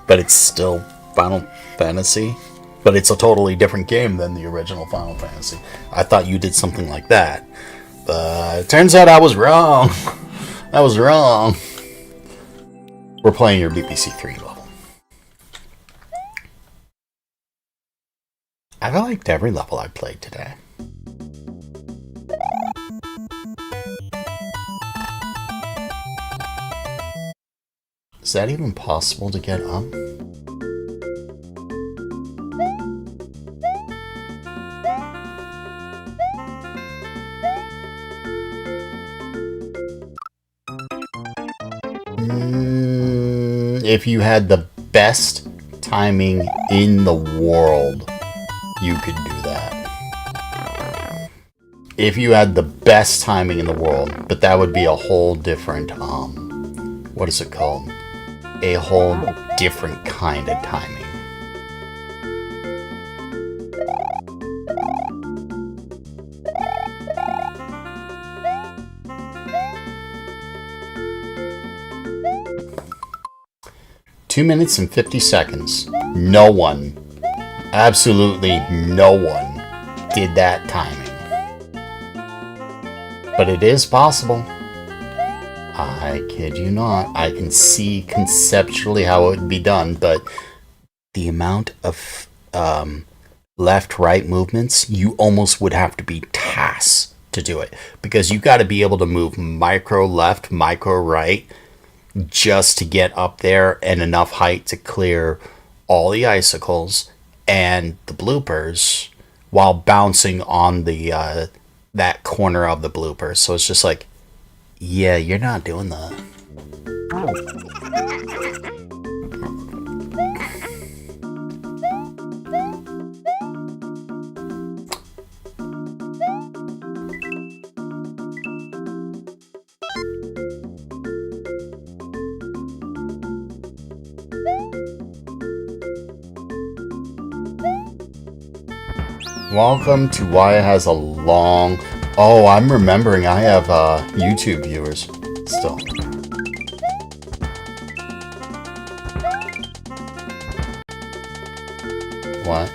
but it's still Final Fantasy. But it's a totally different game than the original Final Fantasy. I thought you did something like that. But it turns out I was wrong. I was wrong. We're playing your BPC 3 level. I liked every level I played today. Is that even possible to get up? If you had the best timing in the world, you could do that. If you had the best timing in the world, but that would be a whole different, what is it called? A whole different kind of timing. Two minutes and 50 seconds. No one, absolutely no one, did that timing. But it is possible. I kid you not. I can see conceptually how it would be done, but the amount of left-right movements, you almost would have to be tasked to do it. Because you got to be able to move micro left, micro right, just to get up there and enough height to clear all the icicles and the bloopers while bouncing on the that corner of the bloopers. So it's just like, yeah, you're not doing that. Welcome to Why It Has a Long... Oh, I'm remembering I have YouTube viewers still. What?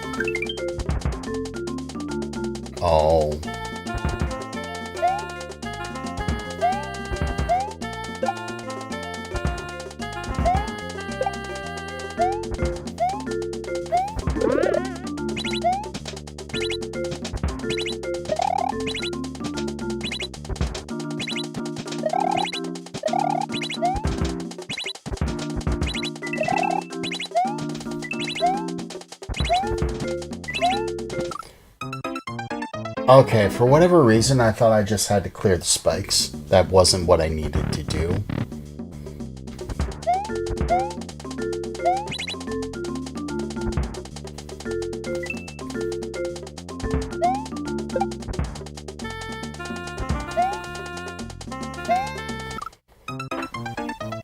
Oh. Okay, for whatever reason, I thought I just had to clear the spikes. That wasn't what I needed to do.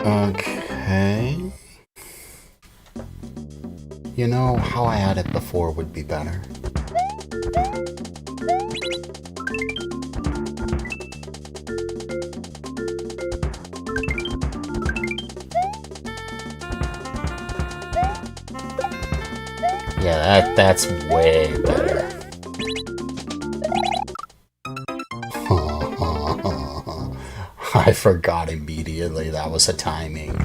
Okay. You know, how I had it before would be better. Yeah, that's way better. I forgot immediately that was a timing.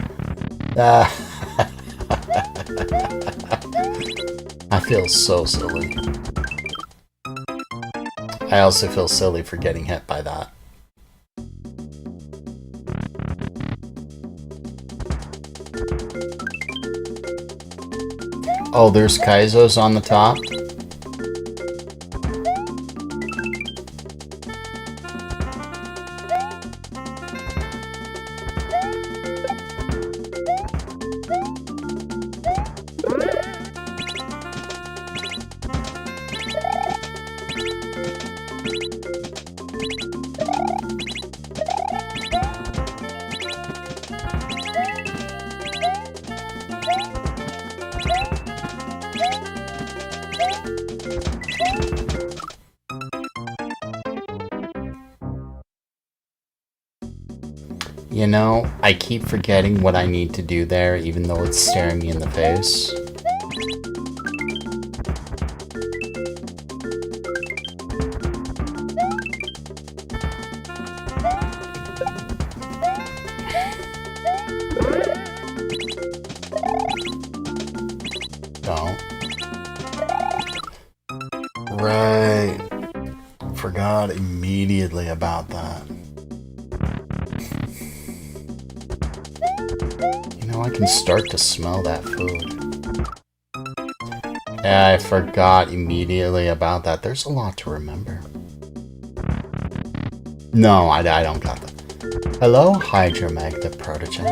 I feel so silly. I also feel silly for getting hit by that. Oh, there's Kaizos on the top. You know, I keep forgetting what I need to do there, even though it's staring me in the face. Don't. Right. Forgot immediately about that. I can start to smell that food. Yeah, I forgot immediately about that. There's a lot to remember. No, I don't got that. Hello, Hydrameg the Protege.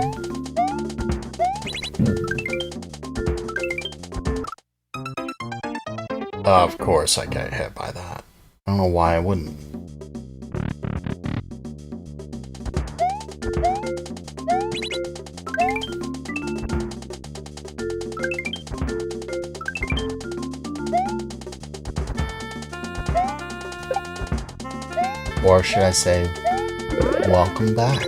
Of course I get hit by that. I don't know why I wouldn't. Or should I say, welcome back.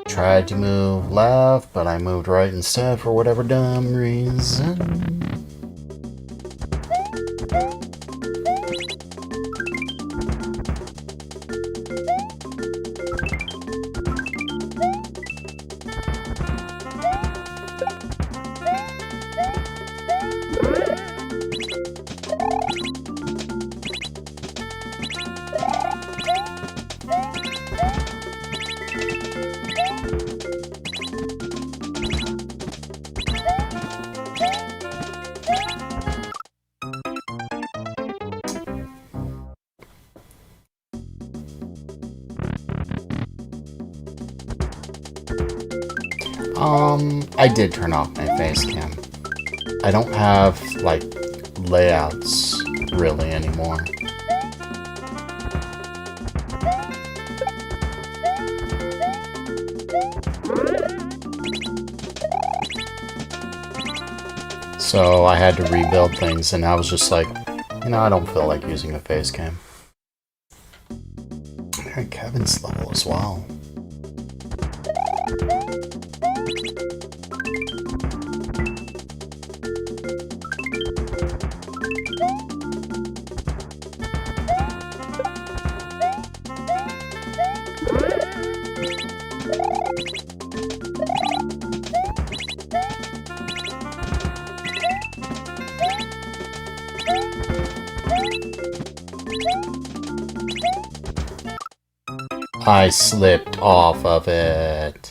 Tried to move left, but I moved right instead for whatever dumb reason. I did turn off my face cam. I don't have, like, layouts, really, anymore. So I had to rebuild things, and I was just like, you know, I don't feel like using a face cam. Alright, Kevin's level as well. I slipped off of it.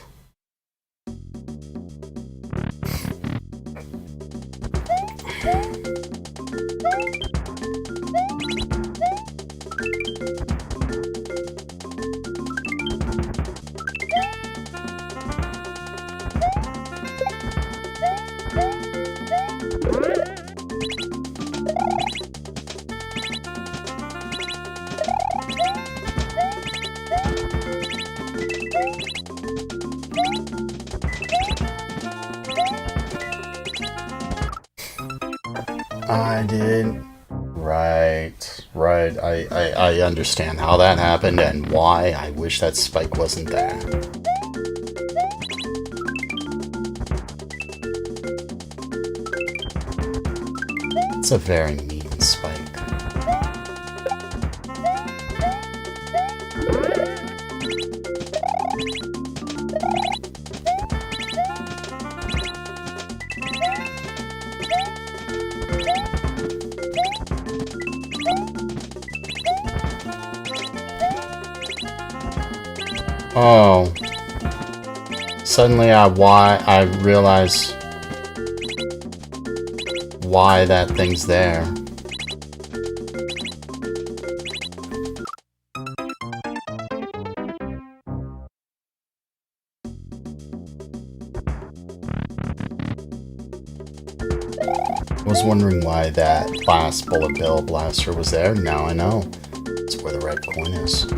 I did. Right. I understand how that happened and why I wish that spike wasn't there. It's a very mean spike. Oh. Suddenly I realize why that thing's there. I was wondering why that last bullet bill blaster was there. Now I know. It's where the red coin is.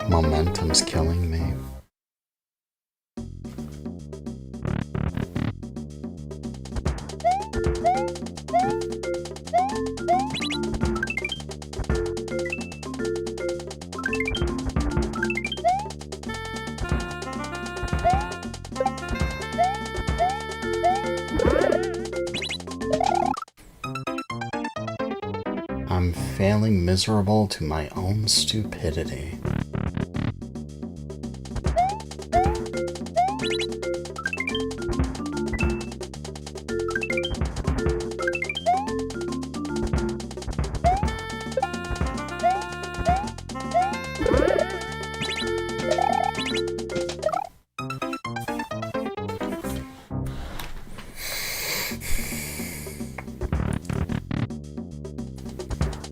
Momentum's killing me. I'm failing miserable to my own stupidity.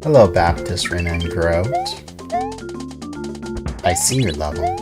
Hello, Baptist Renan Grote. I see your level.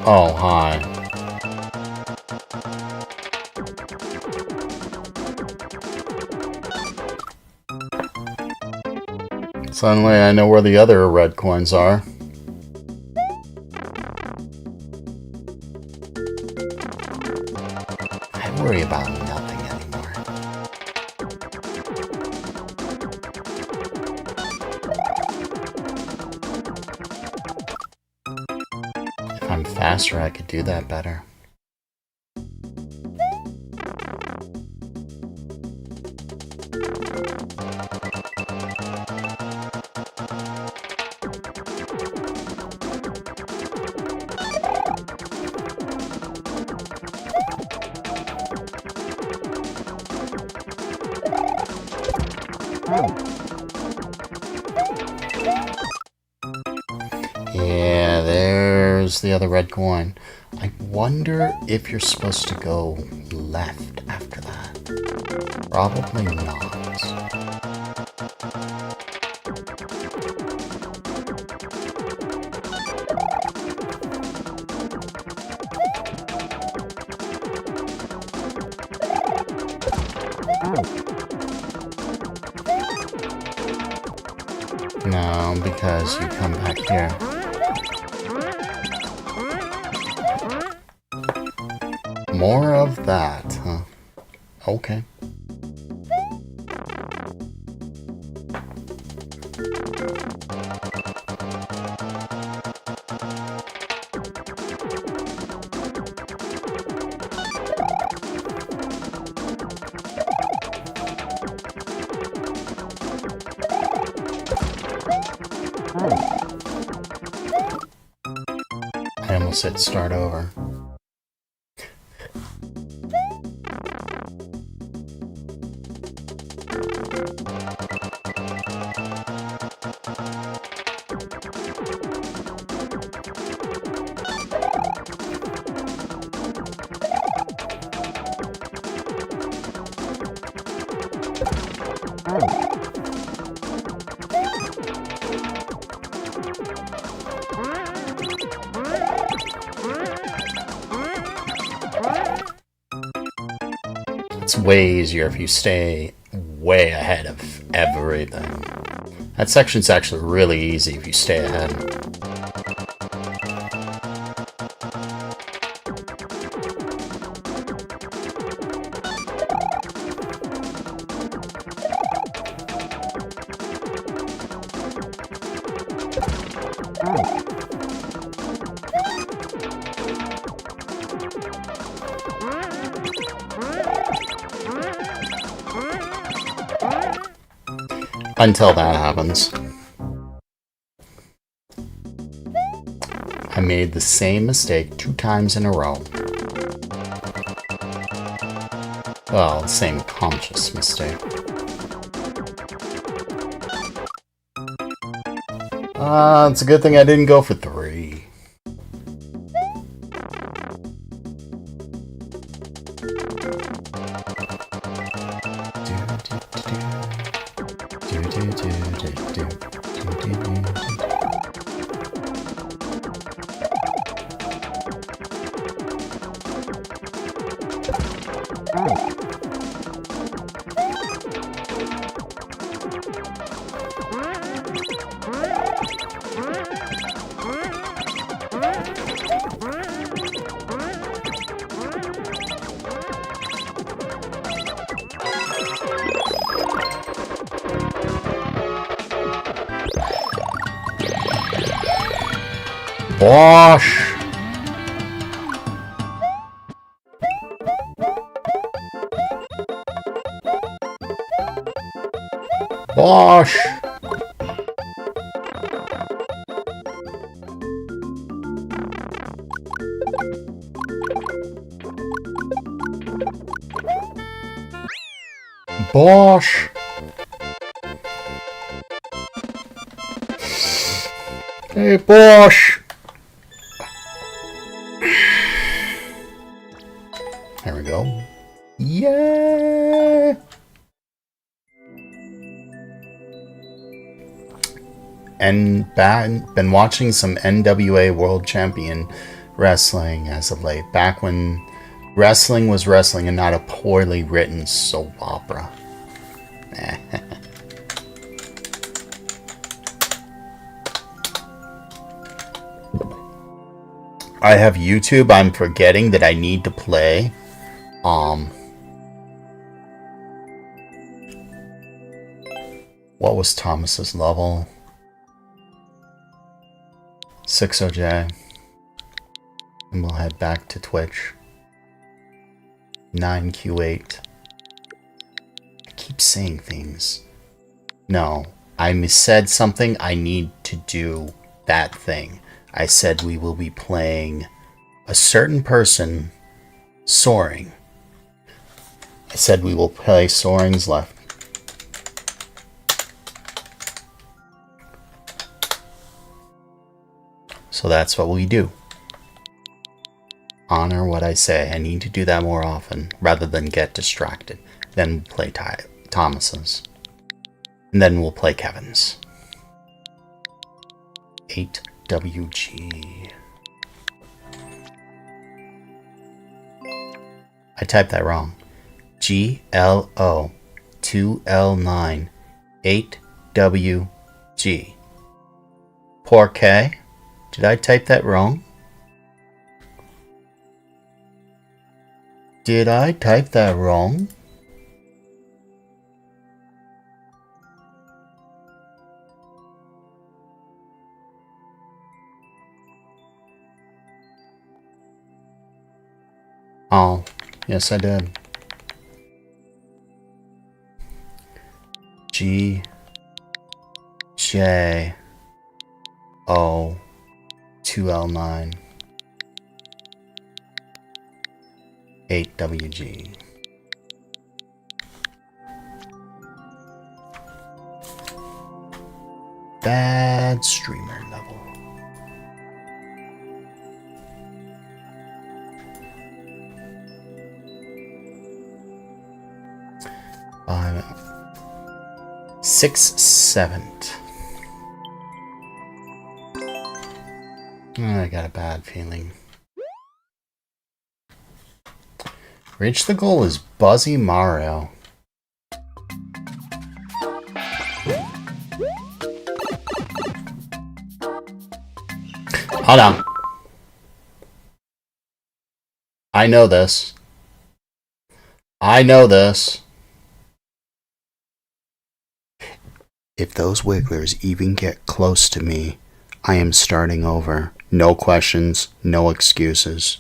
Oh, hi. Suddenly I know where the other red coins are. I worry about nothing anymore. If I'm faster, I could do that better. Yeah, there's the other red coin. I wonder if you're supposed to go left after that. Probably not. No, because you come back here. More of that, huh? Okay. Let's hit start over. It's way easier if you stay way ahead of everything. That section's actually really easy if you stay ahead. Until that happens. I made the same mistake 2 times in a row. Well, the same conscious mistake. It's a good thing I didn't go for 3. Bosh! Bosh! Bosh! Hey, Bosh! There we go. Yeah! And been watching some NWA World Champion wrestling as of late, back when wrestling was wrestling and not a poorly written soap opera. I have YouTube. I'm forgetting that I need to play. What was Thomas's level? 60J. And we'll head back to Twitch. 9Q8. I keep saying things. No, I said something. I need to do that thing. I said we will be playing a certain person soaring. I said we will play Soaring's Left. So that's what we do. Honor what I say. I need to do that more often rather than get distracted. Then we'll play Thomas's. And then we'll play Kevin's. 8WG. I typed that wrong. GLO 2L9 8WG. Poor K. Did I type that wrong? Did I type that wrong? Oh, yes I did. G J O 2L9 8WG. Bad streamer level. I'm 6, 7. I got a bad feeling. Reach the goal is Buzzy Mario. Hold on. I know this. I know this. If those wigglers even get close to me, I am starting over. No questions, no excuses.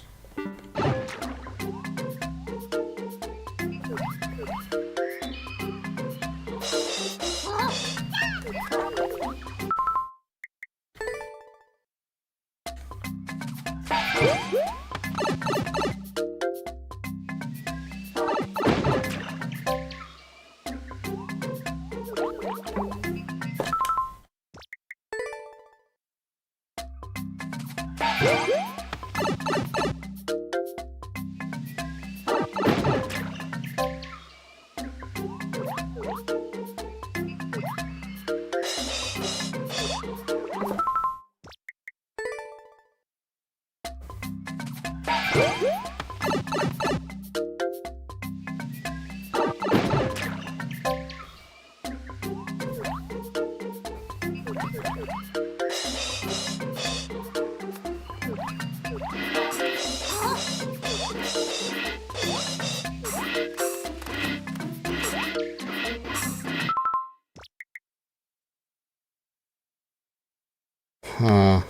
Huh.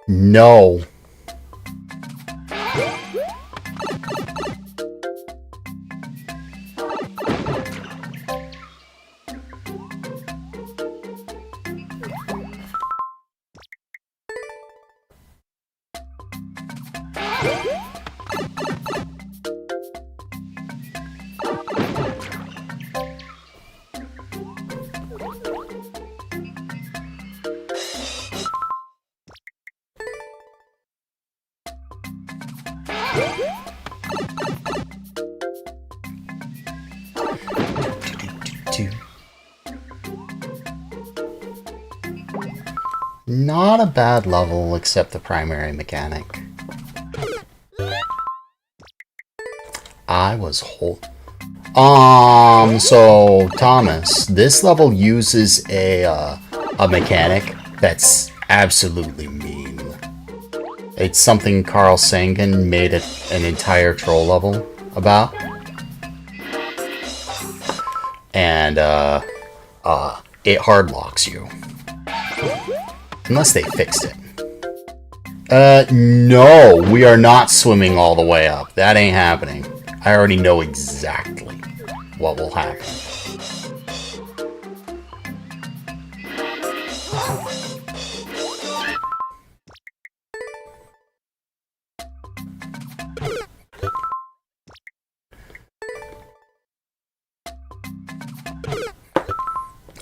No. Not a bad level, except the primary mechanic. I was so Thomas, this level uses a mechanic that's absolutely mean. It's something Carl Sagan made an entire troll level about. And, it hard locks you. Unless they fixed it. No, we are not swimming all the way up. That ain't happening. I already know exactly what will happen.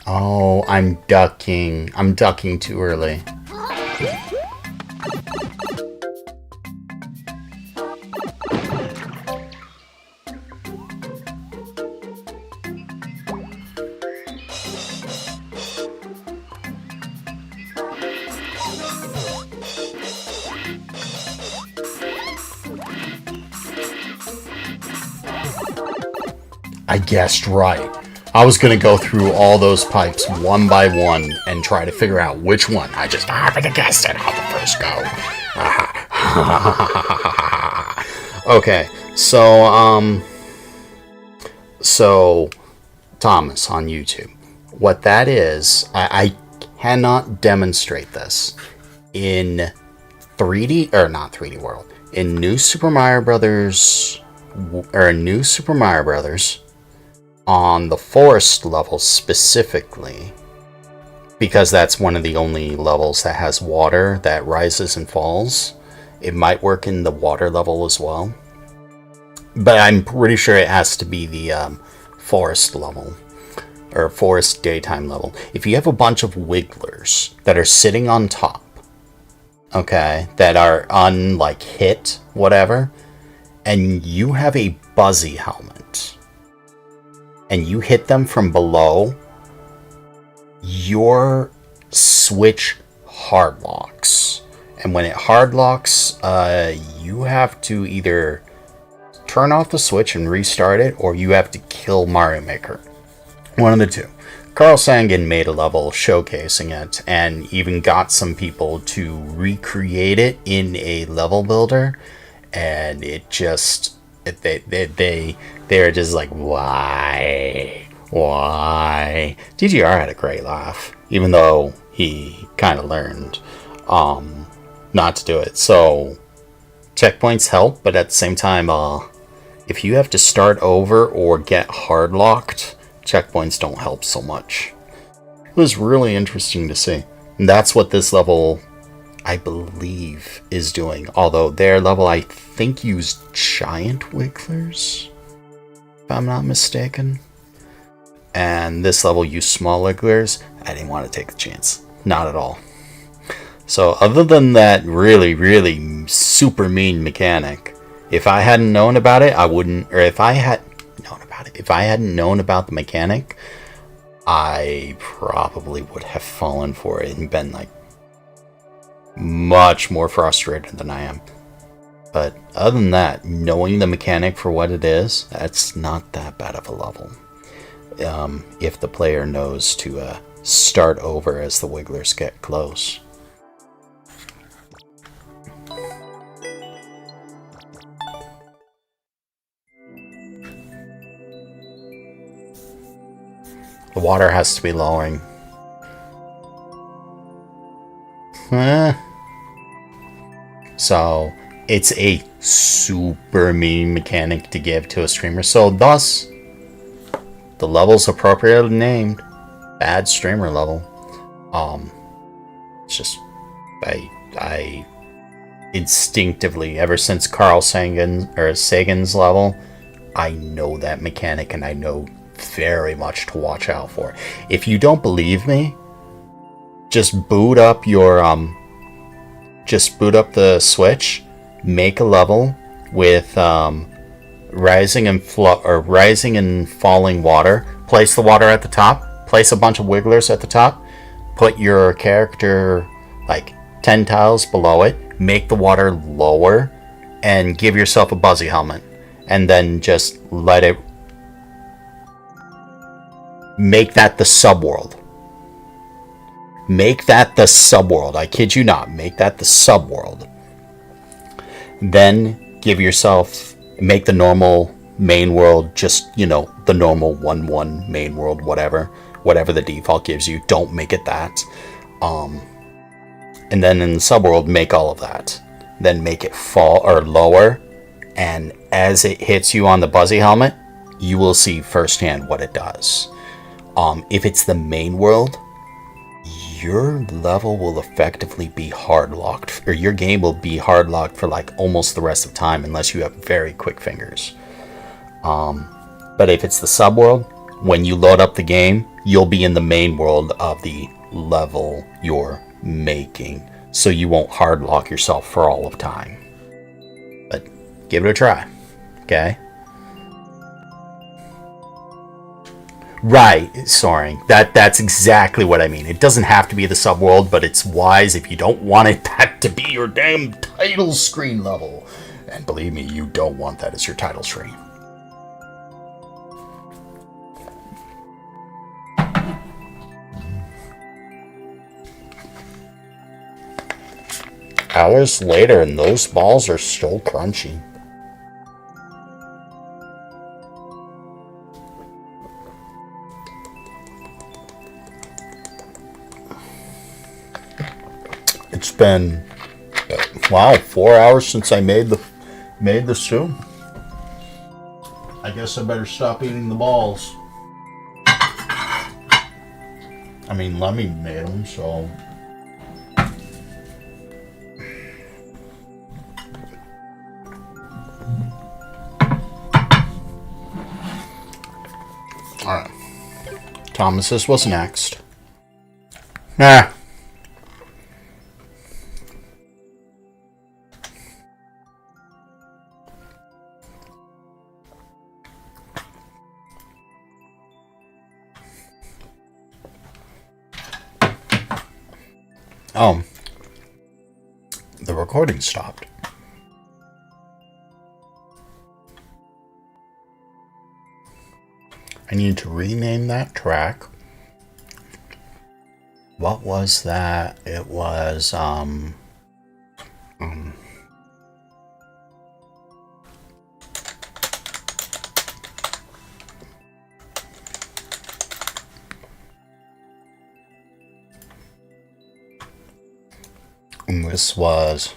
Oh, I'm ducking. I'm ducking too early. I guessed right. I was gonna go through all those pipes one by one and try to figure out which one. I just happened to guess it on the first go. Okay, so Thomas on YouTube. What that is, I cannot demonstrate this in 3D or not 3D World. In New Super Mario Brothers on the forest level specifically, because that's one of the only levels that has water that rises and falls. It might work in the water level as well. but I'm pretty sure it has to be the forest level. Or forest daytime level. If you have a bunch of wigglers that are sitting on top, okay, that are like hit, whatever, and you have a buzzy helmet, and you hit them from below, your switch hard locks. And when it hard locks, you have to either turn off the switch and restart it, or you have to kill Mario Maker. One of the two. Carl Sagan made a level showcasing it and even got some people to recreate it in a level builder, and it just they're just like, why DGR had a great laugh, even though he kind of learned not to do it. So checkpoints help, but at the same time, if you have to start over or get hard locked, checkpoints don't help so much. It was really interesting to see. And that's what this level, I believe, is doing. Although their level, I think, used giant wigglers, if I'm not mistaken. And this level used small wigglers. I didn't want to take the chance. Not at all. So other than that really, really super mean mechanic, if I hadn't known about it, I wouldn't, or if I hadn't known about the mechanic, I probably would have fallen for it and been like much more frustrated than I am. But other than that, knowing the mechanic for what it is, that's not that bad of a level. If the player knows to start over as the wigglers get close. The water has to be lowering. So, it's a super mean mechanic to give to a streamer. So, thus, the level's appropriately named. Bad streamer level. It's just, I instinctively, ever since Carl Sagan's level, I know that mechanic and I know very much to watch out for. If you don't believe me, just boot up your the Switch, make a level with rising and falling water. Place the water at the top, place a bunch of wigglers at the top, put your character like 10 tiles below it, make the water lower, and give yourself a buzzy helmet, and then just let it. Make that the subworld. Make that the subworld. I kid you not. Make that the subworld. Then make the normal main world just, the normal 1-1 main world, whatever the default gives you. Don't make it that. And then in the subworld, make all of that. Then make it fall or lower. And as it hits you on the buzzy helmet, you will see firsthand what it does. If it's the main world, your level will effectively be hard locked, or your game will be hard locked for like almost the rest of the time, unless you have very quick fingers. But if it's the subworld, when you load up the game, you'll be in the main world of the level you're making, so you won't hard lock yourself for all of time. But give it a try, okay? Right, sorry. That's exactly what I mean. It doesn't have to be the subworld, but it's wise if you don't want that to be your damn title screen level. And believe me, you don't want that as your title screen. Hours later, and those balls are still crunchy. It's been 4 hours since I made the stew. I guess I better stop eating the balls. I mean, Lemmy made them, so. Thomas's was next. Ah. Oh. The recording stopped. I need to rename that track. What was that? It was, and this was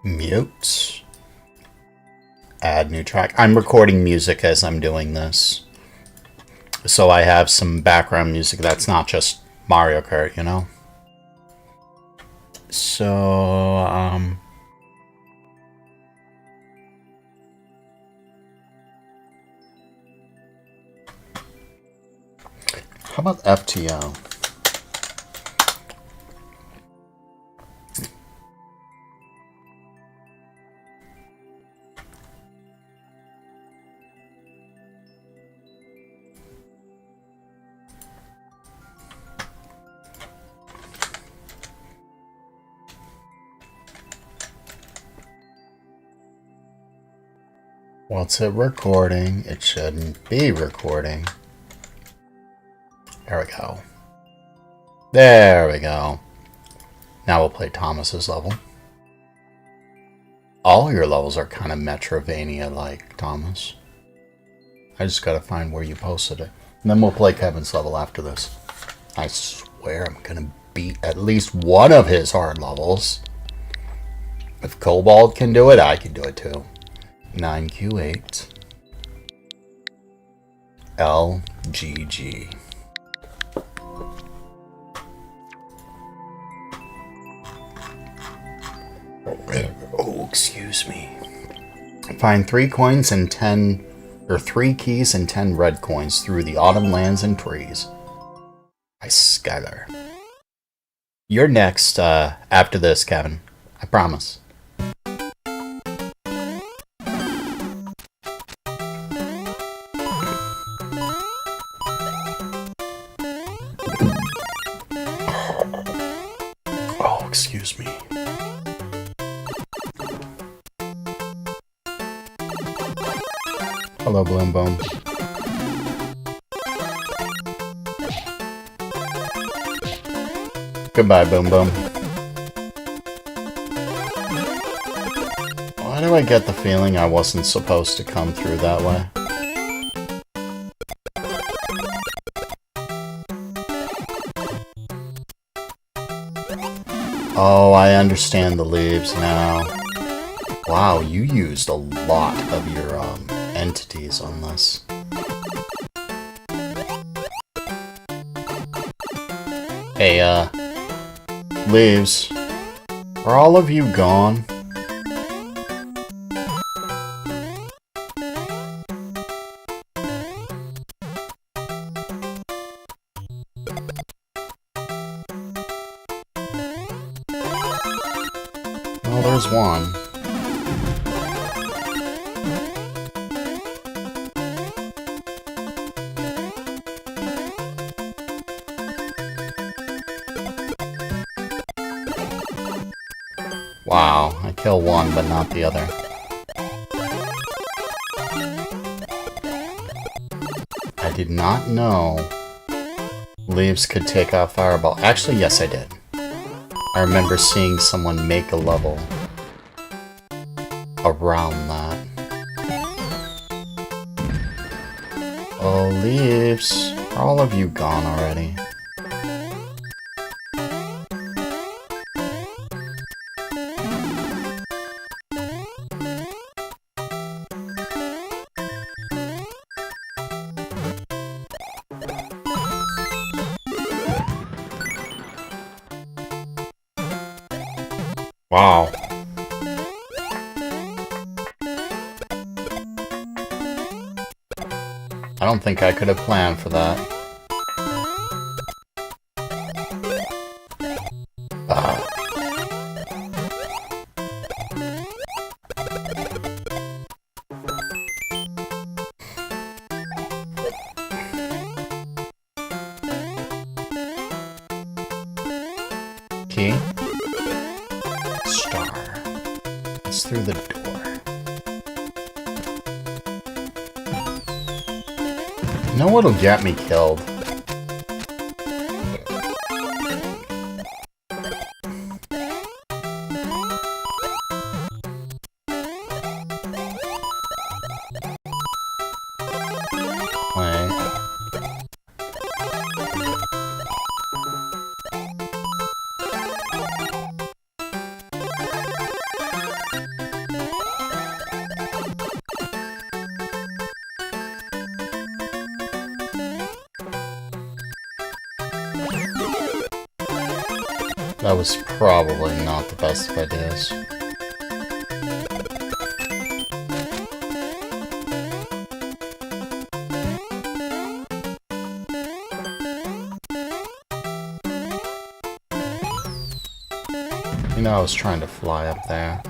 mute. Add new track. I'm recording music as I'm doing this. So I have some background music that's not just Mario Kart, you know? So, how about FTO? What's it recording? It shouldn't be recording. There we go. There we go. Now we'll play Thomas's level. All your levels are kind of Metrovania-like, Thomas. I just gotta find where you posted it. And then we'll play Kevin's level after this. I swear I'm gonna beat at least one of his hard levels. If Cobalt can do it, I can do it too. 9Q8 LGG. Oh, excuse me. Find 3 coins and 10, or 3 keys and 10 red coins through the autumn lands and trees. By Skylar. You're next after this, Kevin. I promise. Excuse me. Hello, Bloom Boom. Goodbye, Boom Boom. Why do I get the feeling I wasn't supposed to come through that way? Oh, I understand the leaves now. Wow, you used a lot of your entities on this. Hey, leaves. Are all of you gone? Well, there's one. Wow, I kill one, but not the other. I did not know leaves could take off fireball. Actually, yes, I did. I remember seeing someone make a level around that. Oh, leaves. Are all of you gone already? Wow. don't think I could have planned for that. Ah. Key. Star. It's through the door. You know what'll get me killed? Wait. That was probably not the best of ideas. You know, I was trying to fly up there.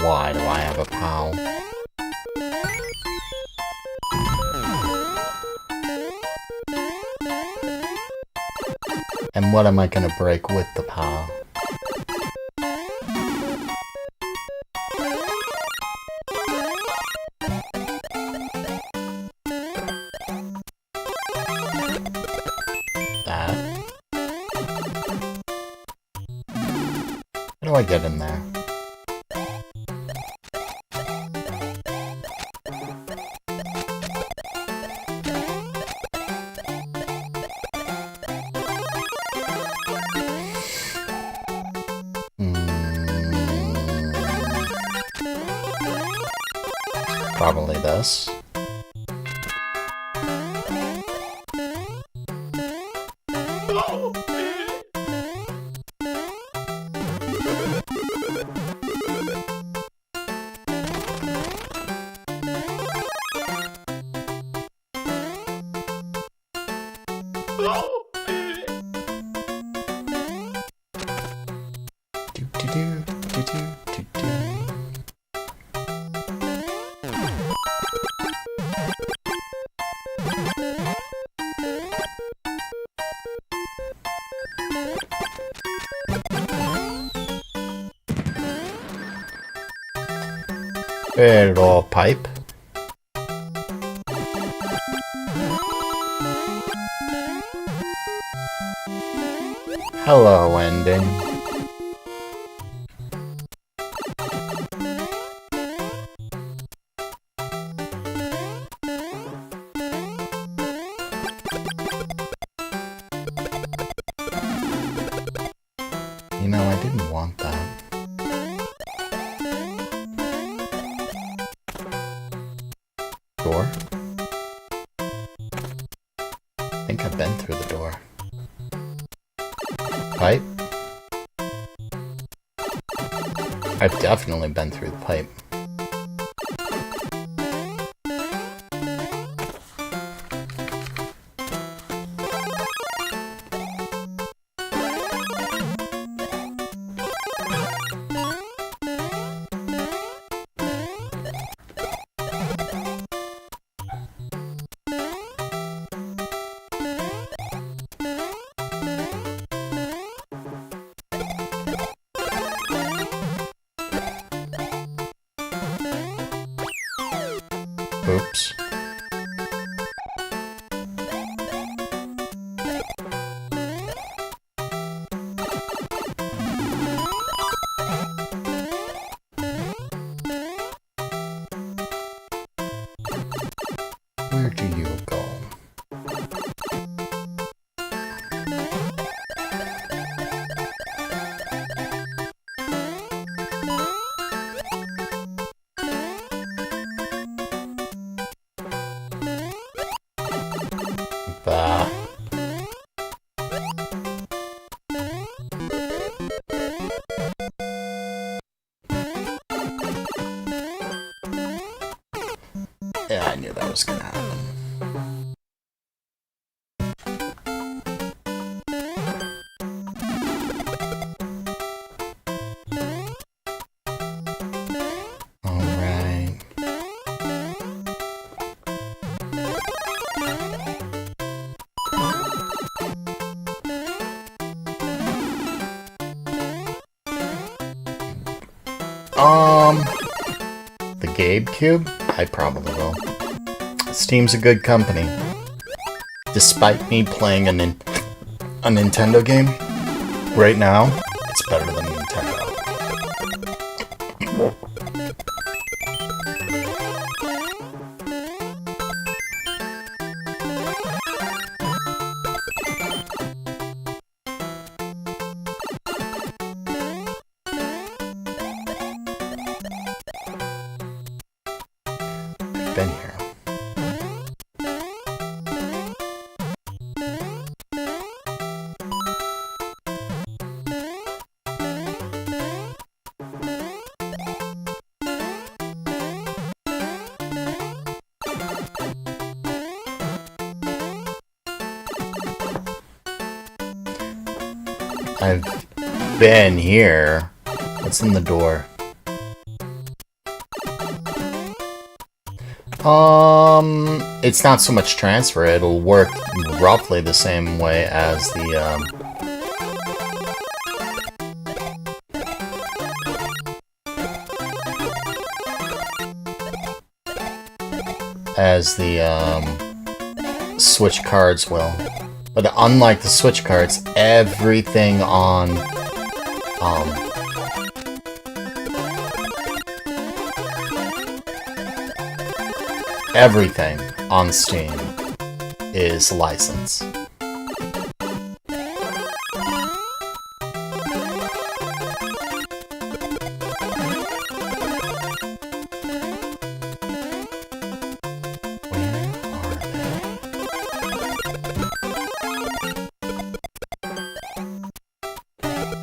Why do I have a POW? And what am I gonna break with the POW? That. How do I get in there? Probably this. Hello, pipe. Hello, ending. You know, I didn't want that. Door? I think I've been through the door. Pipe? I've definitely been through the pipe. Oops. Where do you go? Bah. Yeah, I knew that was gonna happen. Alright. The Gabe Cube? I probably will. Steam's a good company. Despite me playing a Nintendo game, right now, it's better than Nintendo. I've been here. I've been here. What's in the door? It's not so much transfer. It'll work roughly the same way as the, Switch cards will. But unlike the Switch cards, everything on, everything on Steam is licensed.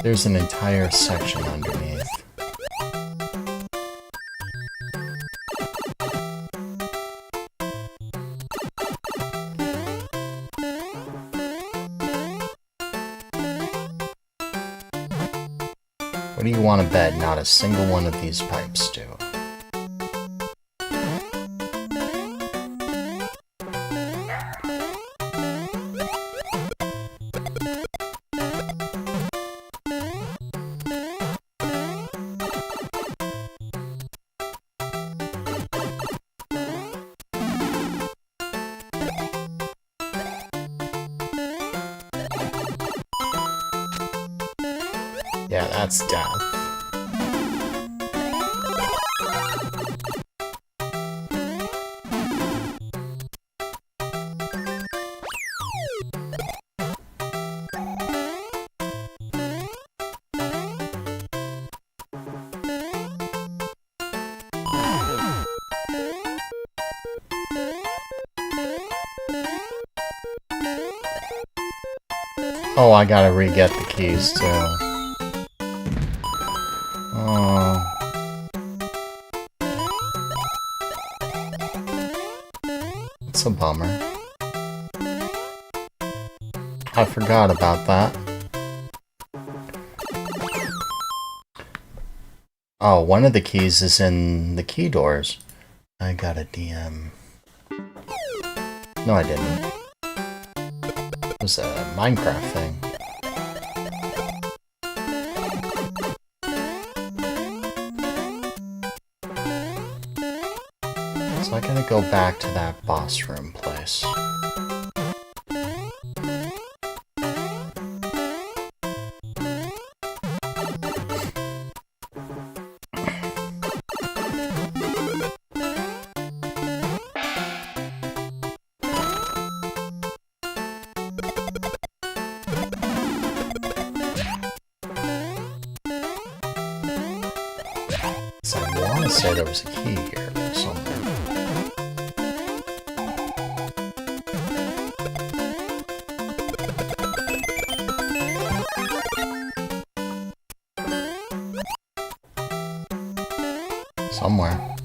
There's an entire section underneath. What do you want to bet not a single one of these pipes do? Yeah, that's death. Oh, I gotta re-get the keys too. Oh. It's a bummer. I forgot about that. Oh, one of the keys is in the key doors. I got a DM. No, I didn't. It was a Minecraft thing. So I gotta go back to that boss room place. So I want to say there was a key here somewhere. somewhere.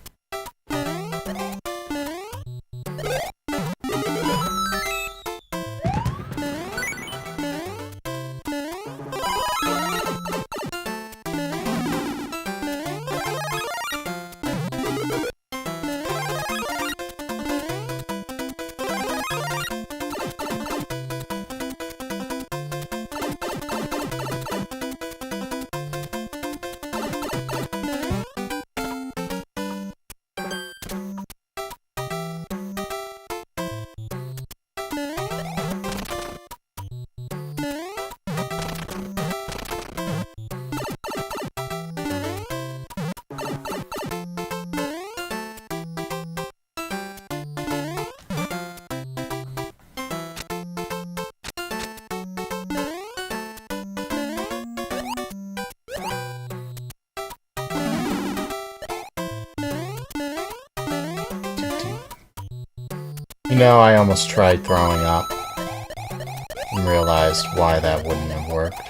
You know, I almost tried throwing up and realized why that wouldn't have worked.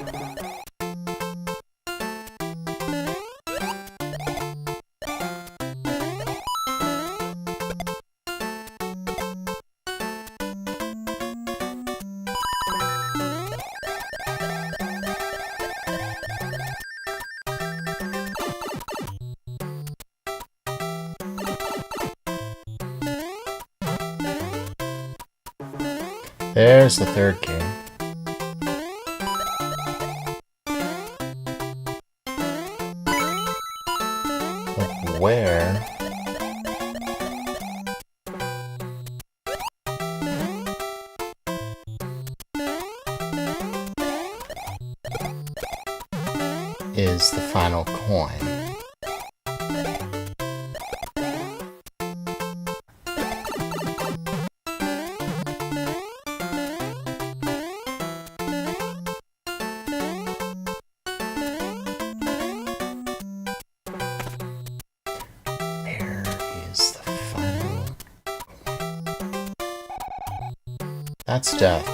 There's the third game. But where? Is the final coin? That's death.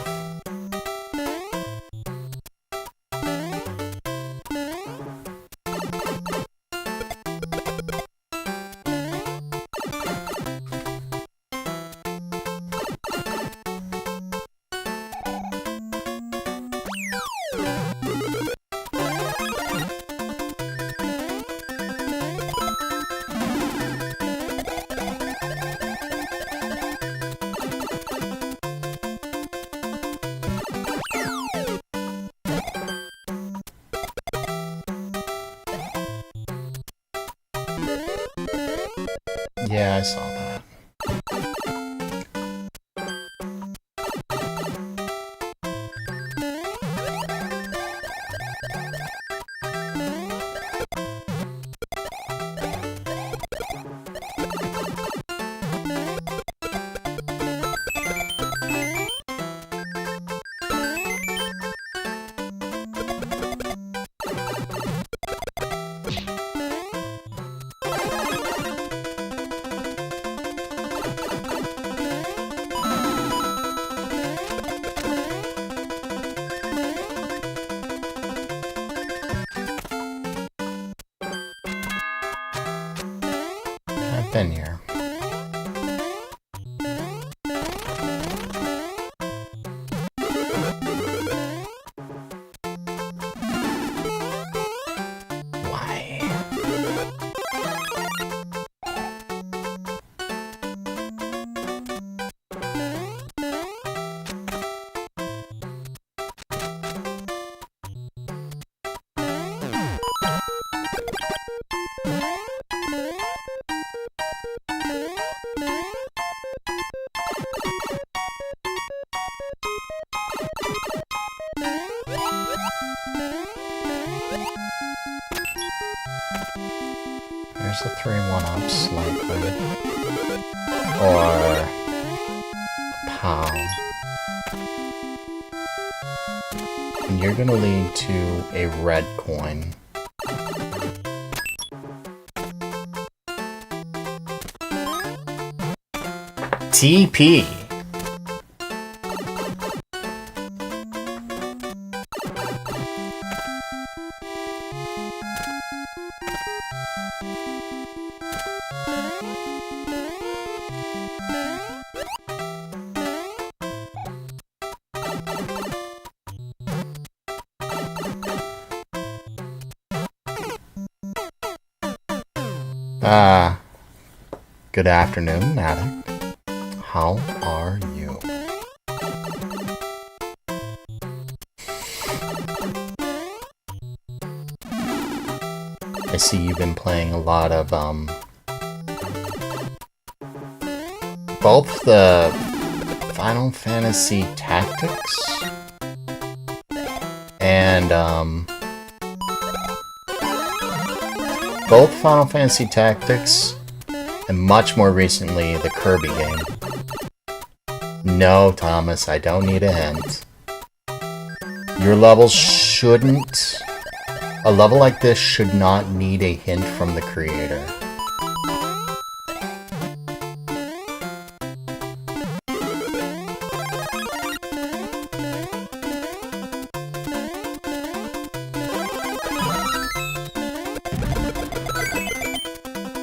Yeah, I saw that. I've been here. Why? There's the 3-1-ups, likely. Or a pow. And you're gonna lead to a red coin. TP. Good afternoon, Addict. How are you? I see you've been playing a lot of, both the Final Fantasy Tactics and, both Final Fantasy Tactics and much more recently the Kirby game. No, Thomas, I don't need a hint. Your levels shouldn't... A level like this should not need a hint from the creator.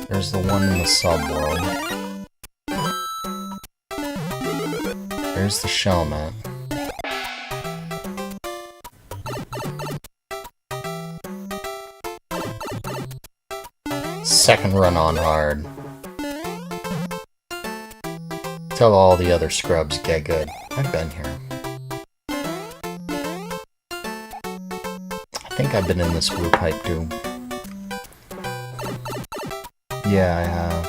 There's the one in the subworld. There's the shell map. Second run on hard. Tell all the other scrubs get good. I've been here. I think I've been in this blue pipe too. Yeah, I have.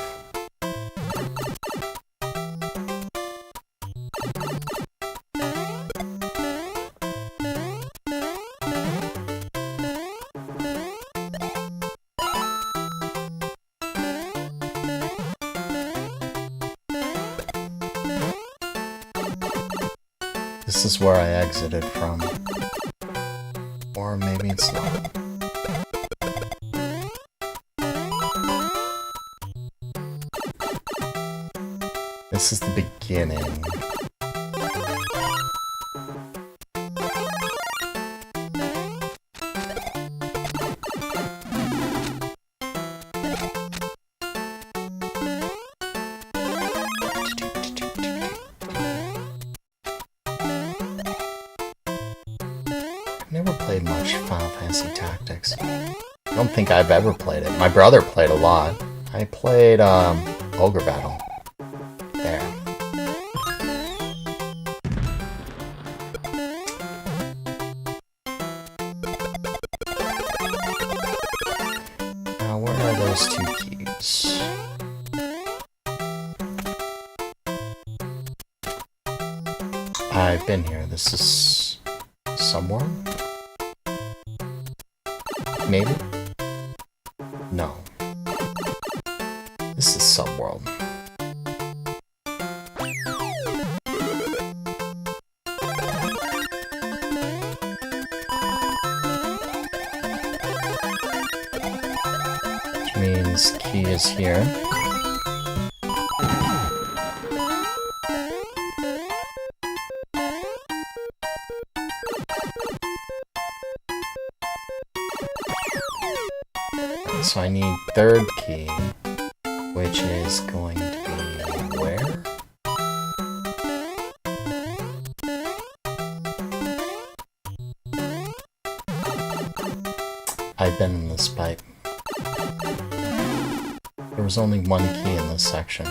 This is where I exited from. Or maybe it's not. This is the beginning. I've never played much Final Fantasy Tactics. I don't think I've ever played it. My brother played a lot. I played Ogre Battle. There. Now, where are those two keys? I've been here. This is somewhere? Maybe? No. This is Subworld. Which means key is here. So I need third key, which is going to be where? I've been in this pipe. There was only one key in this section.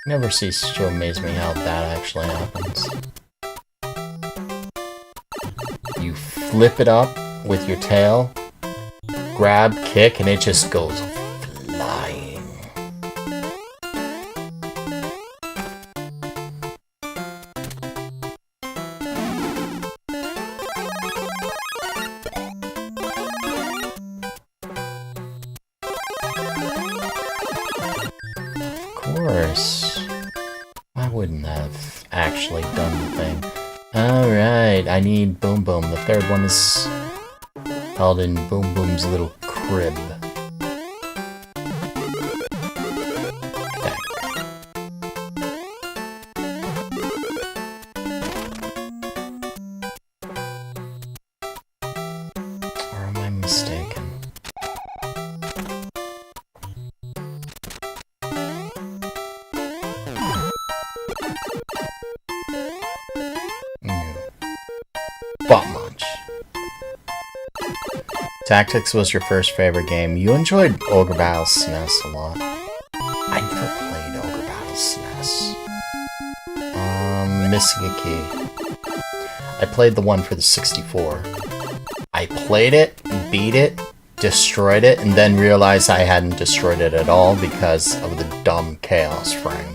Never ceases to amaze me how that actually happens. You flip it up with your tail, grab, kick, and it just goes flying. Of course. I wouldn't have actually done the thing. Alright, I need Boom Boom. The third one is held in Boom Boom's little crib. Okay. Or am I mistaken? Tactics was your first favorite game. You enjoyed Ogre Battle SNES a lot. I never played Ogre Battle SNES. Missing a key. I played the one for the 64. I played it, beat it, destroyed it, and then realized I hadn't destroyed it at all because of the dumb chaos frame.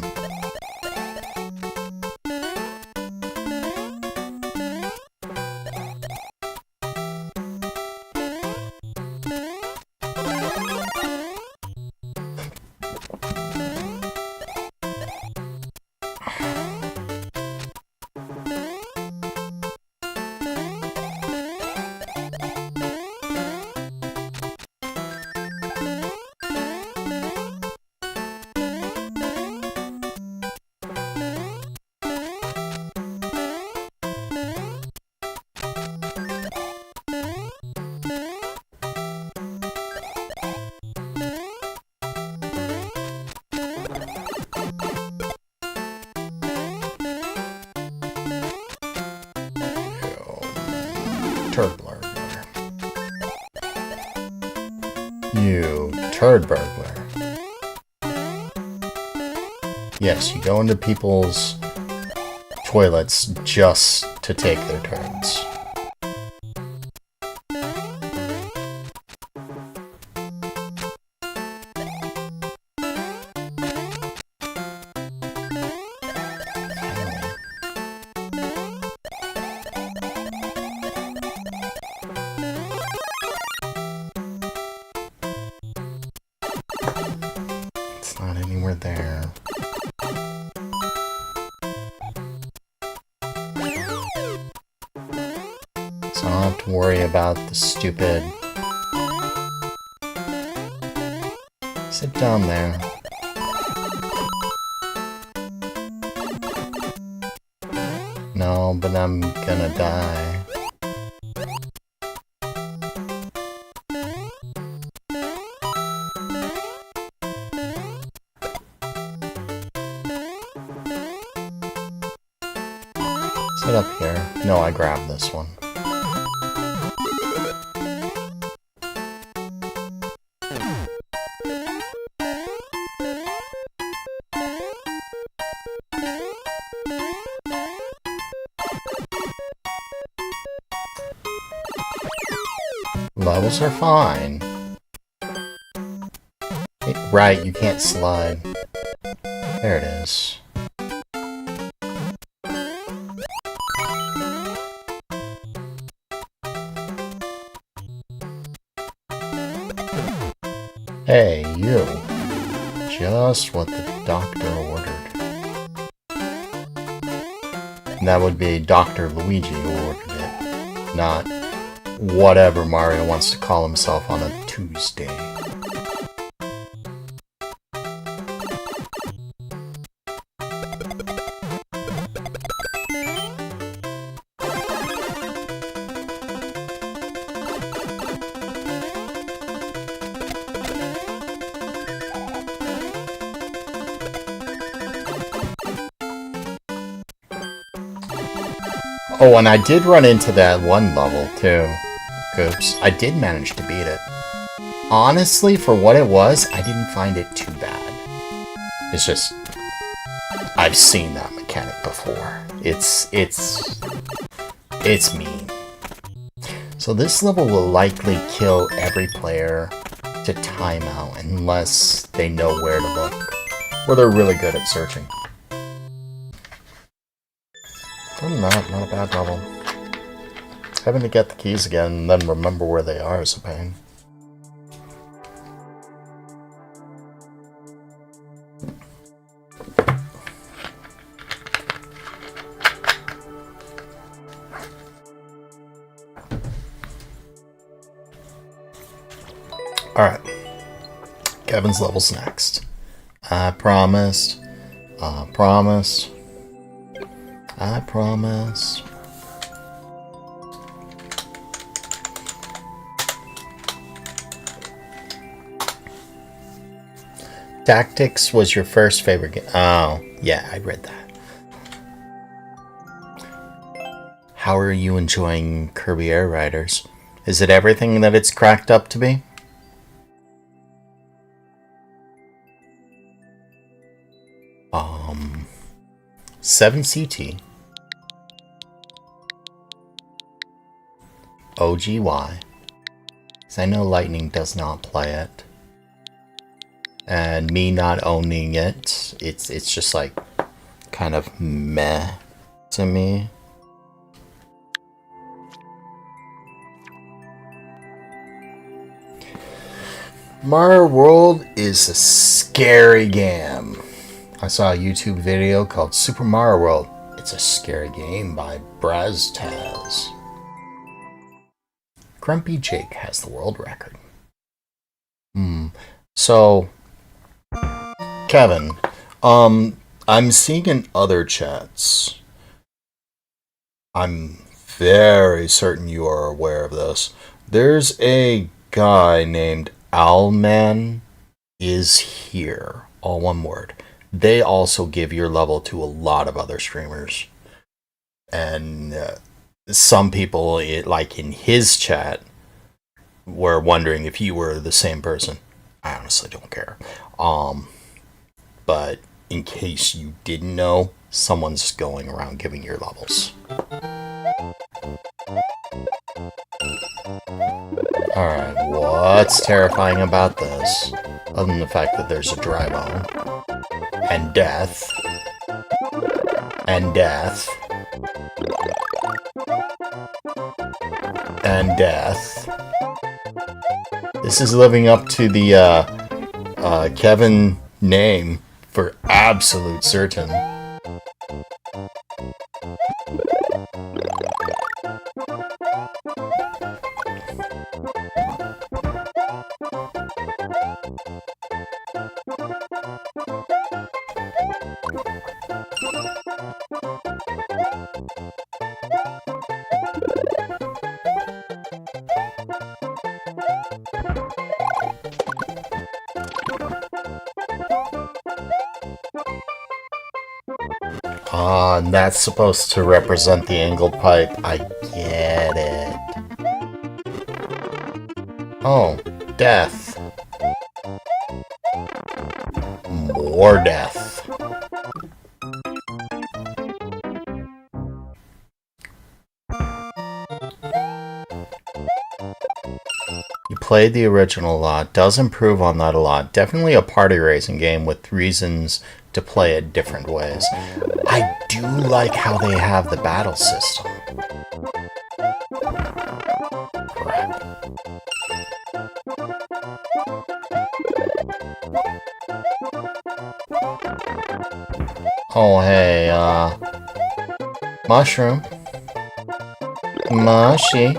Turd burglar. You turd burglar. Yes, you go into people's toilets just to take their turds. It's not anywhere there. So I don't have to worry about the stupid... Sit down there. No, but I'm gonna die. Sit up here. No, I grabbed this one. Levels are fine. Right, you can't slide. There it is. Hey, you. Just what the doctor ordered. That would be Dr. Luigi who ordered it, not whatever Mario wants to call himself on a Tuesday. Oh, and I did run into that one level, too. Oops. I did manage to beat it. Honestly, for what it was, I didn't find it too bad. It's just... I've seen that mechanic before. It's mean. So this level will likely kill every player to timeout unless they know where to look. Or they're really good at searching. Other than that, not a bad level. Having to get the keys again and then remember where they are is a pain. Alright. Kevin's level's next. I promised. I promise. I promise. Tactics was your first favorite game. Oh, yeah, I read that. How are you enjoying Kirby Air Riders? Is it everything that it's cracked up to be? Um, 7 CT. OGY. Because I know Lightning does not play it. And me not owning it, it's just like kind of meh to me. Mario World is a scary game. I saw a YouTube video called Super Mario World. It's a scary game by Braztaz. Grumpy Jake has the world record. So, Kevin, I'm seeing in other chats, I'm very certain you are aware of this. There's a guy named Owlman is here. All one word. They also give your level to a lot of other streamers. And some people, like in his chat, were wondering if you were the same person. I honestly don't care. But in case you didn't know, someone's going around giving your levels. Alright, what's terrifying about this? Other than the fact that there's a dry bone. And death. And death. And death. This is living up to the Kevin name for absolute certain. And that's supposed to represent the angled pipe. I get it. Oh, death. More death. You played the original a lot. Does improve on that a lot. Definitely a party racing game with reasons to play it different ways. I do like how they have the battle system. Crap. Oh, hey, Mushroom. Mushy.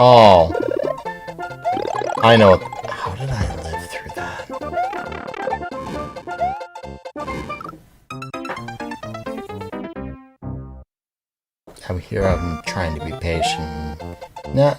Oh. I know. How did I live through that? I'm here, I'm trying to be patient. Nah.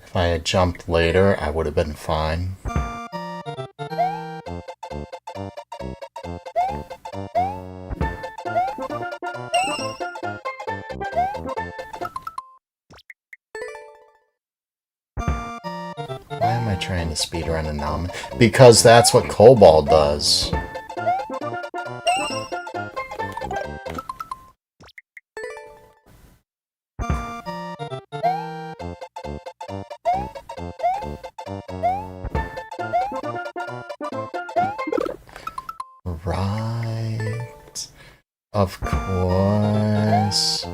If I had jumped later, I would have been fine. Why am I trying to speedrun a nom? Because that's what Cobalt does. right. Of course.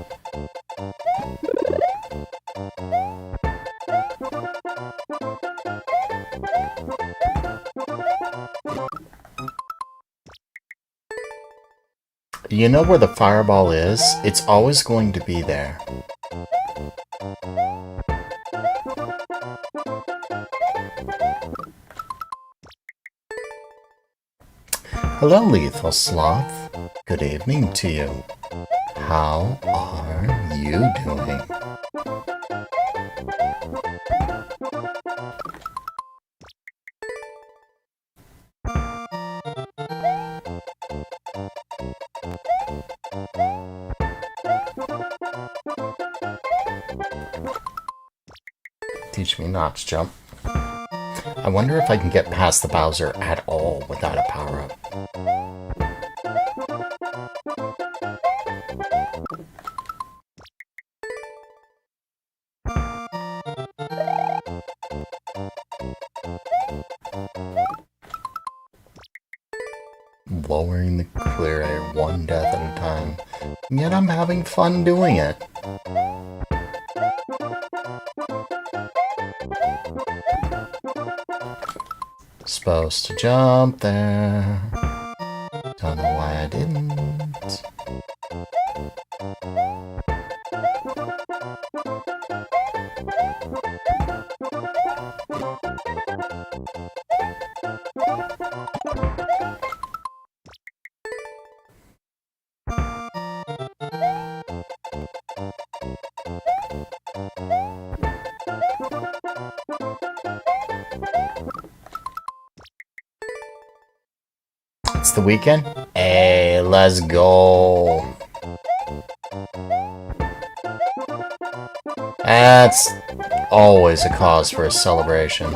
You know where the fireball is? It's always going to be there. Hello, Lethal Sloth. Good evening to you. How are you doing? Teach me not to jump. I wonder if I can get past the Bowser at all without a power-up. Lowering the clear air one death at a time, yet I'm having fun doing it. Supposed to jump there. Don't know why I didn't. It's the weekend? Hey, let's go. That's always a cause for a celebration.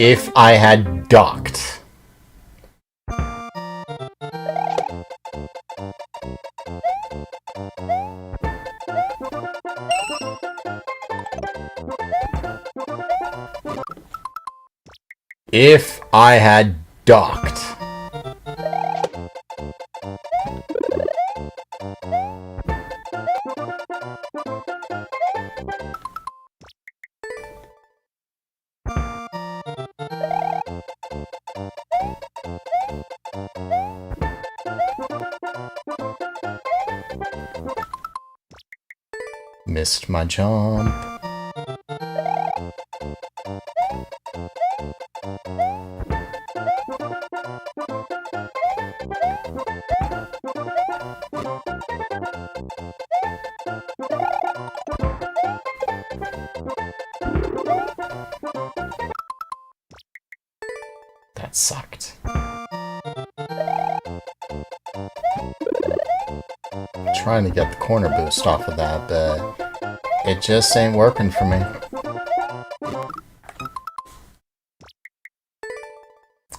If I had ducked. If I had ducked. Missed my jump. That sucked. Trying to get the corner boost off of that, but it just ain't working for me.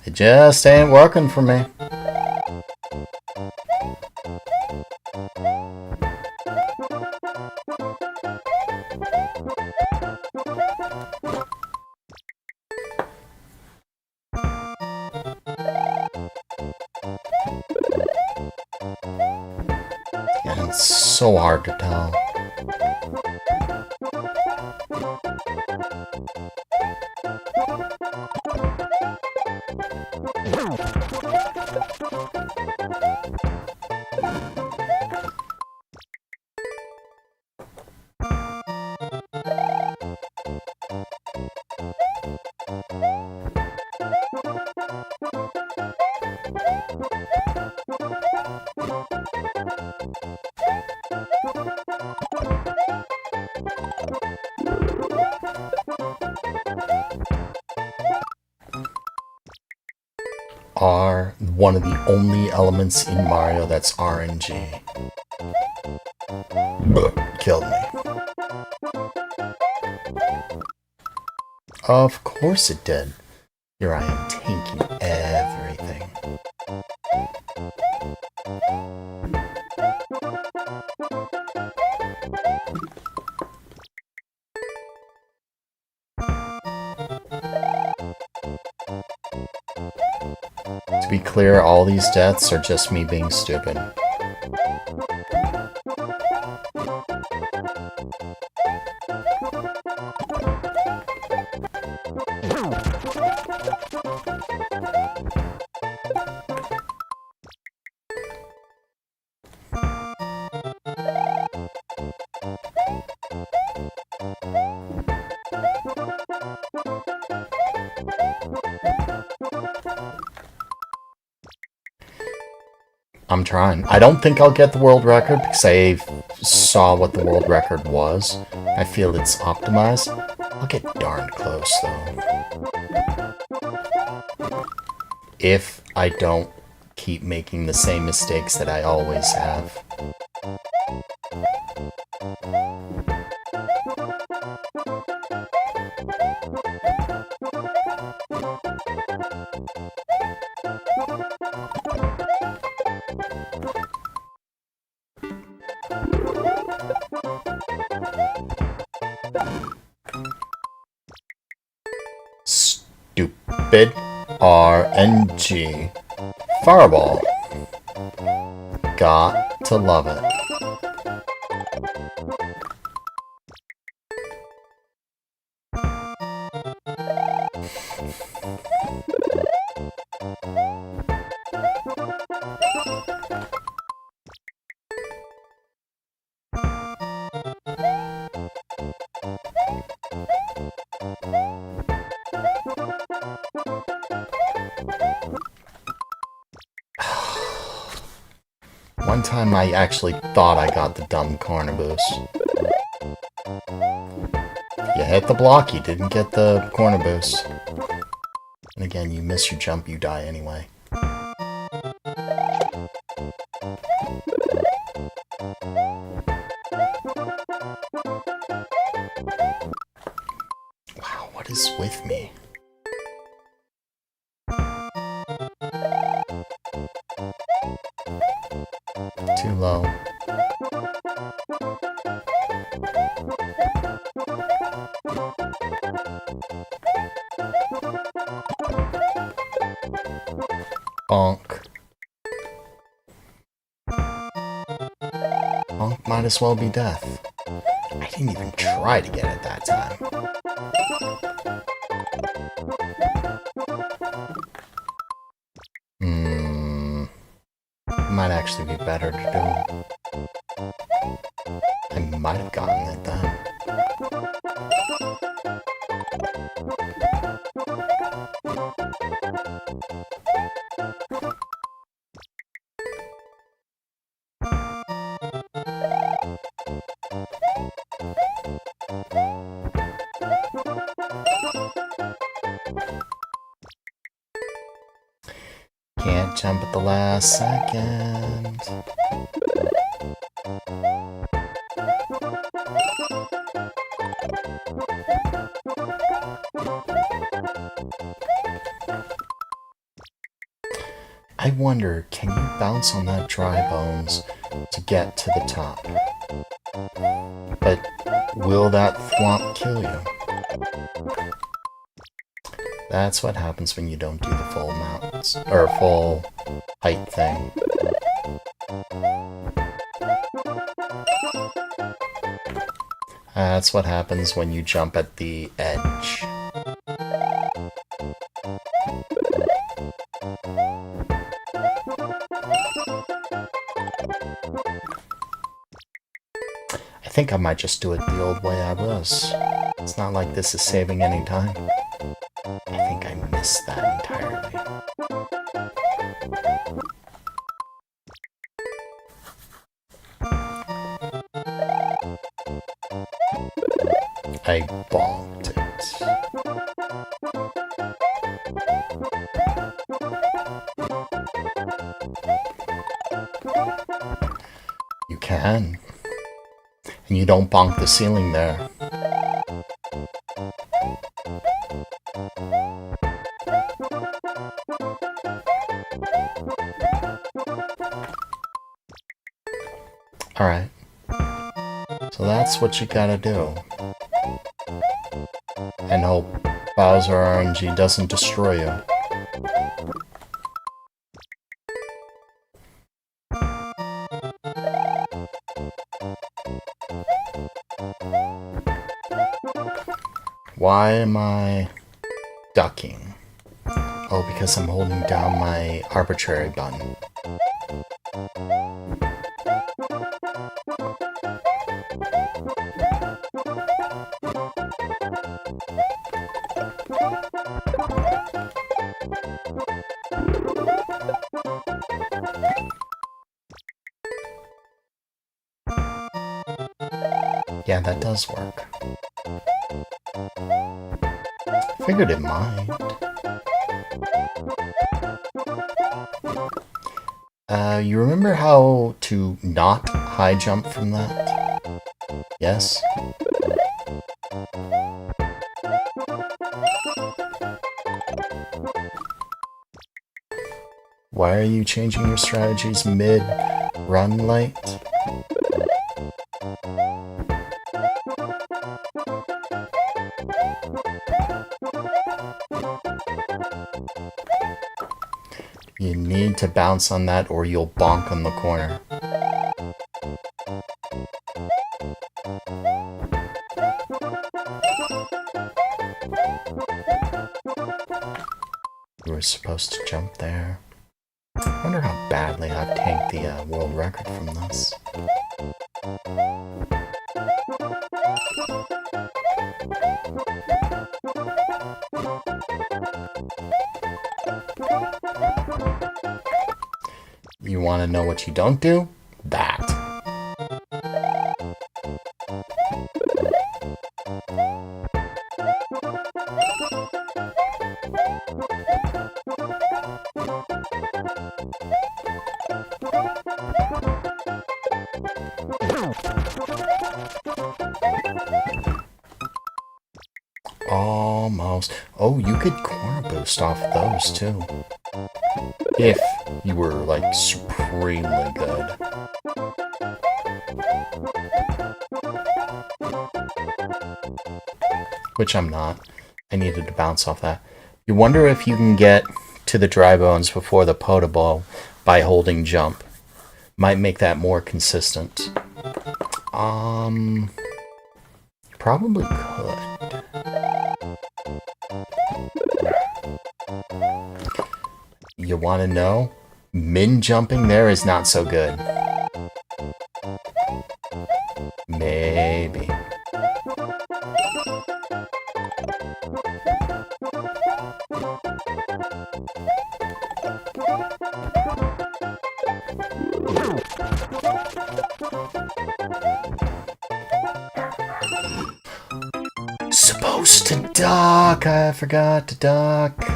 It just ain't working for me. And it's so hard to tell. are one of the only elements in Mario that's RNG. Killed me. Of course it did. Here I am tanking everything. To be clear, all these deaths are just me being stupid. I'm trying. I don't think I'll get the world record because I saw what the world record was. I feel it's optimized. I'll get darned close though. If I don't keep making the same mistakes that I always have. Stupid RNG Fireball. Got to love it. One time I actually thought I got the dumb corner boost. You hit the block, you didn't get the corner boost. And again, you miss your jump, you die anyway. Wow, what is with me? Too low. Bonk. Bonk might as well be death. I didn't even try to get it that time. Might actually be better to do. I might have gotten it then. Can't jump at the last second. I wonder, can you bounce on that dry bones to get to the top? But will that thwomp kill you? That's what happens when you don't do the full mounts or full height thing. That's what happens when you jump at the edge. I think I might just do it the old way I was. It's not like this is saving any time. I think I missed that entirely. I bonked it. can. And you don't bonk the ceiling there. Alright. So that's what you gotta do. And hope Bowser RNG doesn't destroy you. Why am I ducking? Oh, because I'm holding down my arbitrary button. Yeah, that does work. Figured it might. You remember how to not high jump from that? Yes? Why are you changing your strategies mid-run, Light? You need to bounce on that or you'll bonk on the corner. You were supposed to jump there. I wonder how badly I've tanked the world record from this. You want to know what you don't do? That. Almost. Oh, you could corner boost off those too. If you were like supremely good. Which I'm not. I needed to bounce off that. You wonder if you can get to the dry bones before the potable by holding jump. Might make that more consistent. Probably could. You want to know? Min jumping there is not so good. Maybe. Supposed to duck. I forgot to duck.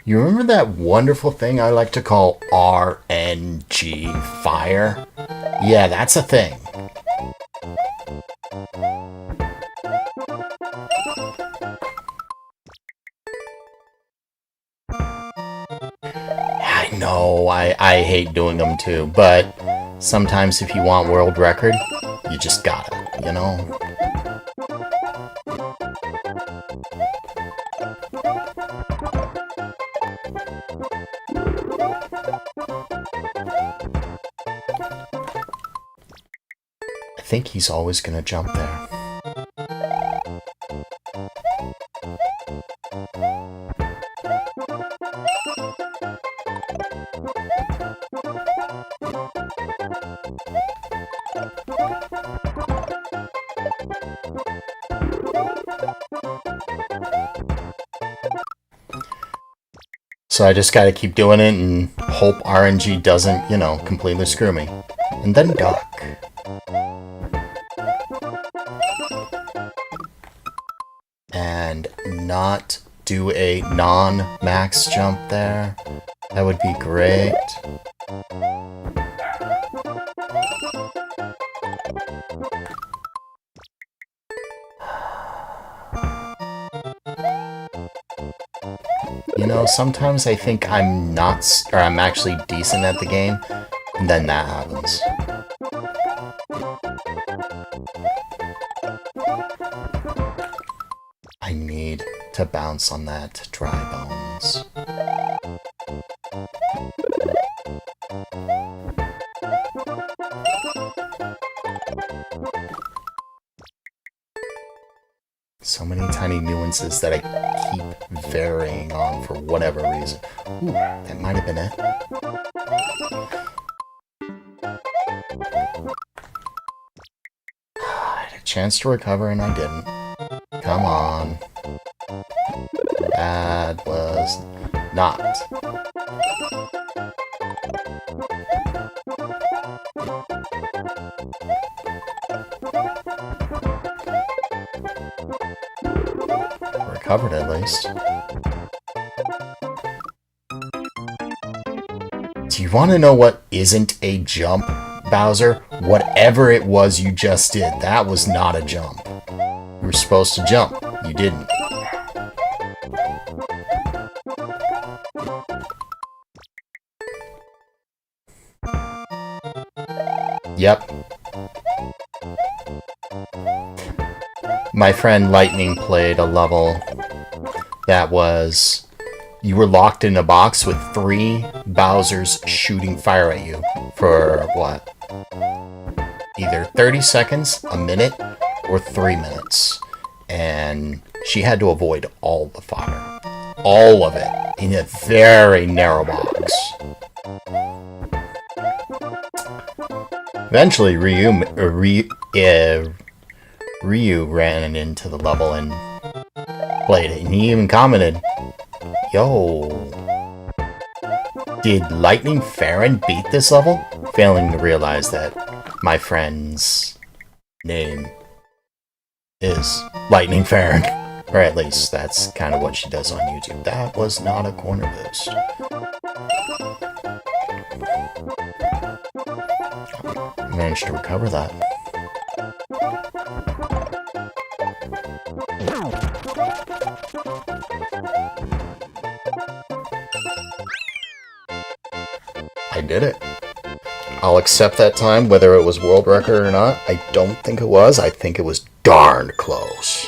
You remember that wonderful thing I like to call RNG fire? Yeah, that's a thing. I know, I hate doing them too, but sometimes if you want world record, you just gotta, you know? I think he's always gonna jump there. So I just gotta keep doing it and hope RNG doesn't, completely screw me. And then duck. And not do a non-max jump there. That would be great. Sometimes I think I'm I'm actually decent at the game, and then that happens. I need to bounce on that dry bones. So many tiny nuances that I keep varying on for whatever reason. Ooh, that might have been it. I had a chance to recover and I didn't. Come on. That was not. Recovered at least. Do you want to know what isn't a jump, Bowser? Whatever it was you just did, that was not a jump. You were supposed to jump. You didn't. Yep. My friend Lightning played a level that was... You were locked in a box with 3 Bowsers shooting fire at you for, what? Either 30 seconds, a minute, or 3 minutes. And she had to avoid all the fire. All of it. In a very narrow box. Eventually, Ryu ran into the level and played it. And he even commented, "Yo, did Lightning Farron beat this level?" Failing to realize that my friend's name is Lightning Farron. Or at least that's kind of what she does on YouTube. That was not a corner boost. I managed to recover that. I did it. I'll accept that time, whether it was world record or not. I don't think it was. I think it was darn close.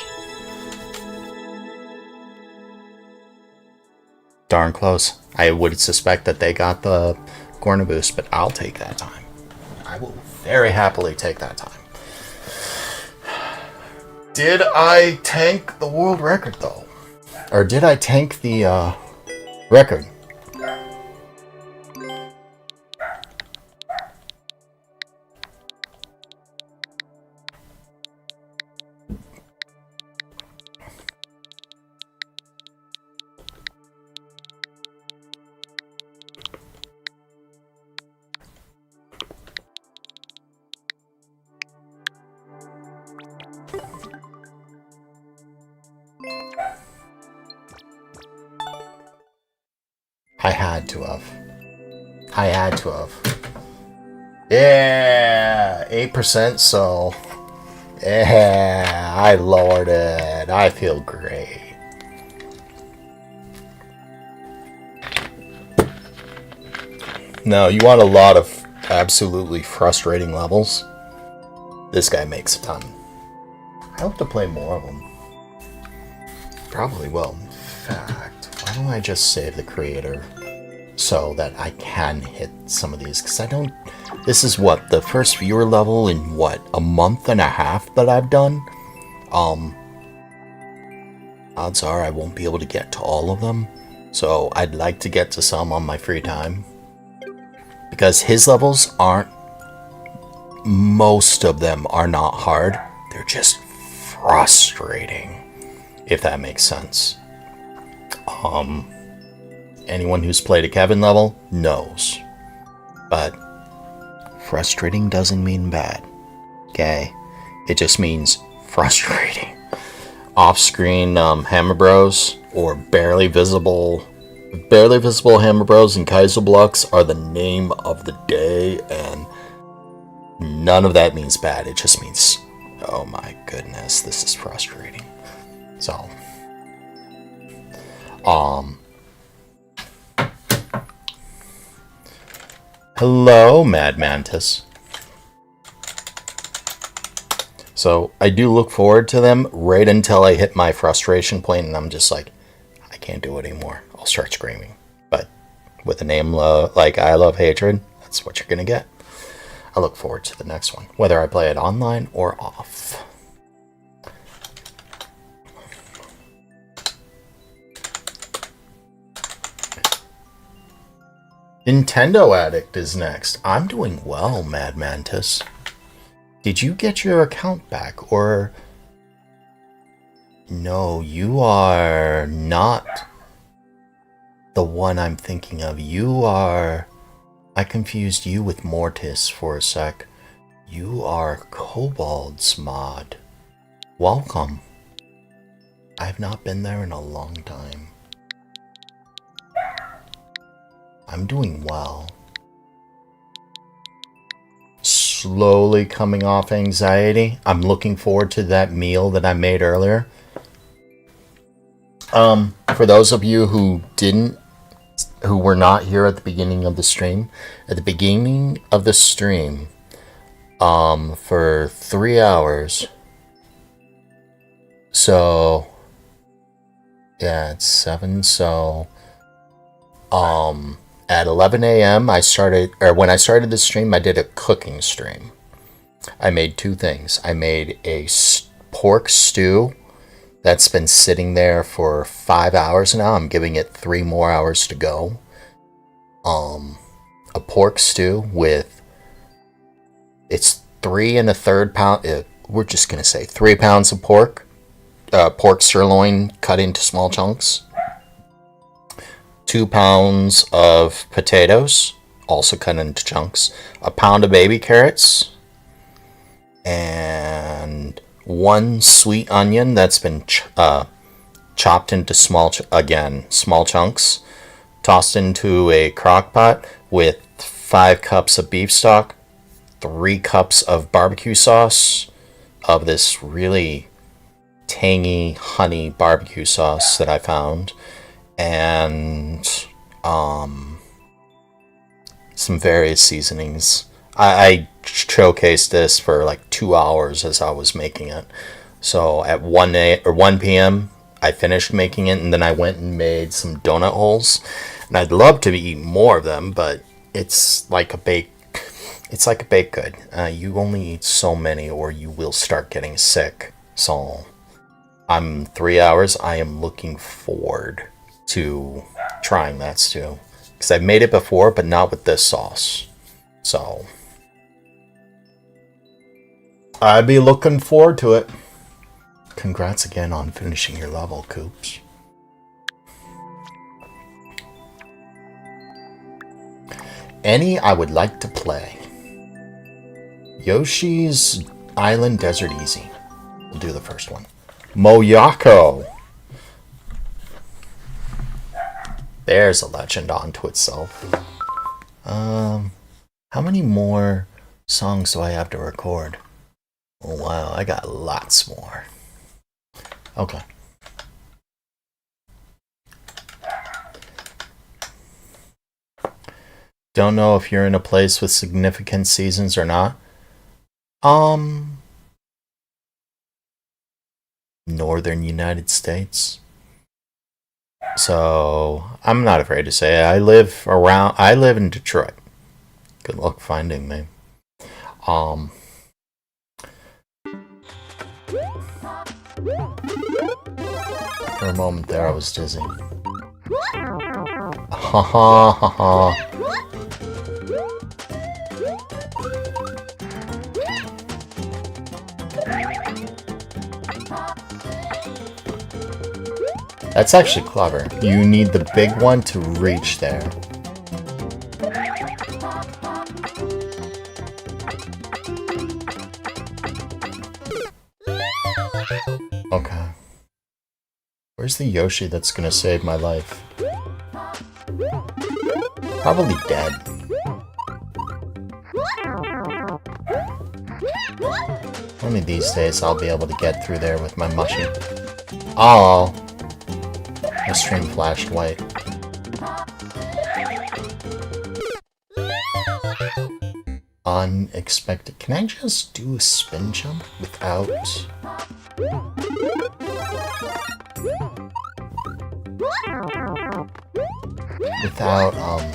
Darn close. I would suspect that they got the corner boost, but I'll take that time. I will very happily take that time. Did I tank the world record, though? Or did I tank the record? I had to have. Yeah, 8%, so... Yeah, I lowered it. I feel great. No, you want a lot of absolutely frustrating levels? This guy makes a ton. I hope to play more of them. Probably will. In fact, why don't I just save the creator so that I can hit some of these? Because I don't... This is what, the first viewer level in what, a month and a half that I've done? Odds are I won't be able to get to all of them. So I'd like to get to some on my free time. Because his levels aren't... Most of them are not hard. They're just frustrating. If that makes sense. Anyone who's played a Kevin level knows. But frustrating doesn't mean bad. Okay? It just means frustrating. Off-screen Hammer Bros or barely visible Hammer Bros and Kaiserblocks are the name of the day, and none of that means bad. It just means, oh my goodness, this is frustrating. So, hello, Mad Mantis. So, I do look forward to them right until I hit my frustration point, and I'm just like, I can't do it anymore. I'll start screaming. But with a name like I Love Hatred, that's what you're going to get. I look forward to the next one, whether I play it online or off. Nintendo Addict is next. I'm doing well, Mad Mantis. Did you get your account back, or... No, you are not the one I'm thinking of. You are... I confused you with Mortis for a sec. You are Kobold's mod. Welcome. I've not been there in a long time. I'm doing well. Slowly coming off anxiety. I'm looking forward to that meal that I made earlier. For those of you who were not here at the beginning of the stream, for 3 hours, so, yeah, it's 7, so, at 11 a.m. when I started the stream, I did a cooking stream. I made 2 things. I made a pork stew that's been sitting there for 5 hours now. I'm giving it 3 more hours to go. A pork stew with, it's 3 1/3 pound, we're just going to say 3 pounds of pork sirloin cut into small chunks. 2 pounds of potatoes, also cut into chunks. A pound of baby carrots. And 1 sweet onion that's been chopped into small chunks. Tossed into a crock pot with 5 cups of beef stock. 3 cups of barbecue sauce. Of this really tangy honey barbecue sauce that I found. And some various seasonings. I showcased this for like 2 hours as I was making it. So at 1 p.m. I finished making it, and then I went and made some donut holes. And I'd love to eat more of them, but it's like a baked good. You only eat so many or you will start getting sick. So I'm 3 hours. I am looking forward to trying that stew, because I've made it before, but not with this sauce. So I'd be looking forward to it. Congrats again on finishing your level, Coops. Any I would like to play. Yoshi's Island Desert Easy. We'll do the first one. Moyako. There's a legend onto itself. How many more songs do I have to record? Oh wow, I got lots more. Okay. Don't know if you're in a place with significant seasons or not. Northern United States. So I'm not afraid to say it. I live in Detroit. Good luck finding me. For a moment there, I was dizzy. Ha ha ha ha. That's actually clever. You need the big one to reach there. Okay. Where's the Yoshi that's gonna save my life? Probably dead. One of these days I'll be able to get through there with my mushy. Oh! My stream flashed white. Unexpected. Can I just do a spin jump without... Without, I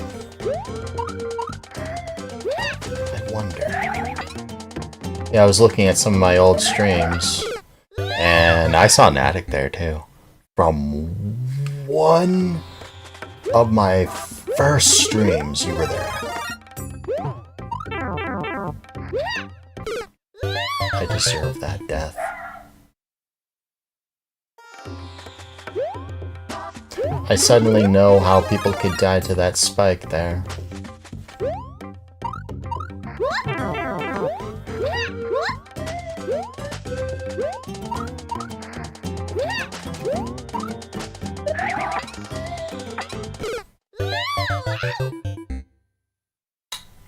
wonder. Yeah, I was looking at some of my old streams, and I saw an addict there too. From one of my first streams, you were there. I deserve that death. I suddenly know how people could die to that spike there.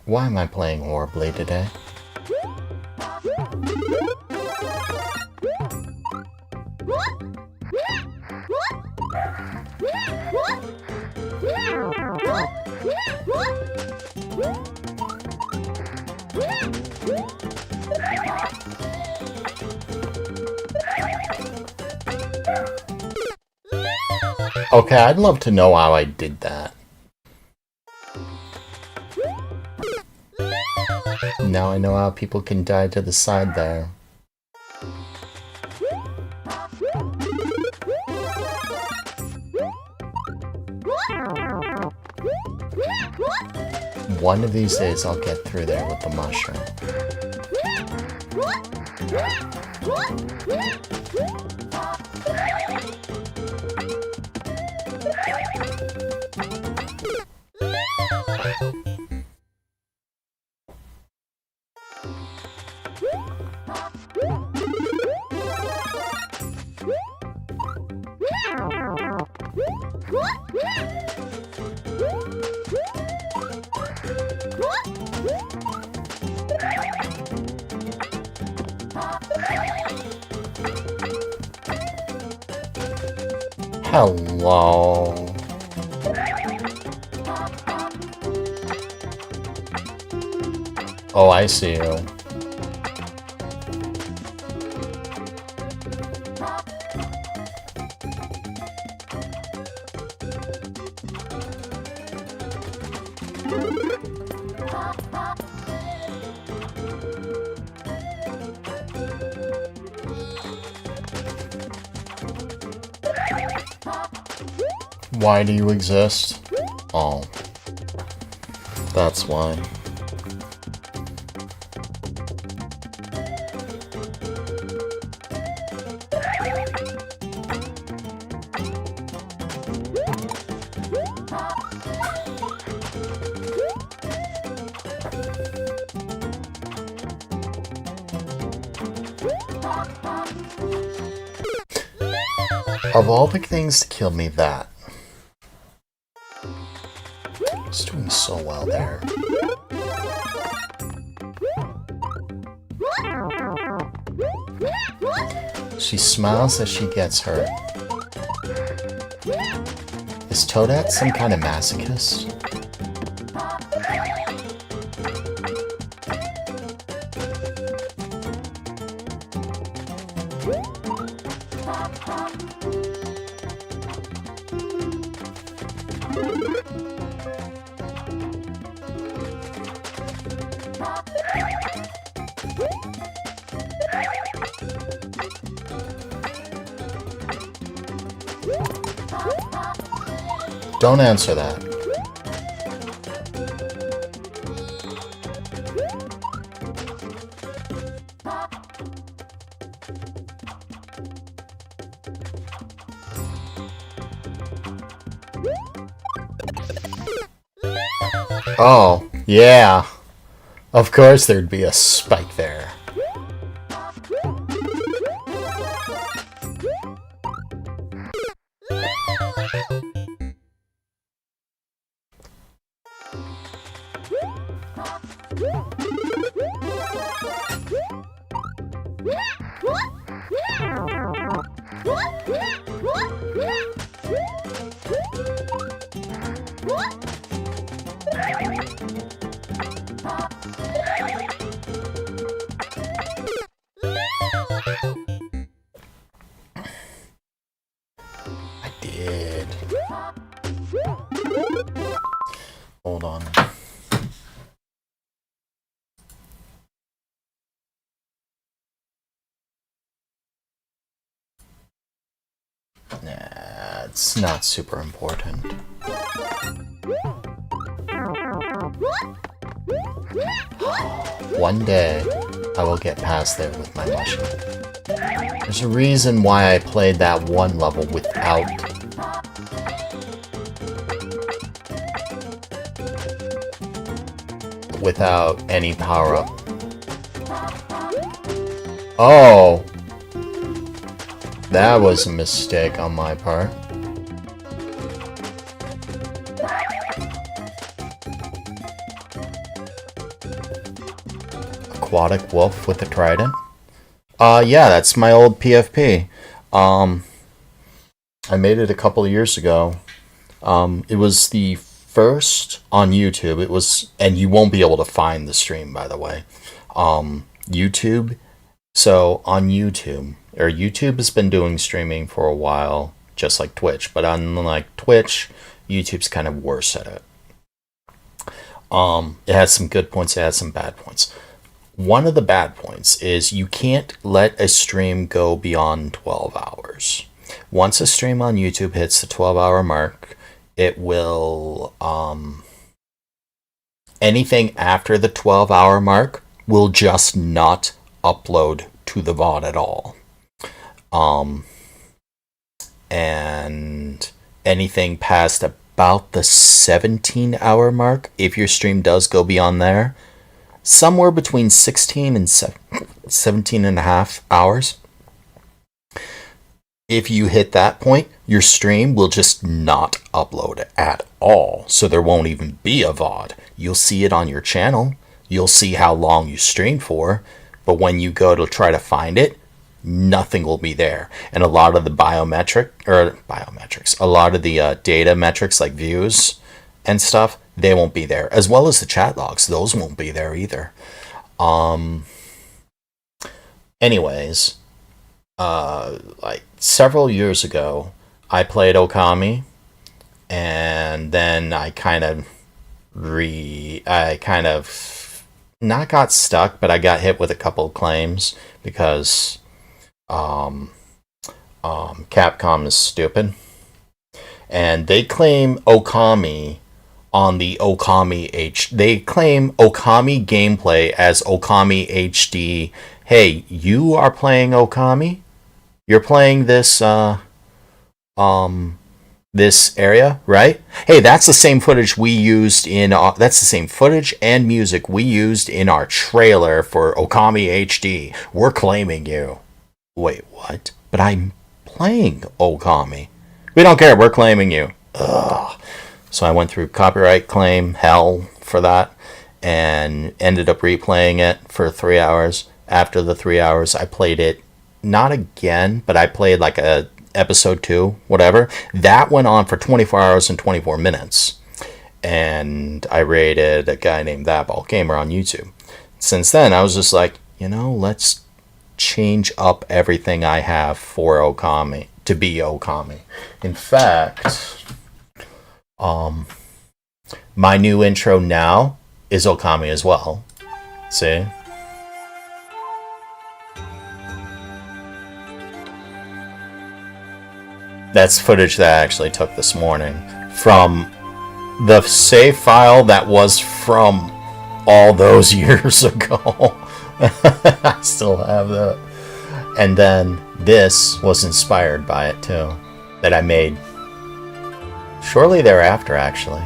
Why am I playing horribly today? Okay, I'd love to know how I did that. Now I know how people can die to the side there. One of these days I'll get through there with the mushroom. Hello. Oh, I see you. Why do you exist? Oh. That's why. Of all the things to kill me, that. It's doing so well there. She smiles as she gets hurt. Is Toadette some kind of masochist? Don't answer that. Oh, yeah. Of course there'd be a spike there. I did. Hold on. Nah, it's not super important. One day, I will get past there with my mushroom. There's a reason why I played that one level without any power-up. Oh! That was a mistake on my part. Aquatic wolf with a trident? Yeah, that's my old PFP. I made it a couple of years ago. It was the first on YouTube. It was, and you won't be able to find the stream, by the way. YouTube. So on YouTube, or YouTube has been doing streaming for a while, just like Twitch. But unlike Twitch, YouTube's kind of worse at it. It has some good points. It has some bad points. One of the bad points is you can't let a stream go beyond 12 hours. Once a stream on YouTube hits the 12-hour mark, it will, anything after the 12-hour mark will just not upload to the VOD at all. And anything past about the 17-hour mark, if your stream does go beyond there, somewhere between 16 and 17 and a half hours, if you hit that point, your stream will just not upload at all. So there won't even be a VOD. You'll see it on your channel. You'll see how long you streamed for. But when you go to try to find it, nothing will be there. And a lot of the a lot of the data metrics like views and stuff, they won't be there. As well as the chat logs. Those won't be there either. Anyways, like several years ago, I played Okami, and then I kind of not got stuck, but I got hit with a couple of claims because Capcom is stupid, and they claim Okami on the Okami They claim Okami gameplay as Okami HD. Hey, you are playing Okami? You're playing this this area, right? Hey, that's the same footage we used in that's the same footage and music we used in our trailer for Okami HD. We're claiming you. Wait, what? But I'm playing Okami. We don't care, we're claiming you. Ugh. So I went through copyright claim hell for that and ended up replaying it for 3 hours. After the 3 hours, I played it not again, but I played like a episode 2, whatever. That went on for 24 hours and 24 minutes. And I rated a guy named That Ball Gamer on YouTube. Since then, I was just like, let's change up everything I have for Okami to be Okami. In fact, my new intro now is Okami as well. See? That's footage that I actually took this morning from the save file that was from all those years ago. I still have that. And then this was inspired by it too, that I made shortly thereafter, actually.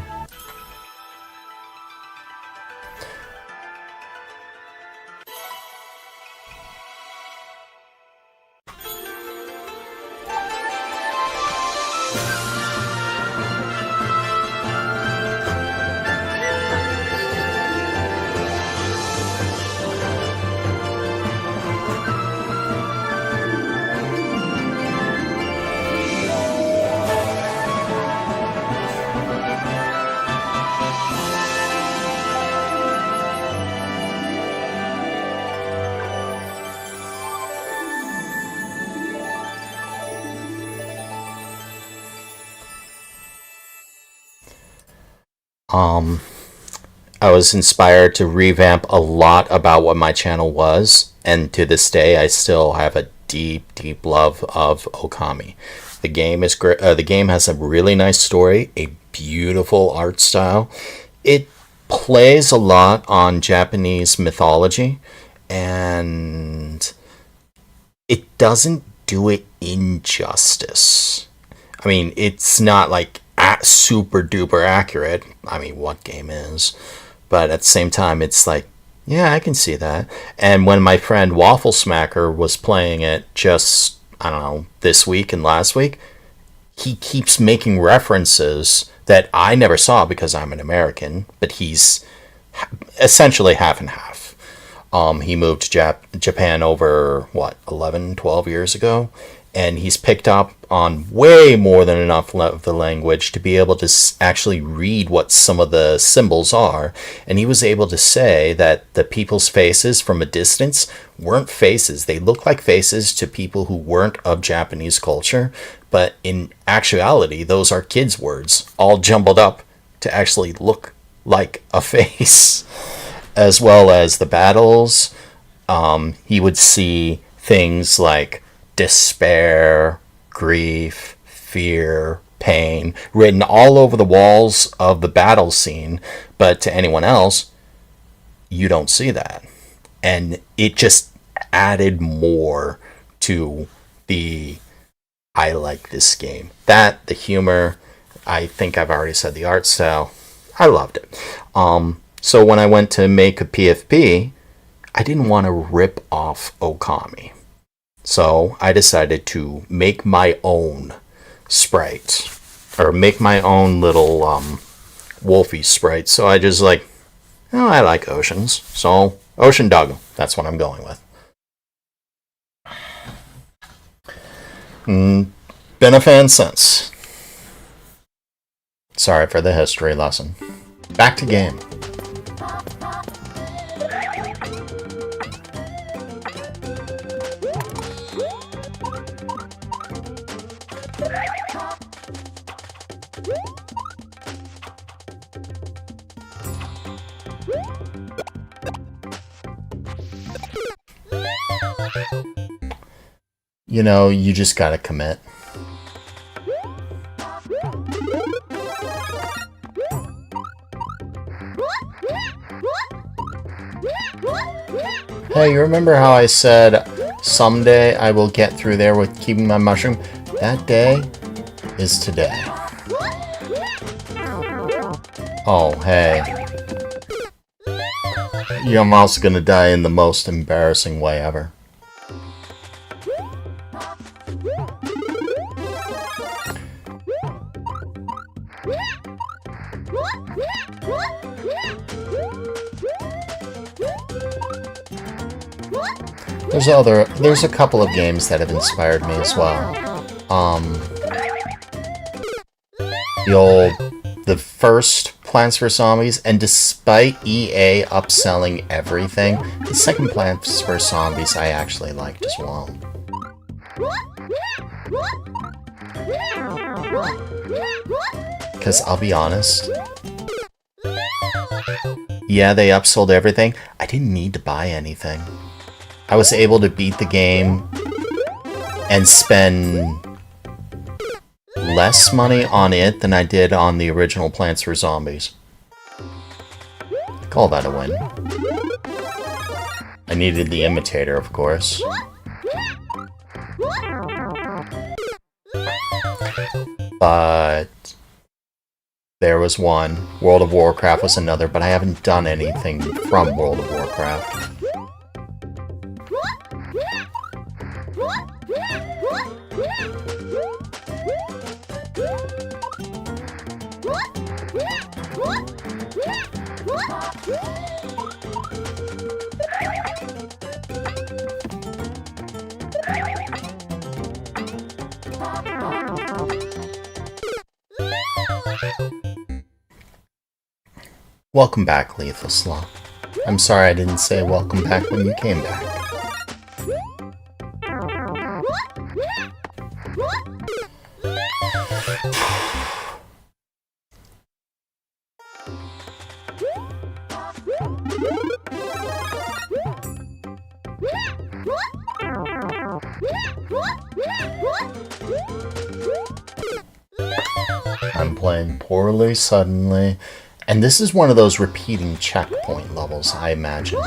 I was inspired to revamp a lot about what my channel was, and to this day, I still have a deep, deep love of Okami. The game is great. The game has a really nice story, a beautiful art style. It plays a lot on Japanese mythology, and it doesn't do it injustice. I mean, it's not like super duper accurate. I mean, what game is? But at the same time, it's like, yeah, I can see that. And when my friend Waffle Smacker was playing it just, I don't know, this week and last week, he keeps making references that I never saw because I'm an American, but he's essentially half and half. He moved to Japan over, 11, 12 years ago, and he's picked up on way more than enough of the language to be able to actually read what some of the symbols are. And he was able to say that the people's faces from a distance weren't faces. They looked like faces to people who weren't of Japanese culture, but in actuality, those are kids' words, all jumbled up to actually look like a face. As well as the battles, he would see things like despair, grief, fear, pain written all over the walls of the battle scene, but to anyone else, you don't see that. And it just added more to the I like this game. That, the humor, I think I've already said the art style, I loved it. So when I went to make a PFP, I didn't want to rip off Okami. So I decided to make my own sprite, or make my own little Wolfie sprite. So I just I like oceans. So Ocean Dog, that's what I'm going with. Been a fan since. Sorry for the history lesson. Back to game. You know, you just gotta commit. Hey, you remember how I said someday I will get through there with keeping my mushroom? That day is today. Oh, hey. I'm also gonna die in the most embarrassing way ever. There's a couple of games that have inspired me as well. The first Plants vs. Zombies, and despite EA upselling everything, the second Plants vs. Zombies I actually liked as well. Because I'll be honest, yeah, they upsold everything. I didn't need to buy anything. I was able to beat the game and spend less money on it than I did on the original Plants vs. Zombies. I call that a win. I needed the imitator, of course. But there was one. World of Warcraft was another, but I haven't done anything from World of Warcraft. Welcome back, Lethal Slaw. I'm sorry I didn't say welcome back when you came back. I'm playing poorly suddenly. And this is one of those repeating checkpoint levels, I imagine.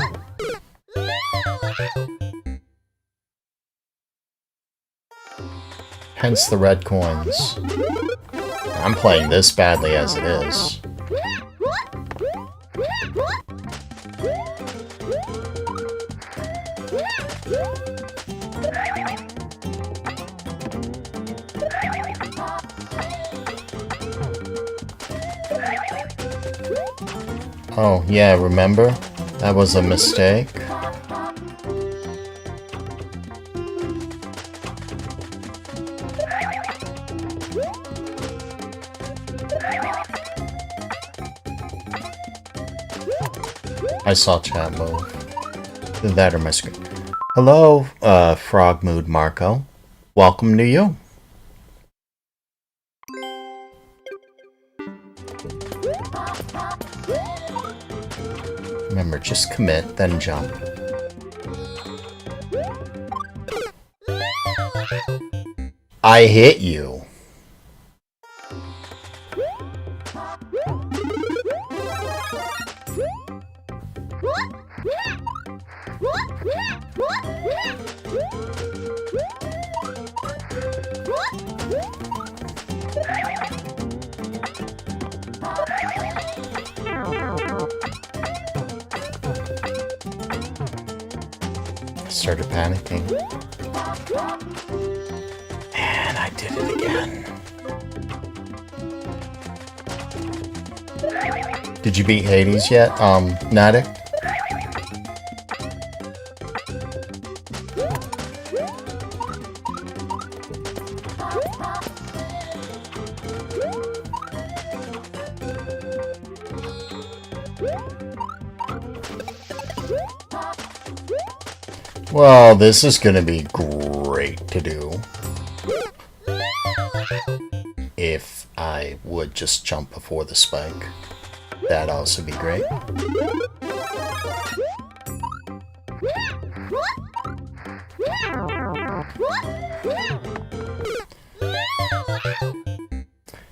Hence the red coins. I'm playing this badly as it is. Oh, yeah, remember? That was a mistake. I saw chat move. That or my screen. Hello, Frog Mood Marco. Welcome to you. Remember, just commit, then jump. I hit you. Started panicking. And I did it again. Did you beat Hades yet, Natick? Well, this is gonna be great to do. If I would just jump before the spike. That'd also be great.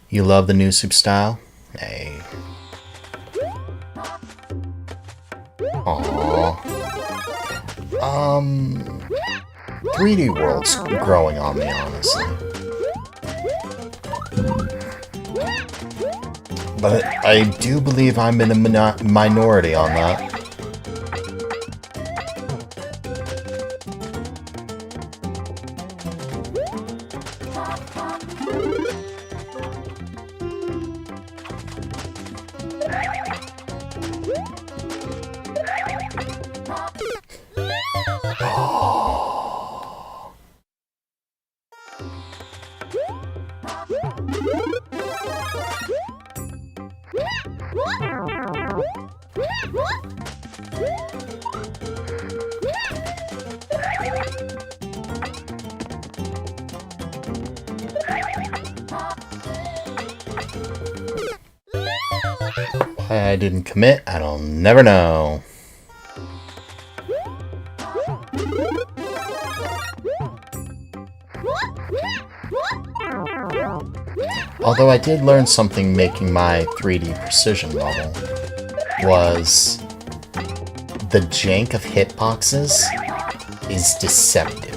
You love the new soup style? Hey. Aww. 3D World's growing on me, honestly. But I do believe I'm in a minority on that. Why I didn't commit, I don't never know. Although I did learn something making my 3D precision level was the jank of hitboxes is deceptive.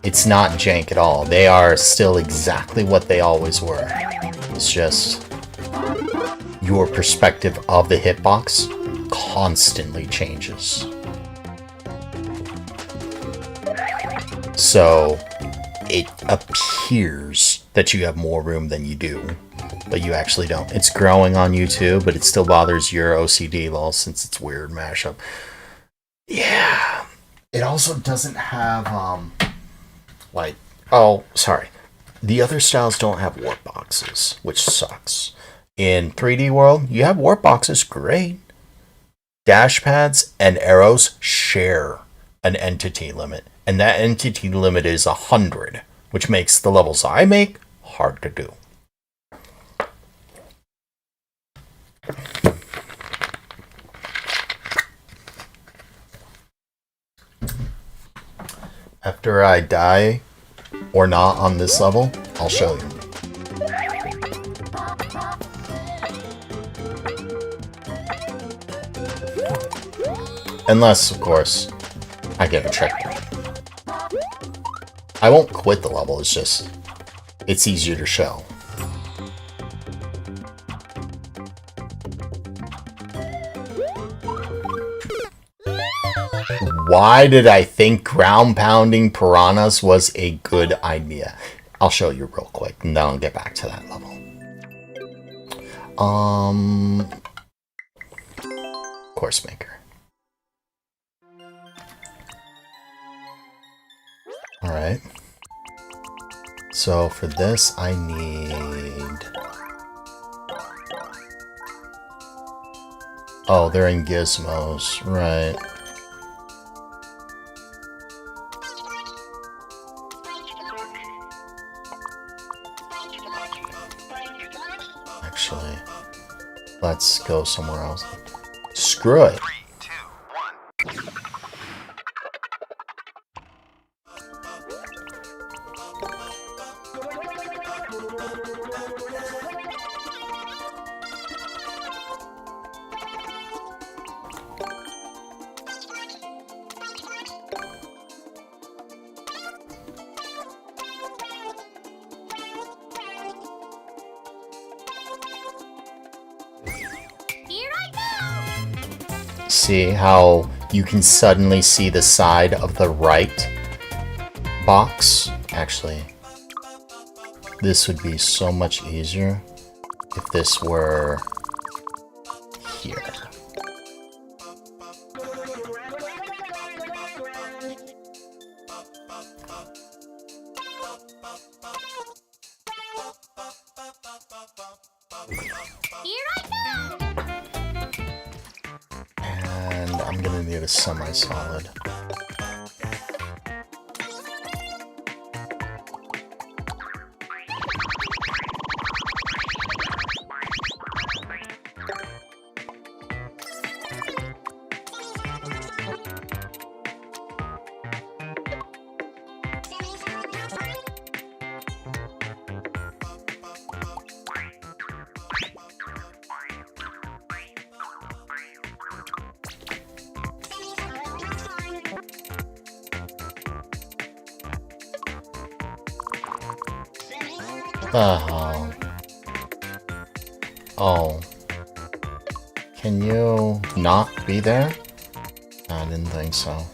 It's not jank at all. They are still exactly what they always were. It's just your perspective of the hitbox constantly changes. So it appears that you have more room than you do, but you actually don't. It's growing on YouTube, but it still bothers your OCD lol since it's weird mashup. Yeah. It also doesn't have like, oh, sorry. The other styles don't have warp boxes, which sucks. In 3D World, you have warp boxes, great. Dash pads and arrows share an entity limit, and that entity limit is 100, which makes the levels I make hard to do. After I die or not on this level, I'll show you. Unless, of course, I get a trick. I won't quit the level, it's just, it's easier to show. Why did I think ground pounding piranhas was a good idea? I'll show you real quick, and then I'll get back to that level. Course maker. Alright. So for this, I need... Oh, they're in gizmos, right. Actually, let's go somewhere else. Screw it. 3, 2, 1. See how you can suddenly see the side of the right box? Actually, this would be so much easier if this were here. And I'm gonna need a semi-solid. Oh. Oh. Can you not be there? I didn't think so.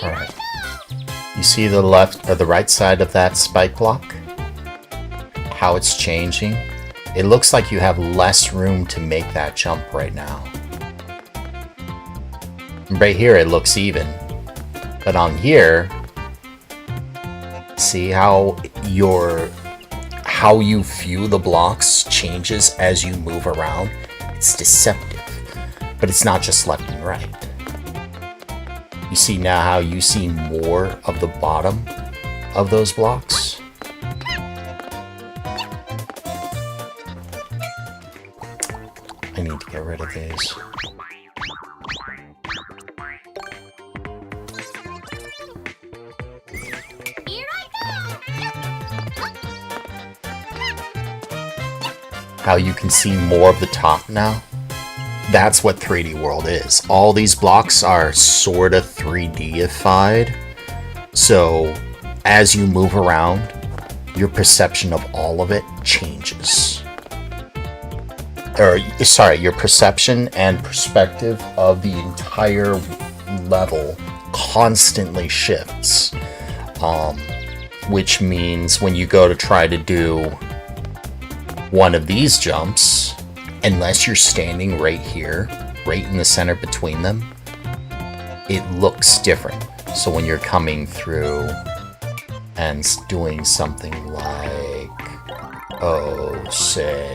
Alright. You see the left or the right side of that spike block? How it's changing? It looks like you have less room to make that jump right now. Right here it looks even. But on here, see how how you view the blocks changes as you move around? It's deceptive. But it's not just left and right. You see now how you see more of the bottom of those blocks? I need to get rid of these. How you can see more of the top now? That's what 3D World is. All these blocks are sort of 3D-ified. So, as you move around, your perception of all of it changes. Or, sorry, your perception and perspective of the entire level constantly shifts. Which means when you go to try to do one of these jumps, unless you're standing right here, right in the center between them, it looks different. So when you're coming through and doing something like Oh, say.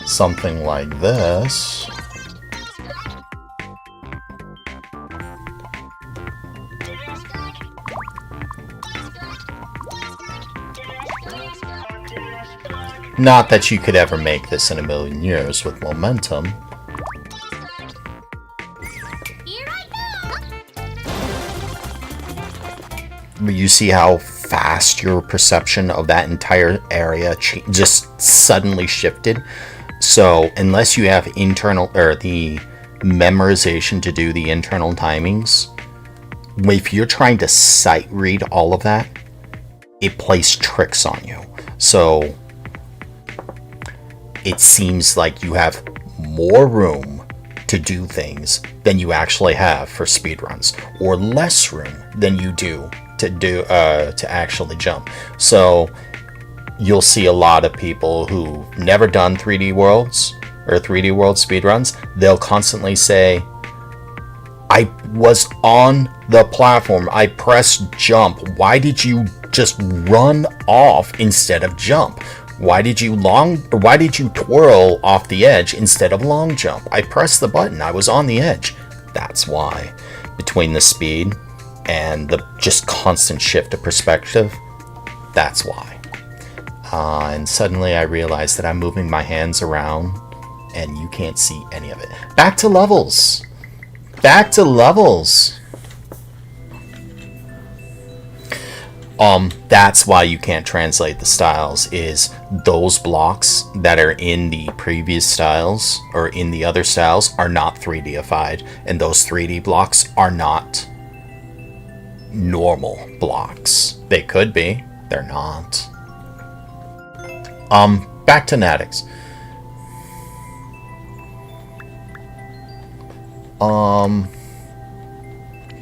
Something like this. Not that you could ever make this in a million years with momentum. But you see how fast your perception of that entire area just suddenly shifted? So unless you have internal or the memorization to do the internal timings, if you're trying to sight read all of that, it plays tricks on you. So it seems like you have more room to do things than you actually have for speedruns, or less room than you do to actually jump. So you'll see a lot of people who've never done 3D worlds or 3D world speedruns. They'll constantly say, I was on the platform, I pressed jump. Why did you just run off instead of jump? Why did you twirl off the edge instead of long jump? I pressed the button, I was on the edge. That's why. Between the speed and the just constant shift of perspective, that's why. And suddenly I realized that I'm moving my hands around and you can't see any of it. Back to levels. Back to levels. That's why you can't translate the styles, is those blocks that are in the previous styles or in the other styles are not 3Dified, and those 3D blocks are not normal blocks. They could be, they're not. Back to Natix.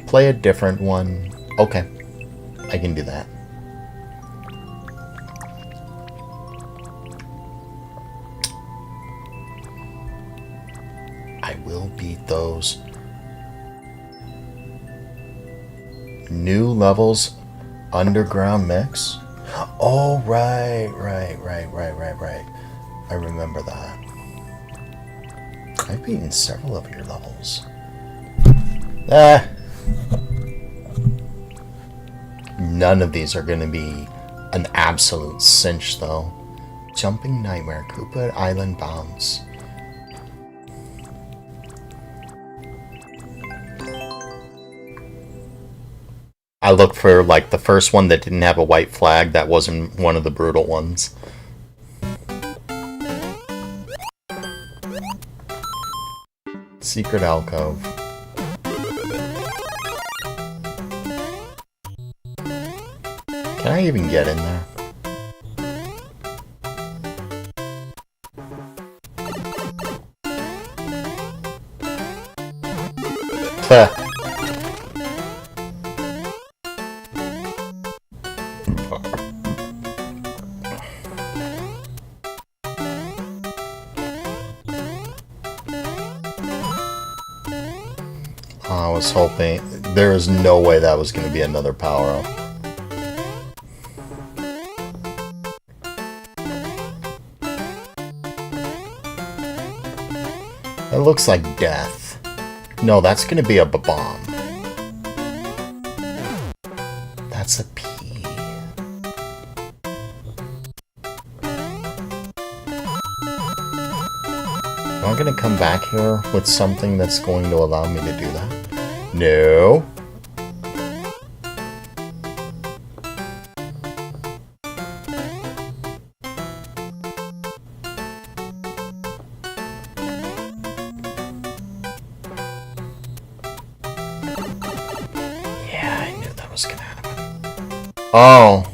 Play a different one. Okay, I can do that. I will beat those. New levels, underground mix. Oh, right. I remember that. I've beaten several of your levels. None of these are going to be an absolute cinch, though. Jumping Nightmare, Koopa Island Bounce. I looked for, like, the first one that didn't have a white flag. That wasn't one of the brutal ones. Secret alcove. Can I even get in there? I was hoping. There is no way that was going to be another power-up. It looks like death. No, that's going to be a bomb. That's a P. Am I going to come back here with something that's going to allow me to do that? No. Yeah, I knew that was going to happen. Oh.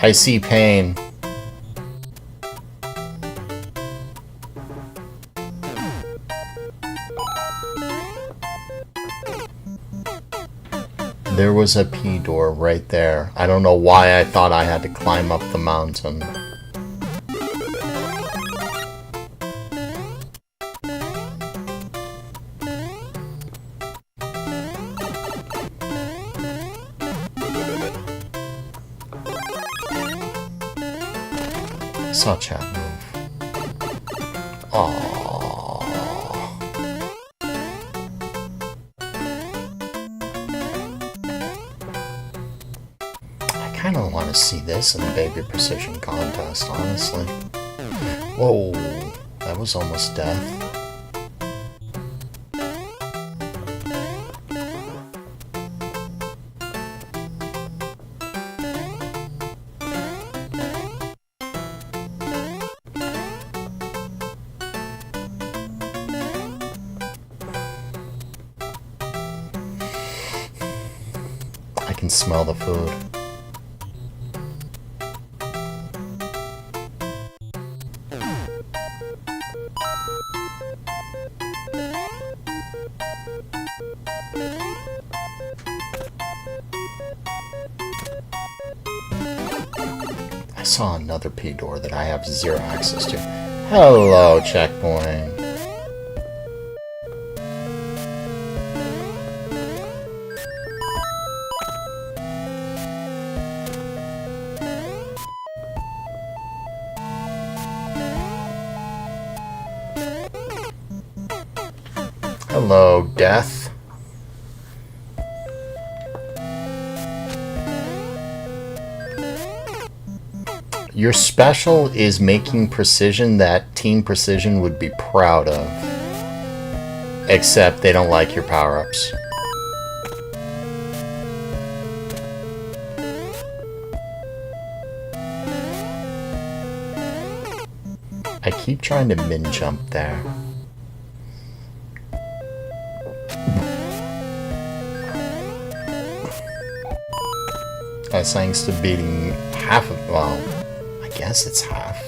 I see pain. There was a P door right there. I don't know why I thought I had to climb up the mountain. Saw chat move. Aww. I kind of want to see this in the baby precision contest, honestly. Whoa, that was almost death. I can smell the food. I saw another P door that I have zero access to. Hello, checkpoint. Hello, death. Your special is making precision that Team Precision would be proud of. Except they don't like your power-ups. I keep trying to min-jump there. That's thanks to beating half of, well, I guess it's half.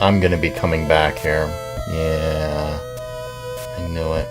I'm gonna be coming back here. Yeah, I knew it.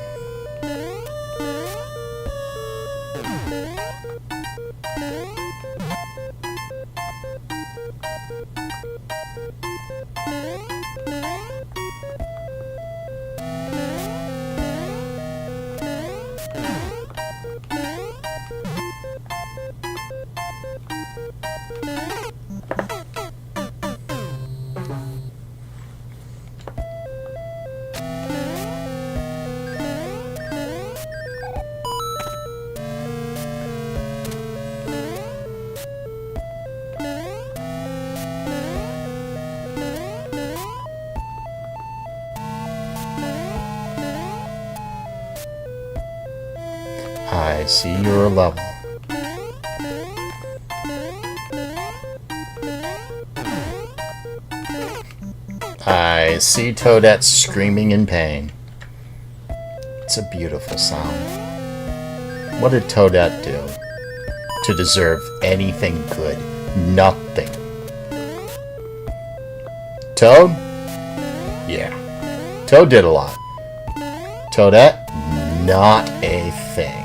I see your level. I see Toadette screaming in pain. It's a beautiful sound. What did Toadette do to deserve anything good? Nothing. Toad? Yeah. Toad did a lot. Toadette? Not a thing.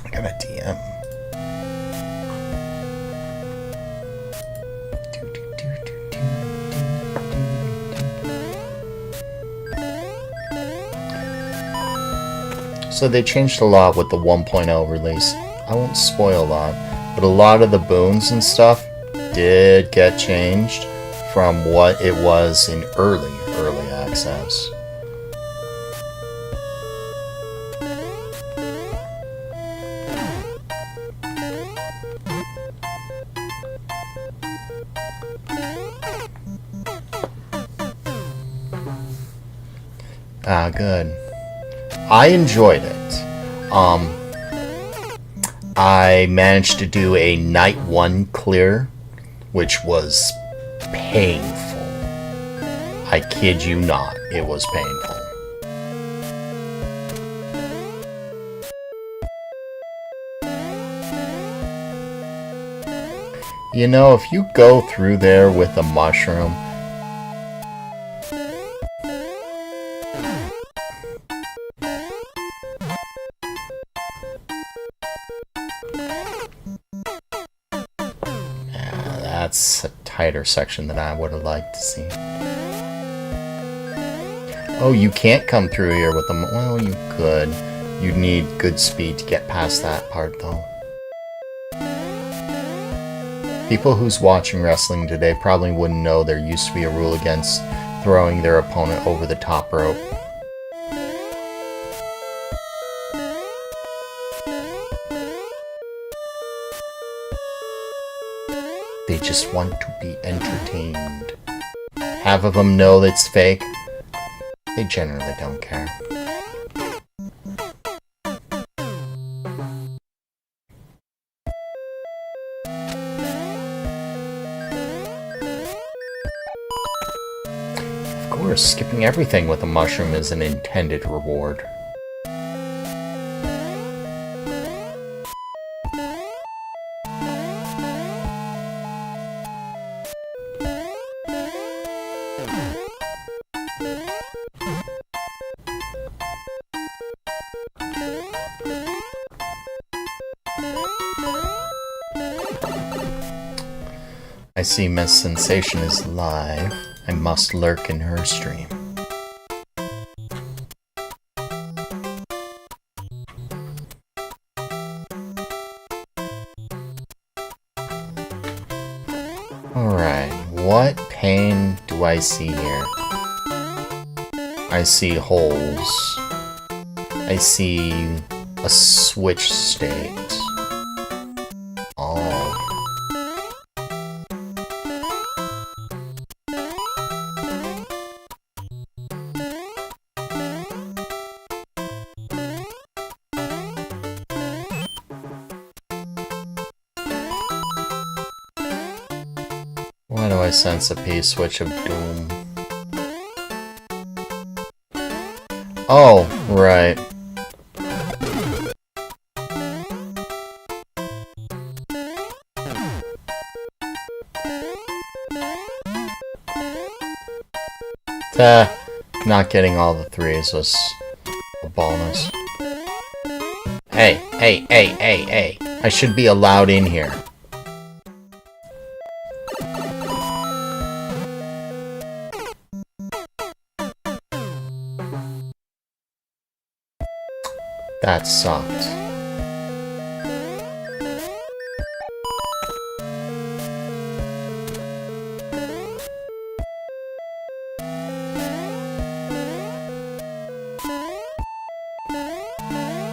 I got a DM. So they changed a lot with the 1.0 release. I won't spoil a lot, but a lot of the boons and stuff did get changed from what it was in early access. Ah, good. I enjoyed it. I managed to do a night 1 clear, which was painful. I kid you not, it was painful. You know, if you go through there with a mushroom, That's a tighter section than I would have liked to see. Oh, you can't come through here with them. Well, you could. You'd need good speed to get past that part, though. People who's watching wrestling today probably wouldn't know there used to be a rule against throwing their opponent over the top rope. They just want to be entertained. Half of them know it's fake. They generally don't care. Of course, skipping everything with a mushroom is an intended reward. I see Miss Sensation is live. I must lurk in her stream. Alright, what pane do I see here? I see holes. I see a switch state. Oh. Why do I sense a P-switch of doom? Oh, right. Not getting all the threes was a bonus. Hey, hey, hey, hey, hey. I should be allowed in here. That sucked.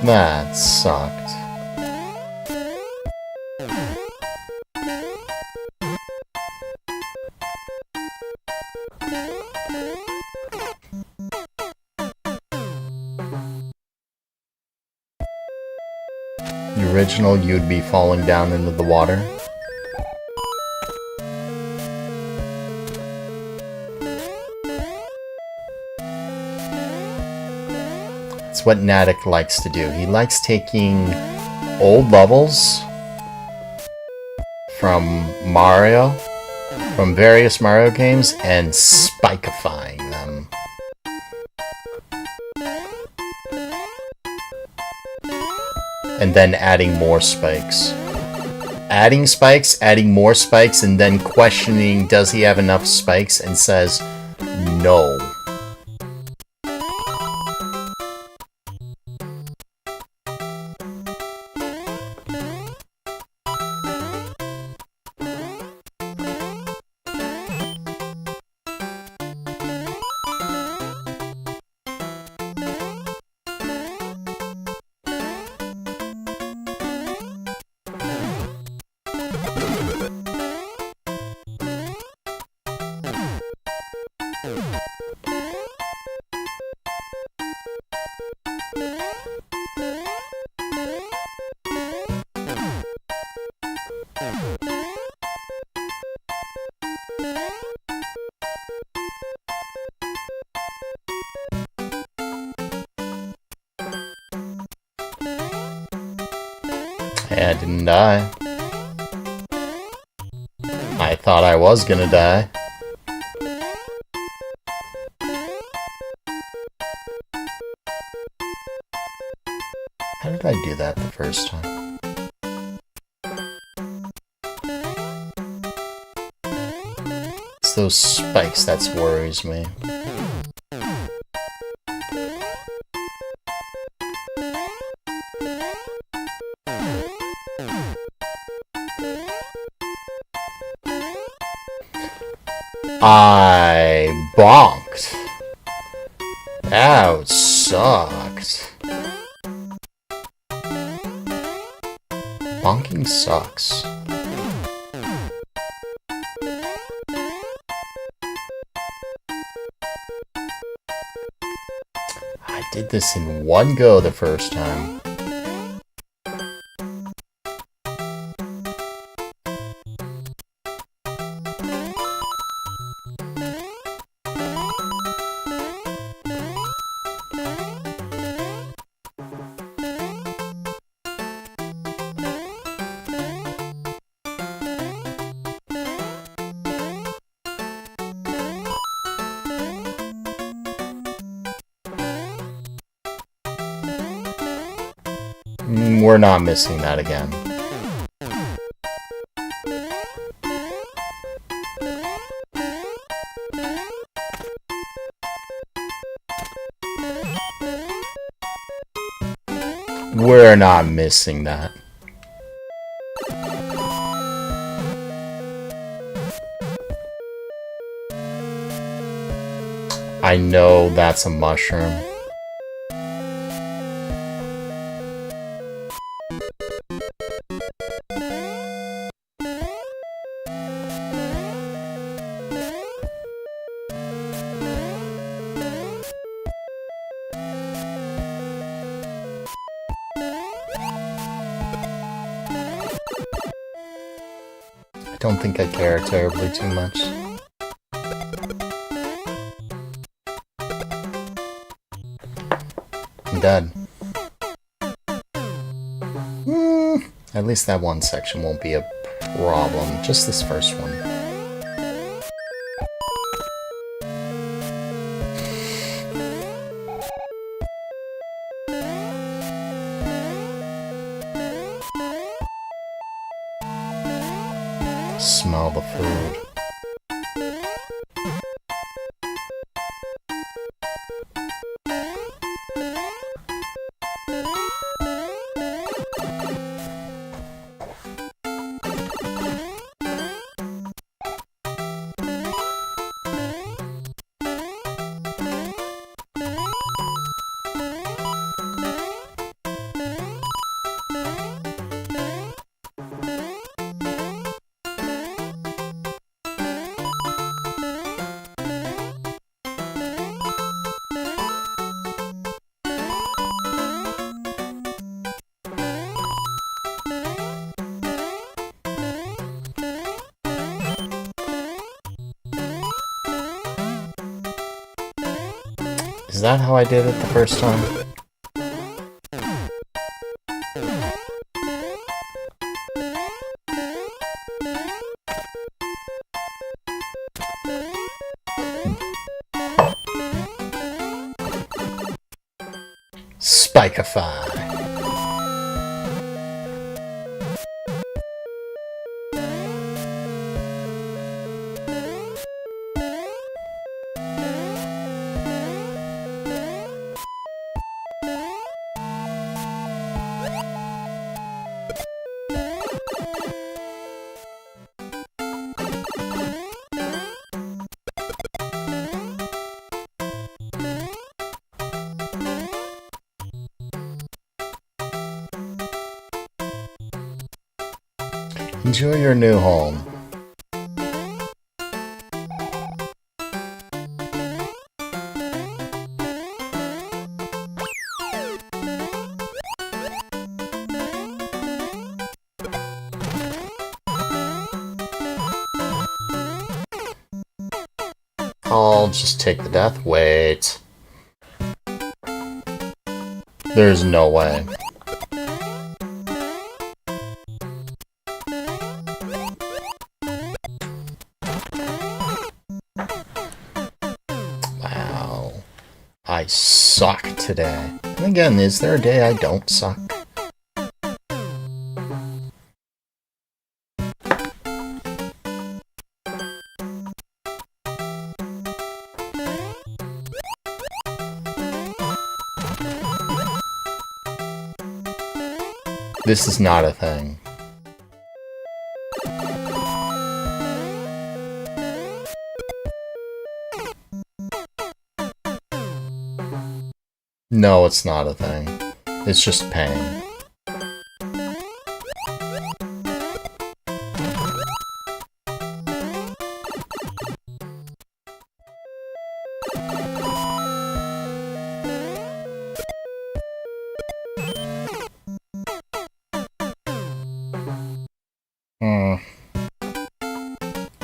That sucked. The original, you'd be falling down into the water. It's what Natick likes to do. He likes taking old levels from Mario, from various Mario games, and spikeifying them. And then adding more spikes. Adding spikes, adding more spikes, and then questioning does he have enough spikes, and says no. Hey, I didn't die. I thought I was gonna die. How did I do that the first time? those spikes that worries me. I bonked. That sucked. Bonking sucks. I did this in one go the first time. We're not missing that again. We're not missing that. I know that's a mushroom. I don't think I care terribly too much. I'm dead. At least that one section won't be a problem. Just this first one. Smell the food. Is that how I did it the first time? Spikeify. Enjoy your new home. I'll just take the death. Wait. There's no way. Wow. I suck today. And again, is there a day I don't suck? This is not a thing. No, it's not a thing. It's just pain.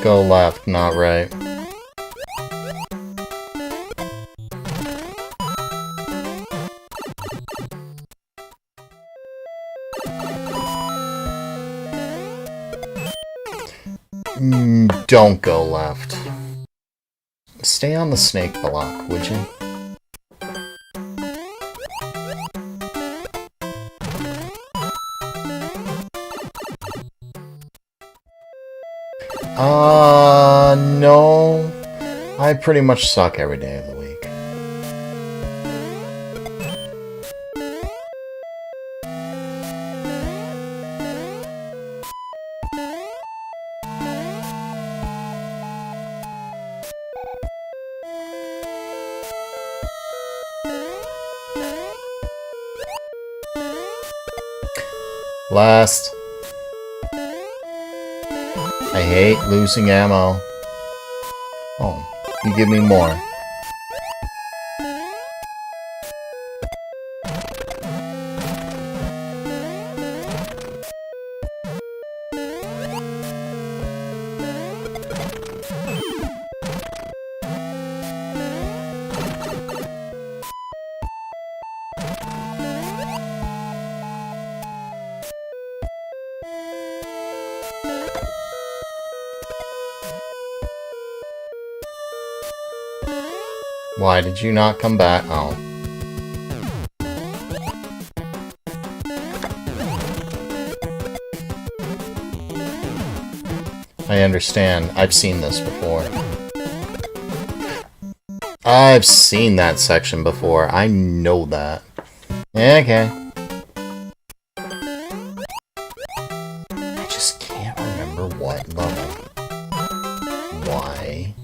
Go left, not right. Don't go left. Stay on the snake block, would you? No. I pretty much suck every day of the week. Last. I hate losing ammo. Oh, you give me more. Why did you not come back? Oh. I understand. I've seen this before. I've seen that section before. I know that. Okay. I just can't remember what level. Why?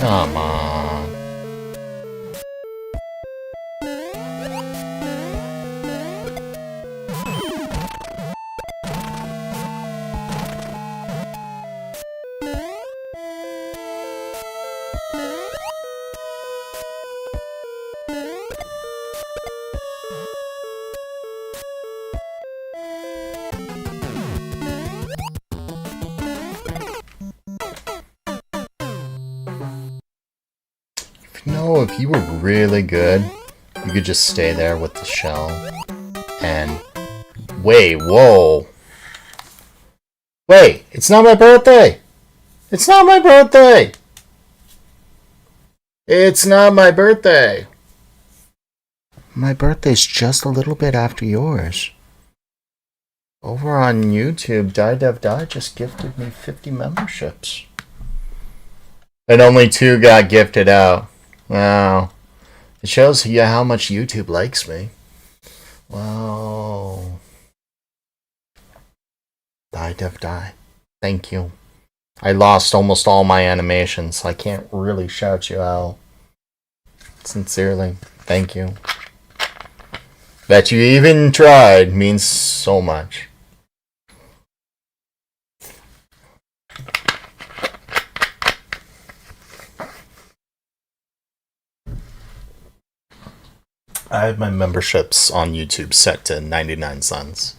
Come on. No, if you were really good, you could just stay there with the shell and... Wait, whoa! Wait, it's not my birthday! It's not my birthday! It's not my birthday! My birthday's just a little bit after yours. Over on YouTube, Die just gifted me 50 memberships. And only 2 got gifted out. Wow. It shows you how much YouTube likes me. Wow. Die. Thank you. I lost almost all my animations. I can't really shout you out. Sincerely. Thank you. That you even tried means so much. I have my memberships on YouTube set to 99 cents.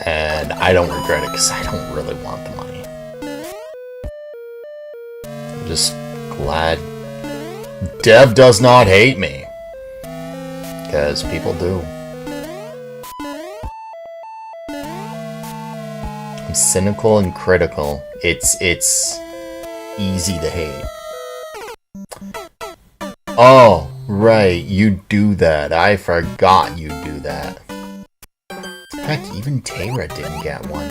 And I don't regret it because I don't really want the money. I'm just glad Dev does not hate me. Because people do. I'm cynical and critical. It's easy to hate. Oh, right, you do that. I forgot you do that. Heck, even Tara didn't get one.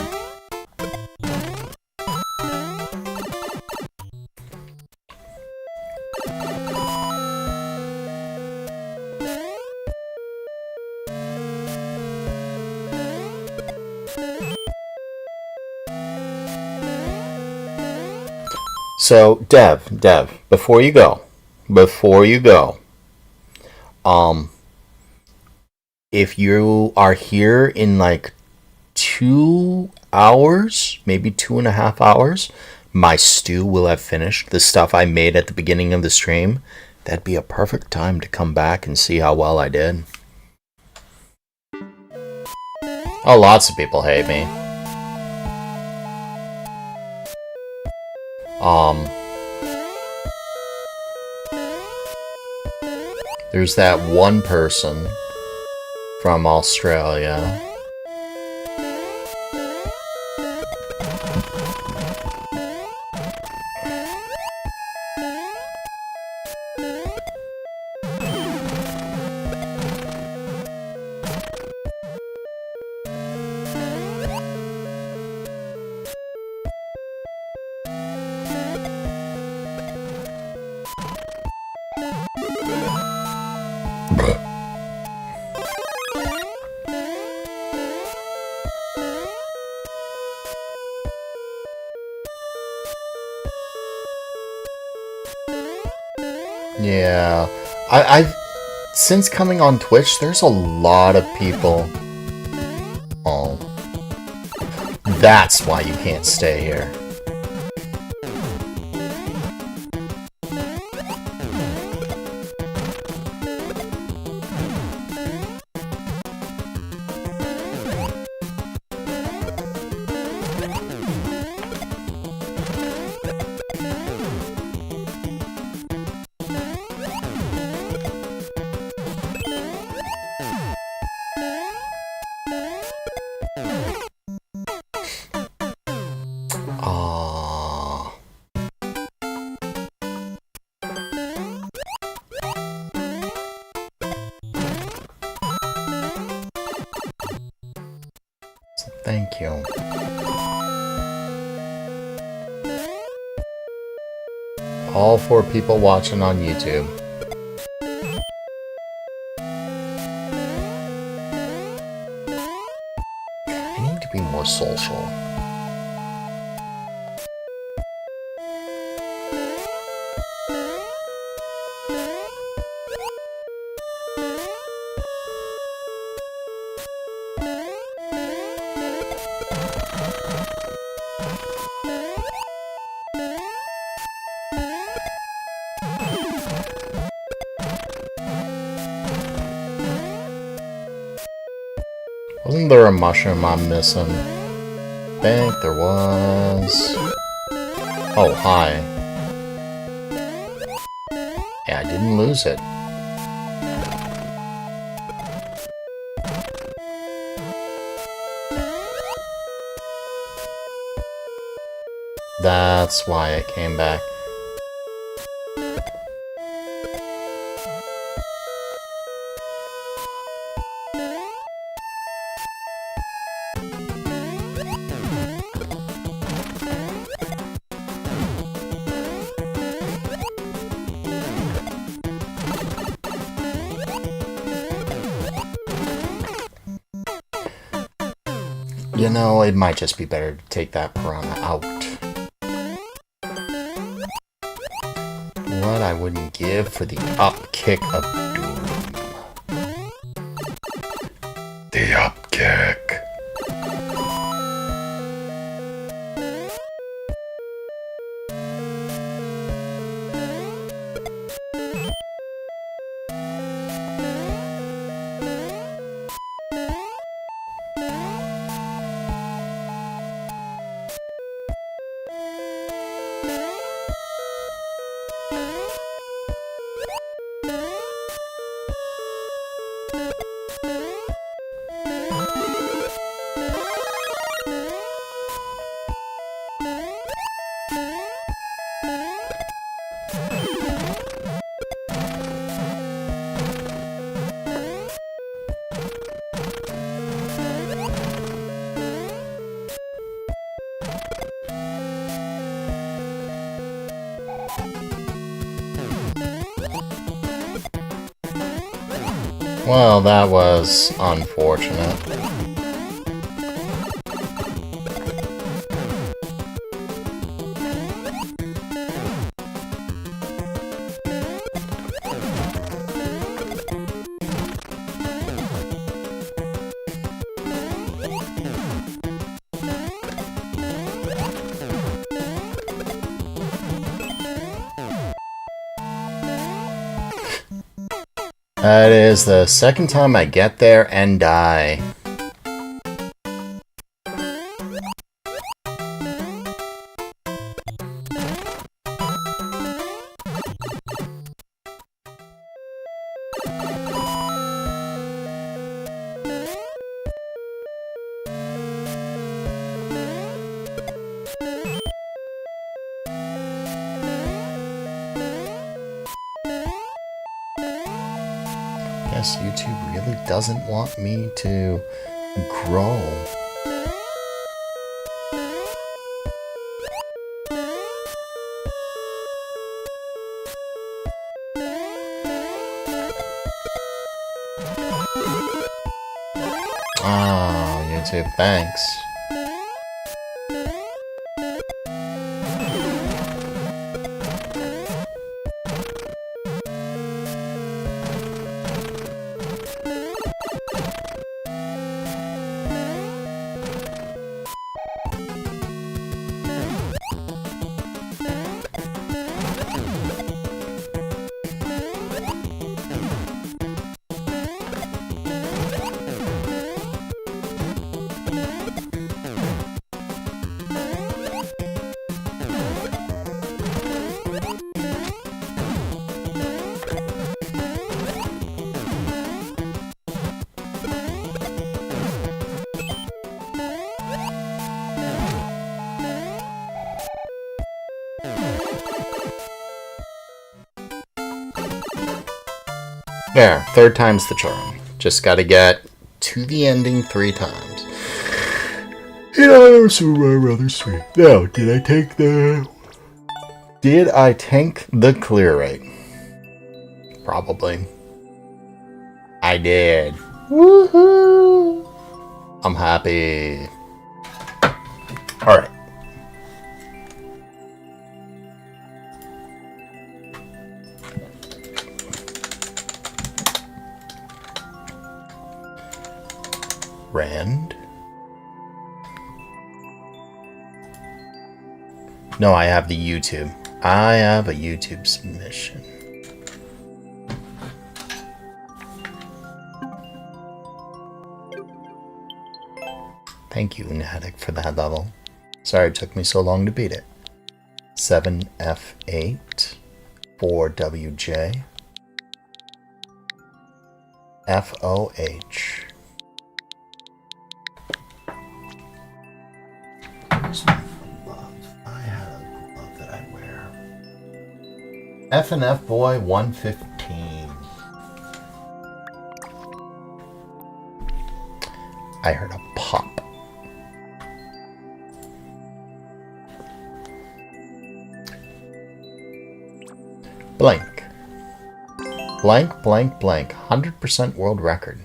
So, Dev, before you go, if you are here in like 2 hours, maybe 2.5 hours, my stew will have finished. The stuff I made at the beginning of the stream, that'd be a perfect time to come back and see how well I did. Oh, lots of people hate me. There's that one person from Australia. Yeah, I've since coming on Twitch, there's a lot of people. Oh, that's why you can't stay here. Thank you. All 4 people watching on YouTube. I need to be more social. Wasn't there a mushroom I'm missing? I think there was. Oh, hi. Yeah, I didn't lose it. That's why it came back. You know, it might just be better to take that piranha out. What I wouldn't give for the up kick of doom. The up kick. Well, that was unfortunate. That is the second time I get there and die. Guess YouTube really doesn't want me to grow. Oh, YouTube, thanks. There, third time's the charm. Just gotta get to the ending 3 times. You know, that was rather sweet. Now, did I take the clear rate? Probably. I did. Woohoo! I'm happy. Alright. Rand? No, I have the YouTube. I have a YouTube submission. Thank you, Natic, for that level. Sorry it took me so long to beat it. 7F8 4WJ FOH. Where's my glove? I had a glove that I wear. F&F Boy 115. I heard a pop. Blank. Blank, blank, blank. 100% world record.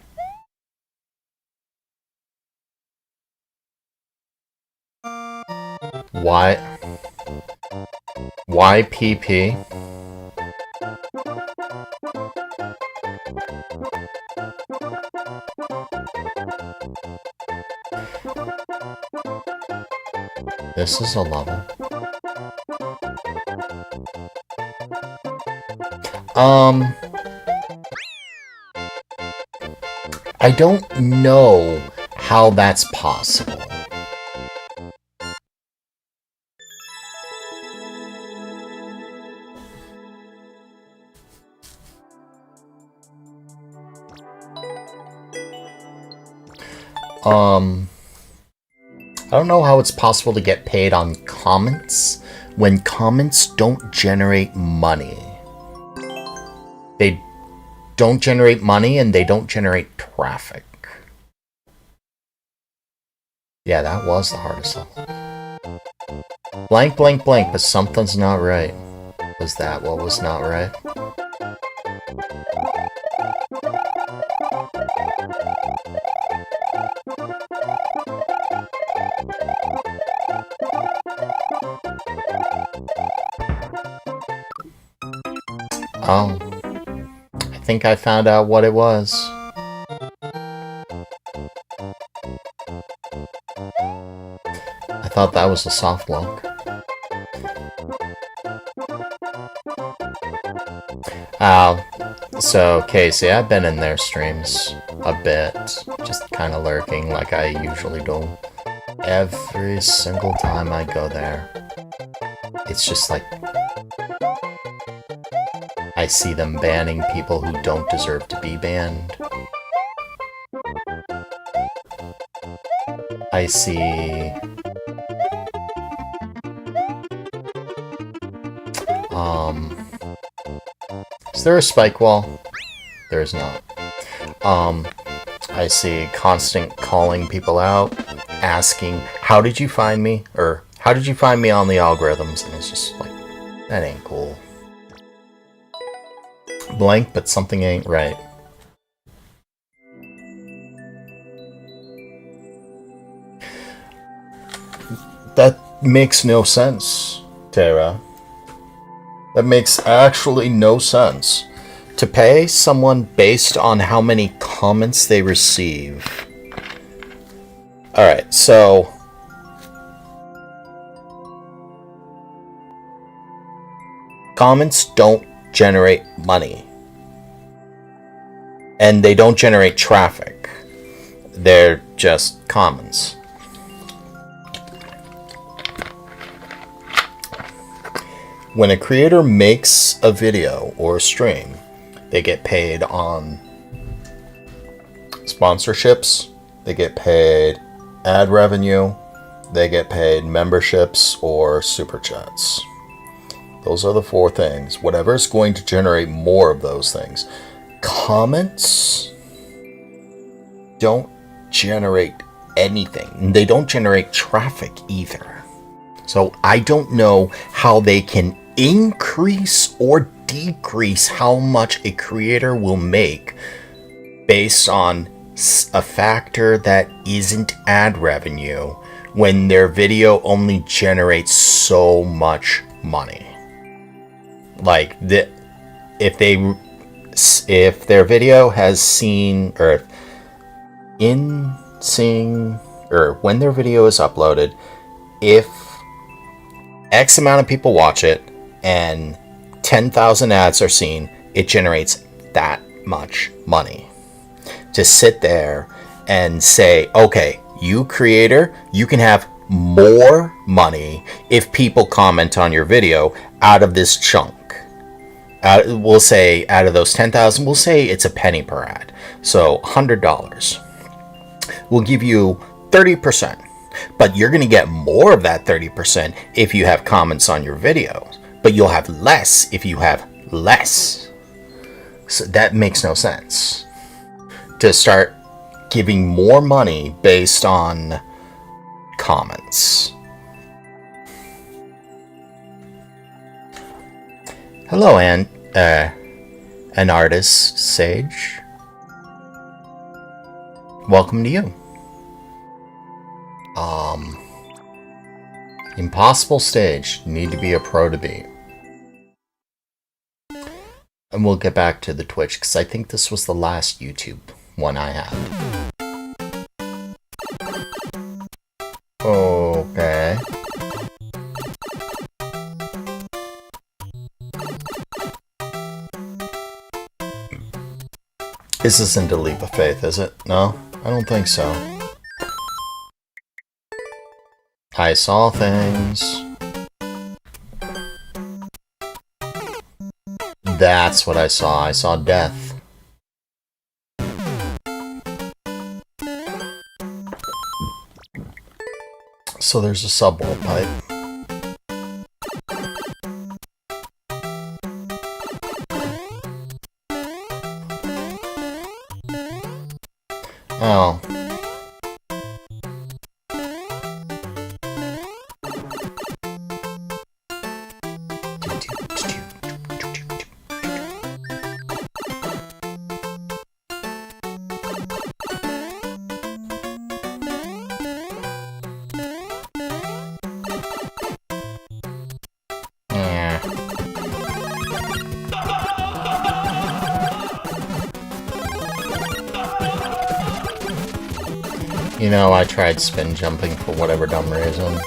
YPP. This is a level. I don't know how that's possible. I don't know how it's possible to get paid on comments when comments don't generate money. They don't generate money and they don't generate traffic. Yeah, that was the hardest level. Blank, blank, blank, but something's not right. Was that what was not right? Oh, I think I found out what it was. I thought that was a soft look. So Casey, I've been in their streams a bit, just kind of lurking like I usually do. Every single time I go there, it's just like I see them banning people who don't deserve to be banned. I see is there a spike wall? There is not. I see constant calling people out, asking, how did you find me? Or, how did you find me on the algorithms? And it's just like, that ain't cool. Blank, but something ain't right. That makes no sense, Tara. That makes actually no sense. To pay someone based on how many comments they receive. Alright, so comments don't generate money. And they don't generate traffic. They're just comments. When a creator makes a video or a stream, they get paid on sponsorships, they get paid ad revenue, they get paid memberships or super chats. Those are the four things. Whatever is going to generate more of those things. Comments don't generate anything. They don't generate traffic either. So I don't know how they can increase or decrease how much a creator will make based on a factor that isn't ad revenue when their video only generates so much money. Like if their video has seen, or when their video is uploaded, if X amount of people watch it and 10,000 ads are seen, it generates that much money. To sit there and say, okay, you creator, you can have more money if people comment on your video out of this chunk. We'll say out of those 10,000, we'll say it's a penny per ad. So $100. We'll give you 30. But you're going to get more of that 30% if you have comments on your video. But you'll have less if you have less. So that makes no sense. To start giving more money based on comments. Hello, an artist, Sage. Welcome to you. Impossible stage. Need to be a pro to beat. And we'll get back to the Twitch, because I think this was the last YouTube one I had. Okay. This isn't a leap of faith, is it? No? I don't think so. I saw things. That's what I saw. I saw death. So there's a subwall pipe. Oh. You know, I tried spin jumping for whatever dumb reason.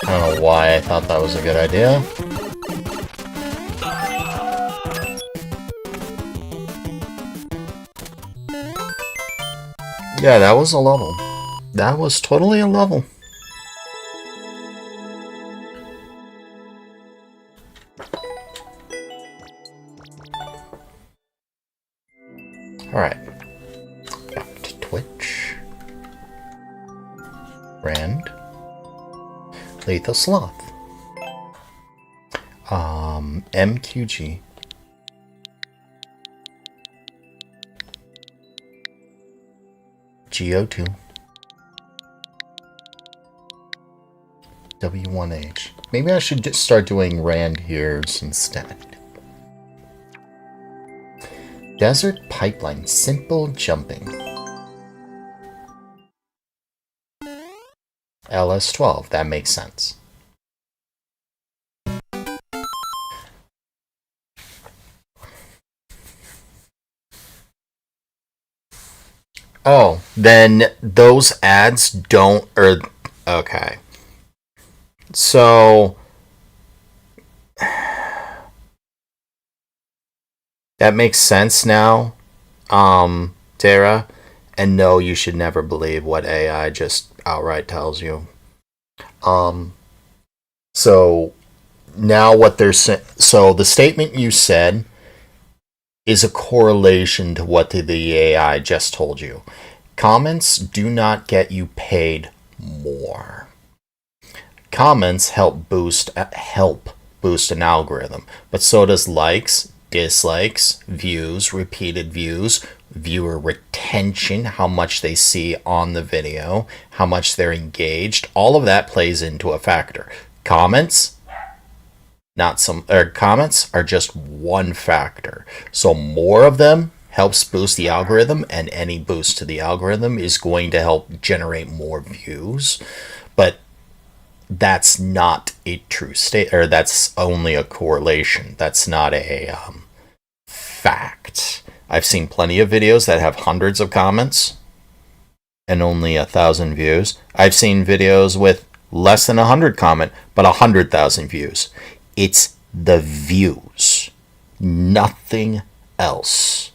I don't know why I thought that was a good idea. Yeah, that was a level. That was totally a level. Alright. Back to Twitch. Rand. Lethal Sloth. MQG. GO2. W1H. Maybe I should just start doing Rand here's instead. Desert Pipeline. Simple jumping. LS12. That makes sense. Oh, then those ads don't, okay. So, that makes sense now, Tara. And no, you should never believe what AI just outright tells you. So, now what they're saying, so the statement you said is a correlation to what the AI just told you. Comments do not get you paid more. Comments help boost an algorithm, but so does likes, dislikes, views, repeated views, viewer retention, how much they see on the video, how much they're engaged. All of that plays into a factor. Comments are just one factor. So more of them helps boost the algorithm, and any boost to the algorithm is going to help generate more views. But that's not a true state, or that's only a correlation. That's not a fact. I've seen plenty of videos that have hundreds of comments and only 1,000 views. I've seen videos with less than 100 comment, but 100,000 views. It's the views, nothing else.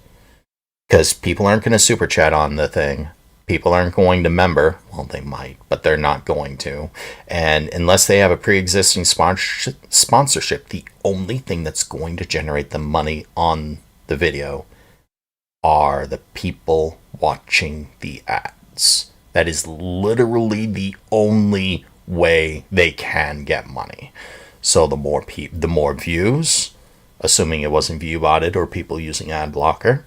Because people aren't going to super chat on the thing. People aren't going to member. Well, they might, but they're not going to. And unless they have a pre-existing sponsorship, the only thing that's going to generate the money on the video are the people watching the ads. That is literally the only way they can get money. So the more views, assuming it wasn't view botted or people using ad blocker,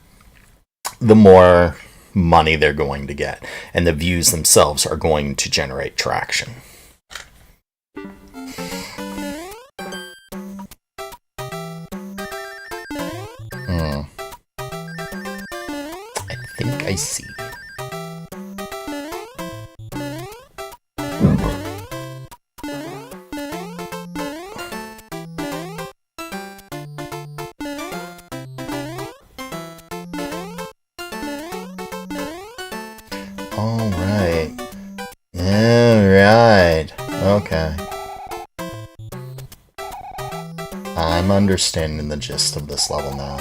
the more money they're going to get, and the views themselves are going to generate traction. I think I see. Alright. Okay. I'm understanding the gist of this level now.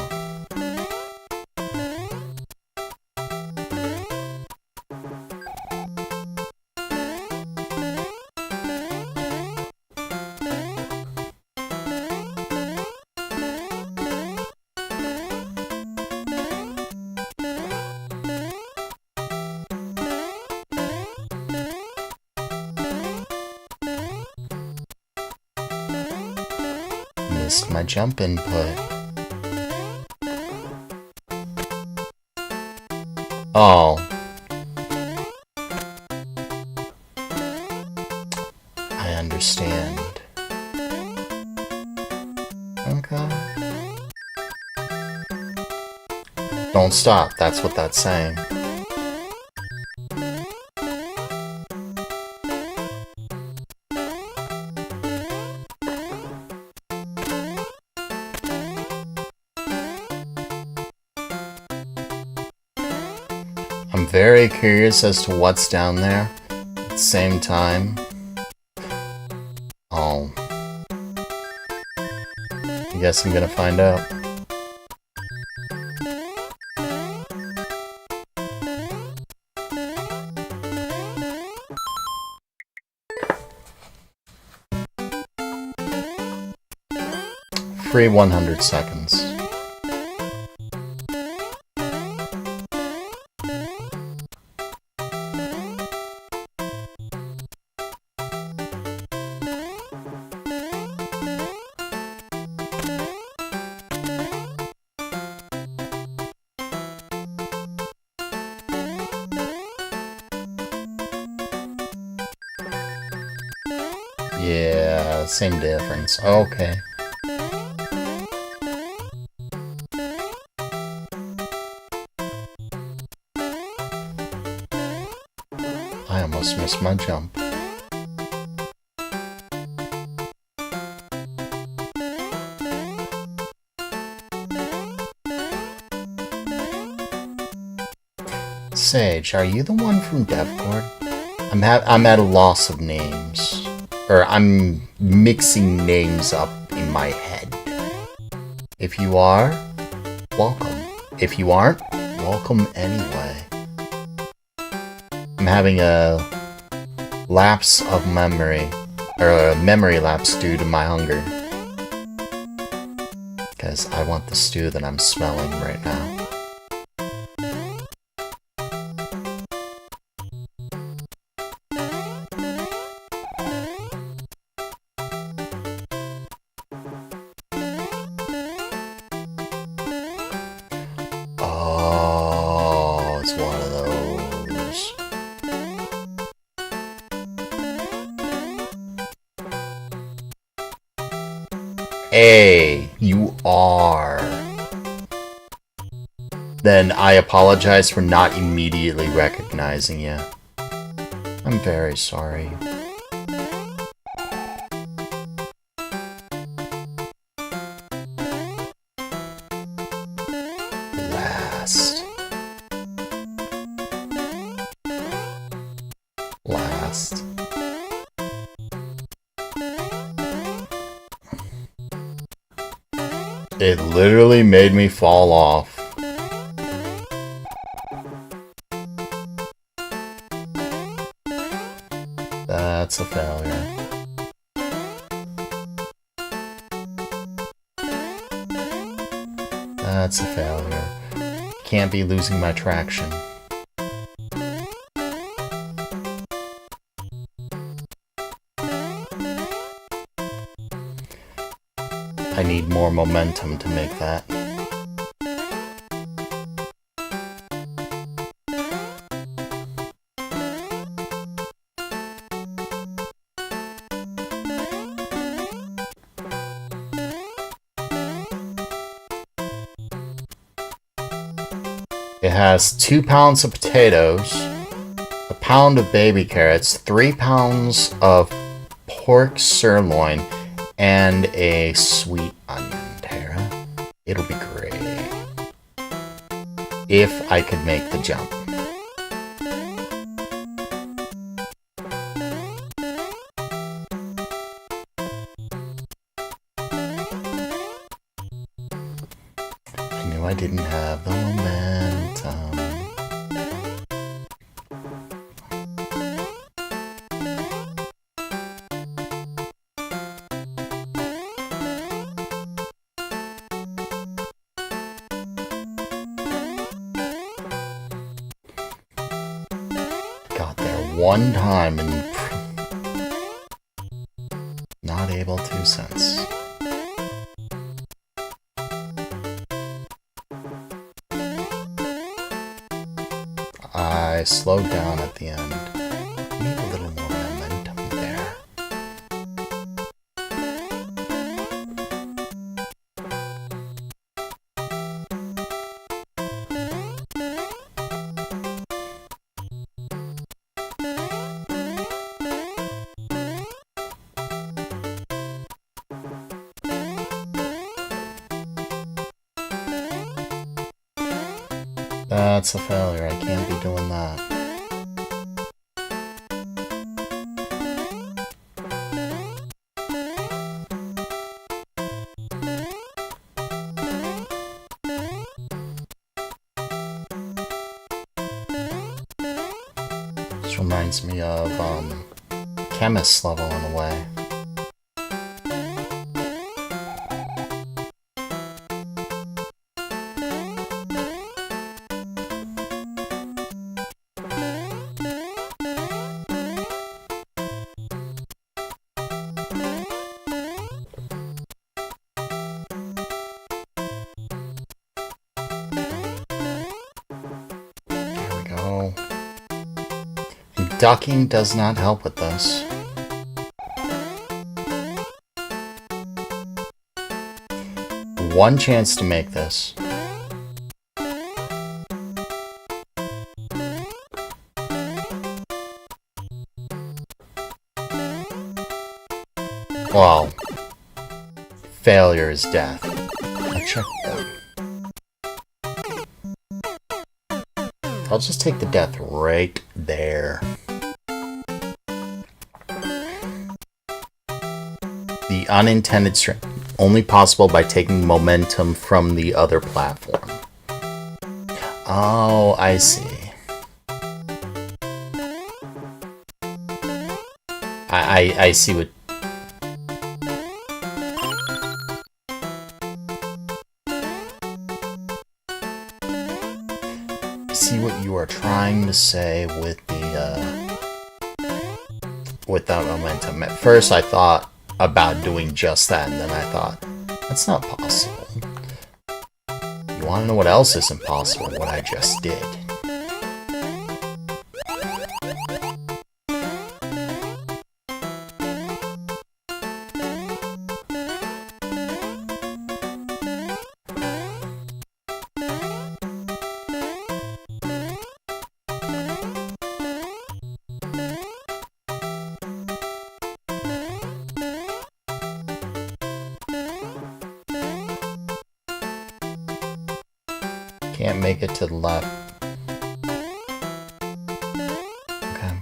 Missed my jump input. Oh. I understand. Okay. Don't stop, that's what that's saying. I'm very curious as to what's down there. At the same time, oh, I guess I'm gonna find out. Free 100 seconds. Yeah, same difference. Okay. I almost missed my jump. Sage, are you the one from DevCord? I'm at a loss of names. Or I'm mixing names up in my head. If you are, welcome. If you aren't, welcome anyway. I'm having a lapse of memory, or a memory lapse due to my hunger. Because I want the stew that I'm smelling right now. Oh, it's one of those. Hey, you are. Then I apologize for not immediately recognizing you. I'm very sorry. Last. It literally made me fall off. That's a failure. That's a failure. Can't be losing my traction. I need more momentum to make that. It has 2 pounds of potatoes, a pound of baby carrots, 3 pounds of pork sirloin, and a sweet onion, Tara. It'll be great. If I could make the jump. I knew I didn't have the momentum. Got there one time and not able to since. I slowed down at the end. Need a little more momentum there. that's a failure. I can't be doing that. This reminds me of Chemist level in a way. Ducking does not help with this. One chance to make this. Well, failure is death. I checked that. I'll just take the death right there. The unintended strain, only possible by taking momentum from the other platform. Oh, I see. I see what... I see what you are trying to say with the, without momentum. At first I thought about doing just that, and then I thought, that's not possible. You want to know what else isn't possible? What I just did. Can't make it to the left. Okay.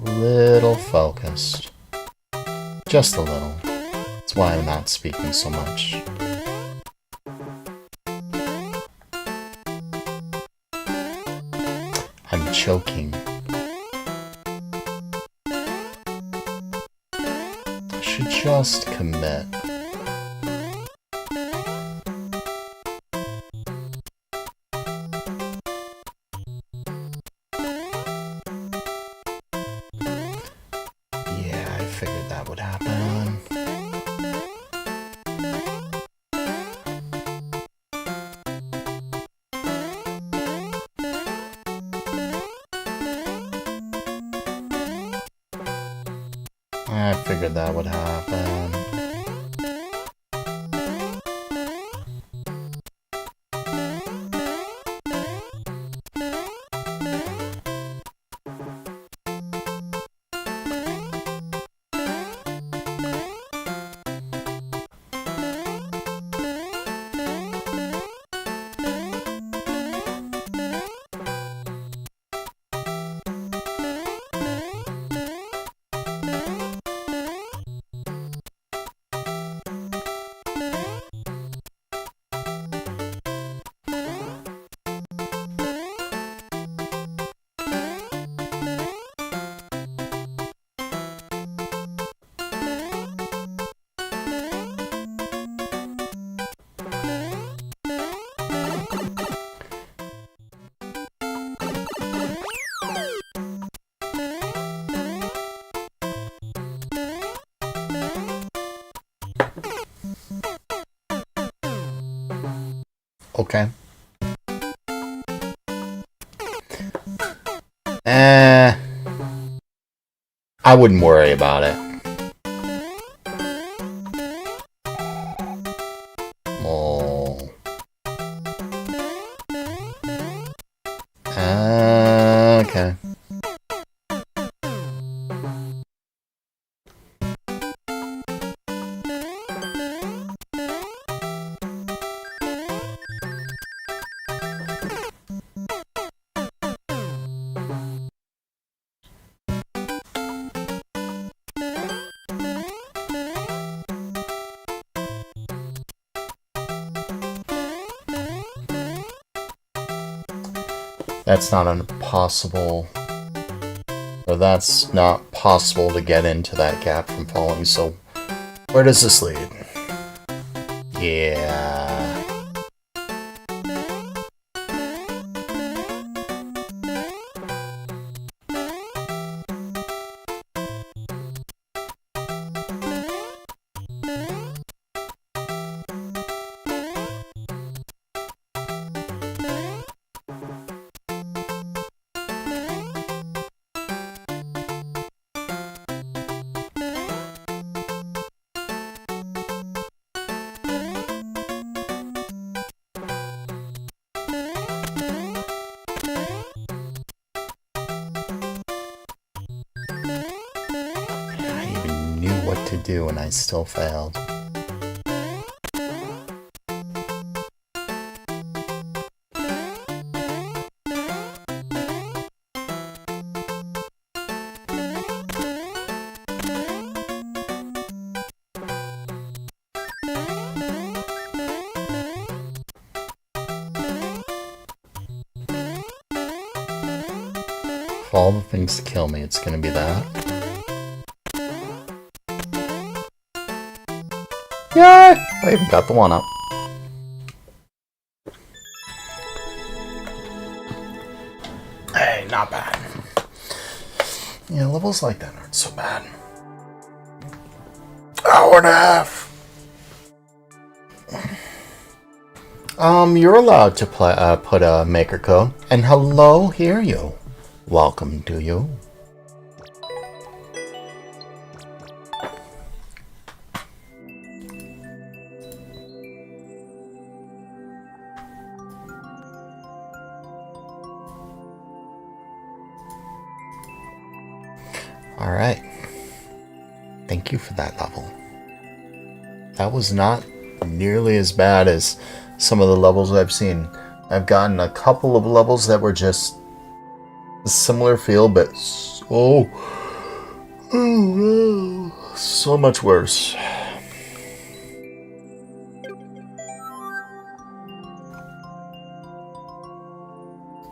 Little focused. Just a little. That's why I'm not speaking so much. I'm choking. I should just commit. Yeah, I figured that would happen. I figured that would happen. okay. I wouldn't worry about it. Oh. Okay. That's not impossible. Or that's not possible to get into that gap from falling, so where does this lead? Yeah. To do and I still failed. For all the things to kill me, it's gonna be that. Yeah, I even got the one up. Hey, not bad. Yeah, levels like that aren't so bad. Hour and a half. You're allowed to put a maker code. And hello, hear you. Welcome to you. Alright. Thank you for that level. That was not nearly as bad as some of the levels I've seen. I've gotten a couple of levels that were just a similar feel, but so much worse.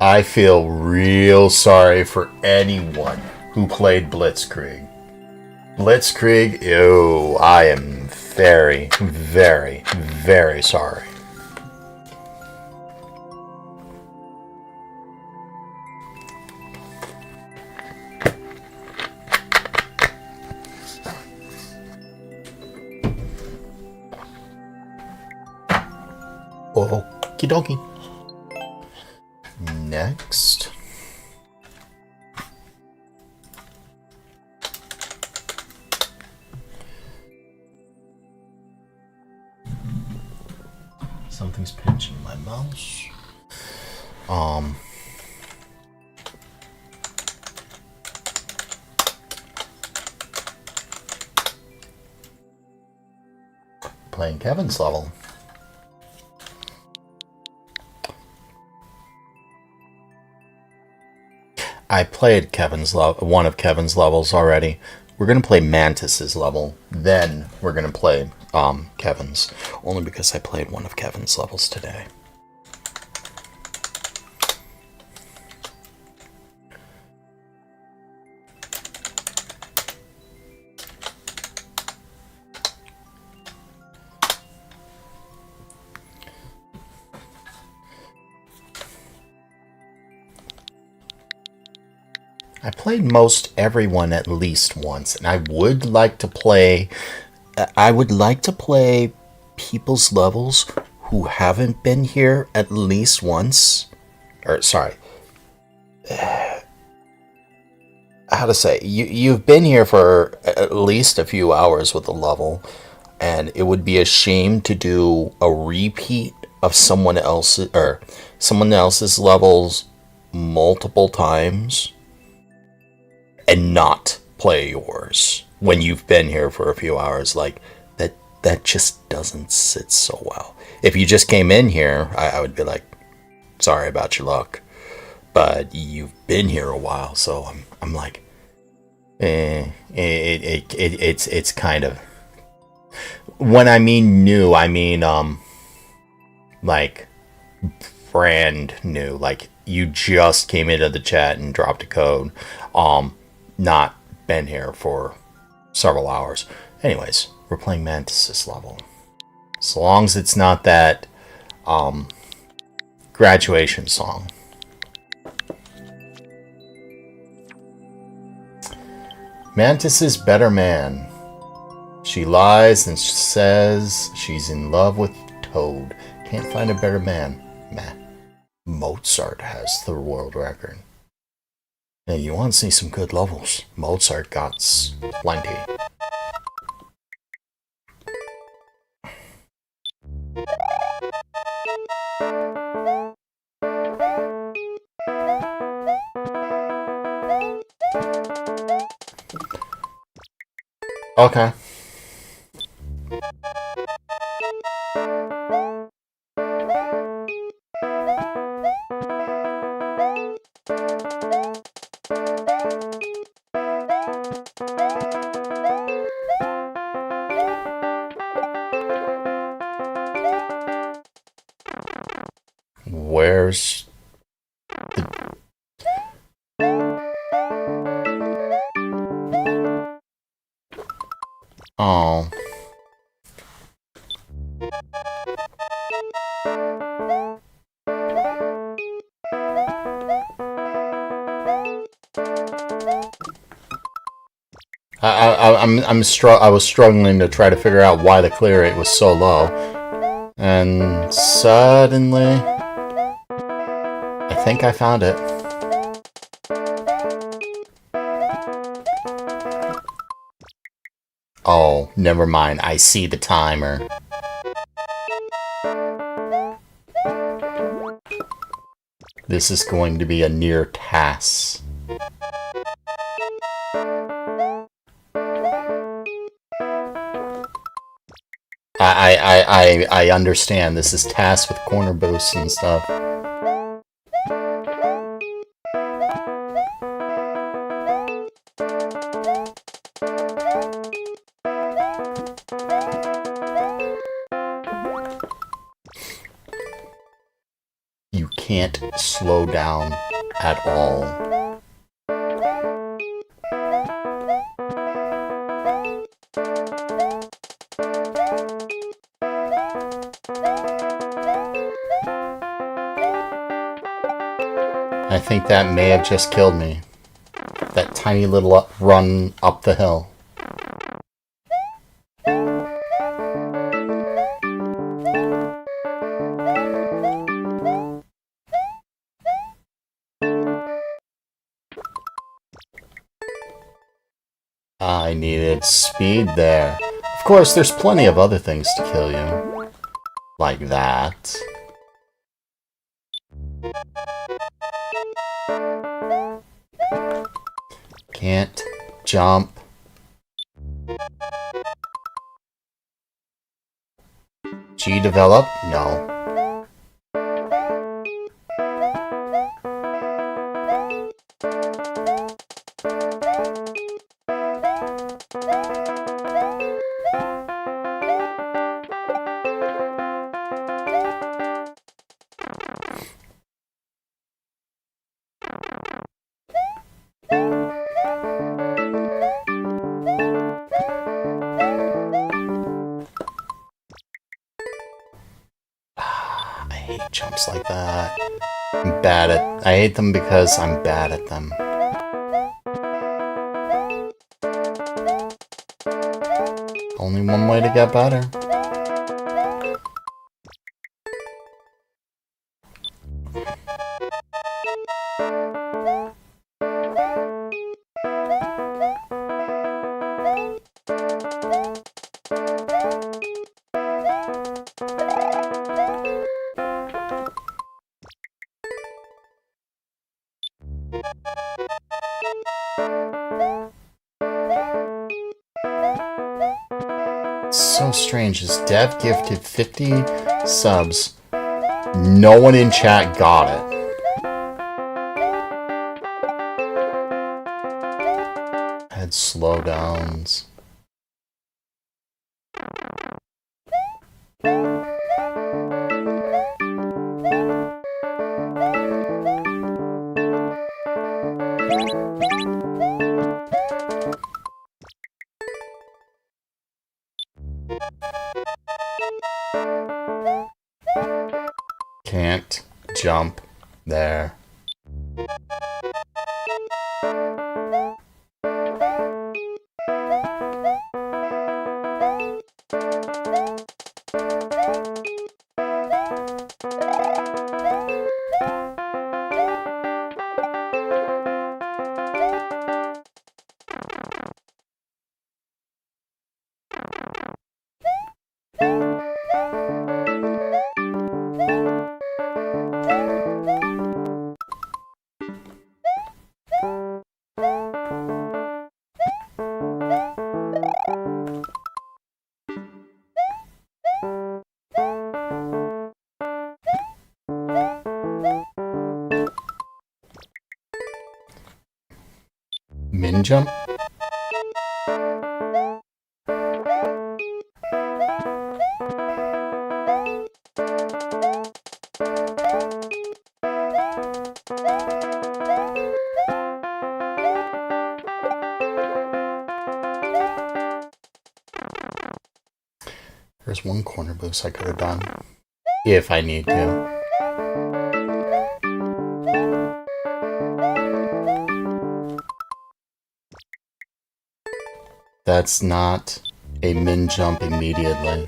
I feel real sorry for anyone who played Blitzkrieg. Blitzkrieg, ew, I am very, very, very sorry. Okie dokie. Next. Something's pinching my mouse. Playing Kevin's level. I played one of Kevin's levels already. We're gonna play Mantis's level, then we're gonna play Kevin's, only because I played one of Kevin's levels today. I played most everyone at least once, and I would like to play people's levels who haven't been here at least once, or sorry, how to say, you've been here for at least a few hours with the level, and it would be a shame to do a repeat of someone else's levels multiple times and not play yours when you've been here for a few hours. Like that just doesn't sit so well. If you just came in here, I would be like, sorry about your luck, but you've been here a while, so I'm like, it's kind of, when I mean new, I mean like brand new, like you just came into the chat and dropped a code, not been here for several hours. Anyways, we're playing Mantis level. As long as it's not that graduation song. Mantis's better man. She lies and says she's in love with Toad. Can't find a better man. Meh. Mozart has the world record. Now, you want to see some good levels? Mozart got plenty. Okay. Where's the... Oh. I was struggling to try to figure out why the clear rate was so low, and suddenly I think I found it. Oh, never mind. I see the timer. This is going to be a near task. I understand. This is tasked with corner boosts and stuff. You can't slow down at all. I think that may have just killed me. That tiny little run up the hill. I needed speed there. Of course, there's plenty of other things to kill you. Like that. Can't jump. G develop? No. Jumps like that. I'm bad at... I hate them because I'm bad at them. Only one way to get better. So strange. This dev gifted 50 subs. No one in chat got it. Had slowdowns. Can't jump there. Min jump? There's one corner boost I could have done. If I need to. That's not a min jump immediately.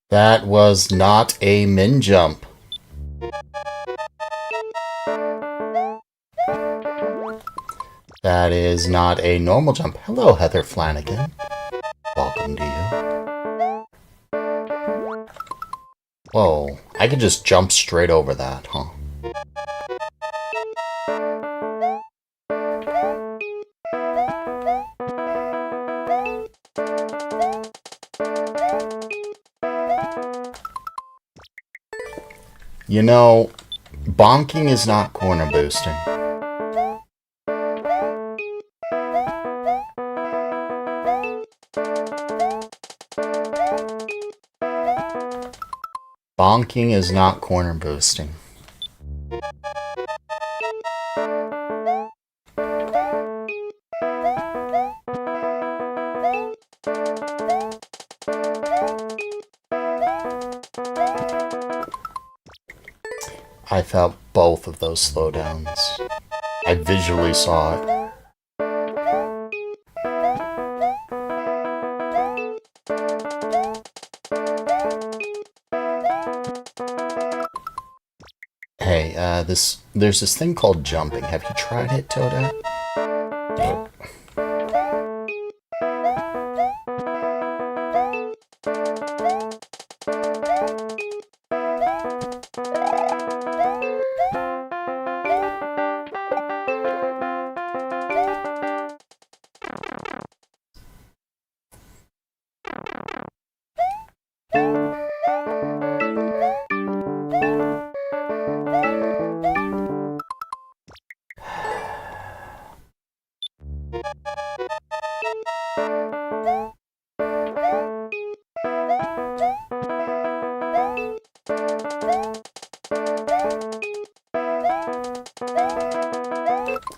That was not a min jump. That is not a normal jump. Hello, Heather Flanagan. Welcome to you. Whoa, I could just jump straight over that, huh? You know, bonking is not corner boosting. Bonking is not corner boosting. I felt both of those slowdowns. I visually saw it. Hey, there's this thing called jumping. Have you tried it, Toadette?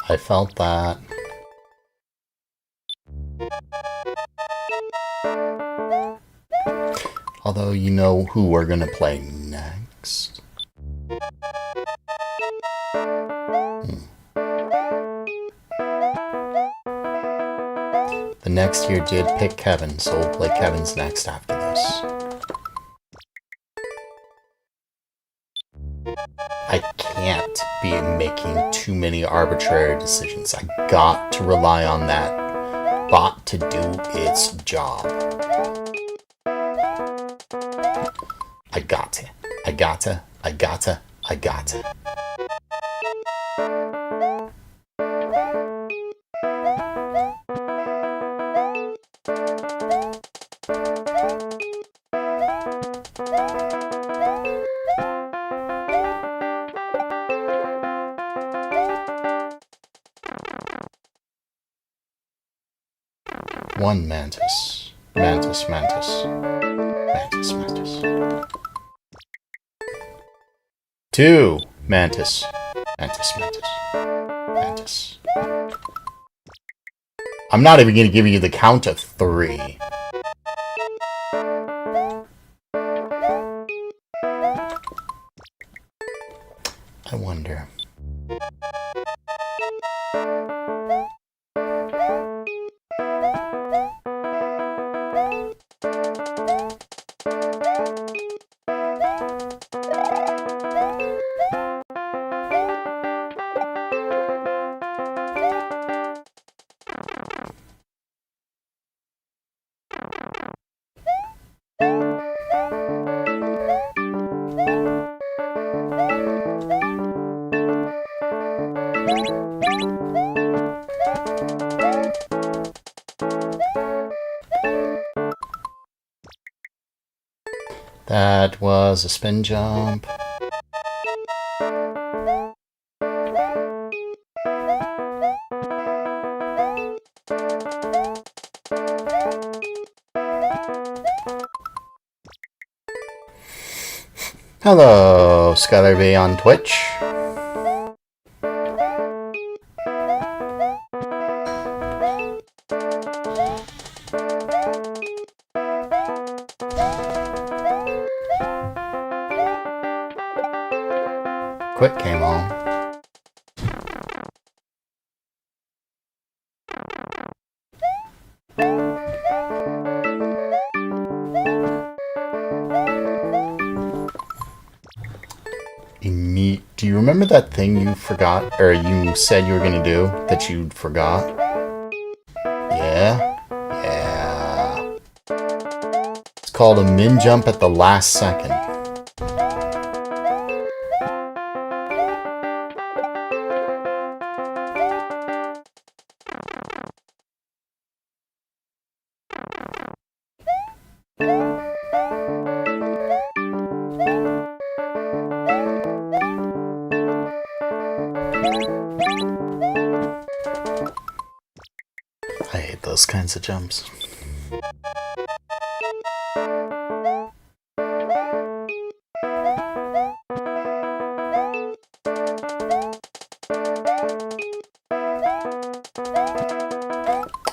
I felt that. Although, you know who we're gonna play next. next? The next year did pick Kevin, so we'll play Kevin's next after this. I can't be making too many arbitrary decisions. I got to rely on that bot to do its job. I gotta. One mantis. Mantis. Two mantis. Mantis. I'm not even going to give you the count of 3. I wonder. That was a spin jump. Hello, Skylar on Twitch. Quick came on. Do you remember that thing you forgot, or you said you were gonna do, that you forgot? Yeah? Yeah. It's called a min jump at the last second. I hate those kinds of jumps.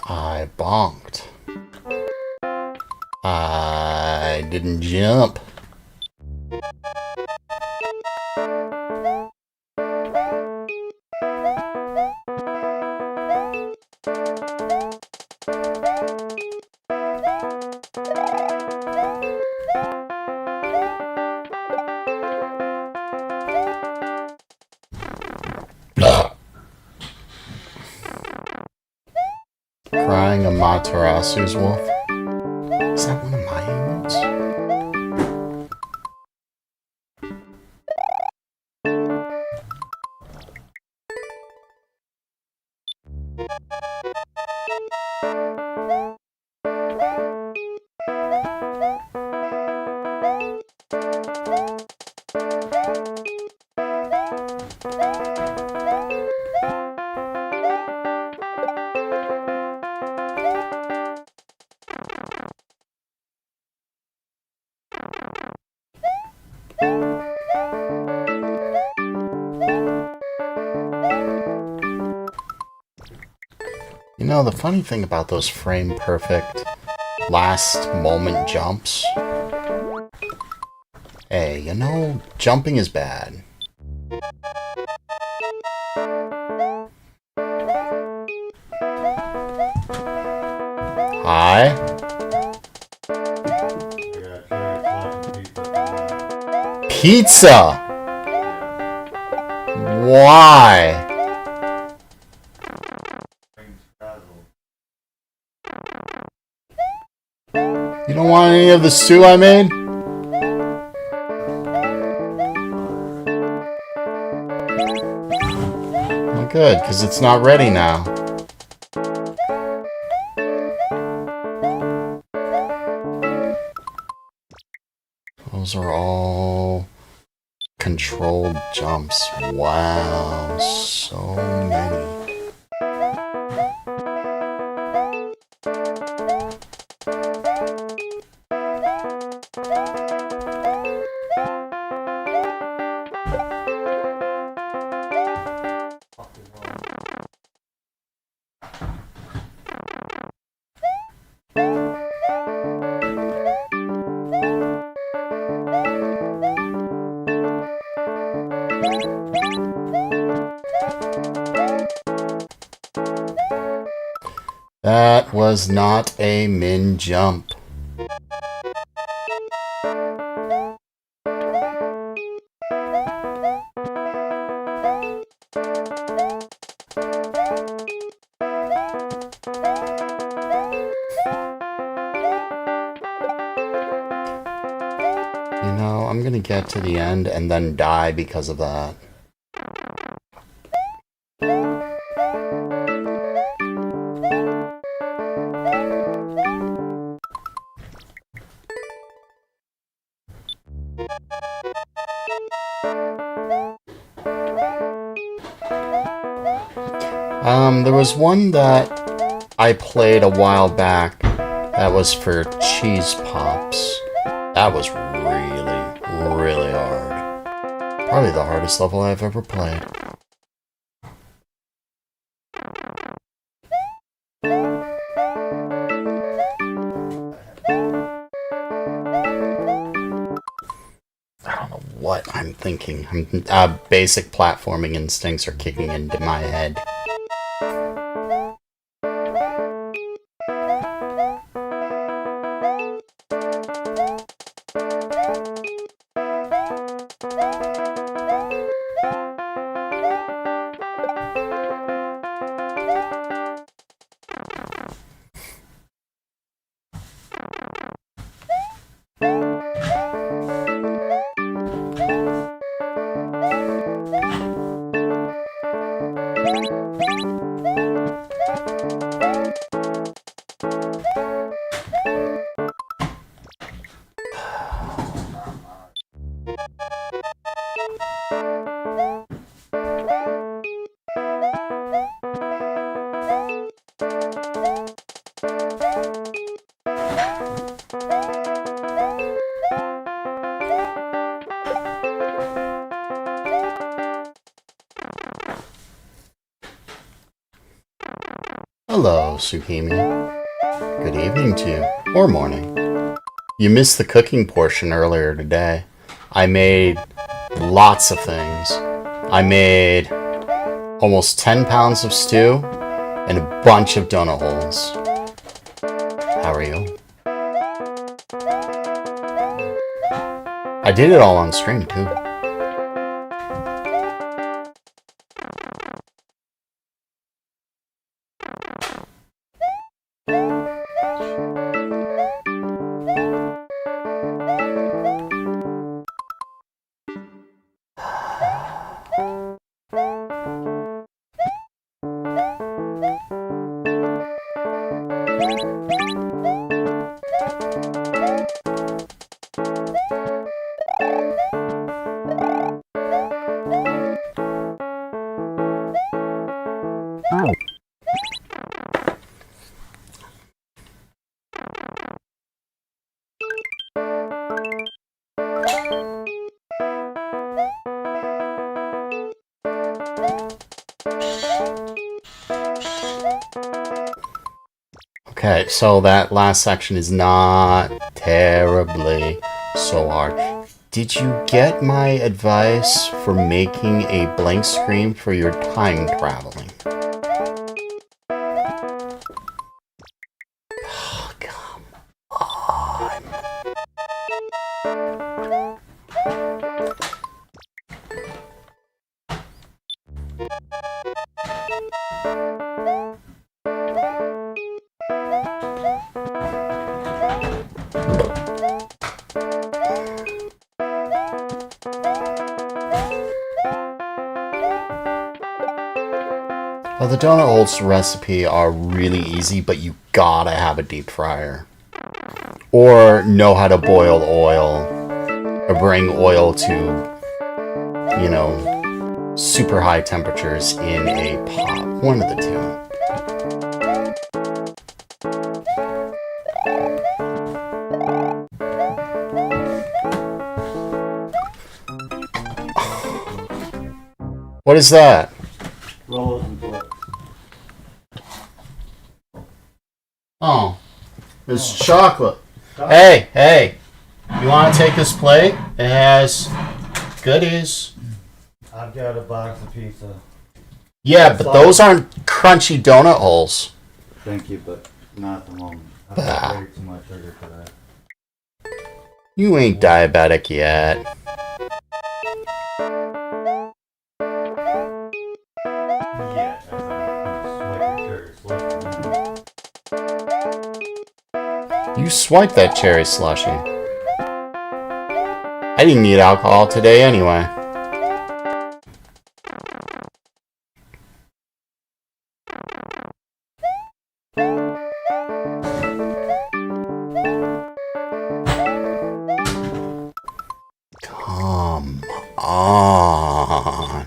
I bonked. I didn't jump. Crying Amaterasu's wolf. Is that one of my emotes? You know, the funny thing about those frame perfect last moment jumps Hey, you know, jumping is bad. Hi. Pizza! Why? You don't want any of the stew I made? Well, good, because it's not ready now. Those are all controlled jumps. Wow, so many. That was not a min jump. You know, I'm gonna get to the end and then die because of that. There was one that I played a while back that was for cheese pops. That was really, really hard. Probably the hardest level I've ever played. I don't know what I'm thinking. Basic platforming instincts are kicking into my head. Hello, Sukimi. Good evening to you. Or morning. You missed the cooking portion earlier today. I made lots of things. I made almost 10 pounds of stew and a bunch of donut holes. How are you? I did it all on stream, too. Okay, so that last section is not terribly so hard. Did you get my advice for making a blank screen for your time traveling? Oh, come on. Well, the donut holes recipe are really easy, but you gotta have a deep fryer. Or know how to boil oil. Or bring oil to, you know, super high temperatures in a pot. One of the two. What is that? Roll it and flip. Oh, it's chocolate. Hey, hey, you want to take this plate? It has goodies. I've got a box of pizza. Yeah, but those aren't crunchy donut holes. Thank you, but not at the moment. I've got way too much sugar for that. You ain't diabetic yet. Yeah, swipe your sugar. You swiped that cherry slushy. I didn't need alcohol today anyway. Come on.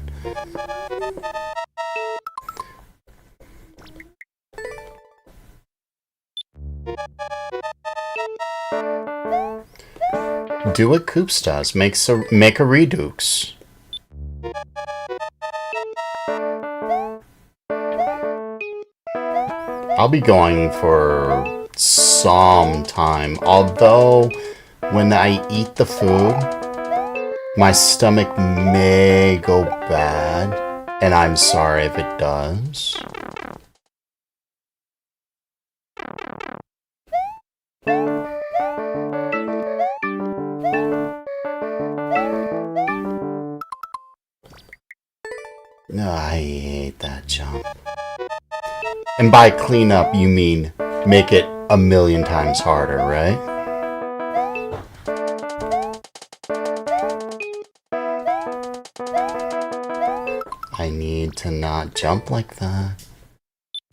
Do what Coops does. Make a redux. I'll be going for some time. Although, when I eat the food, my stomach may go bad. And I'm sorry if it does. No, I hate that jump. And by clean up, you mean make it 1,000,000 times harder, right? I need to not jump like that.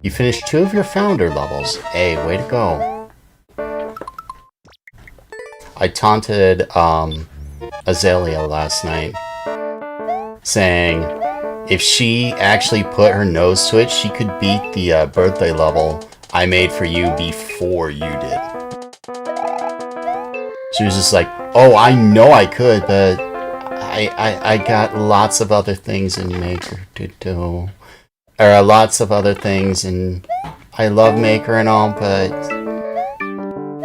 You finished 2 of your founder levels. Hey, way to go. I taunted Azalea last night, saying if she actually put her nose to it, she could beat the birthday level I made for you before you did. She was just like, oh, I know I could, but I got lots of other things in Maker to do. Or lots of other things, and I love Maker and all, but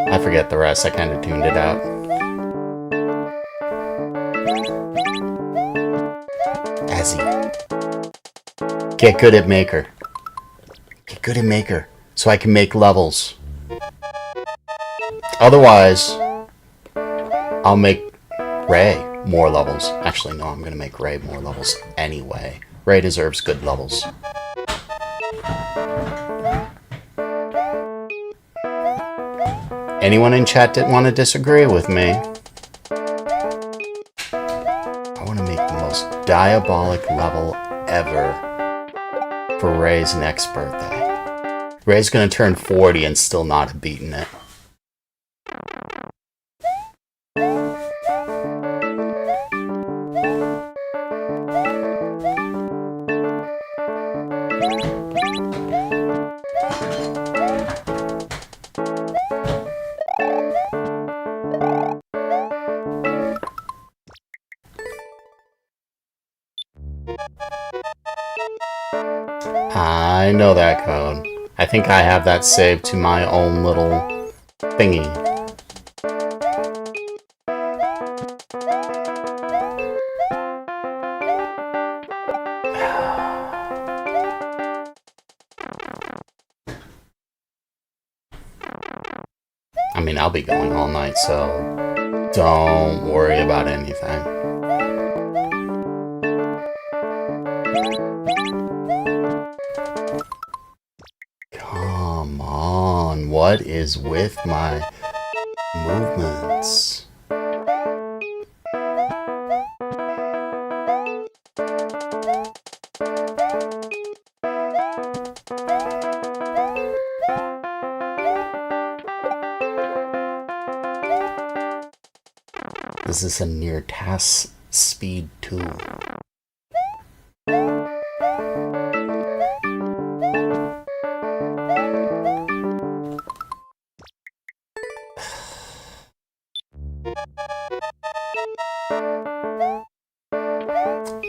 I forget the rest. I kind of tuned it out. Azzy. Get good at Maker. Get good at Maker, so I can make levels. Otherwise, I'll make Ray more levels. Actually, no, I'm going to make Ray more levels anyway. Ray deserves good levels. Anyone in chat didn't want to disagree with me? I want to make the most diabolic level ever for Ray's next birthday. Ray's going to turn 40 and still not have beaten it. I know that code. I think I have that saved to my own little thingy. I'll be going all night, so don't worry about anything. Come on, what is with my movements? This is a near task speed 2.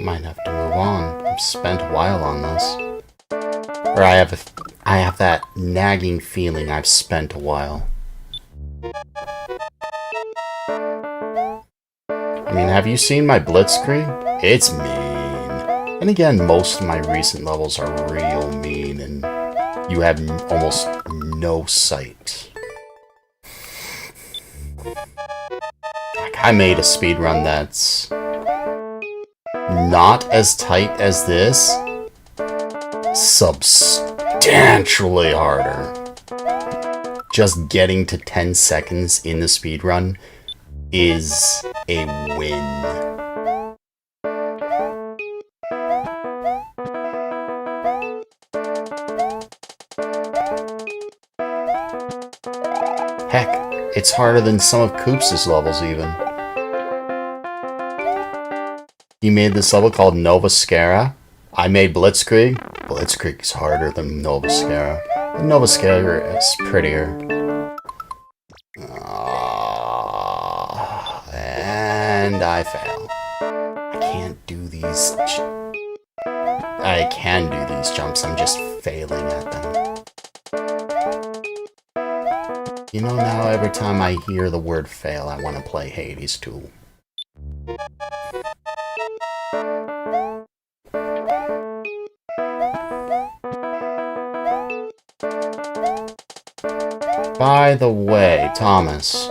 Might have to move on. I've spent a while on this. Or I have that nagging feeling I've spent a while. I mean, have you seen my blitzkrieg? It's mean. And again, most of my recent levels are real mean, and you have almost no sight. Like, I made a speedrun that's not as tight as this, substantially harder. Just getting to 10 seconds in the speedrun is a win. Heck, it's harder than some of Coops' levels even. He made this level called Novaskara. I made Blitzkrieg. Blitzkrieg is harder than Novaskara. And Novaskara is prettier. And I fail. I can't do these. I can do these jumps. I'm just failing at them. You know, now every time I hear the word fail, I want to play Hades 2. By the way, Thomas.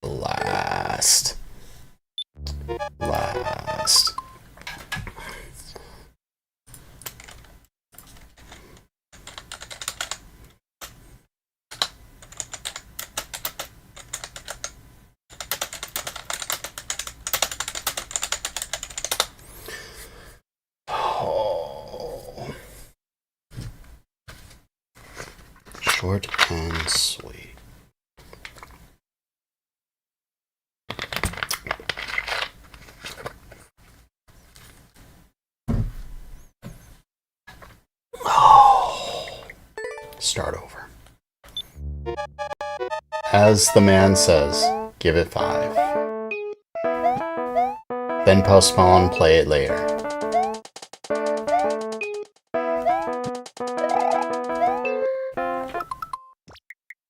Blast. Short and sweet. Start over. As the man says, give it 5. Then postpone, play it later.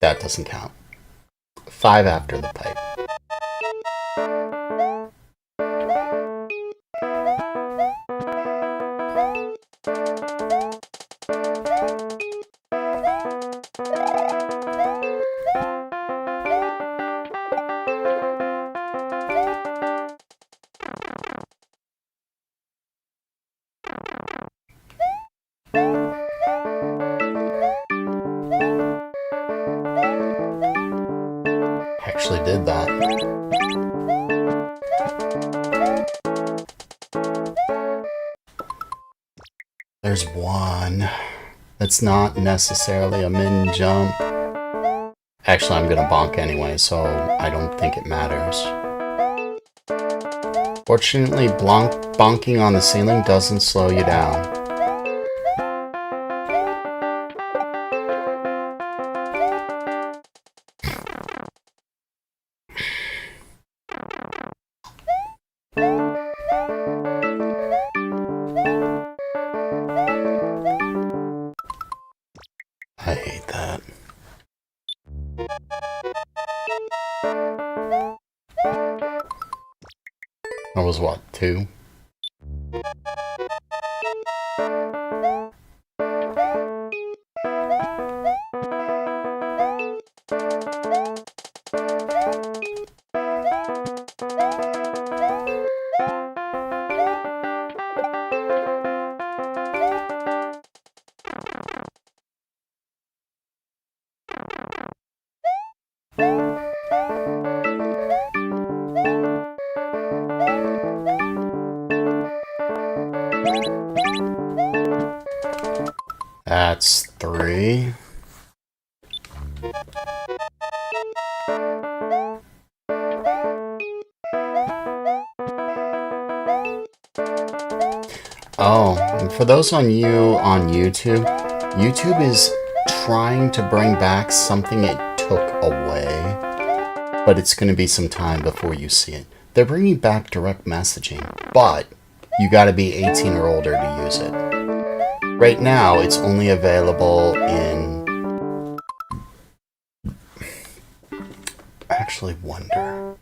That doesn't count. 5 after the pipe. Actually did that. There's one that's not necessarily a min jump. Actually, I'm gonna bonk anyway, so I don't think it matters. Fortunately, bonking on the ceiling doesn't slow you down. I hate that. That was what, 2? that's 3. Oh, and for those on YouTube, YouTube is trying to bring back something it took away, but it's going to be some time before you see it. They're bringing back direct messaging, but you got to be 18 or older to use it. Right now, it's only available in... I actually wonder.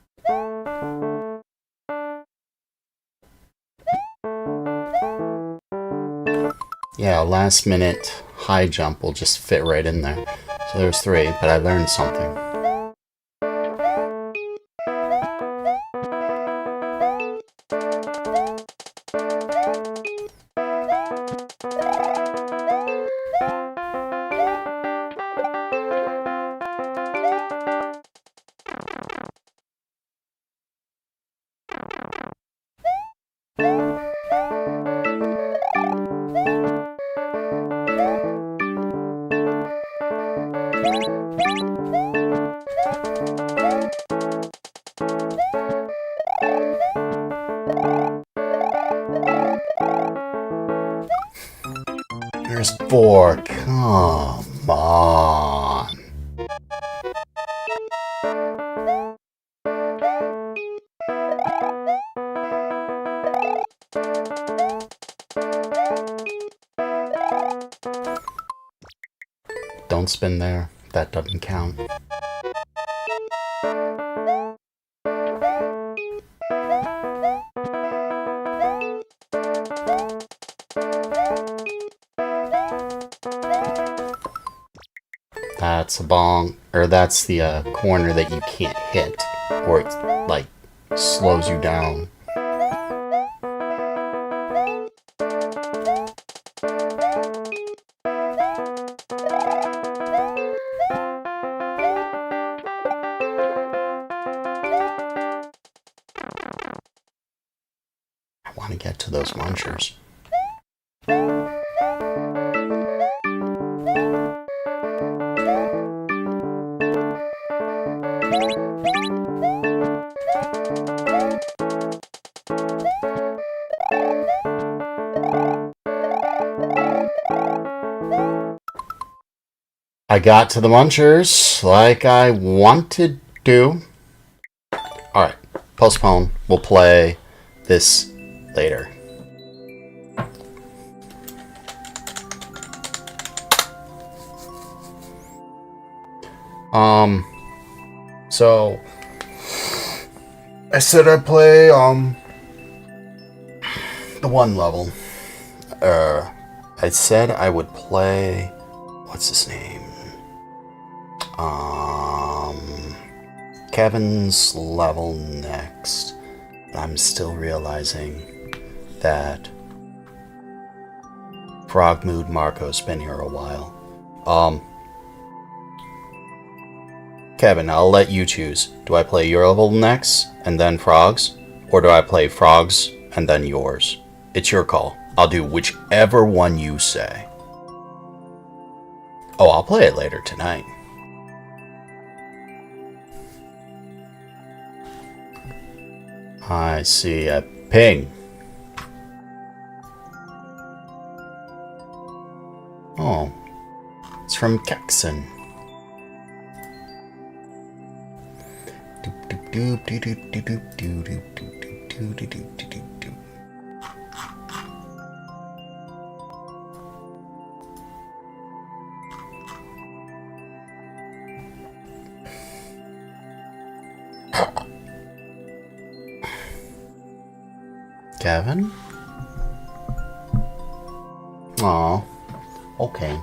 Yeah, last minute high jump will just fit right in there. So there's 3, but I learned something. There's 4. Come on. Don't spin there. That doesn't count. That's a bong, or that's the corner that you can't hit, or it like slows you down. I want to get to those munchers. I got to the munchers like I wanted to. Alright, postpone. We'll play this later. So I said I'd play the 1 level. I said I would play, what's his name? Kevin's level next. I'm still realizing that Frog Mood Marco's been here a while. Kevin, I'll let you choose. Do I play your level next and then Frog's? Or do I play Frog's and then yours? It's your call. I'll do whichever one you say. Oh, I'll play it later tonight. I see a ping. Oh, it's from Kexon. Kevin? Aw, okay.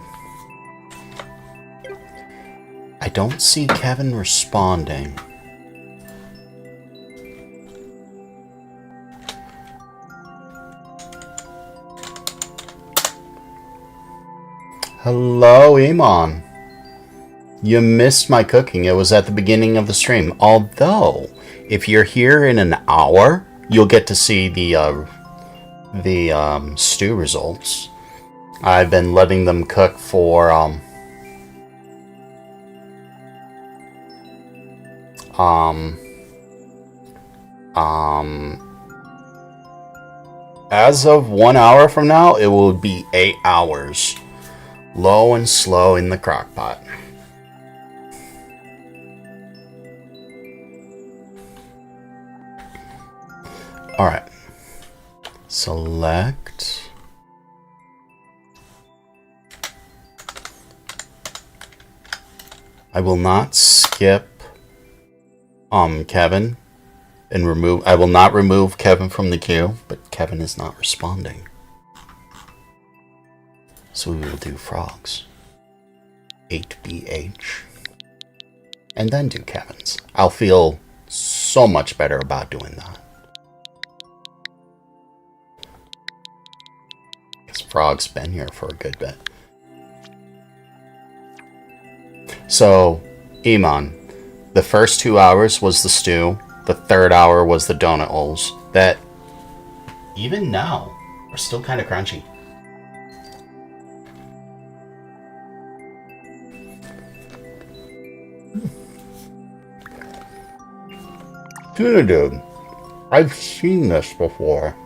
I don't see Kevin responding. Hello, Iman. You missed my cooking. It was at the beginning of the stream. Although, if you're here in an hour, you'll get to see the stew results. I've been letting them cook for as of 1 hour from now, it will be 8 hours. Low and slow in the crock pot. Alright. Select. I will not skip Kevin and remove. I will not remove Kevin from the queue, but Kevin is not responding. So we will do frogs. 8BH. And then do Kevin's. I'll feel so much better about doing that. Because Frog's been here for a good bit. So, Iman, the first 2 hours was the stew. The third hour was the donut holes. That, even now, are still kind of crunchy. Dude, I've seen this before.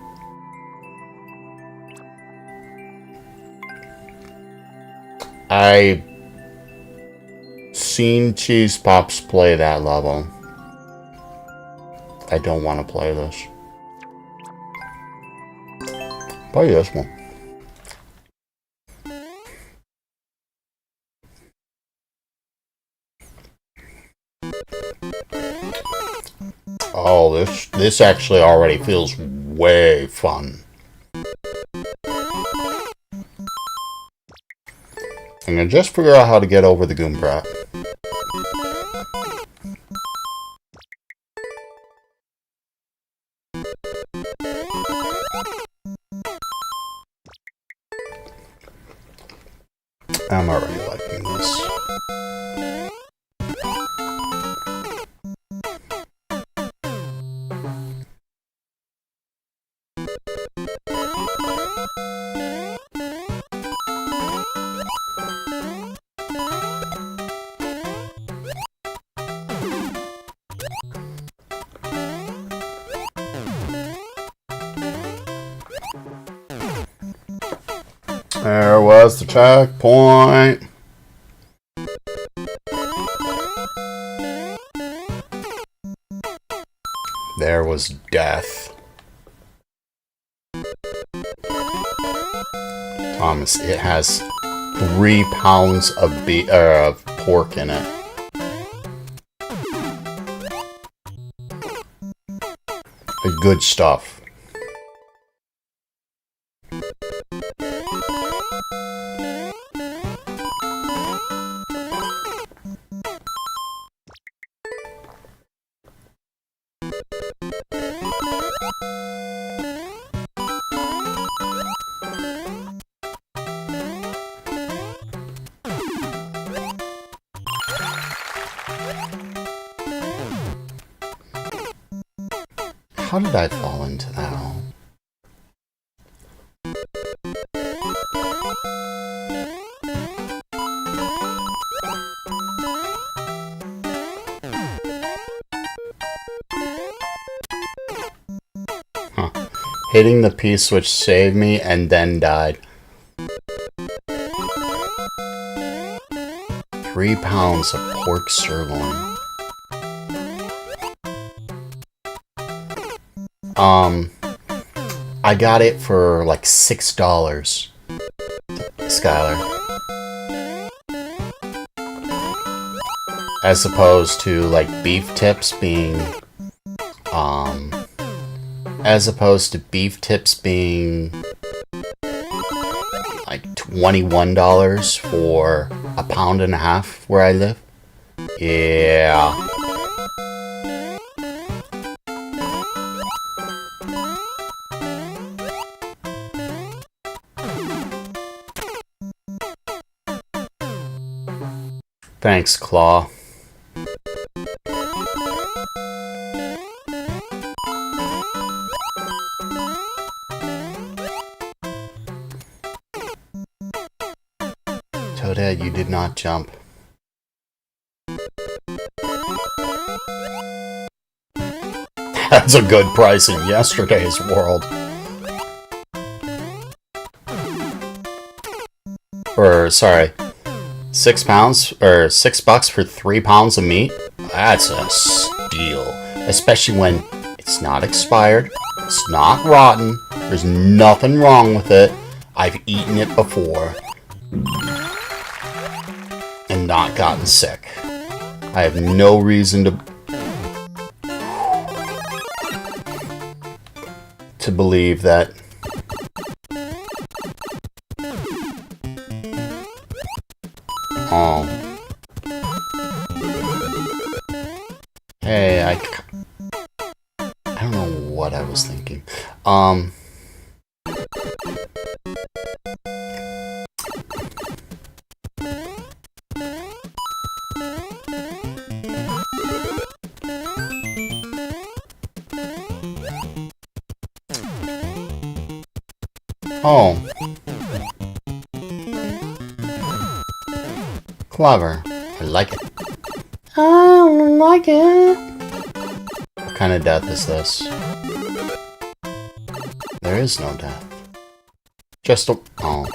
I've seen Cheese Pops play that level. I don't want to play this. Play this one. Oh, this actually already feels way fun. I'm gonna just figure out how to get over the Goom Brat. I'm already liking this. There was the checkpoint. There was death. Thomas, it has 3 pounds of pork in it. Good stuff. How did I fall into that hole? Huh. Hitting the P-switch saved me and then died. 3 pounds of pork sirloin. I got it for like $6, Skylar. As opposed to like beef tips being, like $21 for a pound and a half where I live. Yeah. Thanks, Claw. Toadhead, you did not jump. That's a good price in yesterday's world. Or, sorry, £6 or $6 for 3 pounds of meat? That's a steal. Especially when it's not expired, it's not rotten, there's nothing wrong with it. I've eaten it before and not gotten sick. I have no reason to believe that hey, I don't know what I was thinking. Oh. Clever. I like it. I don't like it. What kind of death is this? There is no death. Just a... Oh.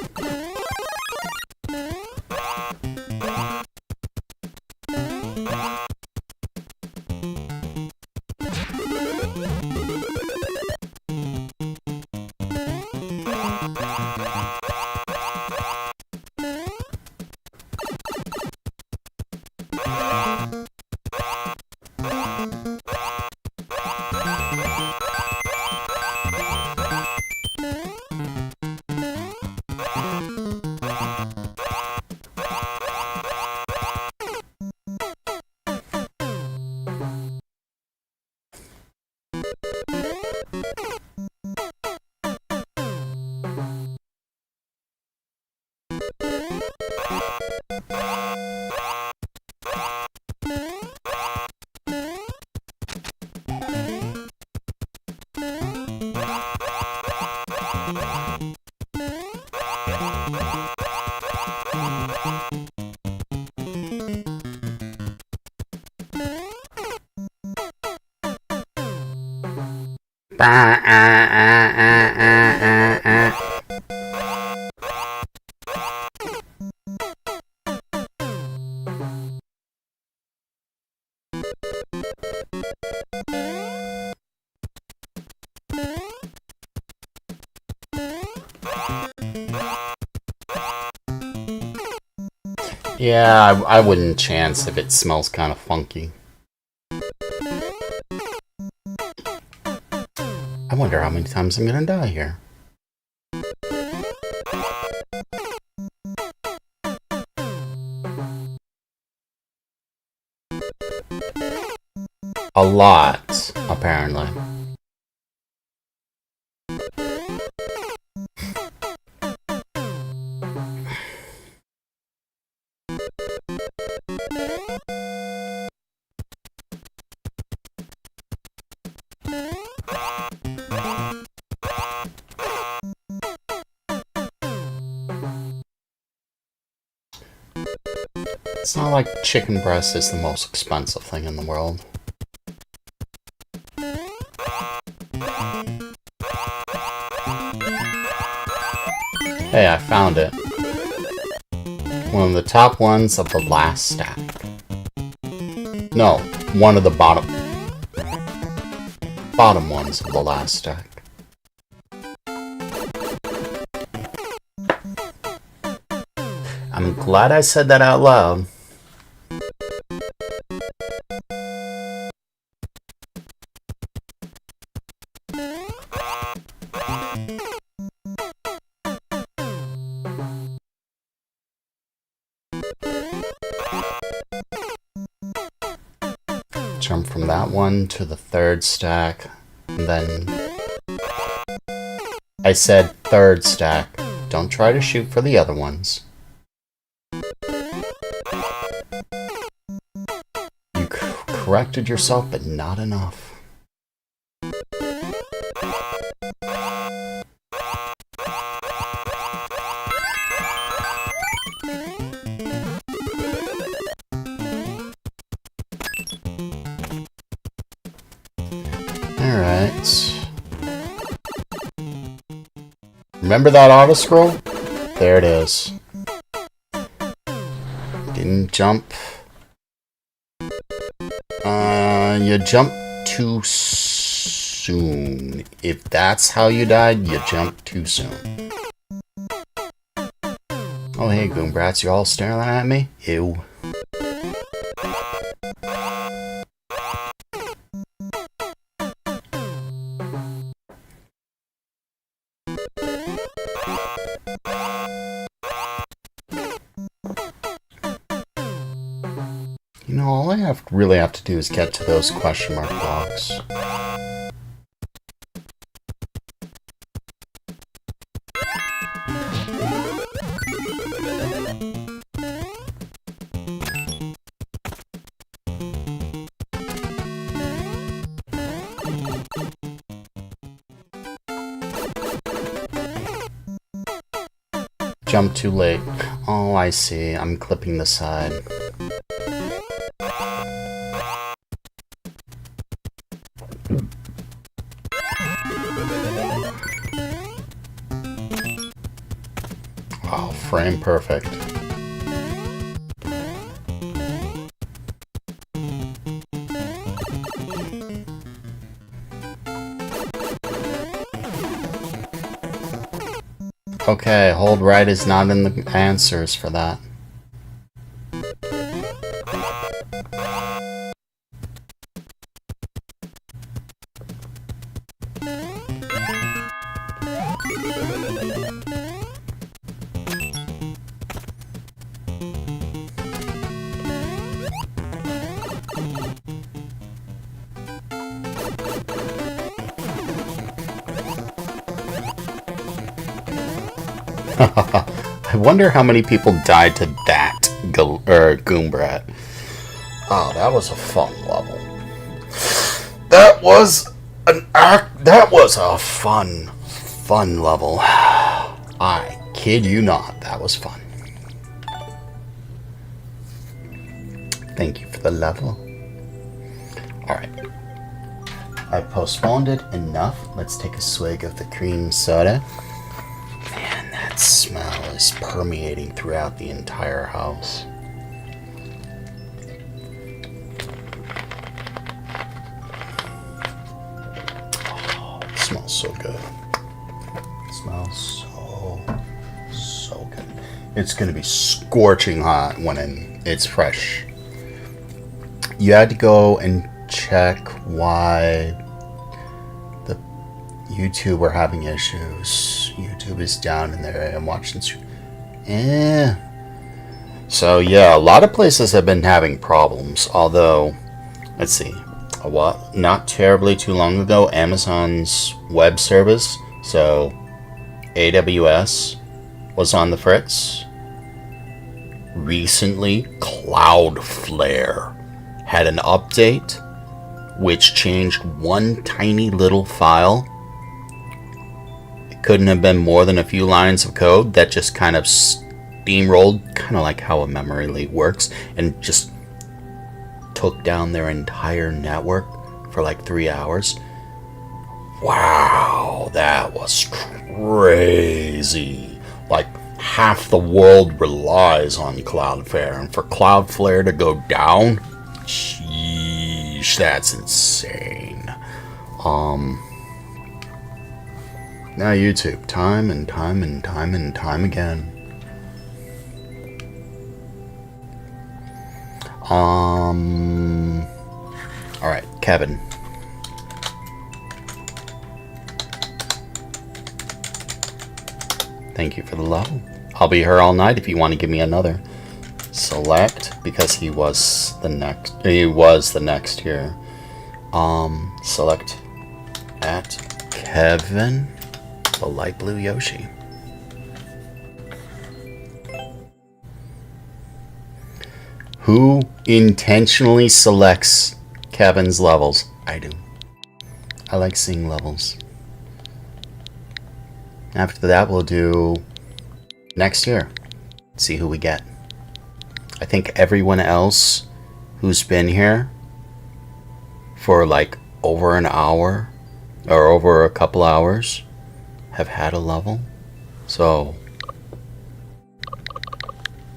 Yeah, I wouldn't chance if it smells kind of funky. I wonder how many times I'm gonna die here. A lot, apparently. It's not like chicken breast is the most expensive thing in the world. Hey, I found it. One of the top ones of the last stack. No, one of the bottom ones of the last stack. I'm glad I said that out loud. Jump from that one to the third stack, and then I said third stack. Don't try to shoot for the other ones. You corrected yourself, but not enough. Alright. Remember that auto scroll? There it is. Didn't jump. You jumped too soon. If that's how you died, you jumped too soon. Oh hey, Goombrats, you all staring at me? Ew. You know, all I really have to do is get to those question mark blocks. Jump too late. Oh, I see. I'm clipping the side. Wow, frame perfect. Okay, hold right is not in the answers for that. I wonder how many people died to that Goombrat. Oh, that was a fun level. That was a fun level. I kid you not, that was fun. Thank you for the level. Alright. I postponed it enough. Let's take a swig of the cream soda. Man, that smell is permeating throughout the entire house. Oh, it smells so good. It smells so good. It's gonna be scorching hot when it's fresh. You had to go and check why the YouTube were having issues. YouTube is down in there. I'm watching. So yeah, a lot of places have been having problems. Although, let's see, not terribly too long ago, Amazon's web service, so AWS, was on the fritz. Recently, Cloudflare had an update which changed one tiny little file. It couldn't have been more than a few lines of code that just kind of steamrolled, kind of like how a memory leak works, and just took down their entire network for like 3 hours. Wow, that was crazy. Like, half the world relies on Cloudflare, and for Cloudflare to go down, sheesh, that's insane. Now YouTube, time and time again. Alright, Kevin. Thank you for the level. I'll be here all night if you want to give me another. Select, because he was the next here. Select at Kevin, the light blue Yoshi. Who intentionally selects Kevin's levels? I do. I like seeing levels. After that, we'll do next year. See who we get. I think everyone else who's been here for like over an hour or over a couple hours, have had a level. So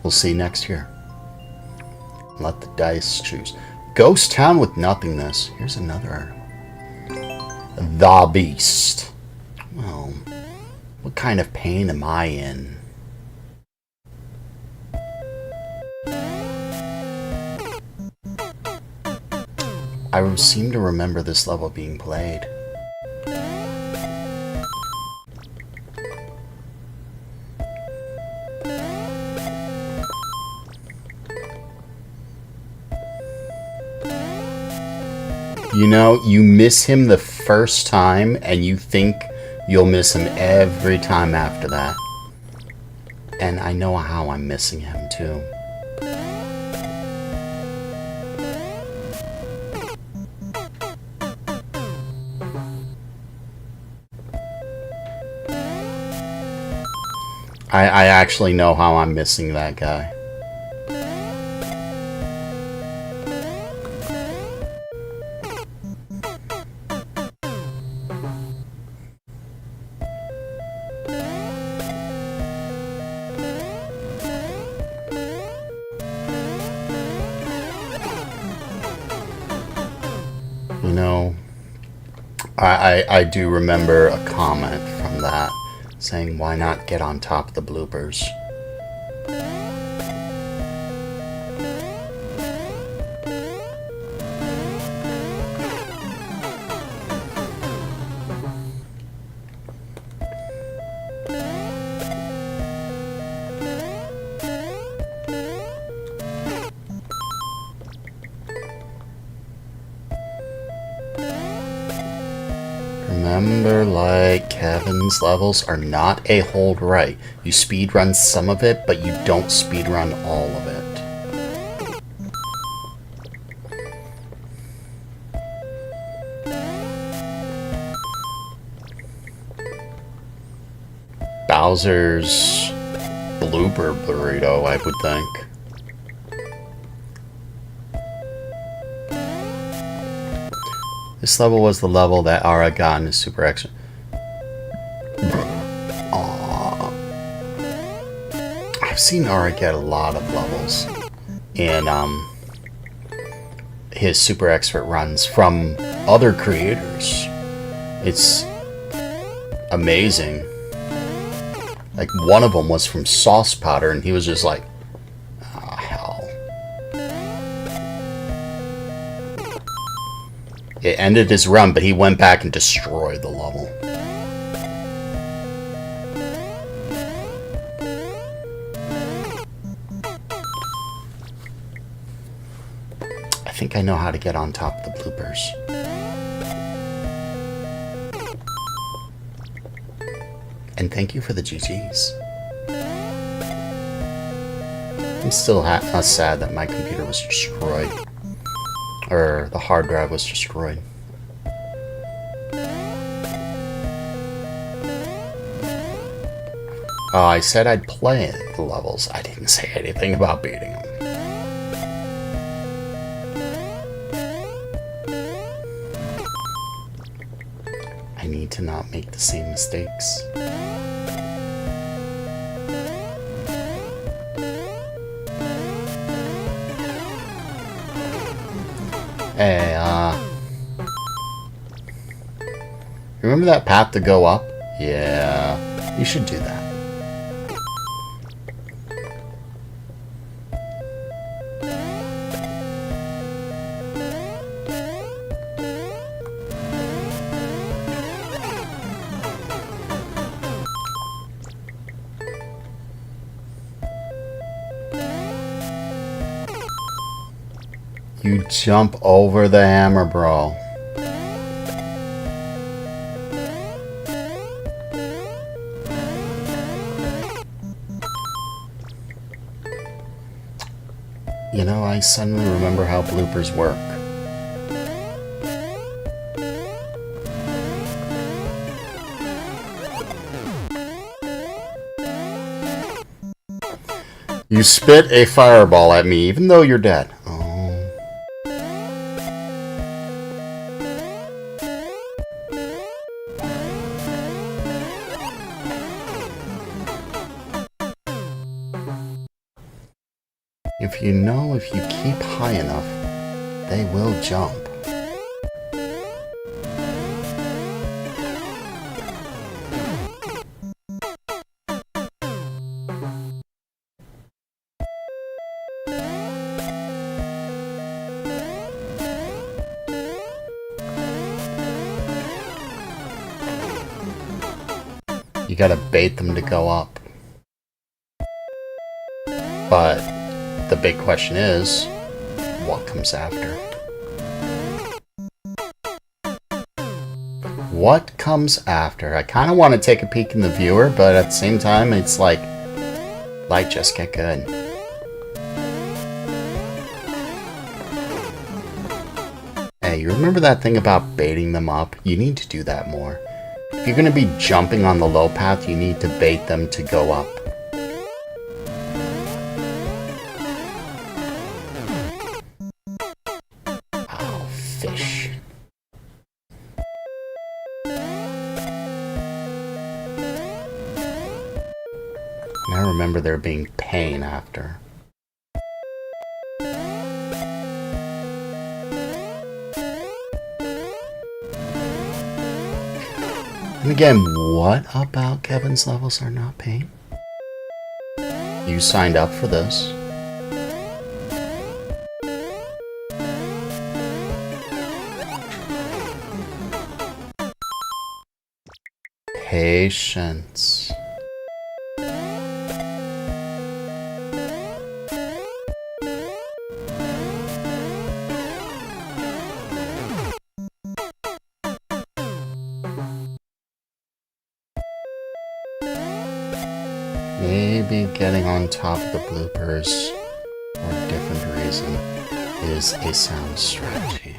we'll see next year. Let the dice choose. Ghost Town with Nothingness. Here's another. The Beast. Well, what kind of pain am I in? I seem to remember this level being played. You know, you miss him the first time, and you think you'll miss him every time after that. And I know how I'm missing him, too. I actually know how I'm missing that guy. You know, I do remember a comment from that saying, why not get on top of the bloopers? Remember, like, Kevin's levels are not a hold right. You speedrun some of it, but you don't speedrun all of it. Bowser's blooper burrito, I would think. This level was the level that Ara got in his Super X. I've seen Ara get a lot of levels in his Super Expert runs from other creators. It's amazing. Like, one of them was from Sauce Powder, and he was just like, oh, hell. It ended his run, but he went back and destroyed the level. I think I know how to get on top of the bloopers. And thank you for the GGs. I'm still sad that my computer was destroyed. Or the hard drive was destroyed. Oh, I said I'd play the levels. I didn't say anything about beating them. I need to not make the same mistakes. Hey, remember that path to go up? Yeah, you should do that. You jump over the hammer, bro. You know, I suddenly remember how bloopers work. You spit a fireball at me, even though you're dead. Oh. If you know if you keep high enough, they will jump. You gotta bait them to go up. But the big question is, what comes after? What comes after? I kind of want to take a peek in the viewer, but at the same time, it's like, light just get good. Hey, you remember that thing about baiting them up? You need to do that more. If you're going to be jumping on the low path, you need to bait them to go up. Oh, fish. And I remember there being pain after. And again, what about Kevin's levels are not pain? You signed up for this. Patience. Maybe getting on top of the bloopers for a different reason is a sound strategy.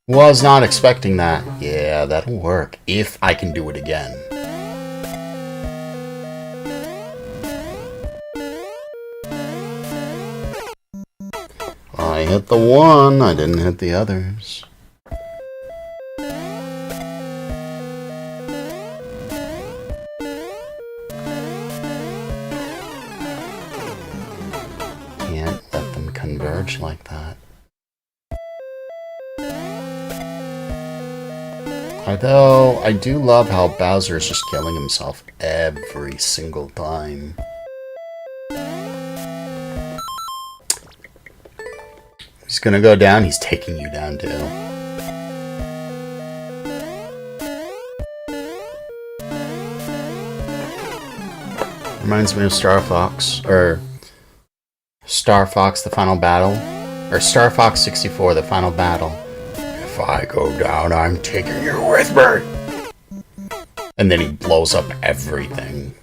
Was not expecting that. Yeah, that'll work if I can do it again. I hit the one, I didn't hit the others. Can't let them converge like that. Although, I do love how Bowser is just killing himself every single time. He's gonna go down, he's taking you down too. Reminds me of Star Fox, or Star Fox the Final Battle, or Star Fox 64 the Final Battle. If I go down, I'm taking you with me! And then he blows up everything.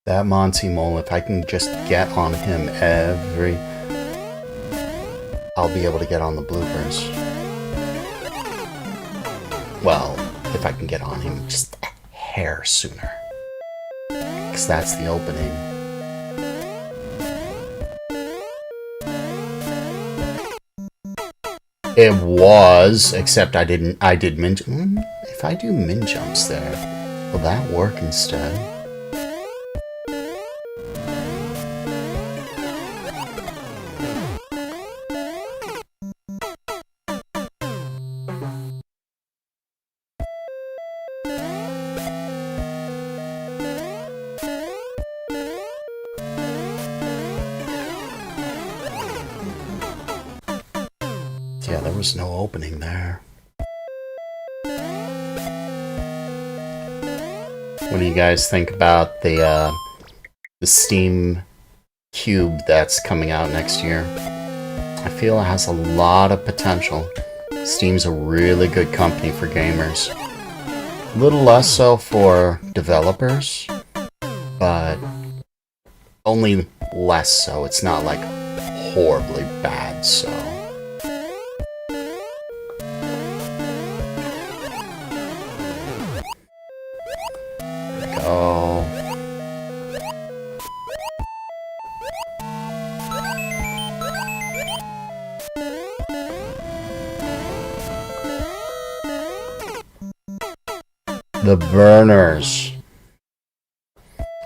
That Monty Mole, if I can just get on him I'll be able to get on the bloopers. Well, if I can get on him just a hair sooner. Because that's the opening. It was, except I did min... If I do min jumps there, will that work instead? Yeah, there was no opening there. What do you guys think about the Steam Cube that's coming out next year? I feel it has a lot of potential. Steam's a really good company for gamers. A little less so for developers, but only less so. It's not like horribly bad, so. The burners.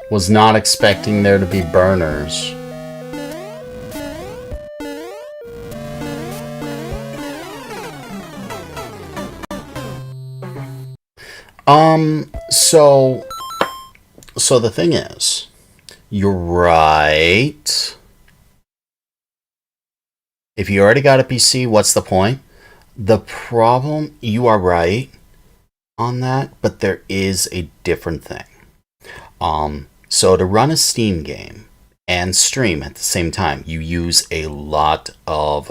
Was not expecting there to be burners. So the thing is, you're right. If you already got a PC, what's the point? The problem, you are right on that, but there is a different thing. So to run a Steam game and stream at the same time, you use a lot of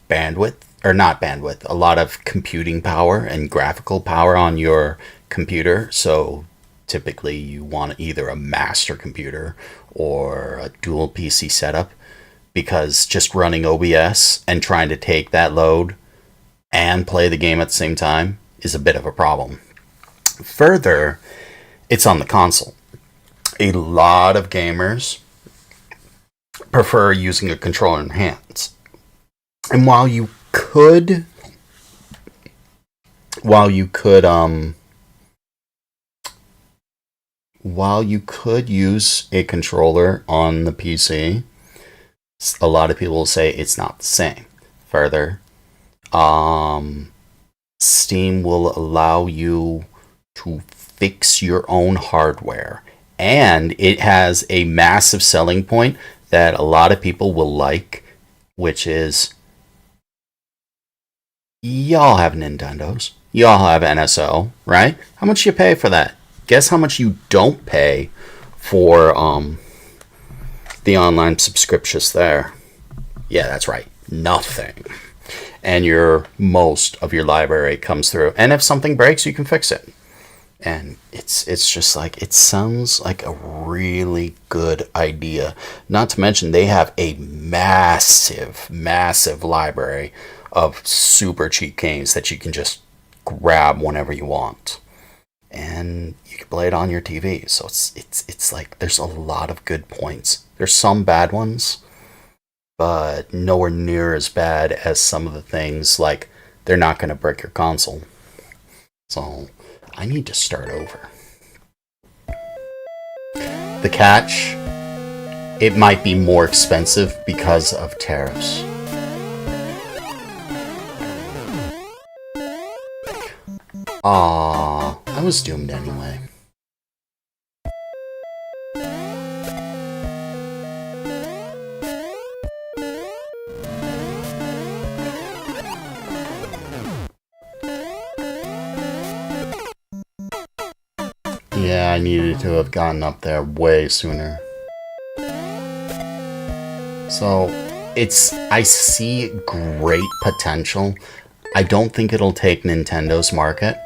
bandwidth, or not bandwidth, a lot of computing power and graphical power on your computer. So typically you want either a master computer or a dual PC setup, because just running OBS and trying to take that load and play the game at the same time is a bit of a problem. Further, it's on the console. A lot of gamers prefer using a controller in hands. And while you could use a controller on the PC, a lot of people will say it's not the same. Further, Steam will allow you to fix your own hardware. And it has a massive selling point that a lot of people will like, which is, y'all have Nintendos, y'all have NSO, right? How much you pay for that? Guess how much you don't pay for the online subscriptions there? Yeah, that's right, nothing. And most of your library comes through. And if something breaks, you can fix it. And it's just like, it sounds like a really good idea. Not to mention, they have a massive, massive library of super cheap games that you can just grab whenever you want. And you can play it on your TV. So it's like, there's a lot of good points. There's some bad ones, but nowhere near as bad as some of the things, like they're not going to break your console. So I need to start over. The catch, it might be more expensive because of tariffs. I was doomed anyway. Yeah, I needed to have gotten up there way sooner. So, I see great potential. I don't think it'll take Nintendo's market.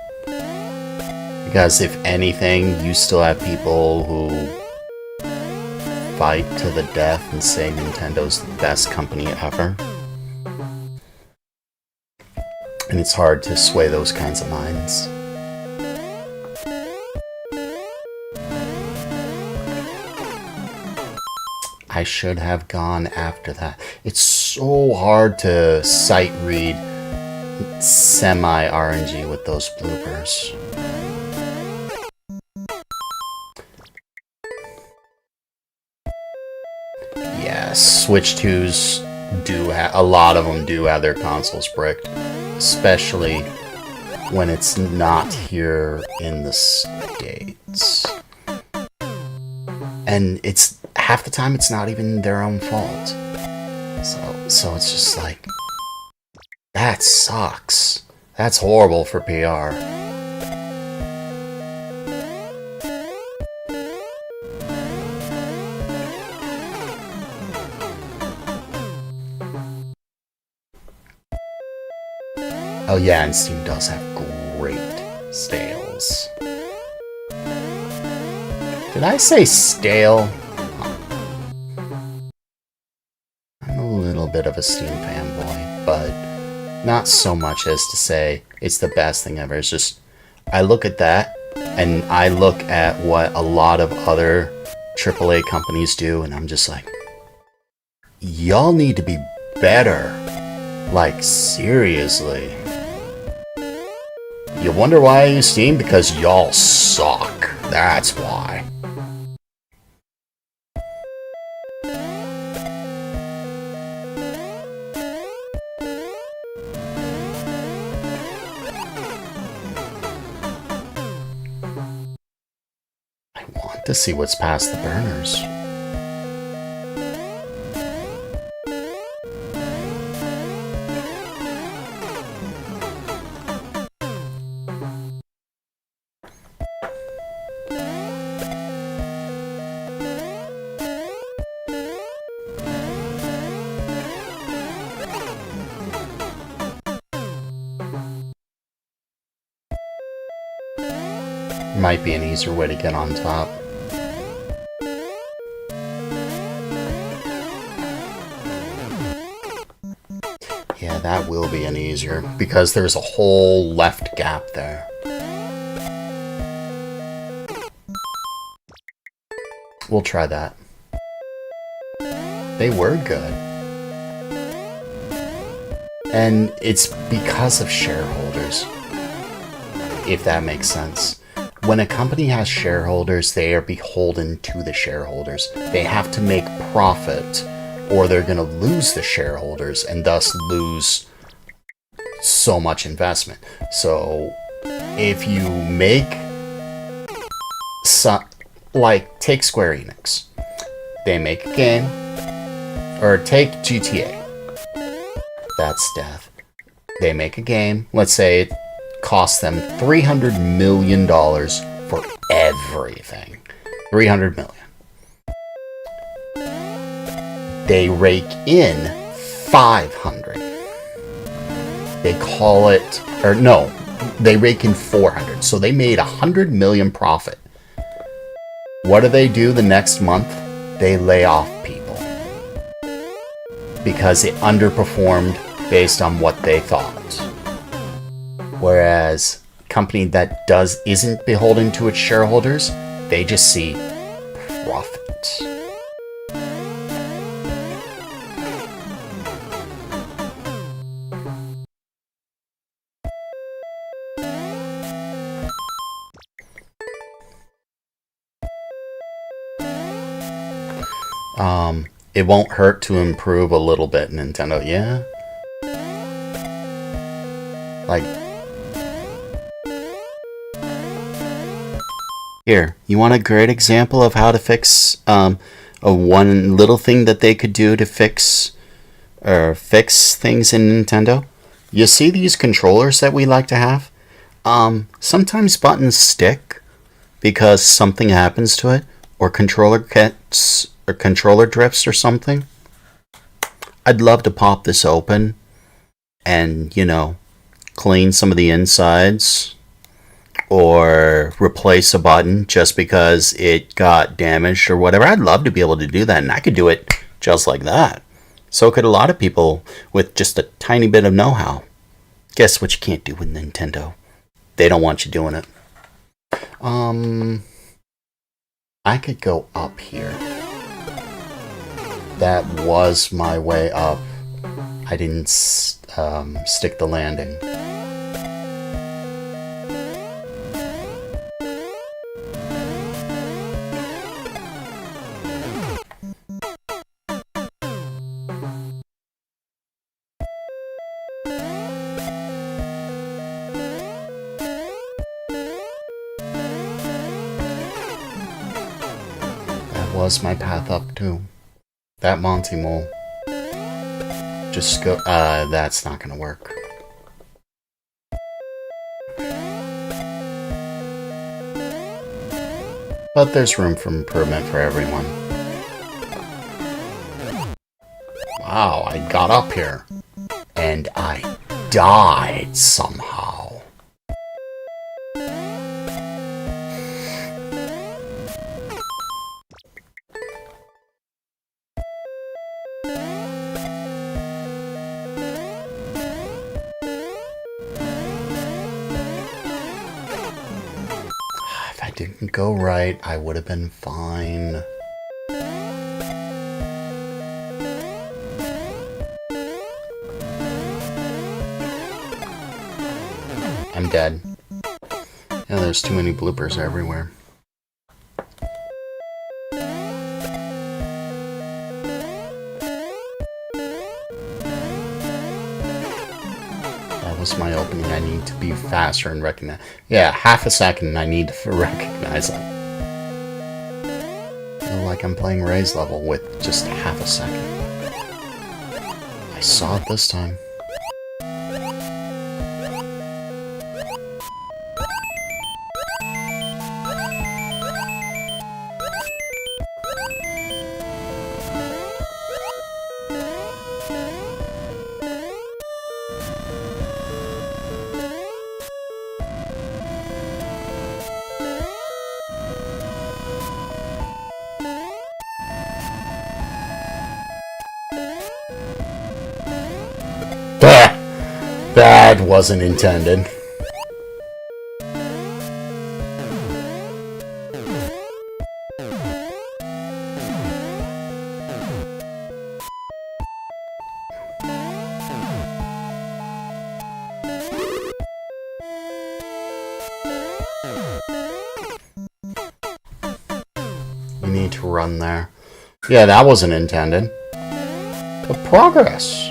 Because if anything, you still have people who fight to the death and say Nintendo's the best company ever. And it's hard to sway those kinds of minds. I should have gone after that. It's so hard to sight read semi-RNG with those bloopers. Yeah, Switch 2s do a lot of them do have their consoles bricked. Especially when it's not here in the States. And it's half the time it's not even their own fault. So it's just like, that sucks. That's horrible for PR. Oh yeah, and Steam does have great sales. Did I say stale? I'm a little bit of a Steam fanboy, but not so much as to say it's the best thing ever. It's just, I look at that, and I look at what a lot of other AAA companies do, and I'm just like, y'all need to be better. Like, seriously. You wonder why I use Steam? Because y'all suck. That's why. I want to see what's past the burners. Might be an easier way to get on top. Yeah, that will be an easier, because there's a whole left gap there. We'll try that. They were good. And it's because of shareholders, if that makes sense. When a company has shareholders, they are beholden to the shareholders. They have to make profit, or they're going to lose the shareholders and thus lose so much investment. So if you make, like, take Square Enix. They make a game, or take GTA. That's death. They make a game, let's say it cost them $300 million for everything. $300 million. They rake in 500. They call it, or no, they rake in 400. So they made $100 million profit. What do they do the next month? They lay off people because it underperformed based on what they thought. Whereas a company that isn't beholden to its shareholders, they just see profit. It won't hurt to improve a little bit, Nintendo, yeah? Like, here, you want a great example of how to fix a one little thing that they could do to fix things in Nintendo? You see these controllers that we like to have? Sometimes buttons stick because something happens to it, or controller gets, or controller drifts or something. I'd love to pop this open and, you know, clean some of the insides, or replace a button just because it got damaged or whatever. I'd love to be able to do that, and I could do it just like that. So could a lot of people with just a tiny bit of know-how. Guess what you can't do with Nintendo? They don't want you doing it. I could go up here. That was my way up. I didn't stick the landing. That was my path up too. That Monty Mole. Just go, that's not gonna work. But there's room for improvement for everyone. Wow, I got up here. And I died somehow. If I didn't go right, I would have been fine. I'm dead. Yeah, there's too many bloopers everywhere. That was my opening. I need to be faster and recognize. Yeah, half a second I need to recognize it. I feel like I'm playing Ray's level with just half a second. I saw it this time. That wasn't intended. You need to run there. Yeah, that wasn't intended. But progress.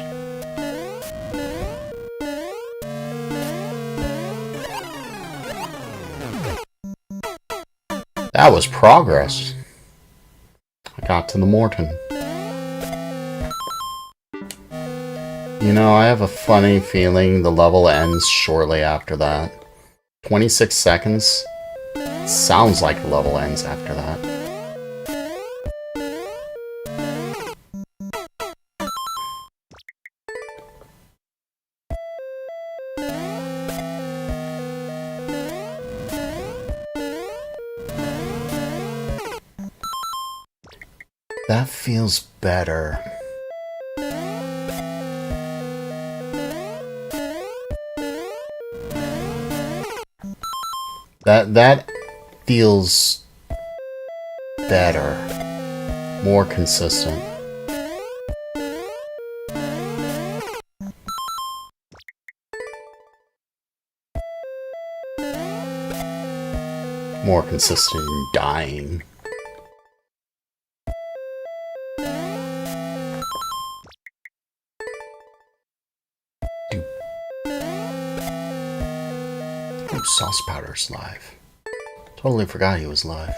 That was progress. I got to the Morton. You know, I have a funny feeling the level ends shortly after that. 26 seconds? Sounds like the level ends after that. That feels better. That feels better. More consistent. More consistent in dying. Sauce Powder's live. Totally forgot he was live.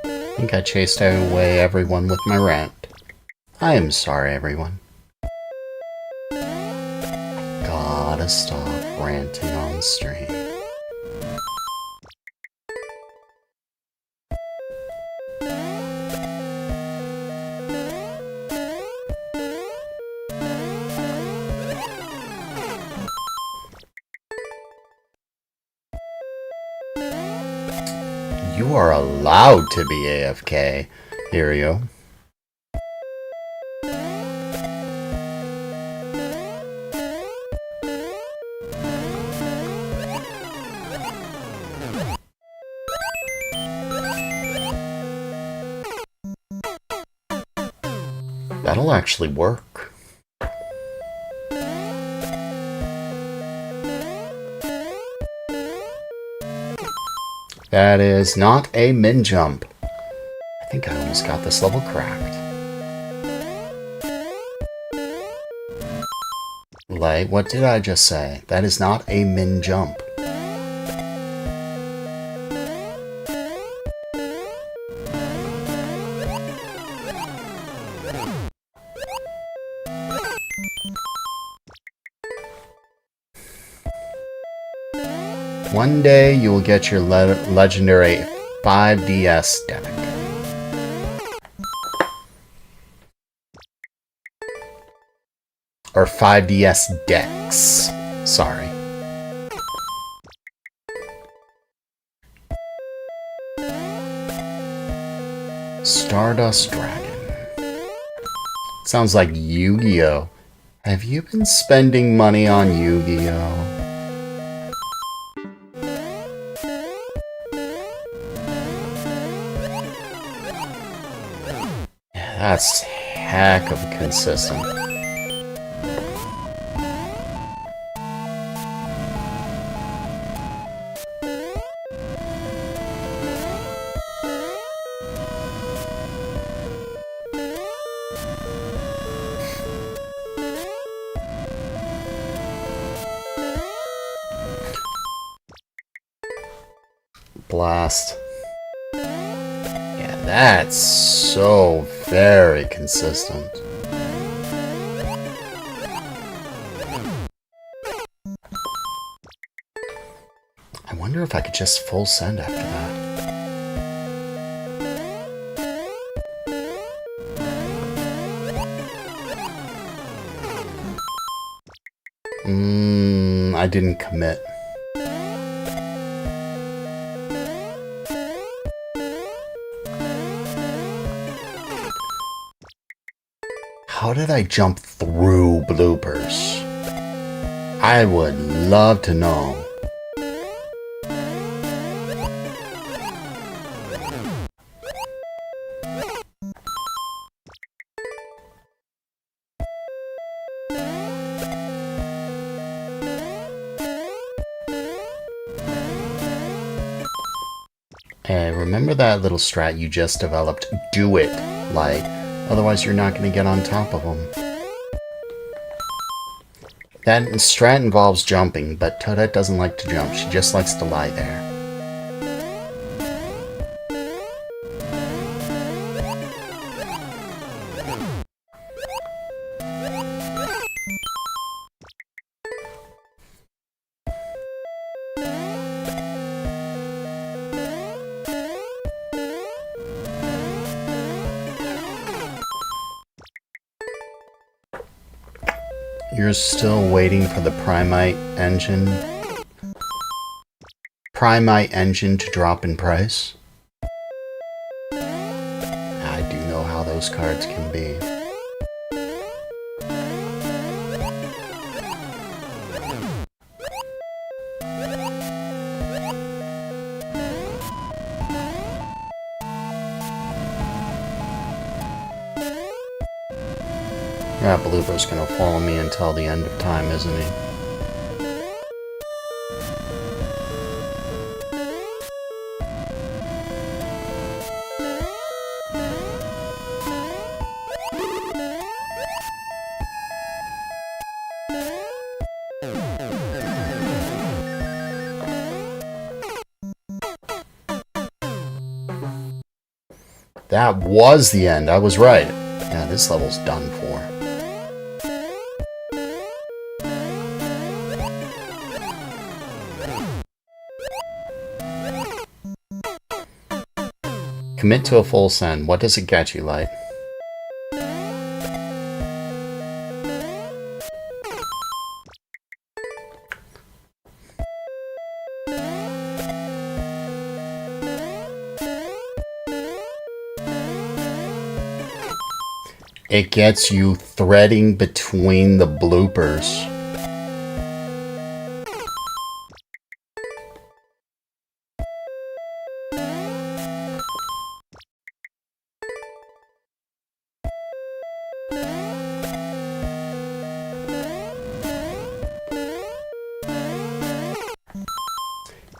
I think I chased away everyone with my rant. I am sorry, everyone. Gotta stop ranting on stream. You are allowed to be AFK, Hirio. That'll actually work. That is not a min jump. I think I almost got this level cracked. Like, what did I just say? That is not a min jump. One day you will get your legendary 5DS deck. Or 5DS decks. Sorry. Stardust Dragon. Sounds like Yu-Gi-Oh! Have you been spending money on Yu-Gi-Oh? That's heck of consistent. Blast. Yeah, that's so very consistent. I wonder if I could just full send after that. I didn't commit. How did I jump through bloopers? I would love to know. Hey, remember that little strat you just developed? Do it, Light. Otherwise, you're not going to get on top of them. That strat involves jumping, but Toadette doesn't like to jump. She just likes to lie there. You're still waiting for the Primite engine to drop in price? I do know how those cards can be. That blooper's gonna follow me until the end of time, isn't he? That was the end. I was right. Yeah, this level's done for. Commit to a full send. What does it get you, Light? It gets you threading between the bloopers.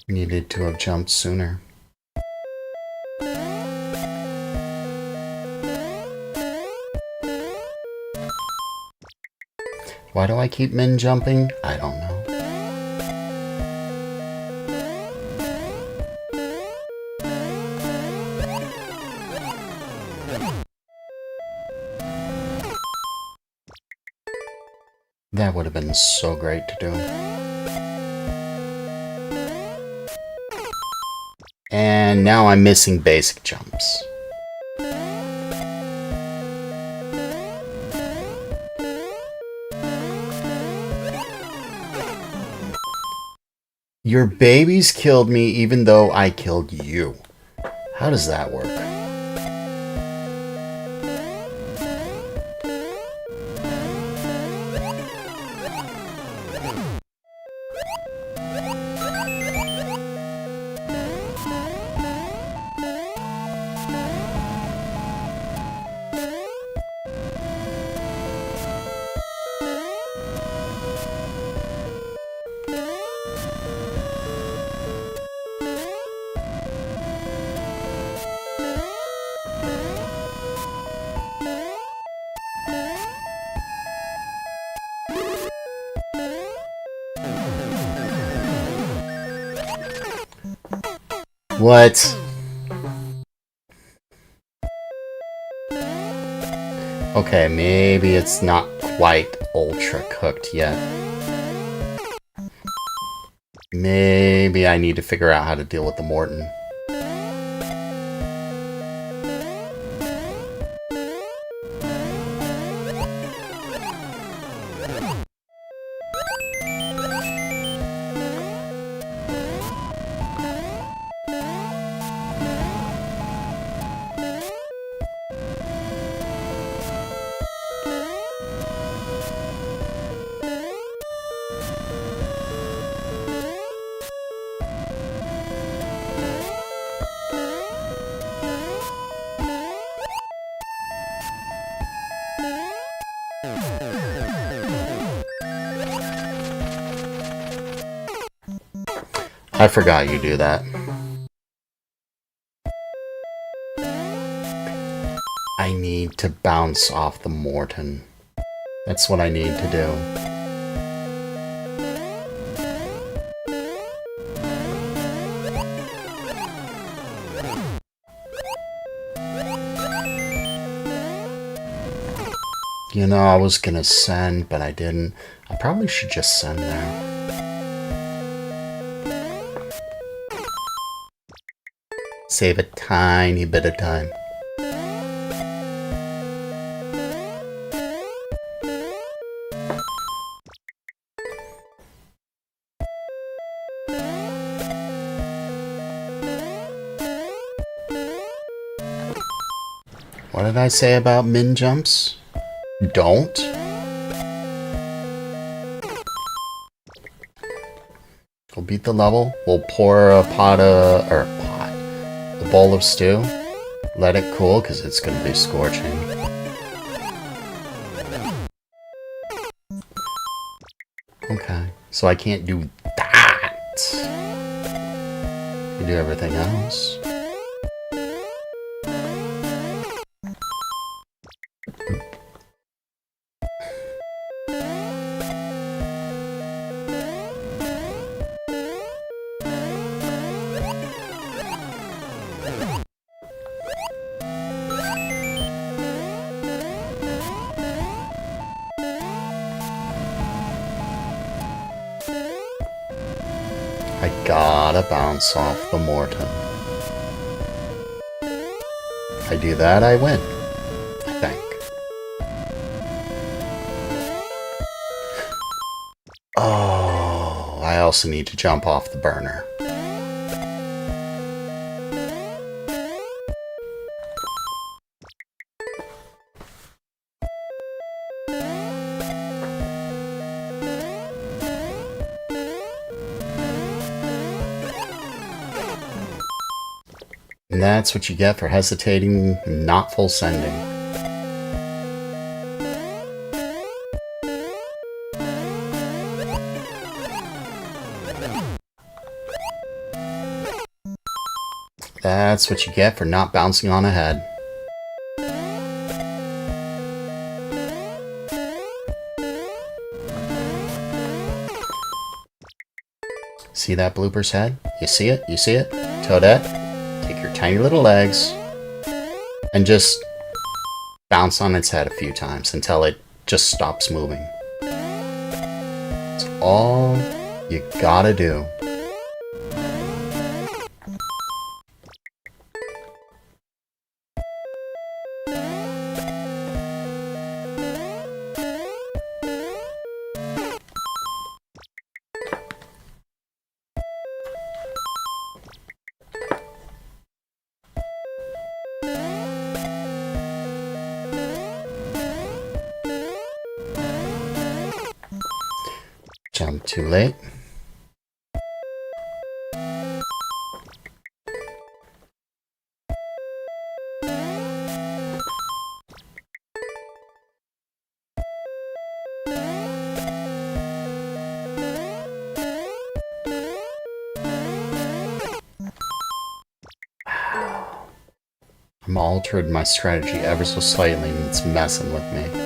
Needed to have jumped sooner. Why do I keep min jumping? I don't know. That would have been so great to do. And now I'm missing basic jumps. Your babies killed me even though I killed you. How does that work? What? Okay, maybe it's not quite ultra cooked yet. Maybe I need to figure out how to deal with the Morton. I forgot you do that. I need to bounce off the Morton. That's what I need to do. You know, I was gonna send, but I didn't. I probably should just send there. Save a tiny bit of time. What did I say about min jumps? Don't. We'll beat the level. We'll pour a bowl of stew. Let it cool, because it's going to be scorching. Okay, so I can't do that. I can do everything else. I gotta bounce off the Morton. If I do that, I win. I think. Oh, I also need to jump off the burner. And that's what you get for hesitating, not full sending. That's what you get for not bouncing on ahead. See that blooper's head? You see it? You see it? Toadette? Take your tiny little legs and just bounce on its head a few times until it just stops moving. That's all you gotta do. Jump too late. I'm altered my strategy ever so slightly and it's messing with me.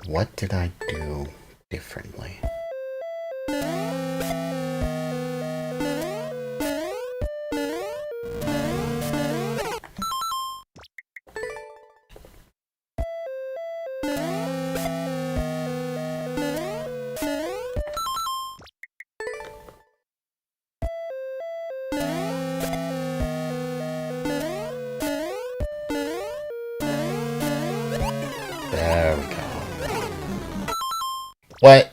What did I do differently? What?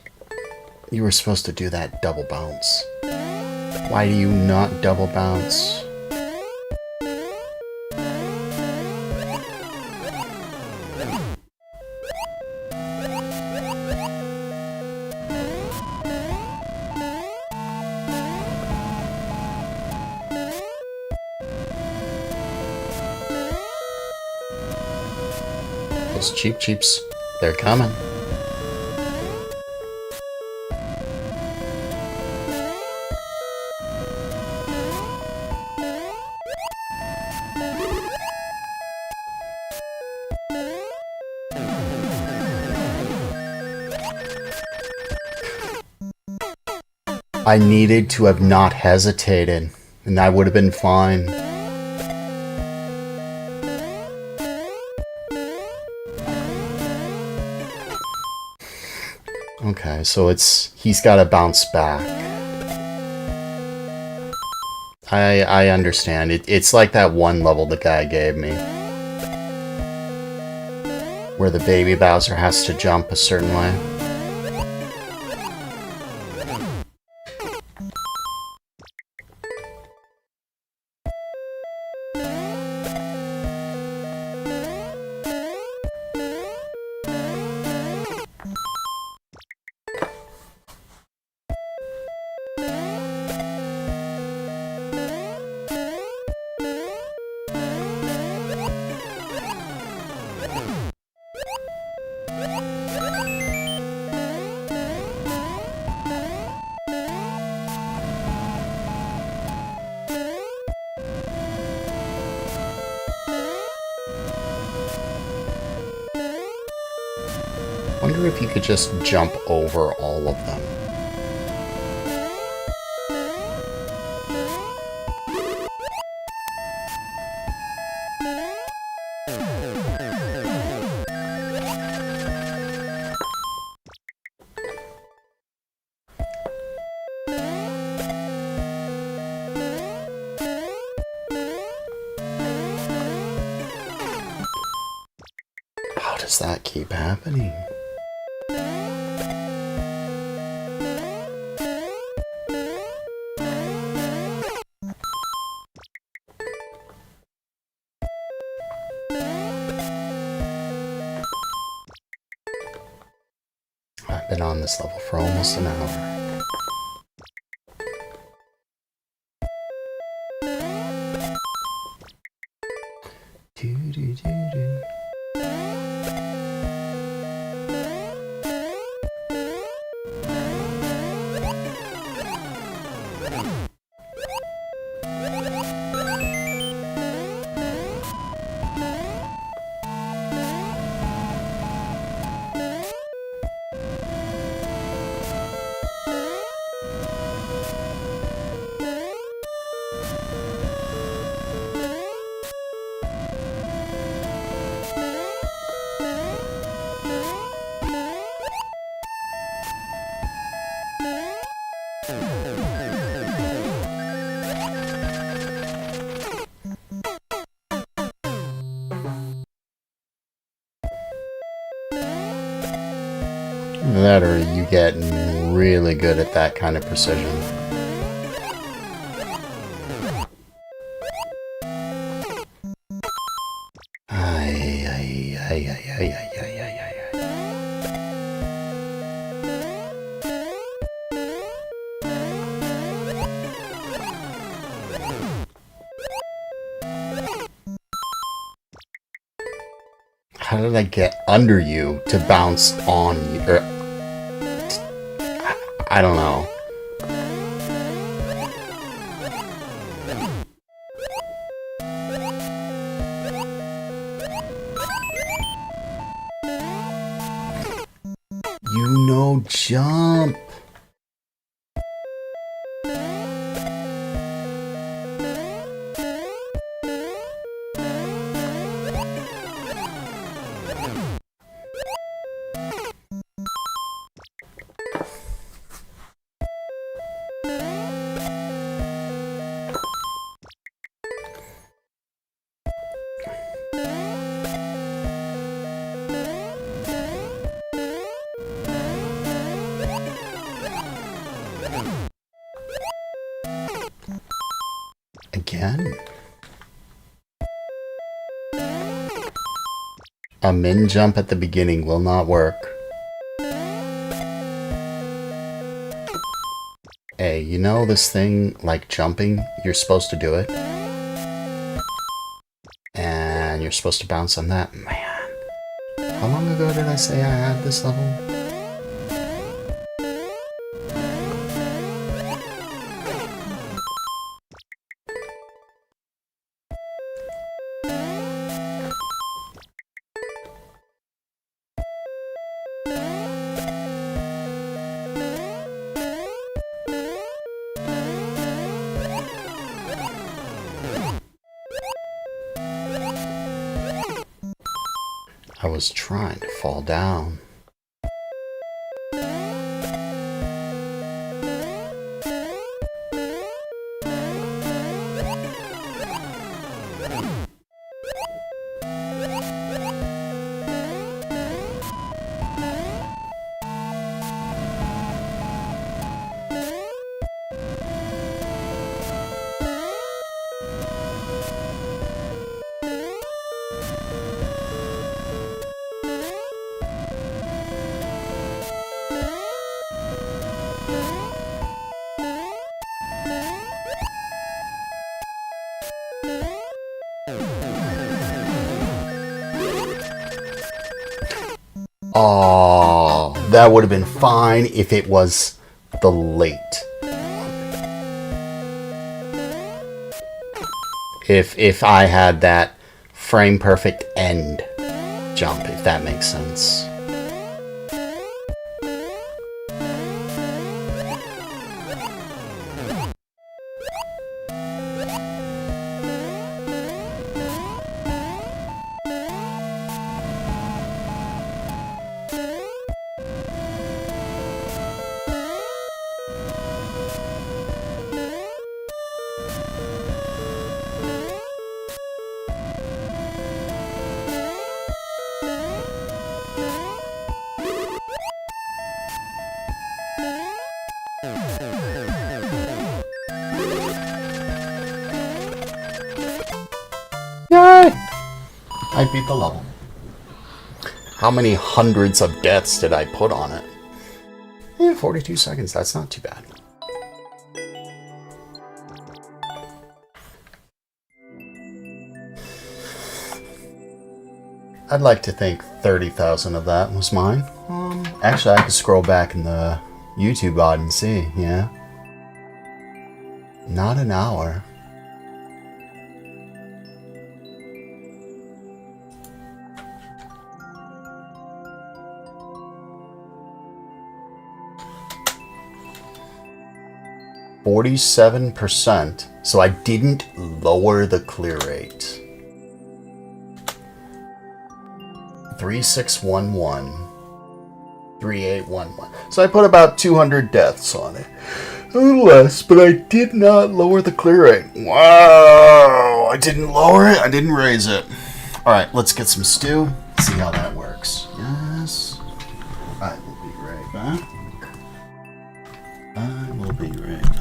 You were supposed to do that double bounce. Why do you not double bounce? Those cheap cheeps, they're coming. I needed to have not hesitated, and I would have been fine. Okay, so he's got to bounce back. I understand. It's like that one level the guy gave me, where the baby Bowser has to jump a certain way. Wonder if you could just jump over all of them. How does that keep happening? I've been on this level for almost an hour. Do-do-do-do. That or you get really good at that kind of precision. Ay, ay, ay, ay, ay, ay, ay, ay, ay. How did I get under you to bounce on you? I don't know. You know, jump. A min jump at the beginning will not work. Hey, you know this thing, like jumping, you're supposed to do it. And you're supposed to bounce on that. Man, how long ago did I say I had this level? I was trying to fall down. Oh, that would have been fine if it was the late. If I had that frame perfect end jump, if that makes sense. Yay! I beat the level. How many hundreds of deaths did I put on it? 42 seconds, that's not too bad. I'd like to think 30,000 of that was mine. Actually, I could scroll back in the YouTube bot and see, yeah. Not an hour. %, so I didn't lower the clear rate. 3611, 3811. So I put about 200 deaths on it. A little less, but I did not lower the clear rate. Wow! I didn't lower it, I didn't raise it. Alright, let's get some stew, see how that works. Yes. I will be right back. I will be right back.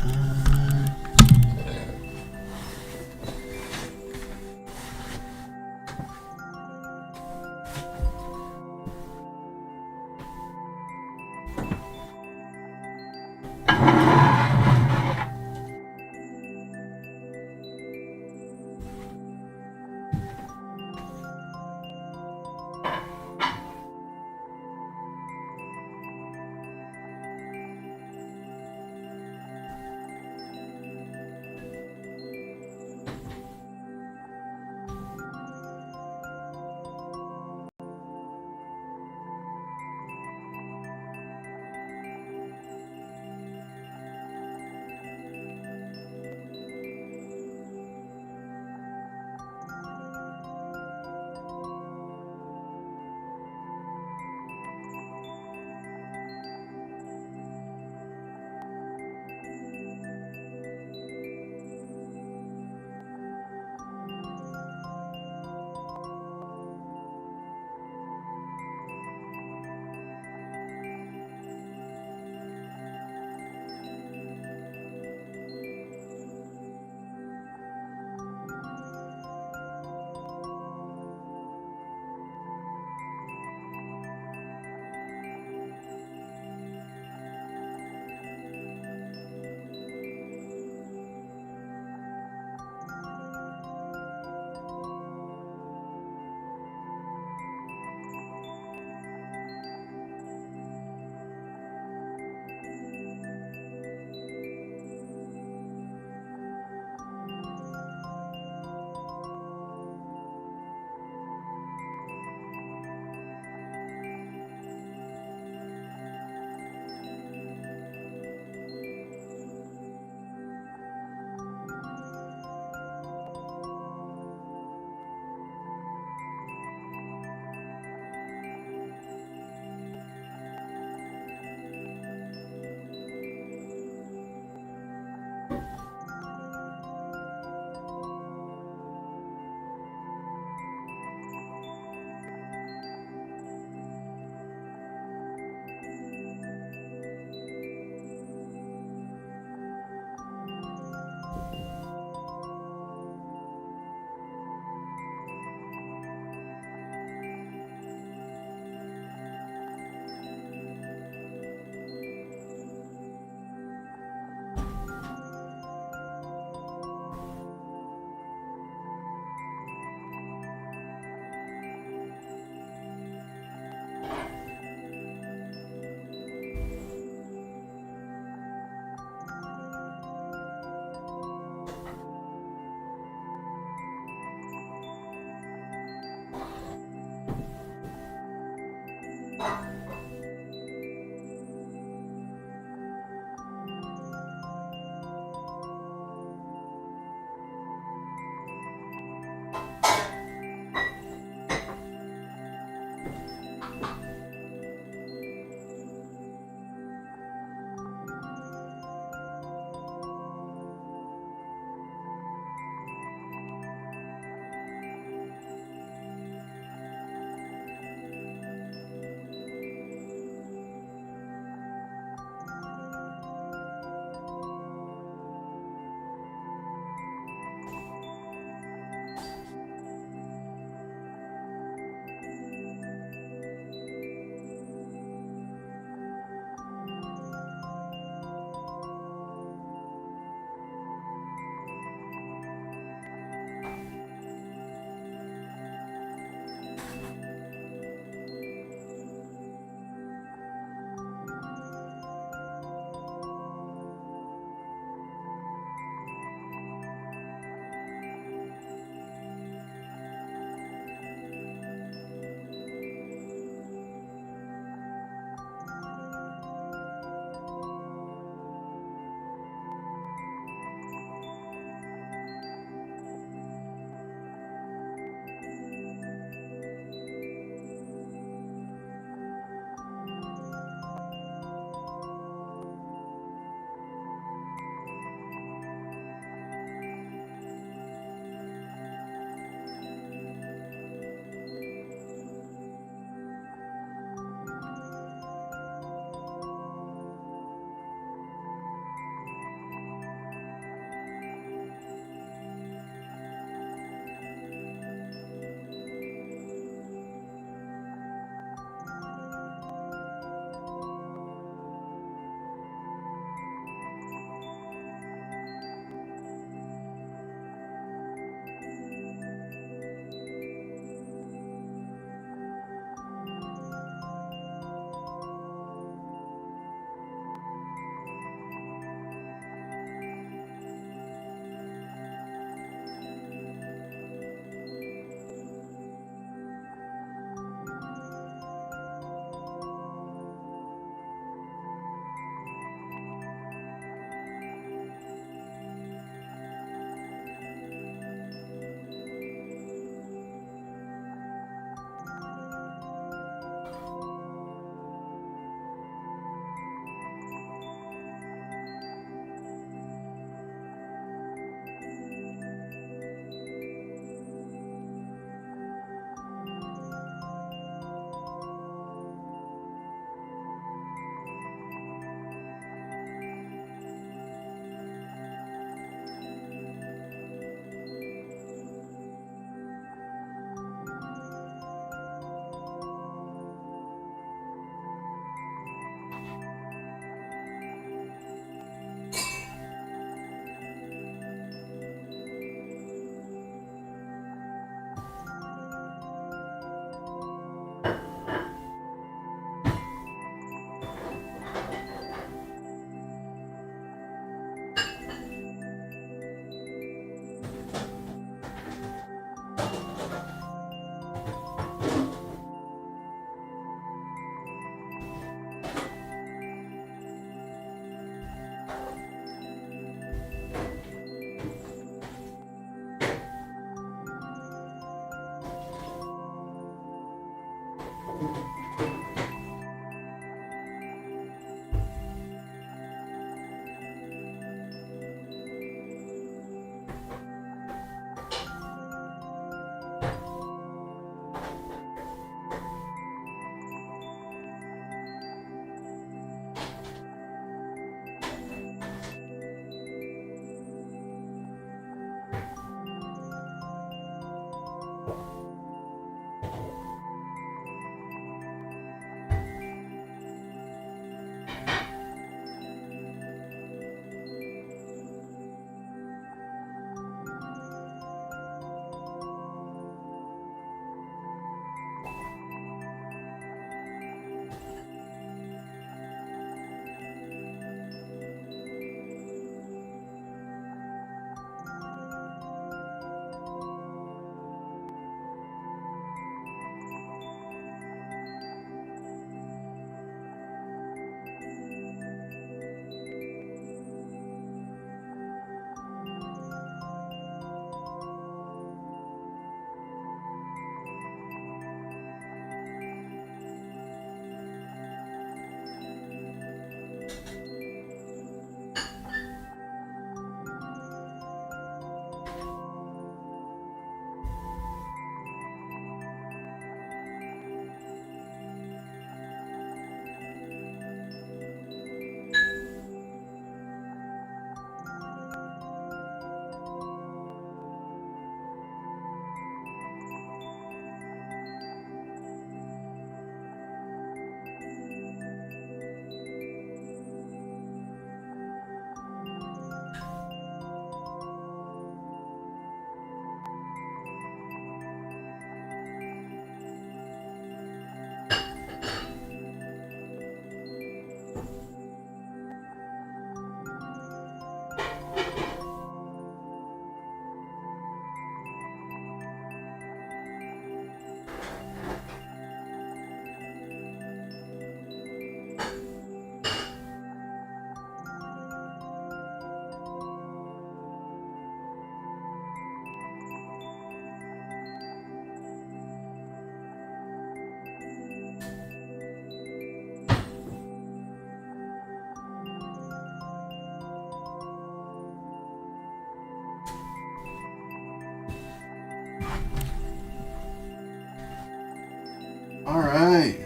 All right.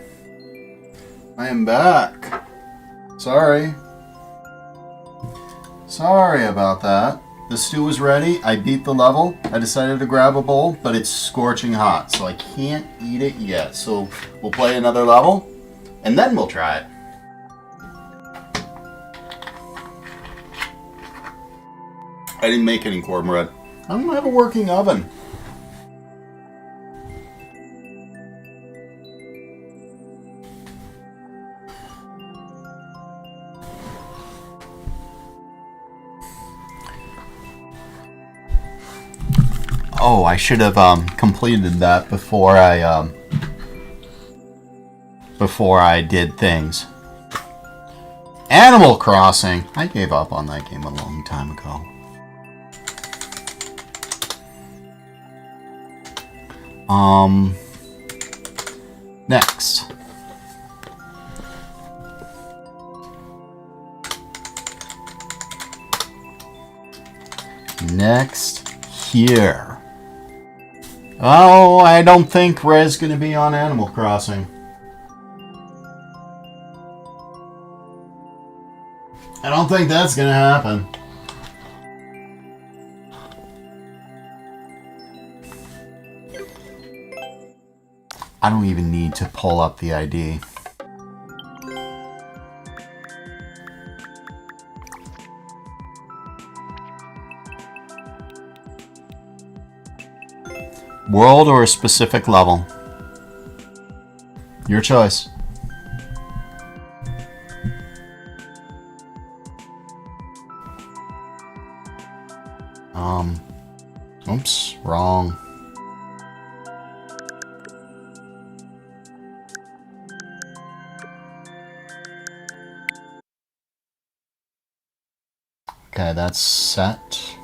I am back. Sorry. Sorry about that. The stew was ready. I beat the level. I decided to grab a bowl, but it's scorching hot, so I can't eat it yet. So we'll play another level, and then we'll try it. I didn't make any cornbread. I don't have a working oven. Oh, I should have completed that before I did things. Animal Crossing. I gave up on that game a long time ago. Next. Next here. Oh, I don't think Red's going to be on Animal Crossing. I don't think that's going to happen. I don't even need to pull up the ID. World or a specific level? Your choice. Oops, wrong. Okay, that's set.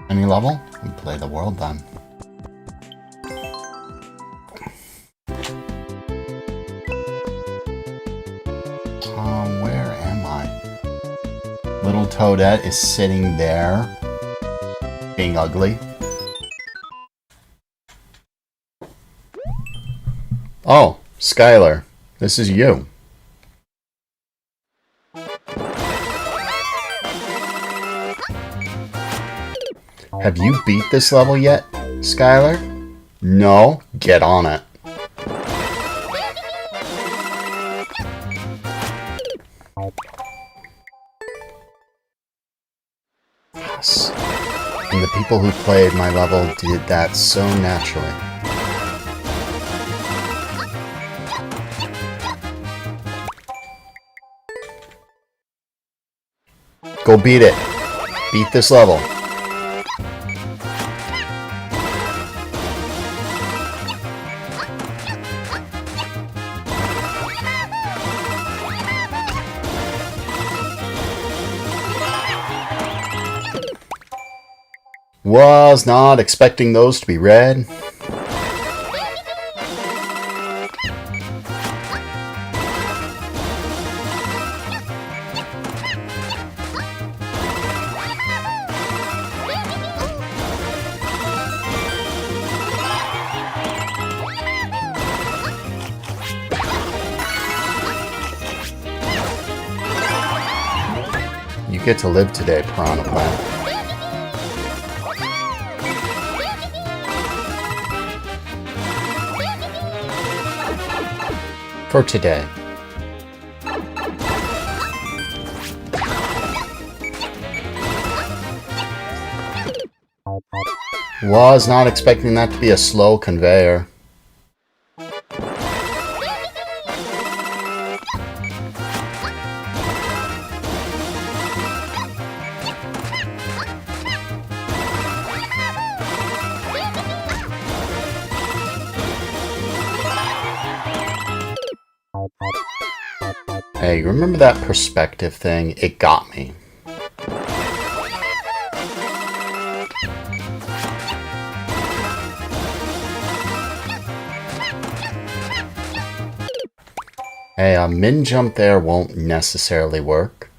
Any level? We play the world then. Toadette is sitting there, being ugly. Oh, Skylar, this is you. Have you beat this level yet, Skylar? No? Get on it. Yes. And the people who played my level did that so naturally. Go beat it. Beat this level. Was not expecting those to be red. You get to live today, Piranha Plant. For today. Was not expecting that to be a slow conveyor. Hey, remember that perspective thing? It got me. Hey, a min jump there won't necessarily work.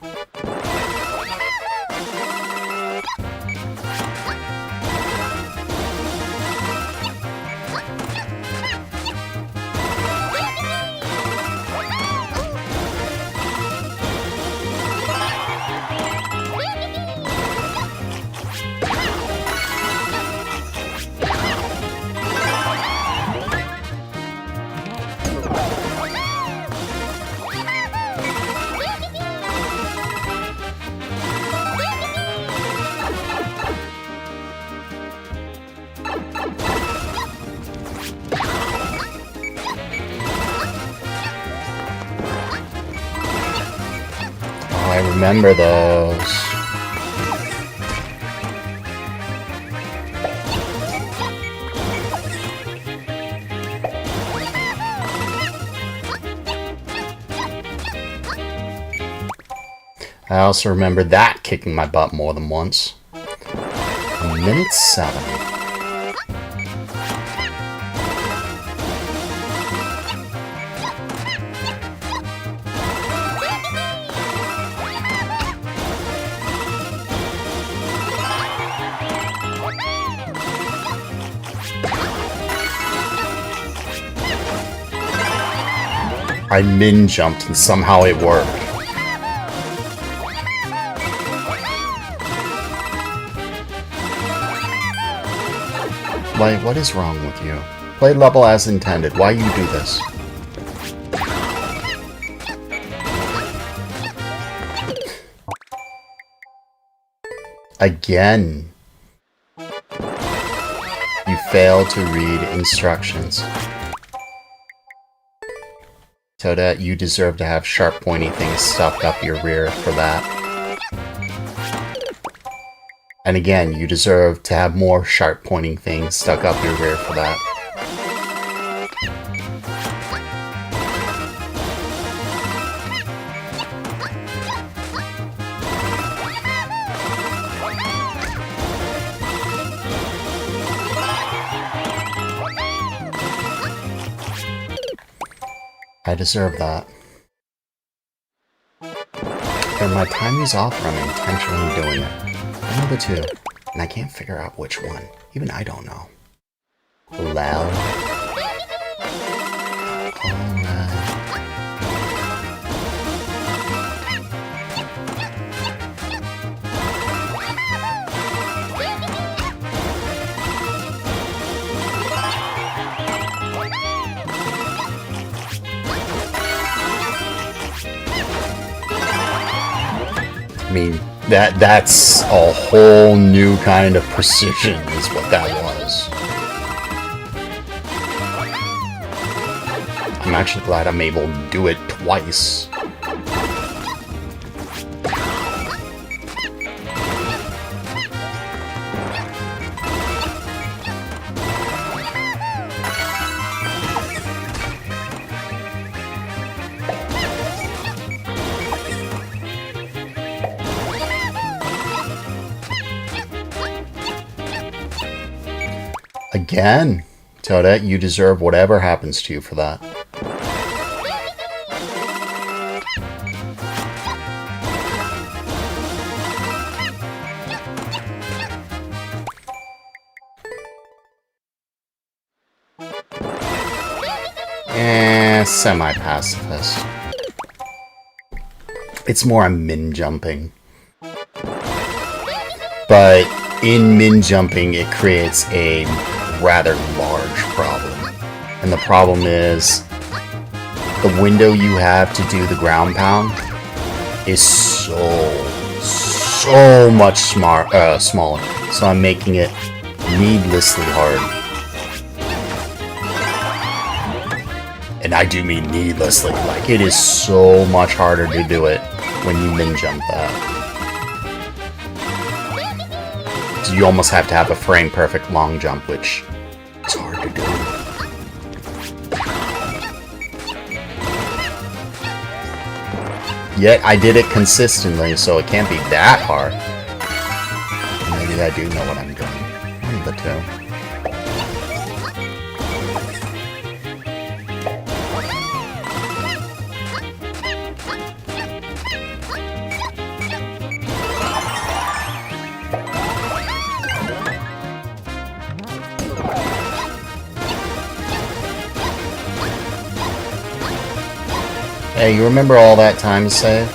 I remember those. I also remember that kicking my butt more than once. Minute 7. I min jumped and somehow it worked. Like, what is wrong with you? Play level as intended. Why you do this? Again. You failed to read instructions. Toadette, you deserve to have sharp pointy things stuffed up your rear for that. And again, you deserve to have more sharp pointing things stuck up your rear for that. I deserve that. Either my timing's off or I'm intentionally doing it. I know the two, and I can't figure out which one. Even I don't know. Loud. Alright. I mean, that's a whole new kind of precision is what that was. I'm actually glad I'm able to do it twice. Again, Toadette, you deserve whatever happens to you for that. Semi-pacifist. It's more a min-jumping. But in min-jumping, it creates a rather large problem. And the problem is, the window you have to do the ground pound is so much smaller. So I'm making it needlessly hard. And I do mean needlessly. Like, it is so much harder to do it when you min-jump that. So you almost have to have a frame-perfect long jump, which is hard to do. Yet, I did it consistently, so it can't be that hard. Maybe I do know what I'm doing. One of the two. Hey, you remember all that time saved?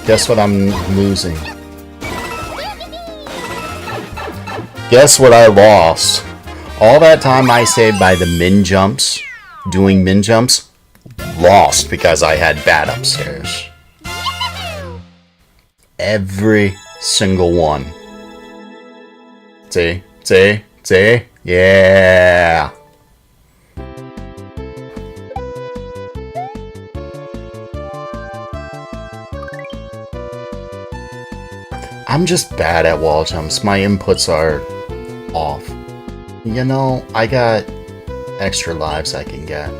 Guess what I'm losing? Guess what I lost? All that time I saved by the min jumps, doing min jumps, lost because I had bad upstairs. Every single one. See? See? See? Yeah! I'm just bad at wall jumps. My inputs are off. You know, I got extra lives I can get.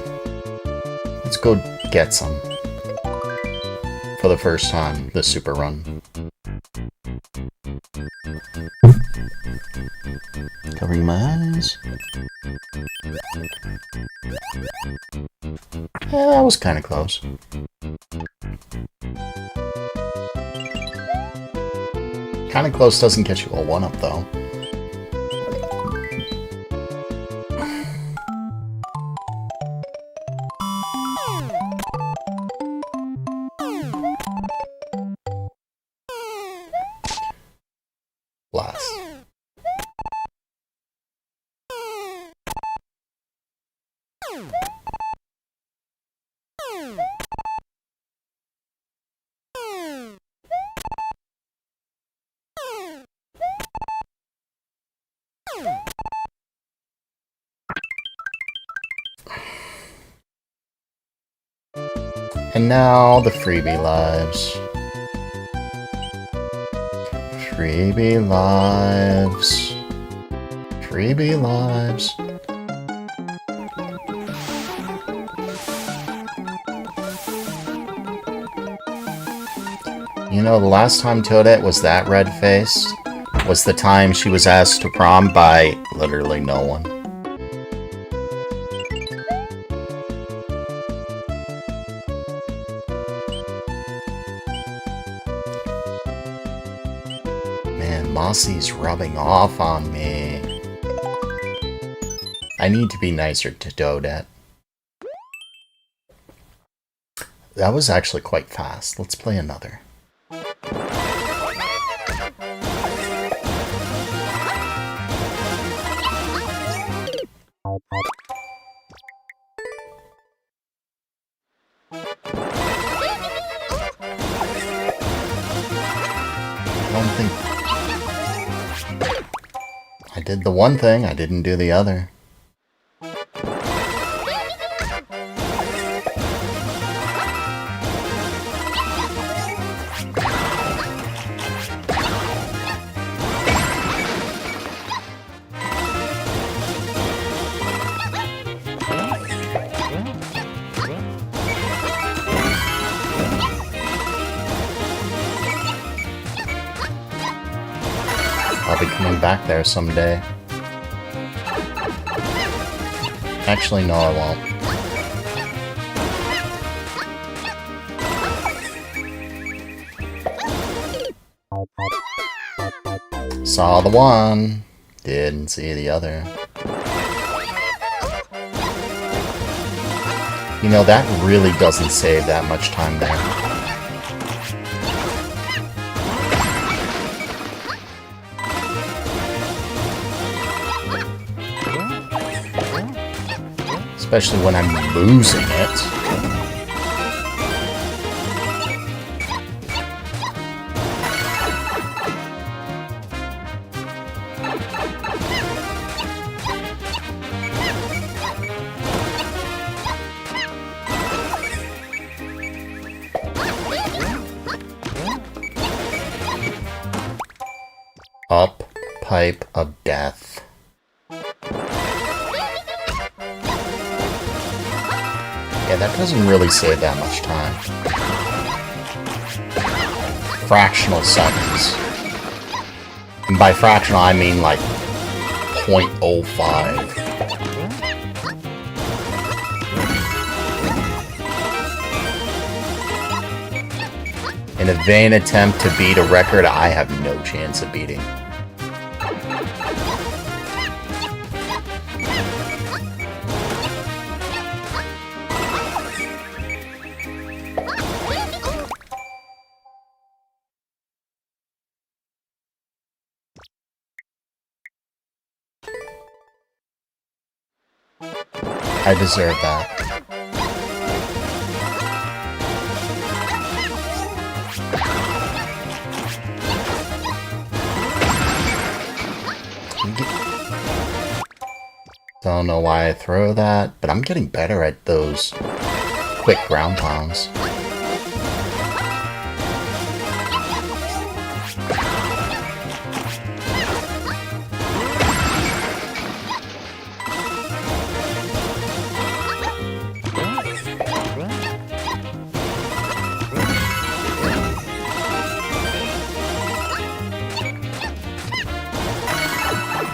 Let's go get some. For the first time, the super run. Covering my eyes. Yeah, that was kind of close. Kind of close doesn't get you a 1-up, though. Blast. And now the freebie lives. Freebie lives. Freebie lives. You know, the last time Toadette was that red-faced was the time she was asked to prom by literally no one. Mossie's rubbing off on me. I need to be nicer to Dodet. That was actually quite fast. Let's play another. I don't think... I did the one thing, I didn't do the other. I'll be coming back there someday. Actually, no, I won't. Saw the one, didn't see the other. You know, that really doesn't save that much time there. Especially when I'm losing it. Up pipe of death. Yeah, that doesn't really save that much time. Fractional seconds. And by fractional, I mean like 0.05. In a vain attempt to beat a record I have no chance of beating. I deserve that. Don't know why I throw that, but I'm getting better at those quick ground pounds.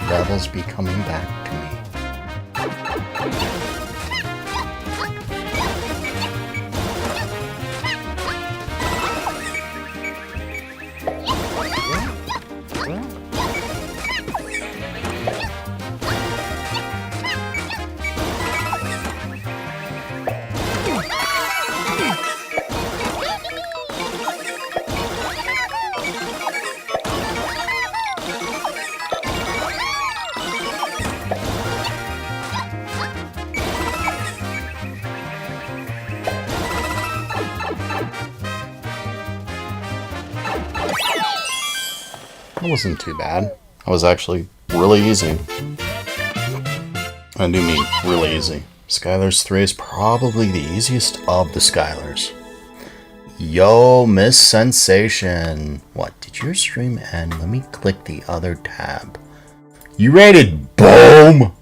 Levels be coming back to me. It wasn't too bad. It was actually really easy. I do mean really easy. Skylers 3 is probably the easiest of the Skylers. Yo, Miss Sensation. What, did your stream end? Let me click the other tab. You raided Boom?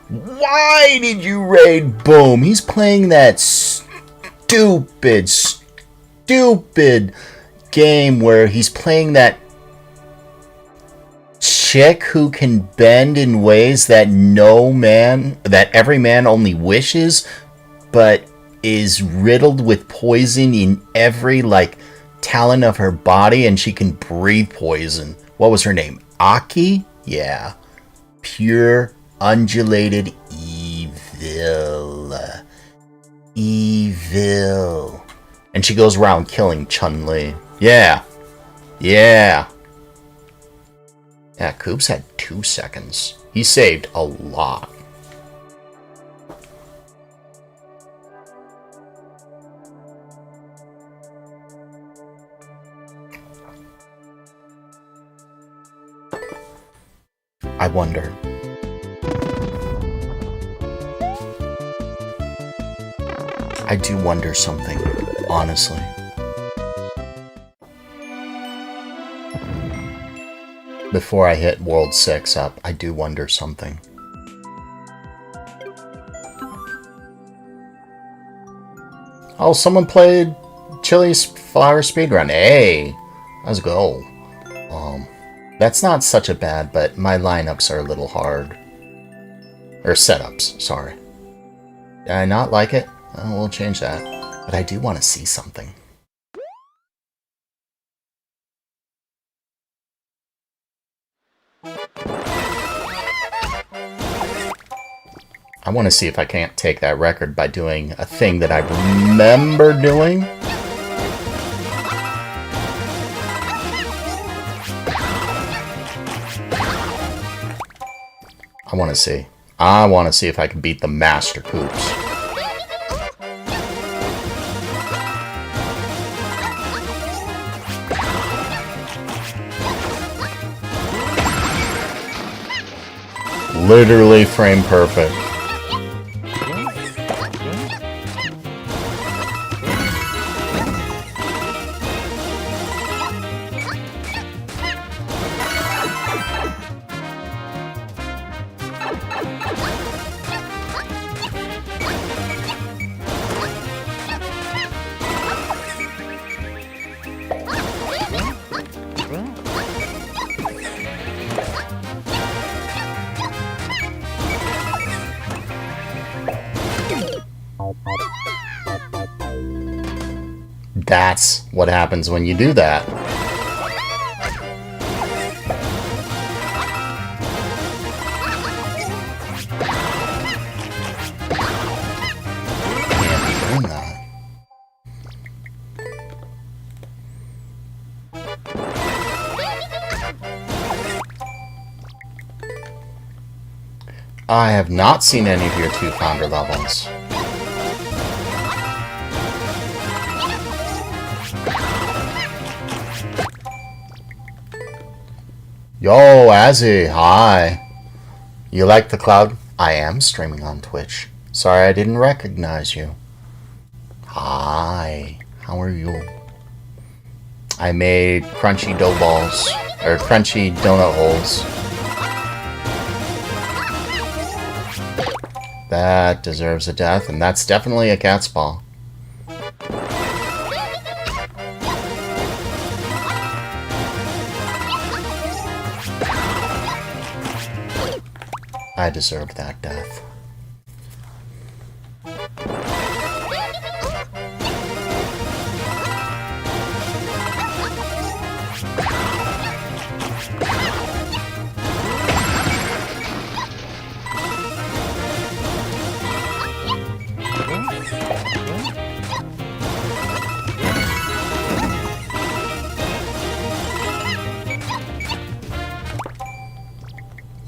Why did you raid Boom? He's playing that stupid game where he's playing that chick who can bend in ways that every man only wishes, but is riddled with poison in every talent of her body, and she can breathe poison. What was her name? Aki? Yeah. Pure, undulated evil. Evil. And she goes around killing Chun-Li. Yeah. Yeah. Yeah, Coops had 2 seconds. He saved a lot. I wonder. I do wonder something, honestly. Before I hit World 6 up, I do wonder something. Oh, someone played Chili's Flower Speedrun. Hey! Let's go. That's not such a bad, but my lineups are a little hard. Or setups, sorry. Did I not like it? Oh, we'll change that. But I do want to see something. I want to see if I can't take that record by doing a thing that I remember doing. I want to see. I want to see if I can beat the Master Coops. Literally frame perfect. That's what happens when you do that. Can't be doing that. I have not seen any of your 2 founder levels. Yo, Azzy, hi. You like the cloud? I am streaming on Twitch. Sorry I didn't recognize you. Hi, how are you? I made crunchy dough balls, or crunchy donut holes. That deserves a death, and that's definitely a cat's paw. I deserve that death.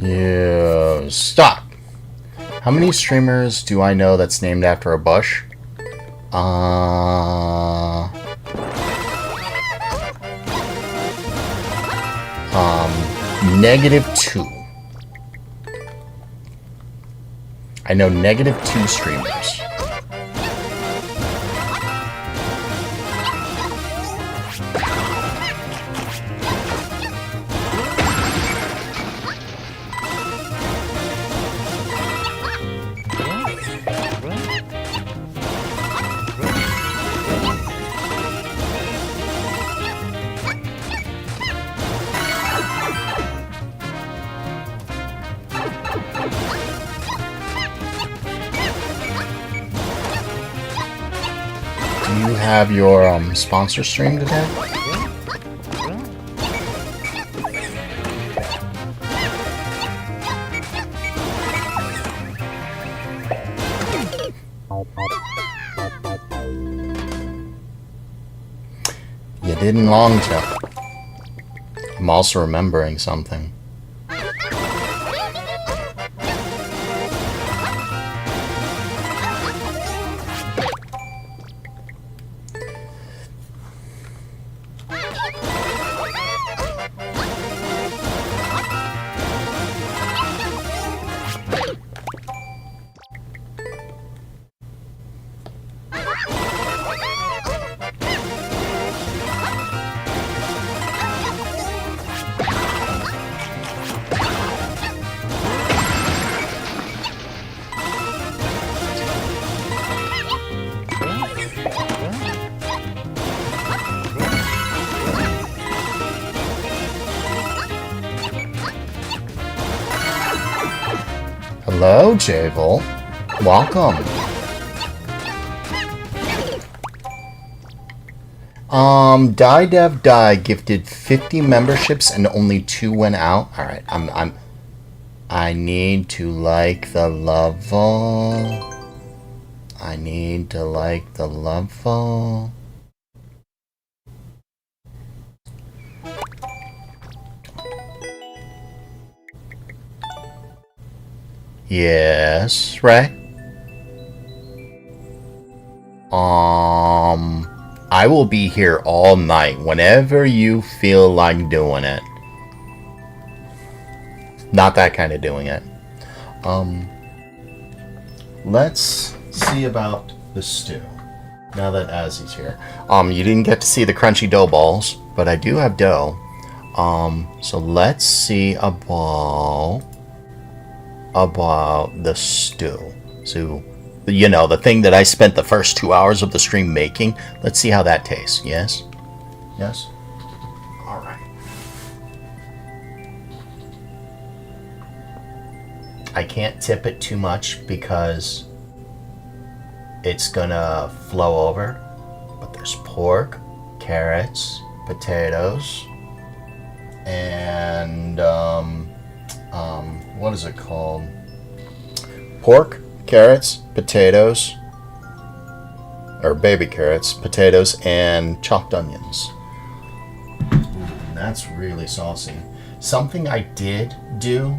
Yeah, stop! How many streamers do I know that's named after a bush? -2. I know -2 streamers. Do you have your sponsor stream today? didn't long to. I'm also remembering something. Hello, Javel. Welcome. Die gifted 50 memberships and only 2 went out. All right, I need to like the level. I need to like the level. Yes, right? I will be here all night whenever you feel like doing it. Not that kind of doing it. Let's see about the stew. Now that Azzy's here. You didn't get to see the crunchy dough balls, but I do have dough. So let's see about the stew. So, you know, the thing that I spent the first 2 hours of the stream making. Let's see how that tastes. Yes? Yes? All right. I can't tip it too much because it's gonna flow over. But there's pork, carrots, potatoes, and what is it called? Pork, carrots, potatoes, or baby carrots, potatoes, and chopped onions. Ooh, that's really saucy. Something I did do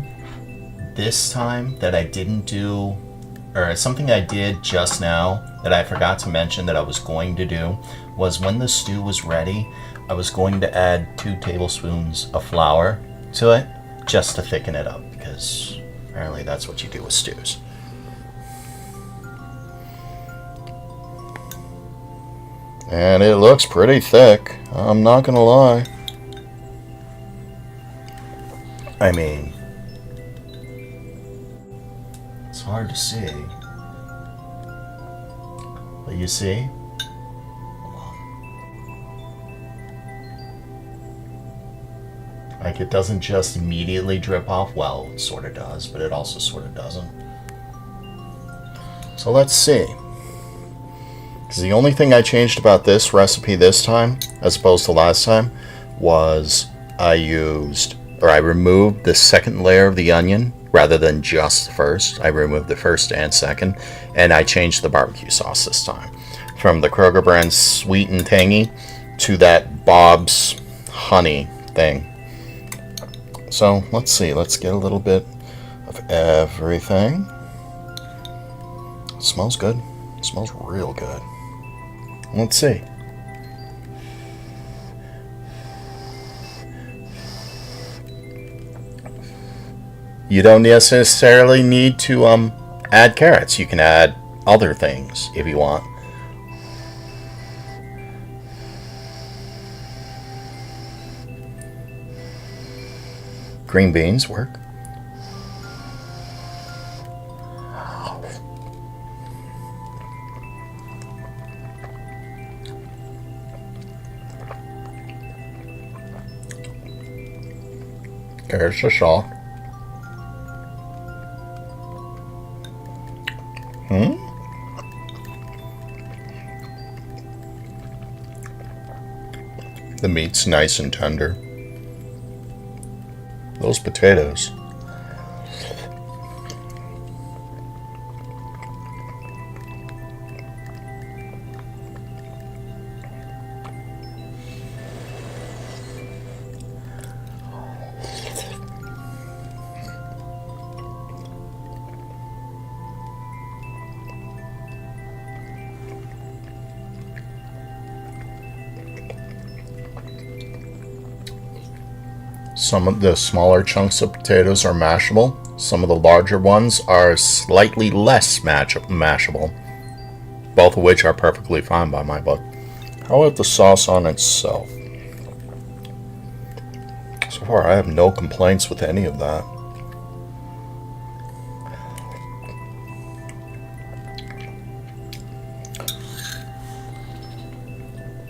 this time that I didn't do, or something I did just now that I forgot to mention that I was going to do, was when the stew was ready, I was going to add 2 tablespoons of flour to it just to thicken it up, because apparently that's what you do with stews. And it looks pretty thick, I'm not gonna lie. I mean, it's hard to see. But you see? Like, it doesn't just immediately drip off. Well, it sort of does, but it also sort of doesn't. So let's see. Because the only thing I changed about this recipe this time, as opposed to last time, was I removed the second layer of the onion rather than just the first. I removed the first and second, and I changed the barbecue sauce this time. From the Kroger brand sweet and tangy to that Bob's honey thing. So let's see, let's get a little bit of everything. It smells good. It smells real good. Let's see. You don't necessarily need to add carrots. You can add other things if you want. Green beans work. Carrots are soft. The meat's nice and tender. Those potatoes. Some of the smaller chunks of potatoes are mashable. Some of the larger ones are slightly less mashable. Both of which are perfectly fine by my book. How about the sauce on itself? So far, I have no complaints with any of that.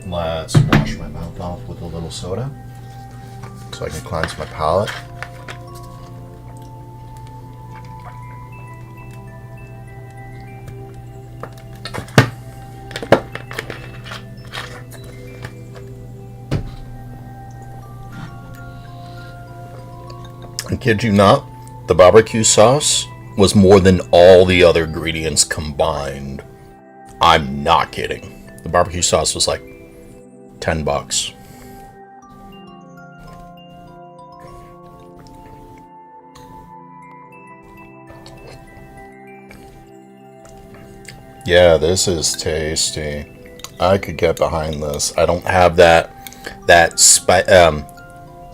Let's wash my mouth off with a little soda so I can cleanse my palate. I kid you not, the barbecue sauce was more than all the other ingredients combined. I'm not kidding. The barbecue sauce was like $10. Yeah, this is tasty. I could get behind this. I don't have that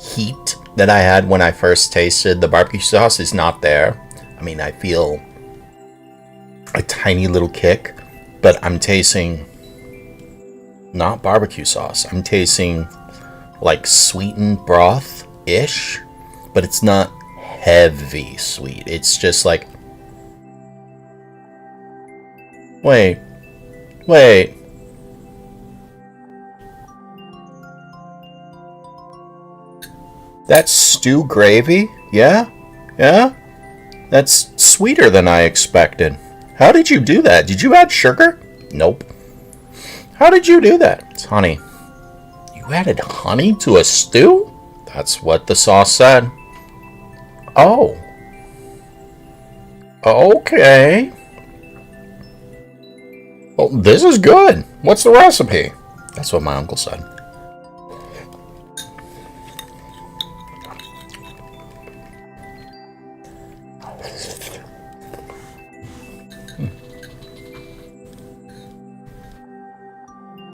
heat that I had when I first tasted the barbecue sauce is not there. I mean, I feel a tiny little kick, but I'm tasting not barbecue sauce. I'm tasting like sweetened broth-ish, but it's not heavy sweet. It's just like, wait. That's stew gravy? Yeah? That's sweeter than I expected. How did you do that? Did you add sugar? Nope. How did you do that? It's honey. You added honey to a stew? That's what the sauce said. Oh. Okay. Well, this is good. What's the recipe? That's what my uncle said.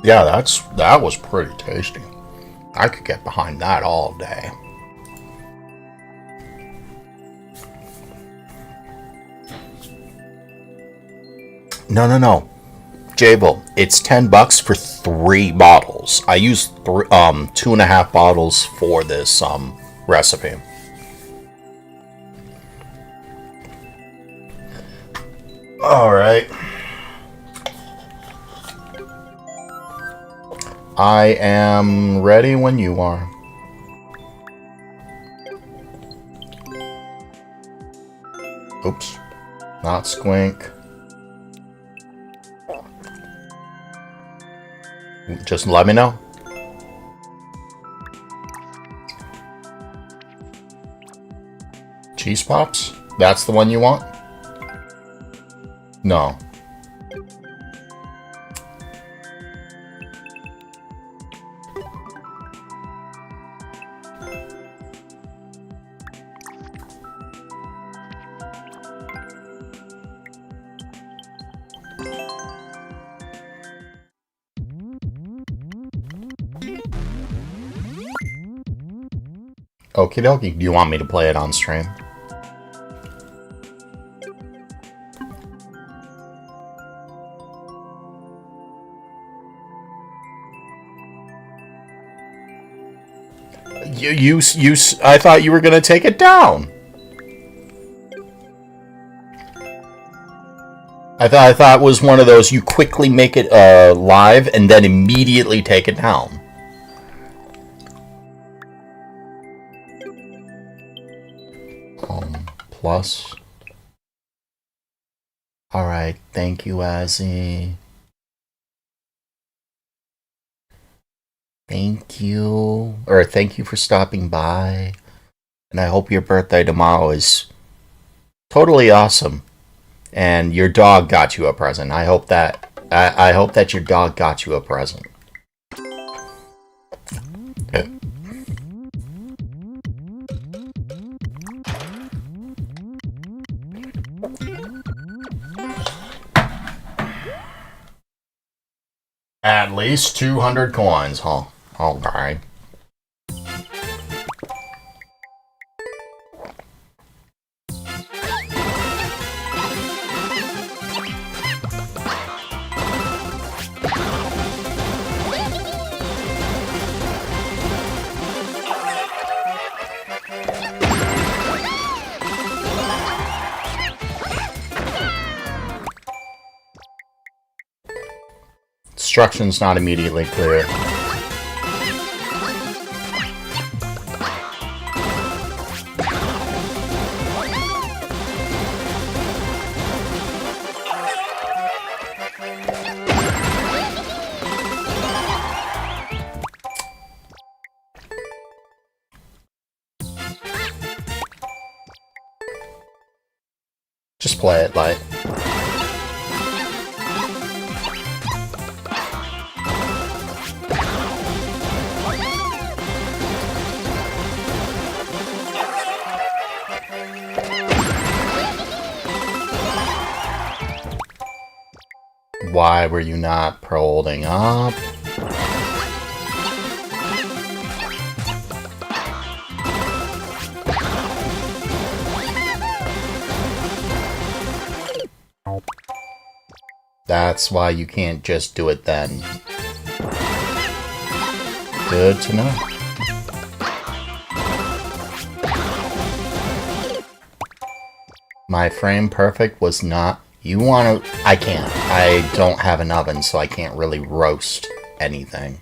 Yeah, that was pretty tasty. I could get behind that all day. No. Jable, it's $10 for 3 bottles. I used 2.5 bottles for this recipe. All right. I am ready when you are. Oops. Not squink. Just let me know. Cheese Pops? That's the one you want? No. Okie dokie. Do you want me to play it on stream? I thought you were gonna take it down. I thought it was one of those you quickly make it live and then immediately take it down. Plus. Alright, thank you, Azzy. Thank you. Or thank you for stopping by. And I hope your birthday tomorrow is totally awesome. And your dog got you a present. I hope that your dog got you a present. Yeah. At least 200 coins, huh? Alright. instructions not immediately clear. Just play it light. Why were you not holding up? That's why you can't just do it then. Good to know. My frame perfect was not... You want to... I can't. I don't have an oven, so I can't really roast anything.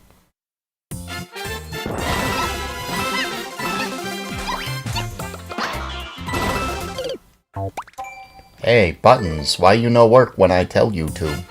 Hey, buttons, why you no work when I tell you to?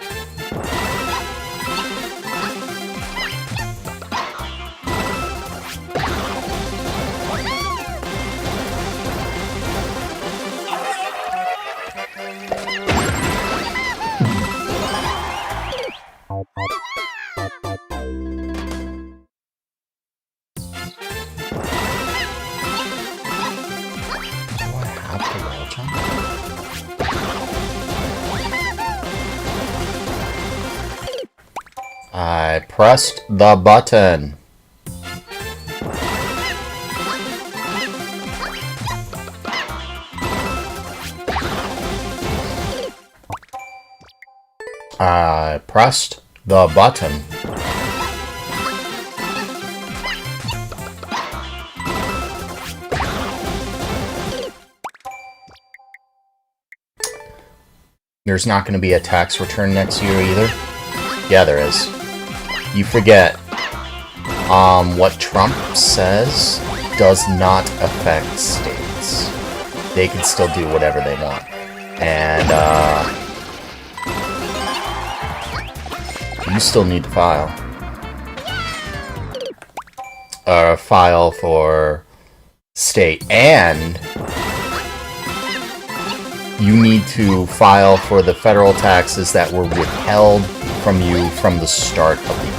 I pressed the button. I pressed the button. There's not going to be a tax return next year either. Yeah, there is. You forget, what Trump says does not affect states. They can still do whatever they want. And, you still need to file. File for state. And you need to file for the federal taxes that were withheld from you from the start of the year.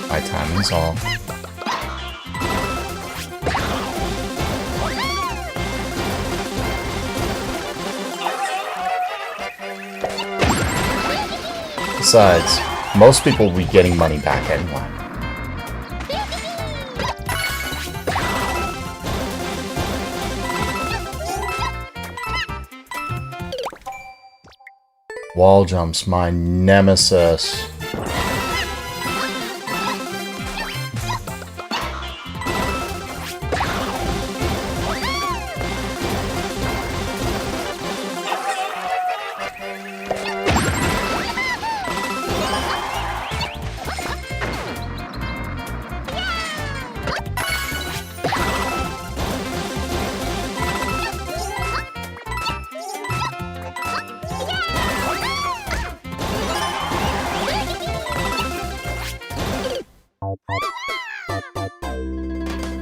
My timing's off. Besides, most people will be getting money back anyway. Wall jumps, my nemesis.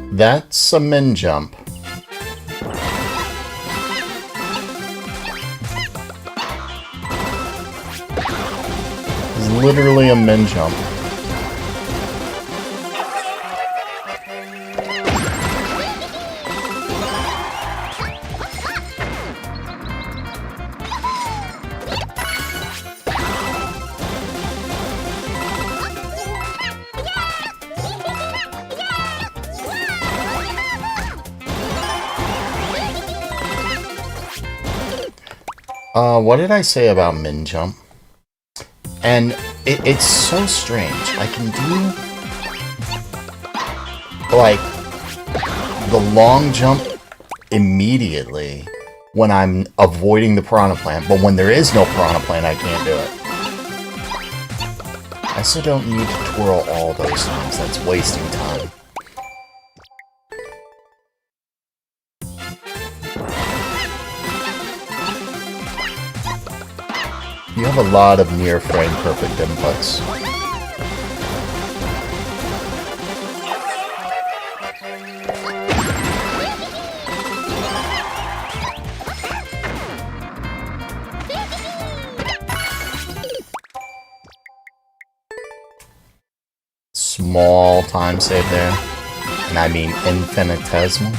That's a min jump. It's literally a min jump. What did I say about min jump? And it's so strange. I can do, like, the long jump immediately when I'm avoiding the piranha plant, but when there is no piranha plant, I can't do it. I still don't need to twirl all those times. That's wasting time. You have a lot of near frame perfect inputs. Small time save there, and I mean infinitesimal.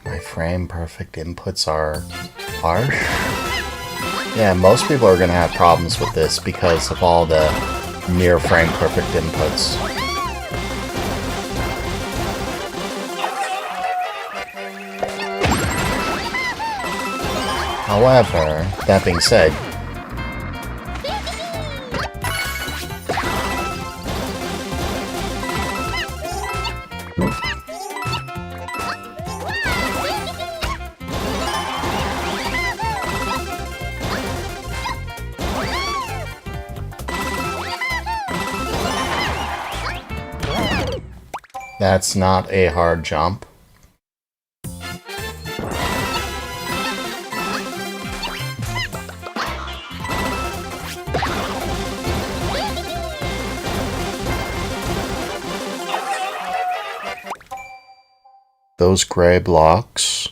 My frame perfect inputs are harsh. Yeah, most people are going to have problems with this because of all the near frame perfect inputs. However, that being said, that's not a hard jump. Those gray blocks,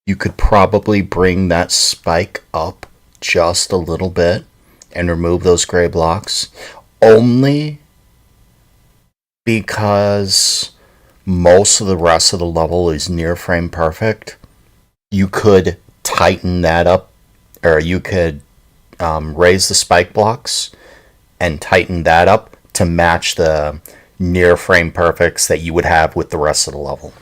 you could probably bring that spike up just a little bit and remove those gray blocks. Only because most of the rest of the level is near frame perfect. You could tighten that up, or you could raise the spike blocks and tighten that up to match the near frame perfects that you would have with the rest of the level.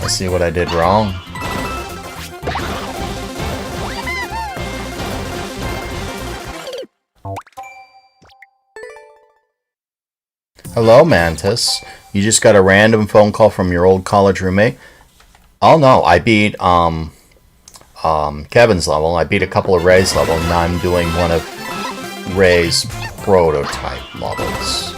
Let's see what I did wrong. Hello, Mantis. You just got a random phone call from your old college roommate? Oh no, I beat Kevin's level. I beat a couple of Ray's levels. Now I'm doing one of Ray's prototype levels.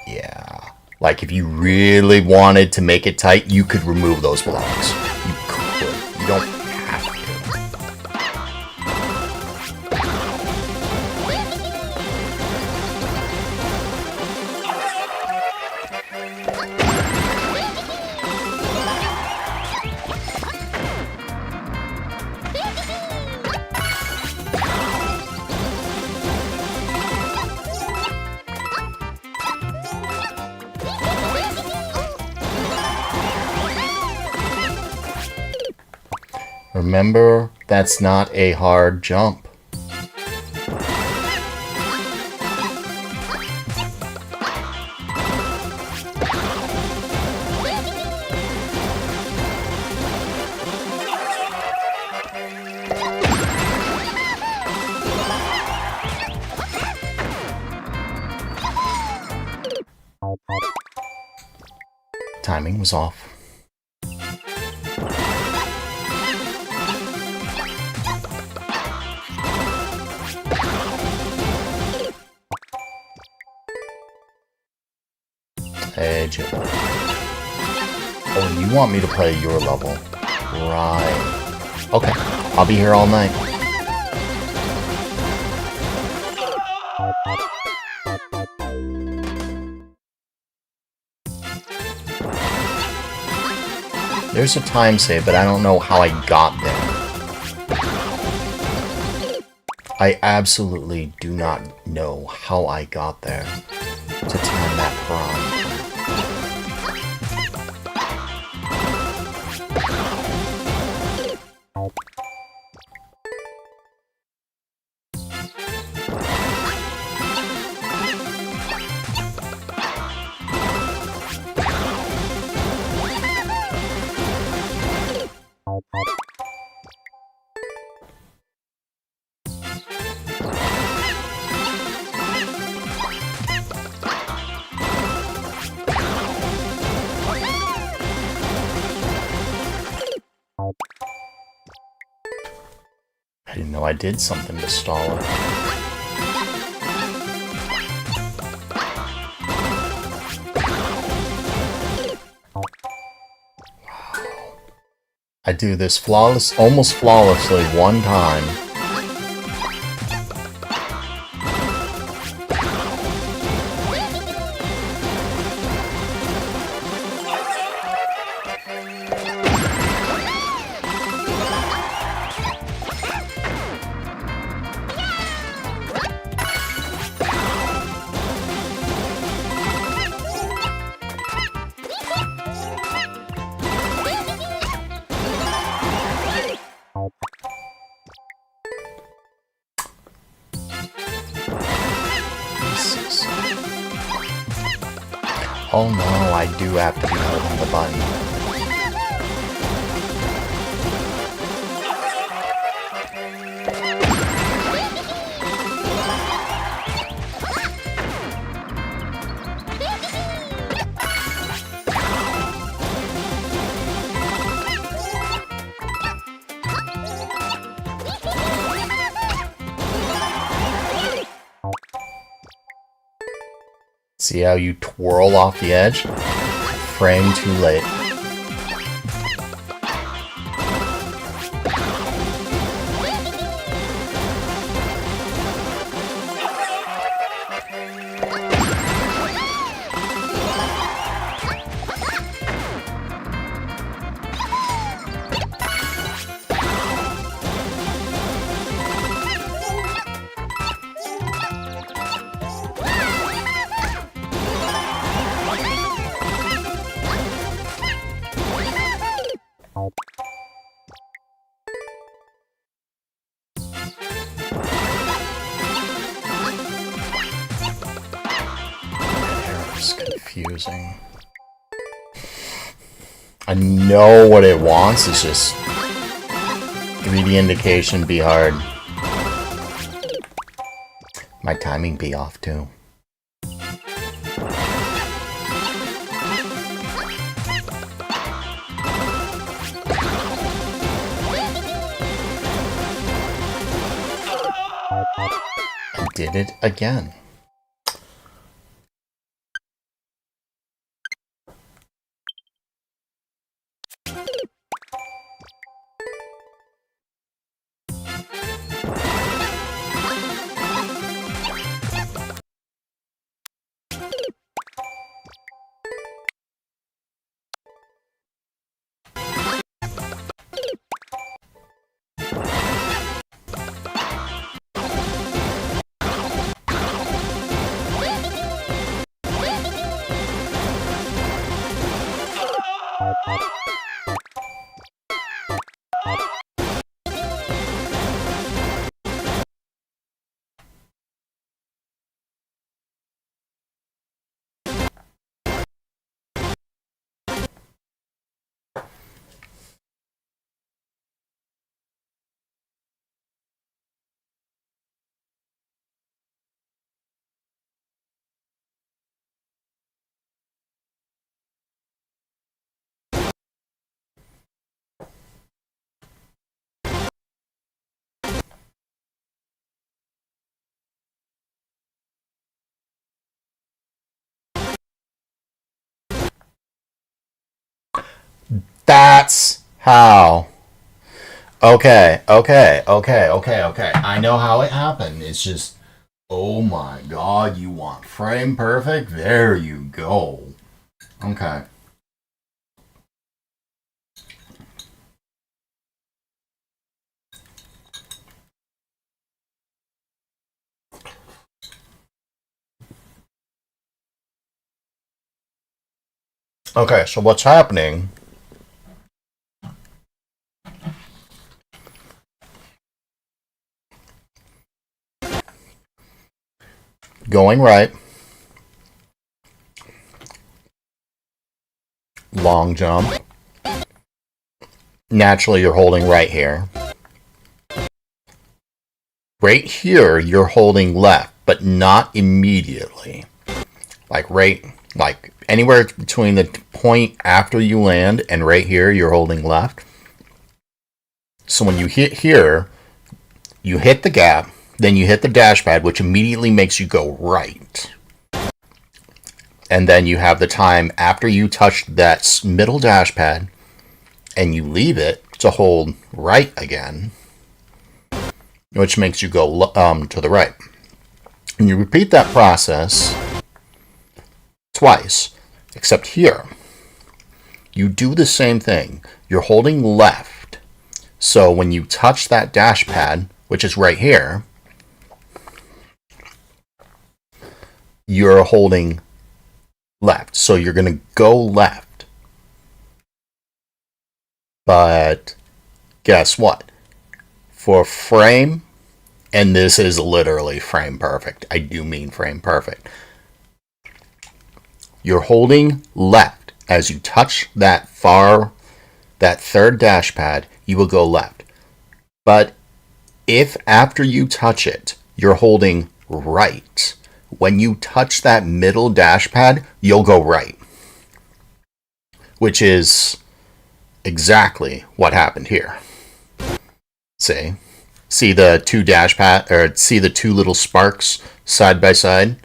Yeah. Like, if you really wanted to make it tight, you could remove those blocks. You could. You don't have to. Remember, that's not a hard jump. Timing was off. Edge. Oh, you want me to play your level? Right. Okay, I'll be here all night. there's a time save, but I don't know how I got there. I absolutely do not know how I got there to time that prompt. I didn't know I did something to stall it. I do this almost flawlessly one time. Oh no, I do have to be holding the button. See how you twirl off the edge? Frame too late. Confusing. I know what it wants, it's just 3D indication be hard. My timing be off too. I did it again. That's how. Okay. I know how it happened. It's just, oh my god, you want frame perfect? There you go. Okay. Okay, so what's happening? Going right. Long jump. Naturally, you're holding right here. Right here, you're holding left, but not immediately. Like anywhere between the point after you land and right here, you're holding left. So when you hit here, you hit the gap, then you hit the dash pad, which immediately makes you go right. And then you have the time after you touch that middle dash pad and you leave it to hold right again, which makes you go to the right. And you repeat that process twice, except here. You do the same thing. You're holding left. So when you touch that dash pad, which is right here, you're holding left. So you're going to go left. But guess what? For frame, and this is literally frame perfect. I do mean frame perfect. You're holding left. As you touch that third dash pad, you will go left. But if after you touch it, you're holding right, when you touch that middle dash pad, you'll go right. Which is exactly what happened here. See the two dash pad, or see the two little sparks side by side?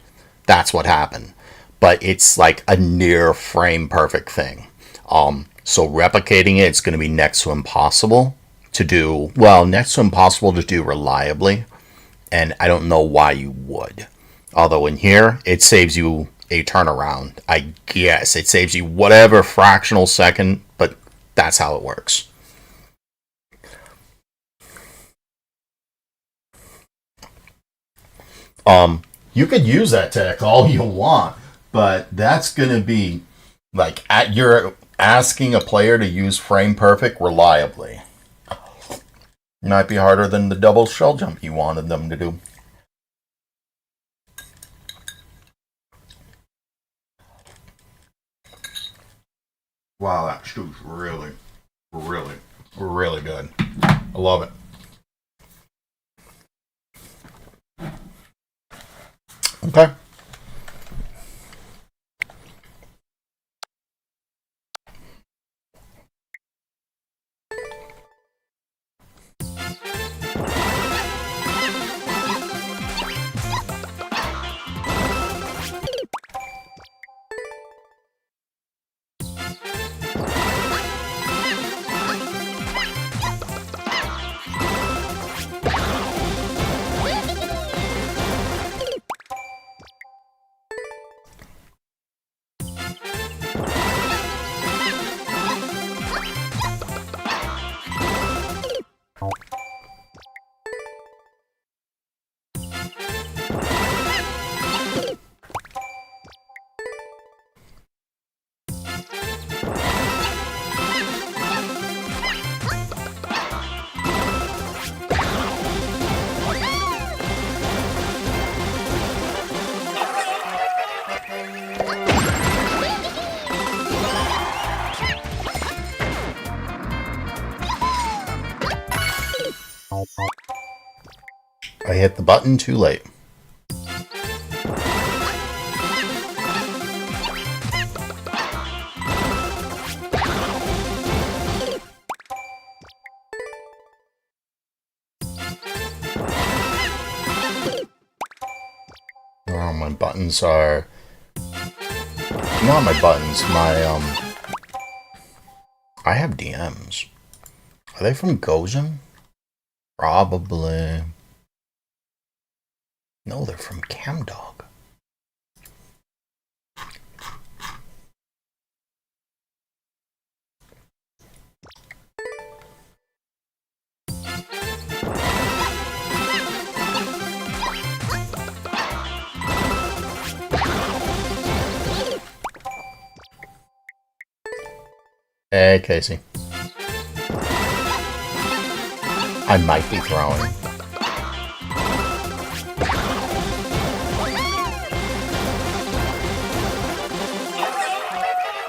That's what happened. But it's like a near frame perfect thing. So replicating it's going to be next to impossible to do. Well, next to impossible to do reliably. And I don't know why you would. Although in here, it saves you a turnaround. I guess it saves you whatever fractional second, but that's how it works. You could use that tech all you want, but that's going to be like you're asking a player to use frame perfect reliably. Might be harder than the double shell jump you wanted them to do. Wow, that stew's really, really, really good. I love it. Okay. I hit the button too late. Oh, my buttons are... Not my buttons, I have DMs. Are they from Gozen? Probably. No, they're from Camdog. Hey, Casey. I might be throwing.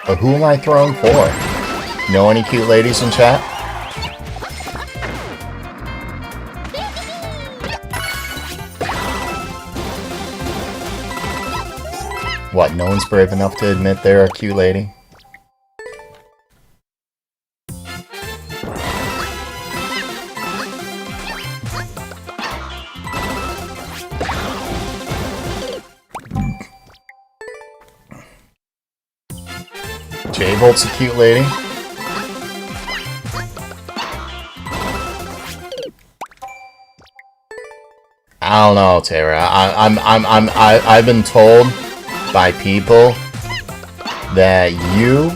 But who am I throwing for? Know any cute ladies in chat? What, no one's brave enough to admit they're a cute lady? J-Bolt's a cute lady. I don't know, Tara. I've been told by people that you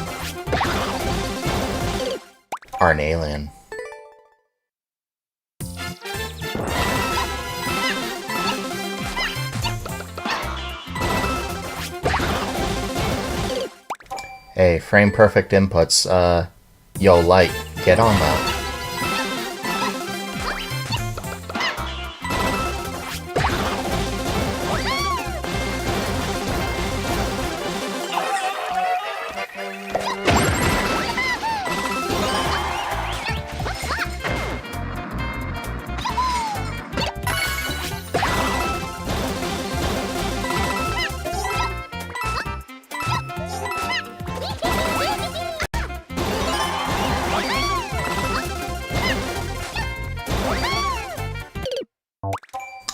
are an alien. Hey, frame perfect inputs. Yo, Light, get on that.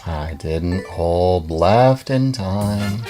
I didn't hold left in time.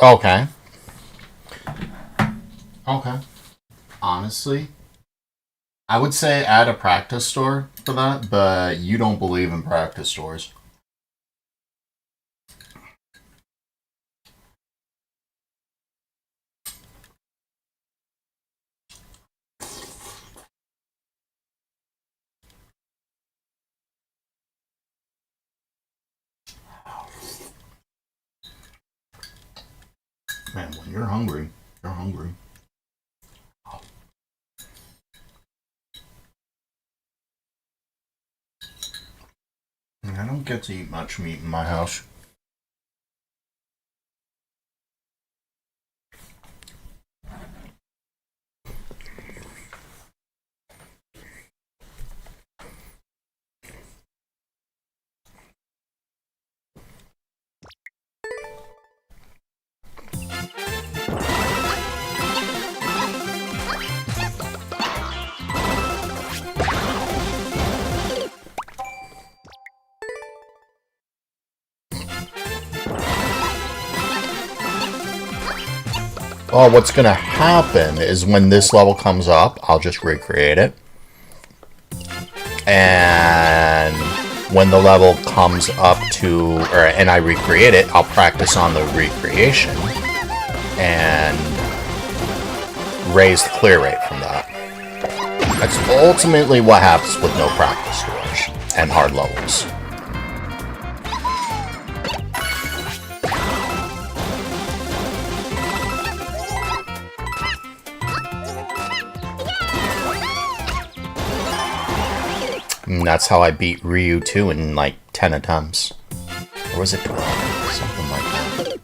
Okay. Okay. Honestly, I would say add a practice store for that, but you don't believe in practice stores. Man, when you're hungry, you're hungry. I don't get to eat much meat in my house. Well, what's going to happen is when this level comes up, I'll just recreate it. And when the level comes up to, and I recreate it, I'll practice on the recreation and raise the clear rate from that. That's ultimately what happens with no practice scores and hard levels. And that's how I beat Ryu 2 in like 10 attempts. Or was it 12? Something like that.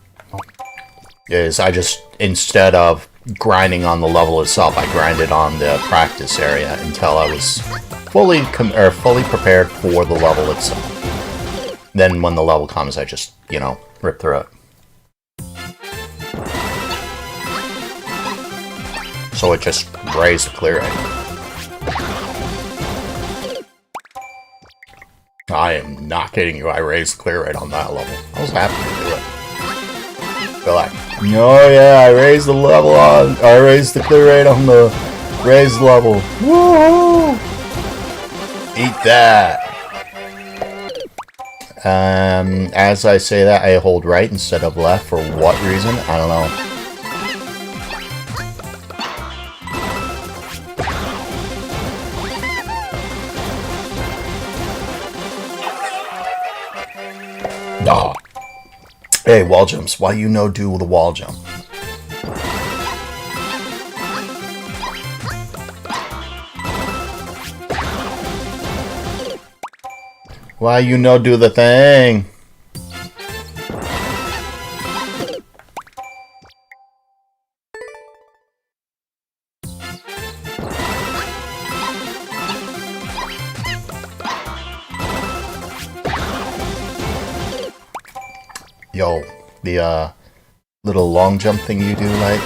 Is I just, instead of grinding on the level itself, I grinded on the practice area until I was fully prepared for the level itself. Then when the level comes, I just, you know, rip through it. So it just raised the clear rate. I am not kidding you, I raised the clear rate on that level. I was happy to do it. Feel like, oh yeah, I raised the level on, I raised the clear rate on the raised level. Woo! Eat that. As I say that, I hold right instead of left. For what reason? I don't know. Nah. Hey, wall jumps. Why you no do the wall jump? Why you no do the thing? Yo, the little long jump thing you do, like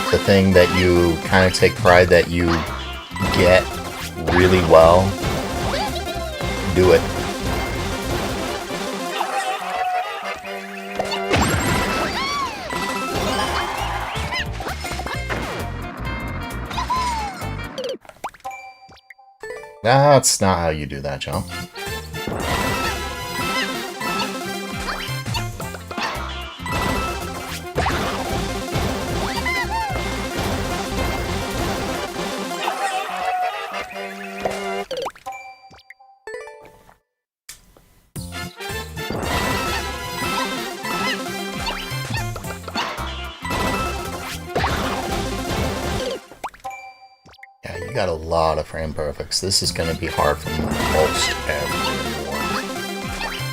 the thing that you kind of take pride that you get really well. Do it. That's not how you do that jump. Yeah, you got a lot of frame perfects. This is going to be hard for most everyone.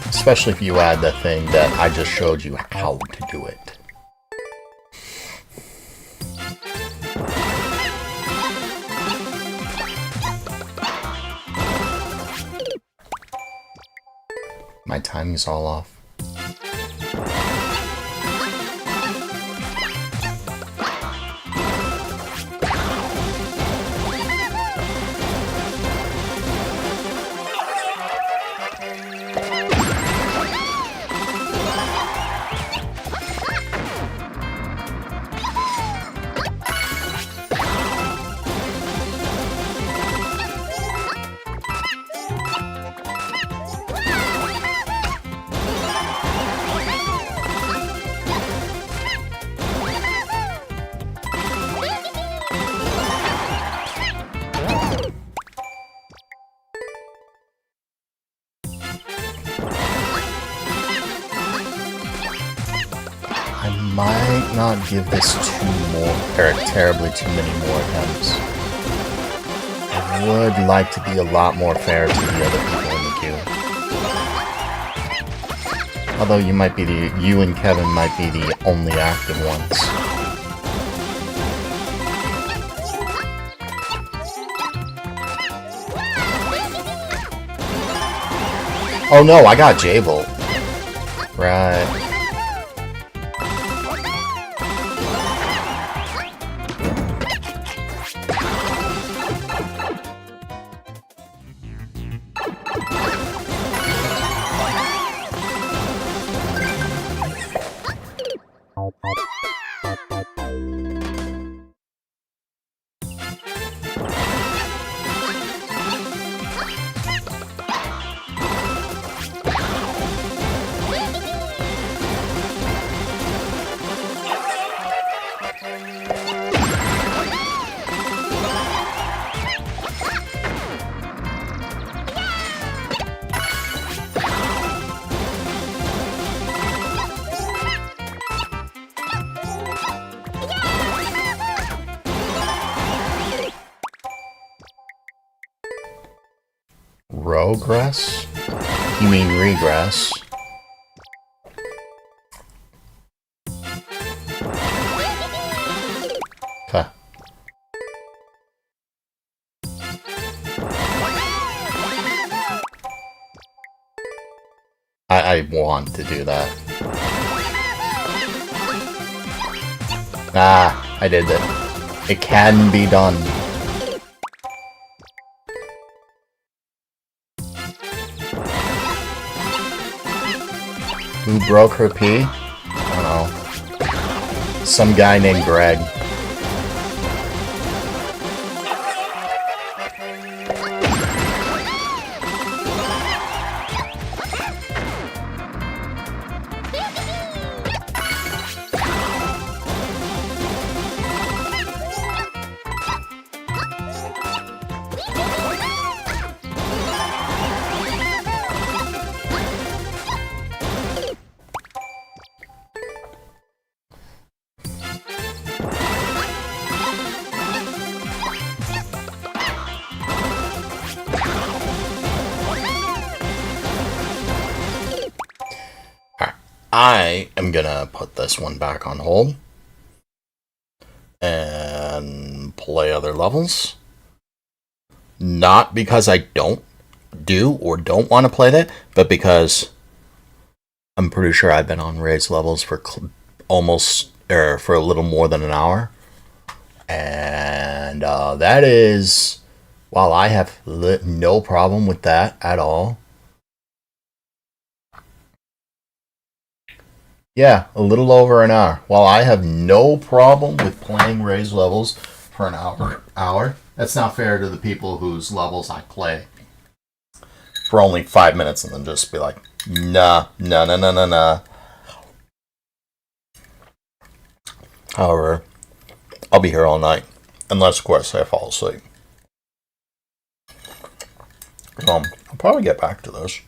Especially if you add the thing that I just showed you how to do it. My timing's all off. Might not give this terribly too many more attempts. I would like to be a lot more fair to the other people in the queue. Although you and Kevin might be the only active ones. Oh no, I got J-Bolt. Right. Progress? You mean regress? Okay. I want to do that. Ah, I did it. It can be done. Who broke her pee? I don't know. Some guy named Greg. I am gonna put this one back on hold and play other levels. Not because I don't want to play that, but because I'm pretty sure I've been on raised levels for for a little more than an hour. And that is, while I have no problem with that at all. Yeah, a little over an hour. While I have no problem with playing raised levels for an hour, that's not fair to the people whose levels I play for only 5 minutes and then just be like, nah. However, I'll be here all night. Unless, of course, I fall asleep. I'll probably get back to this.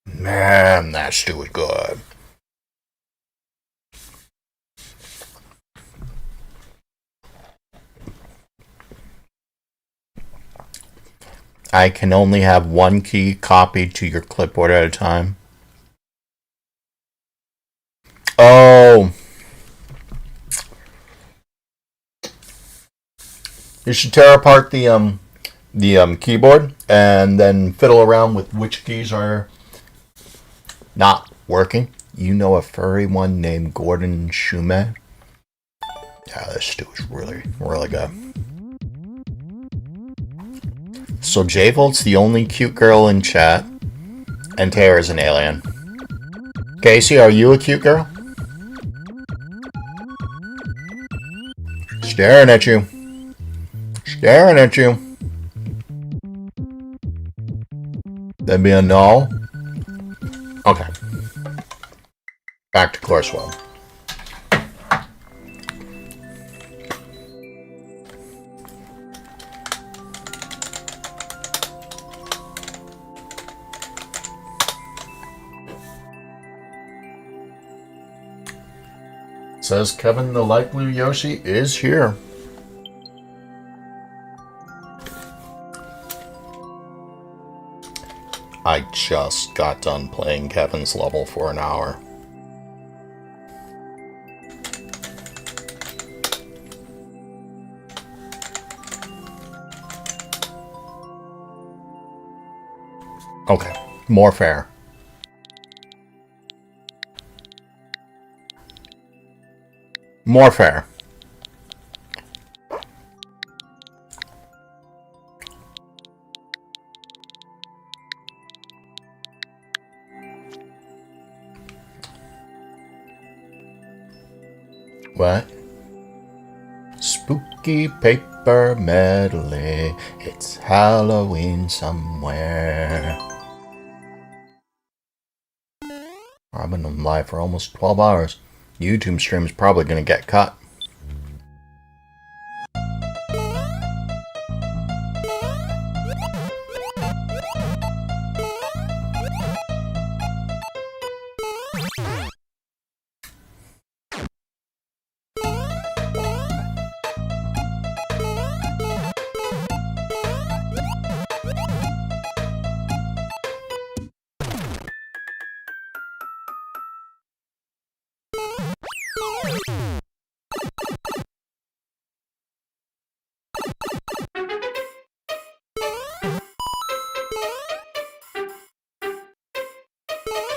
Man, that stew is good. I can only have one key copied to your clipboard at a time. Oh. You should tear apart the keyboard and then fiddle around with which keys are not working. You know a furry one named Gordon Shume? Yeah, this stew is really, really good. So J-Volt's the only cute girl in chat, and Tara's an alien. Casey, are you a cute girl? Staring at you. Staring at you. That'd be a no? Okay. Back to Corswell. Says Kevin the Light Blue Yoshi is here. I just got done playing Kevin's level for an hour. Okay, more fair. More fair. What? Spooky paper medley. It's Halloween somewhere. I've been on live for almost 12 hours. YouTube stream is probably going to get cut.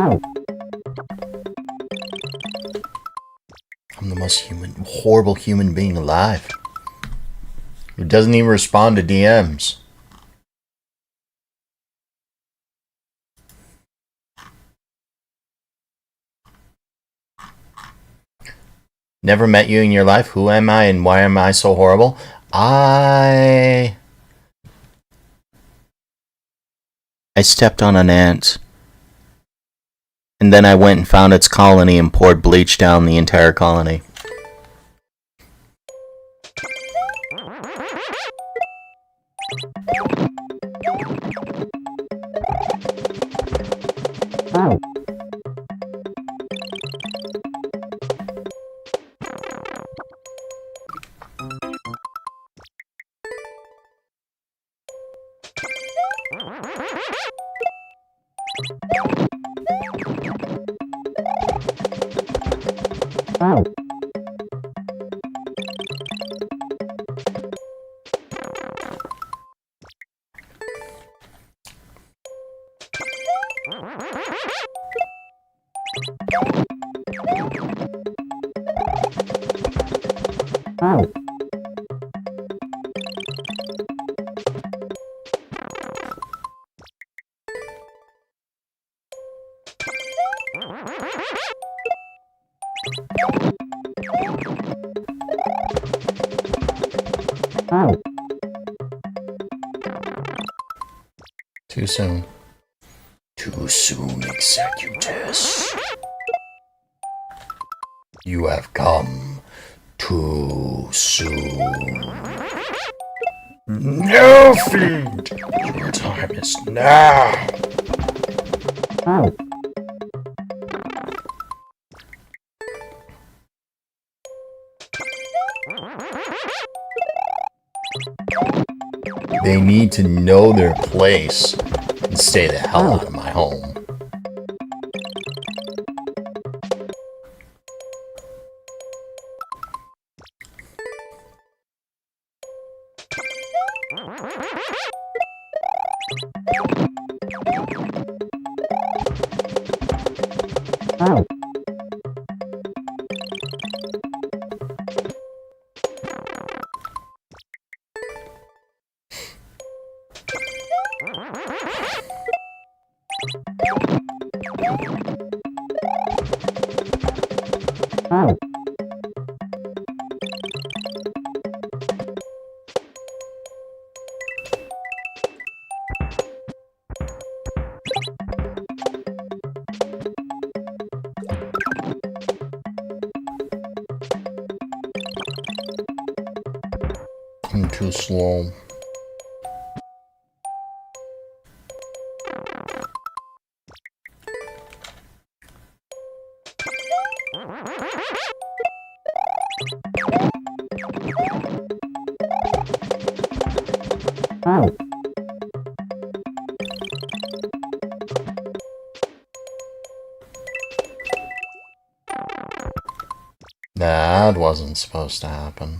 I'm the most horrible human being alive. Who doesn't even respond to DMs. Never met you in your life. Who am I and why am I so horrible? I stepped on an ant. And then I went and found its colony and poured bleach down the entire colony. Too soon. Too soon, Executus. You have come too soon. No, fiend! Your time is now! They need to know their place and stay the hell out of my home. I'm too slow. That wasn't supposed to happen.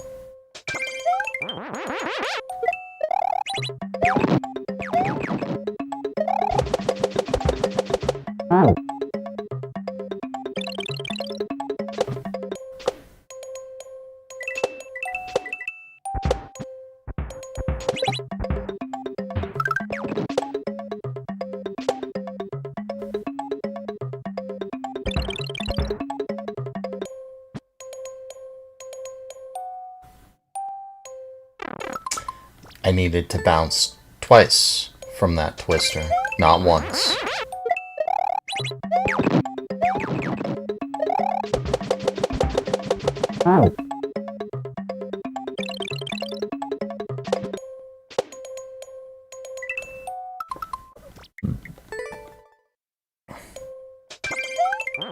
I needed to bounce twice from that twister, not once.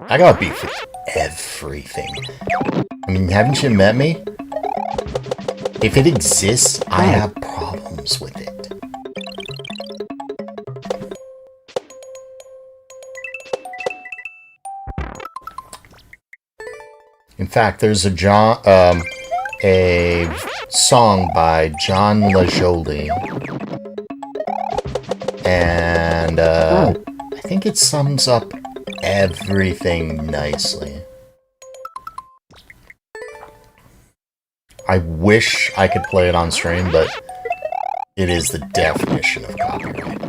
I got beef with everything. I mean, haven't you met me? If it exists, I have problems with it. In fact, there's a song by John LaJolie, and I think it sums up everything nicely. I wish I could play it on stream, but it is the definition of copyright.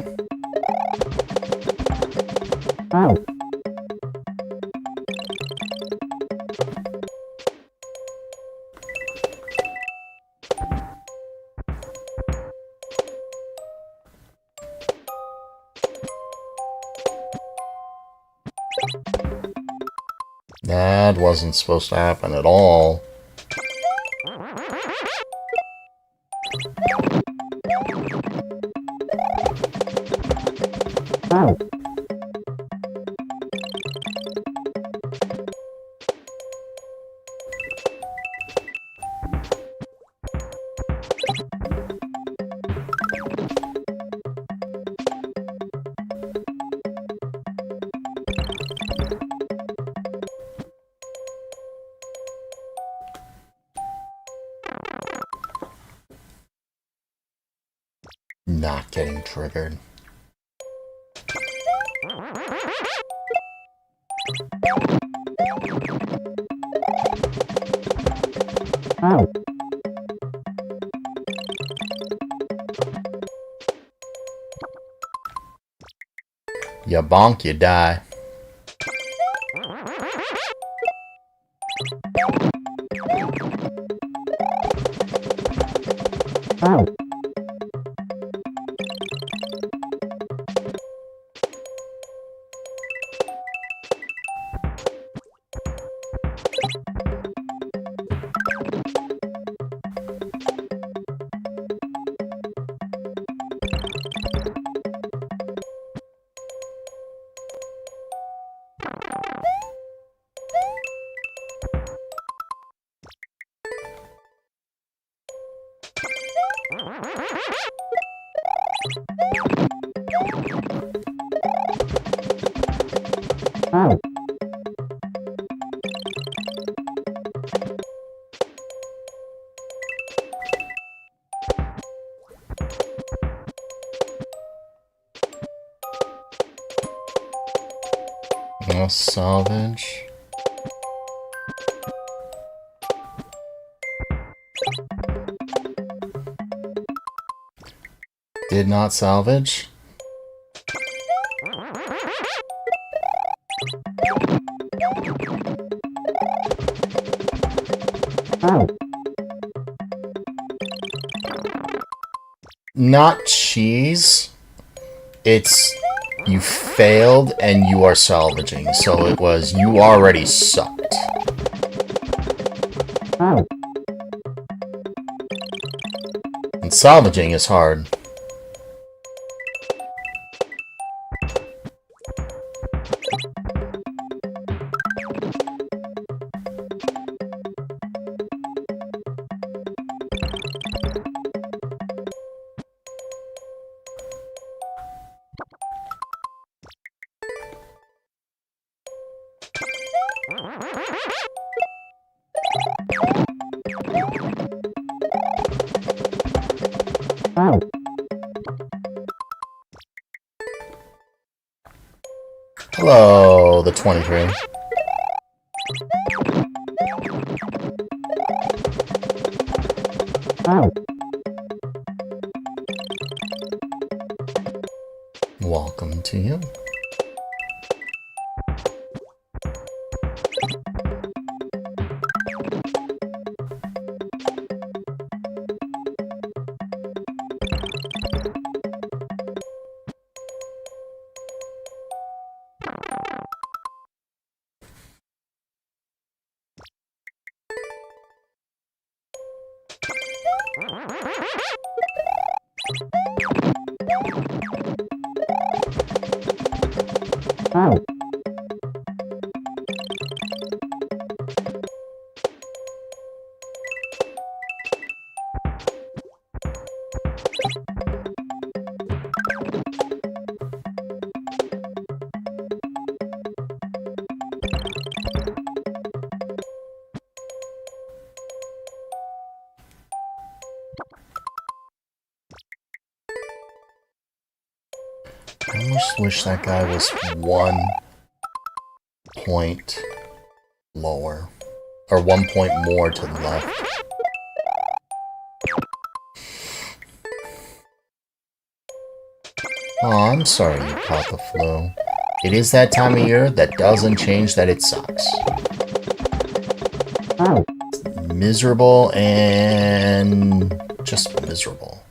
Oh. That wasn't supposed to happen at all. Oh. Not getting triggered. Oh. You bonk, you die. Oh. Oh. No salvage. Did not salvage. Oh. Not cheese. It's you failed and you are salvaging. So it was you already sucked. Oh. And salvaging is hard. Oh. Hello, the 23. Oh. Welcome to you. Oh. I almost wish that guy was one point lower. Or 1 point more to the left. Oh, I'm sorry you caught the flu. It is that time of year that doesn't change that it sucks. Miserable and just miserable.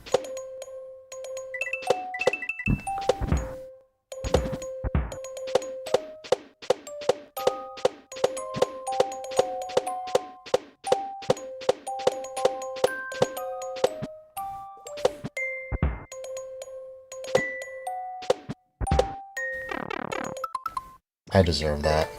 I deserve that.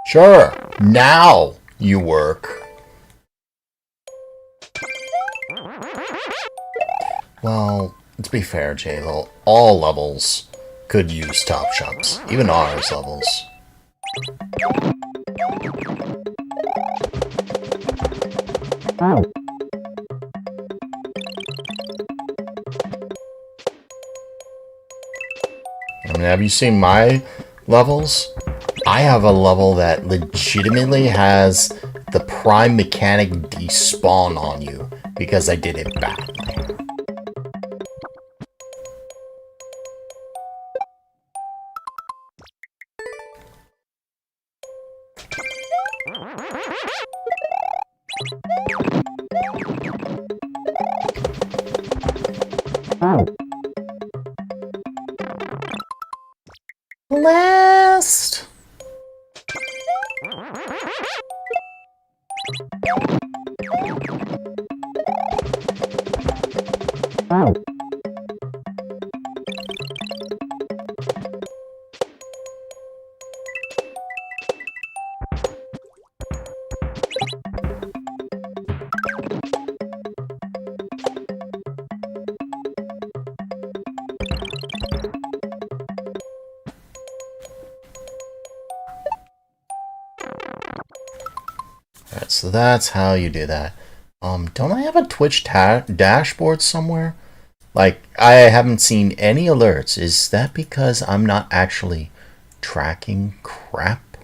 Sure, now you work. Well, to be fair, Jazel, all levels could use top shops, even ours levels. I mean, have you seen my levels? I have a level that legitimately has the prime mechanic despawn on you because I did it badly. Last. Alright, so that's how you do that. Don't I have a Twitch dashboard somewhere? Like, I haven't seen any alerts. Is that because I'm not actually tracking crap?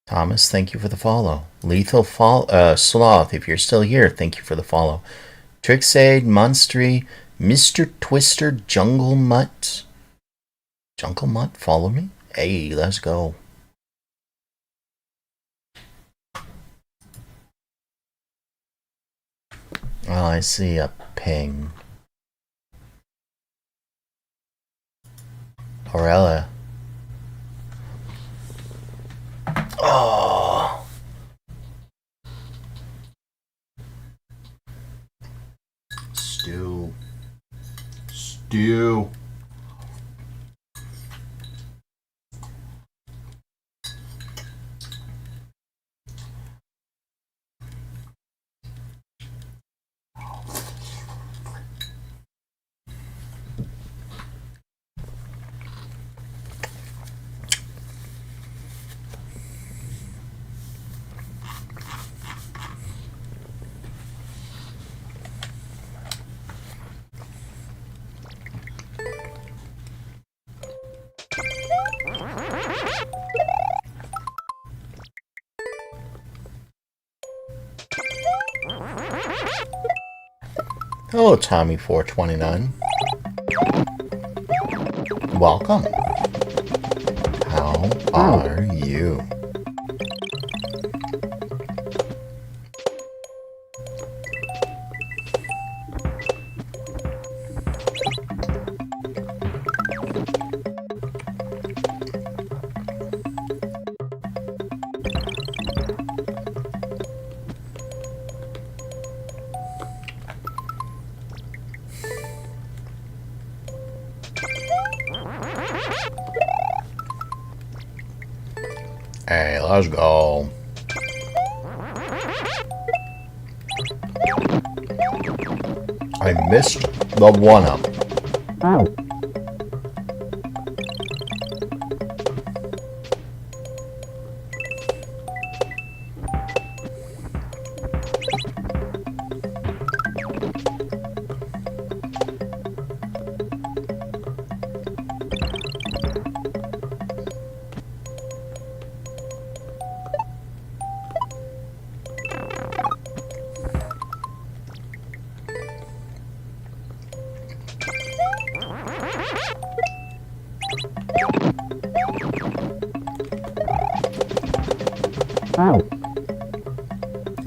Thomas, thank you for the follow. Lethal Sloth, if you're still here, thank you for the follow. Trixade, Monstery, Mr. Twister, Jungle Mutt. Jungle Mutt, follow me? Hey, let's go. Oh, I see a ping. Aurelia. Oh. Stew. Hello, Tommy429. Welcome. How are you? Hey, let's go. I missed the 1-up.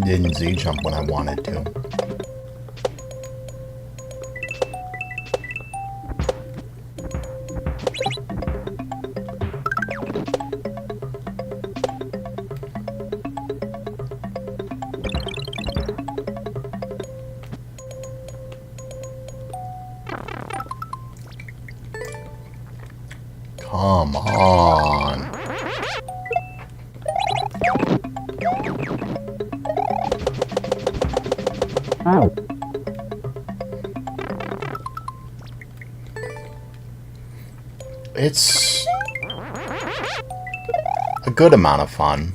Didn't Z jump when I wanted to. Come on. It's a good amount of fun.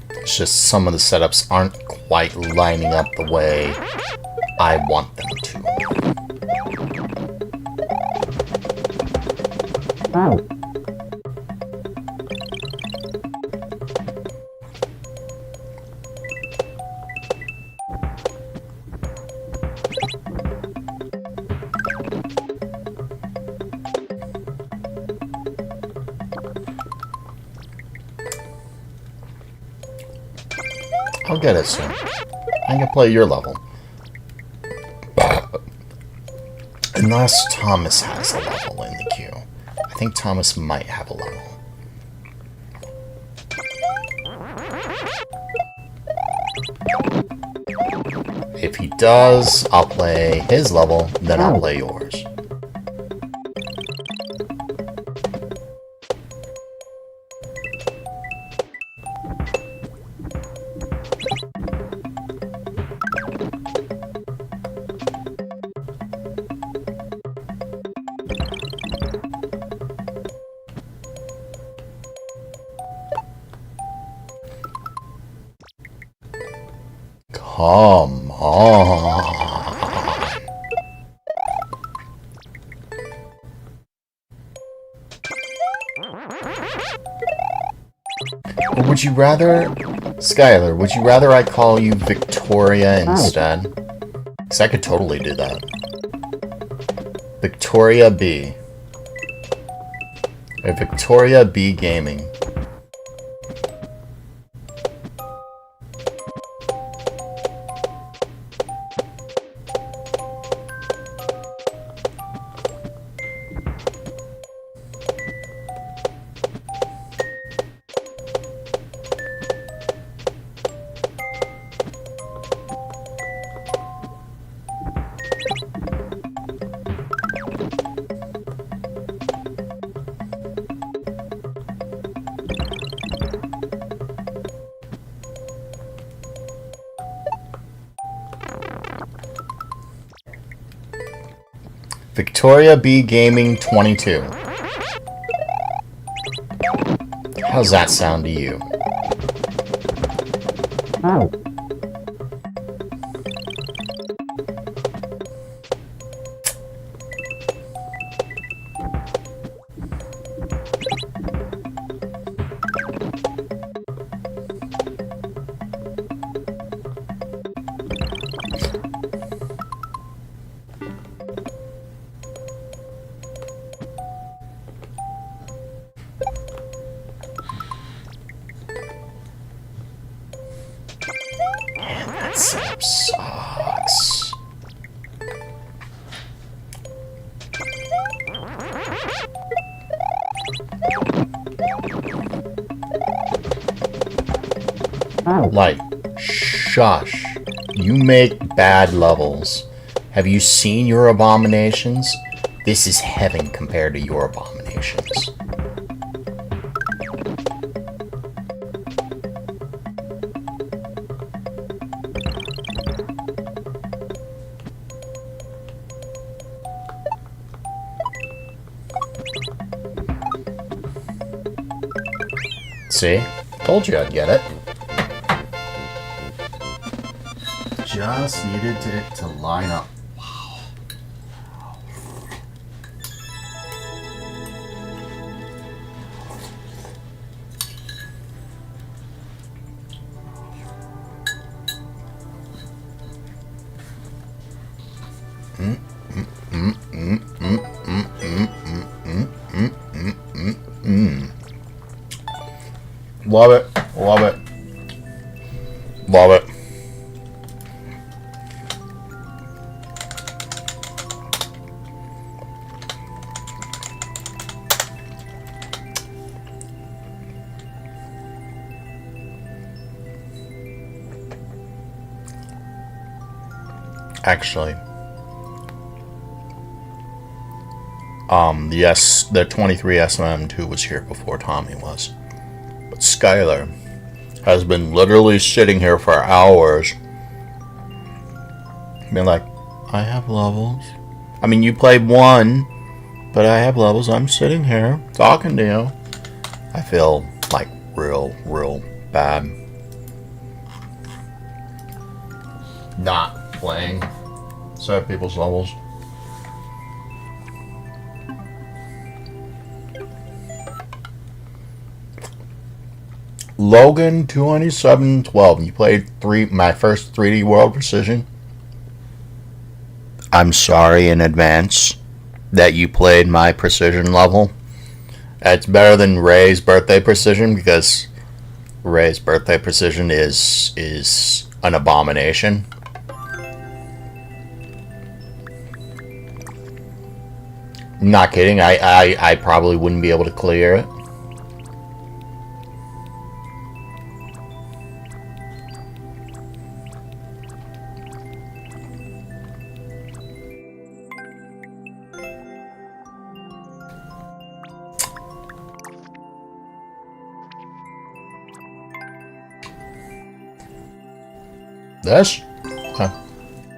It's just some of the setups aren't quite lining up the way I want them to. I'll get it soon. I can play your level. Unless Thomas has a level in the queue. I think Thomas might have a level. If he does, I'll play his level, then I'll play yours. Come on. Or would you rather, Skylar, would you rather I call you Victoria instead? Because I could totally do that. Victoria B. Or Victoria B Gaming. Victoria B Gaming 22. How's that sound to you? That setup sucks. Like, shush. You make bad levels. Have you seen your abominations? This is heaven compared to your abominations. See? Told you I'd get it. Just needed it to line up. Love it. Love it. Love it. Actually, yes, the 23 SM2 was here before Tommy was. But Skylar has been literally sitting here for hours. Being like, I have levels. I mean, you played one, but I have levels. I'm sitting here talking to you. I feel like real bad. Not playing certain people's levels. Logan 2712. You played my first 3D World Precision. I'm sorry in advance that you played my precision level. It's better than Ray's birthday precision because Ray's birthday precision is an abomination. Not kidding. I probably wouldn't be able to clear it. This?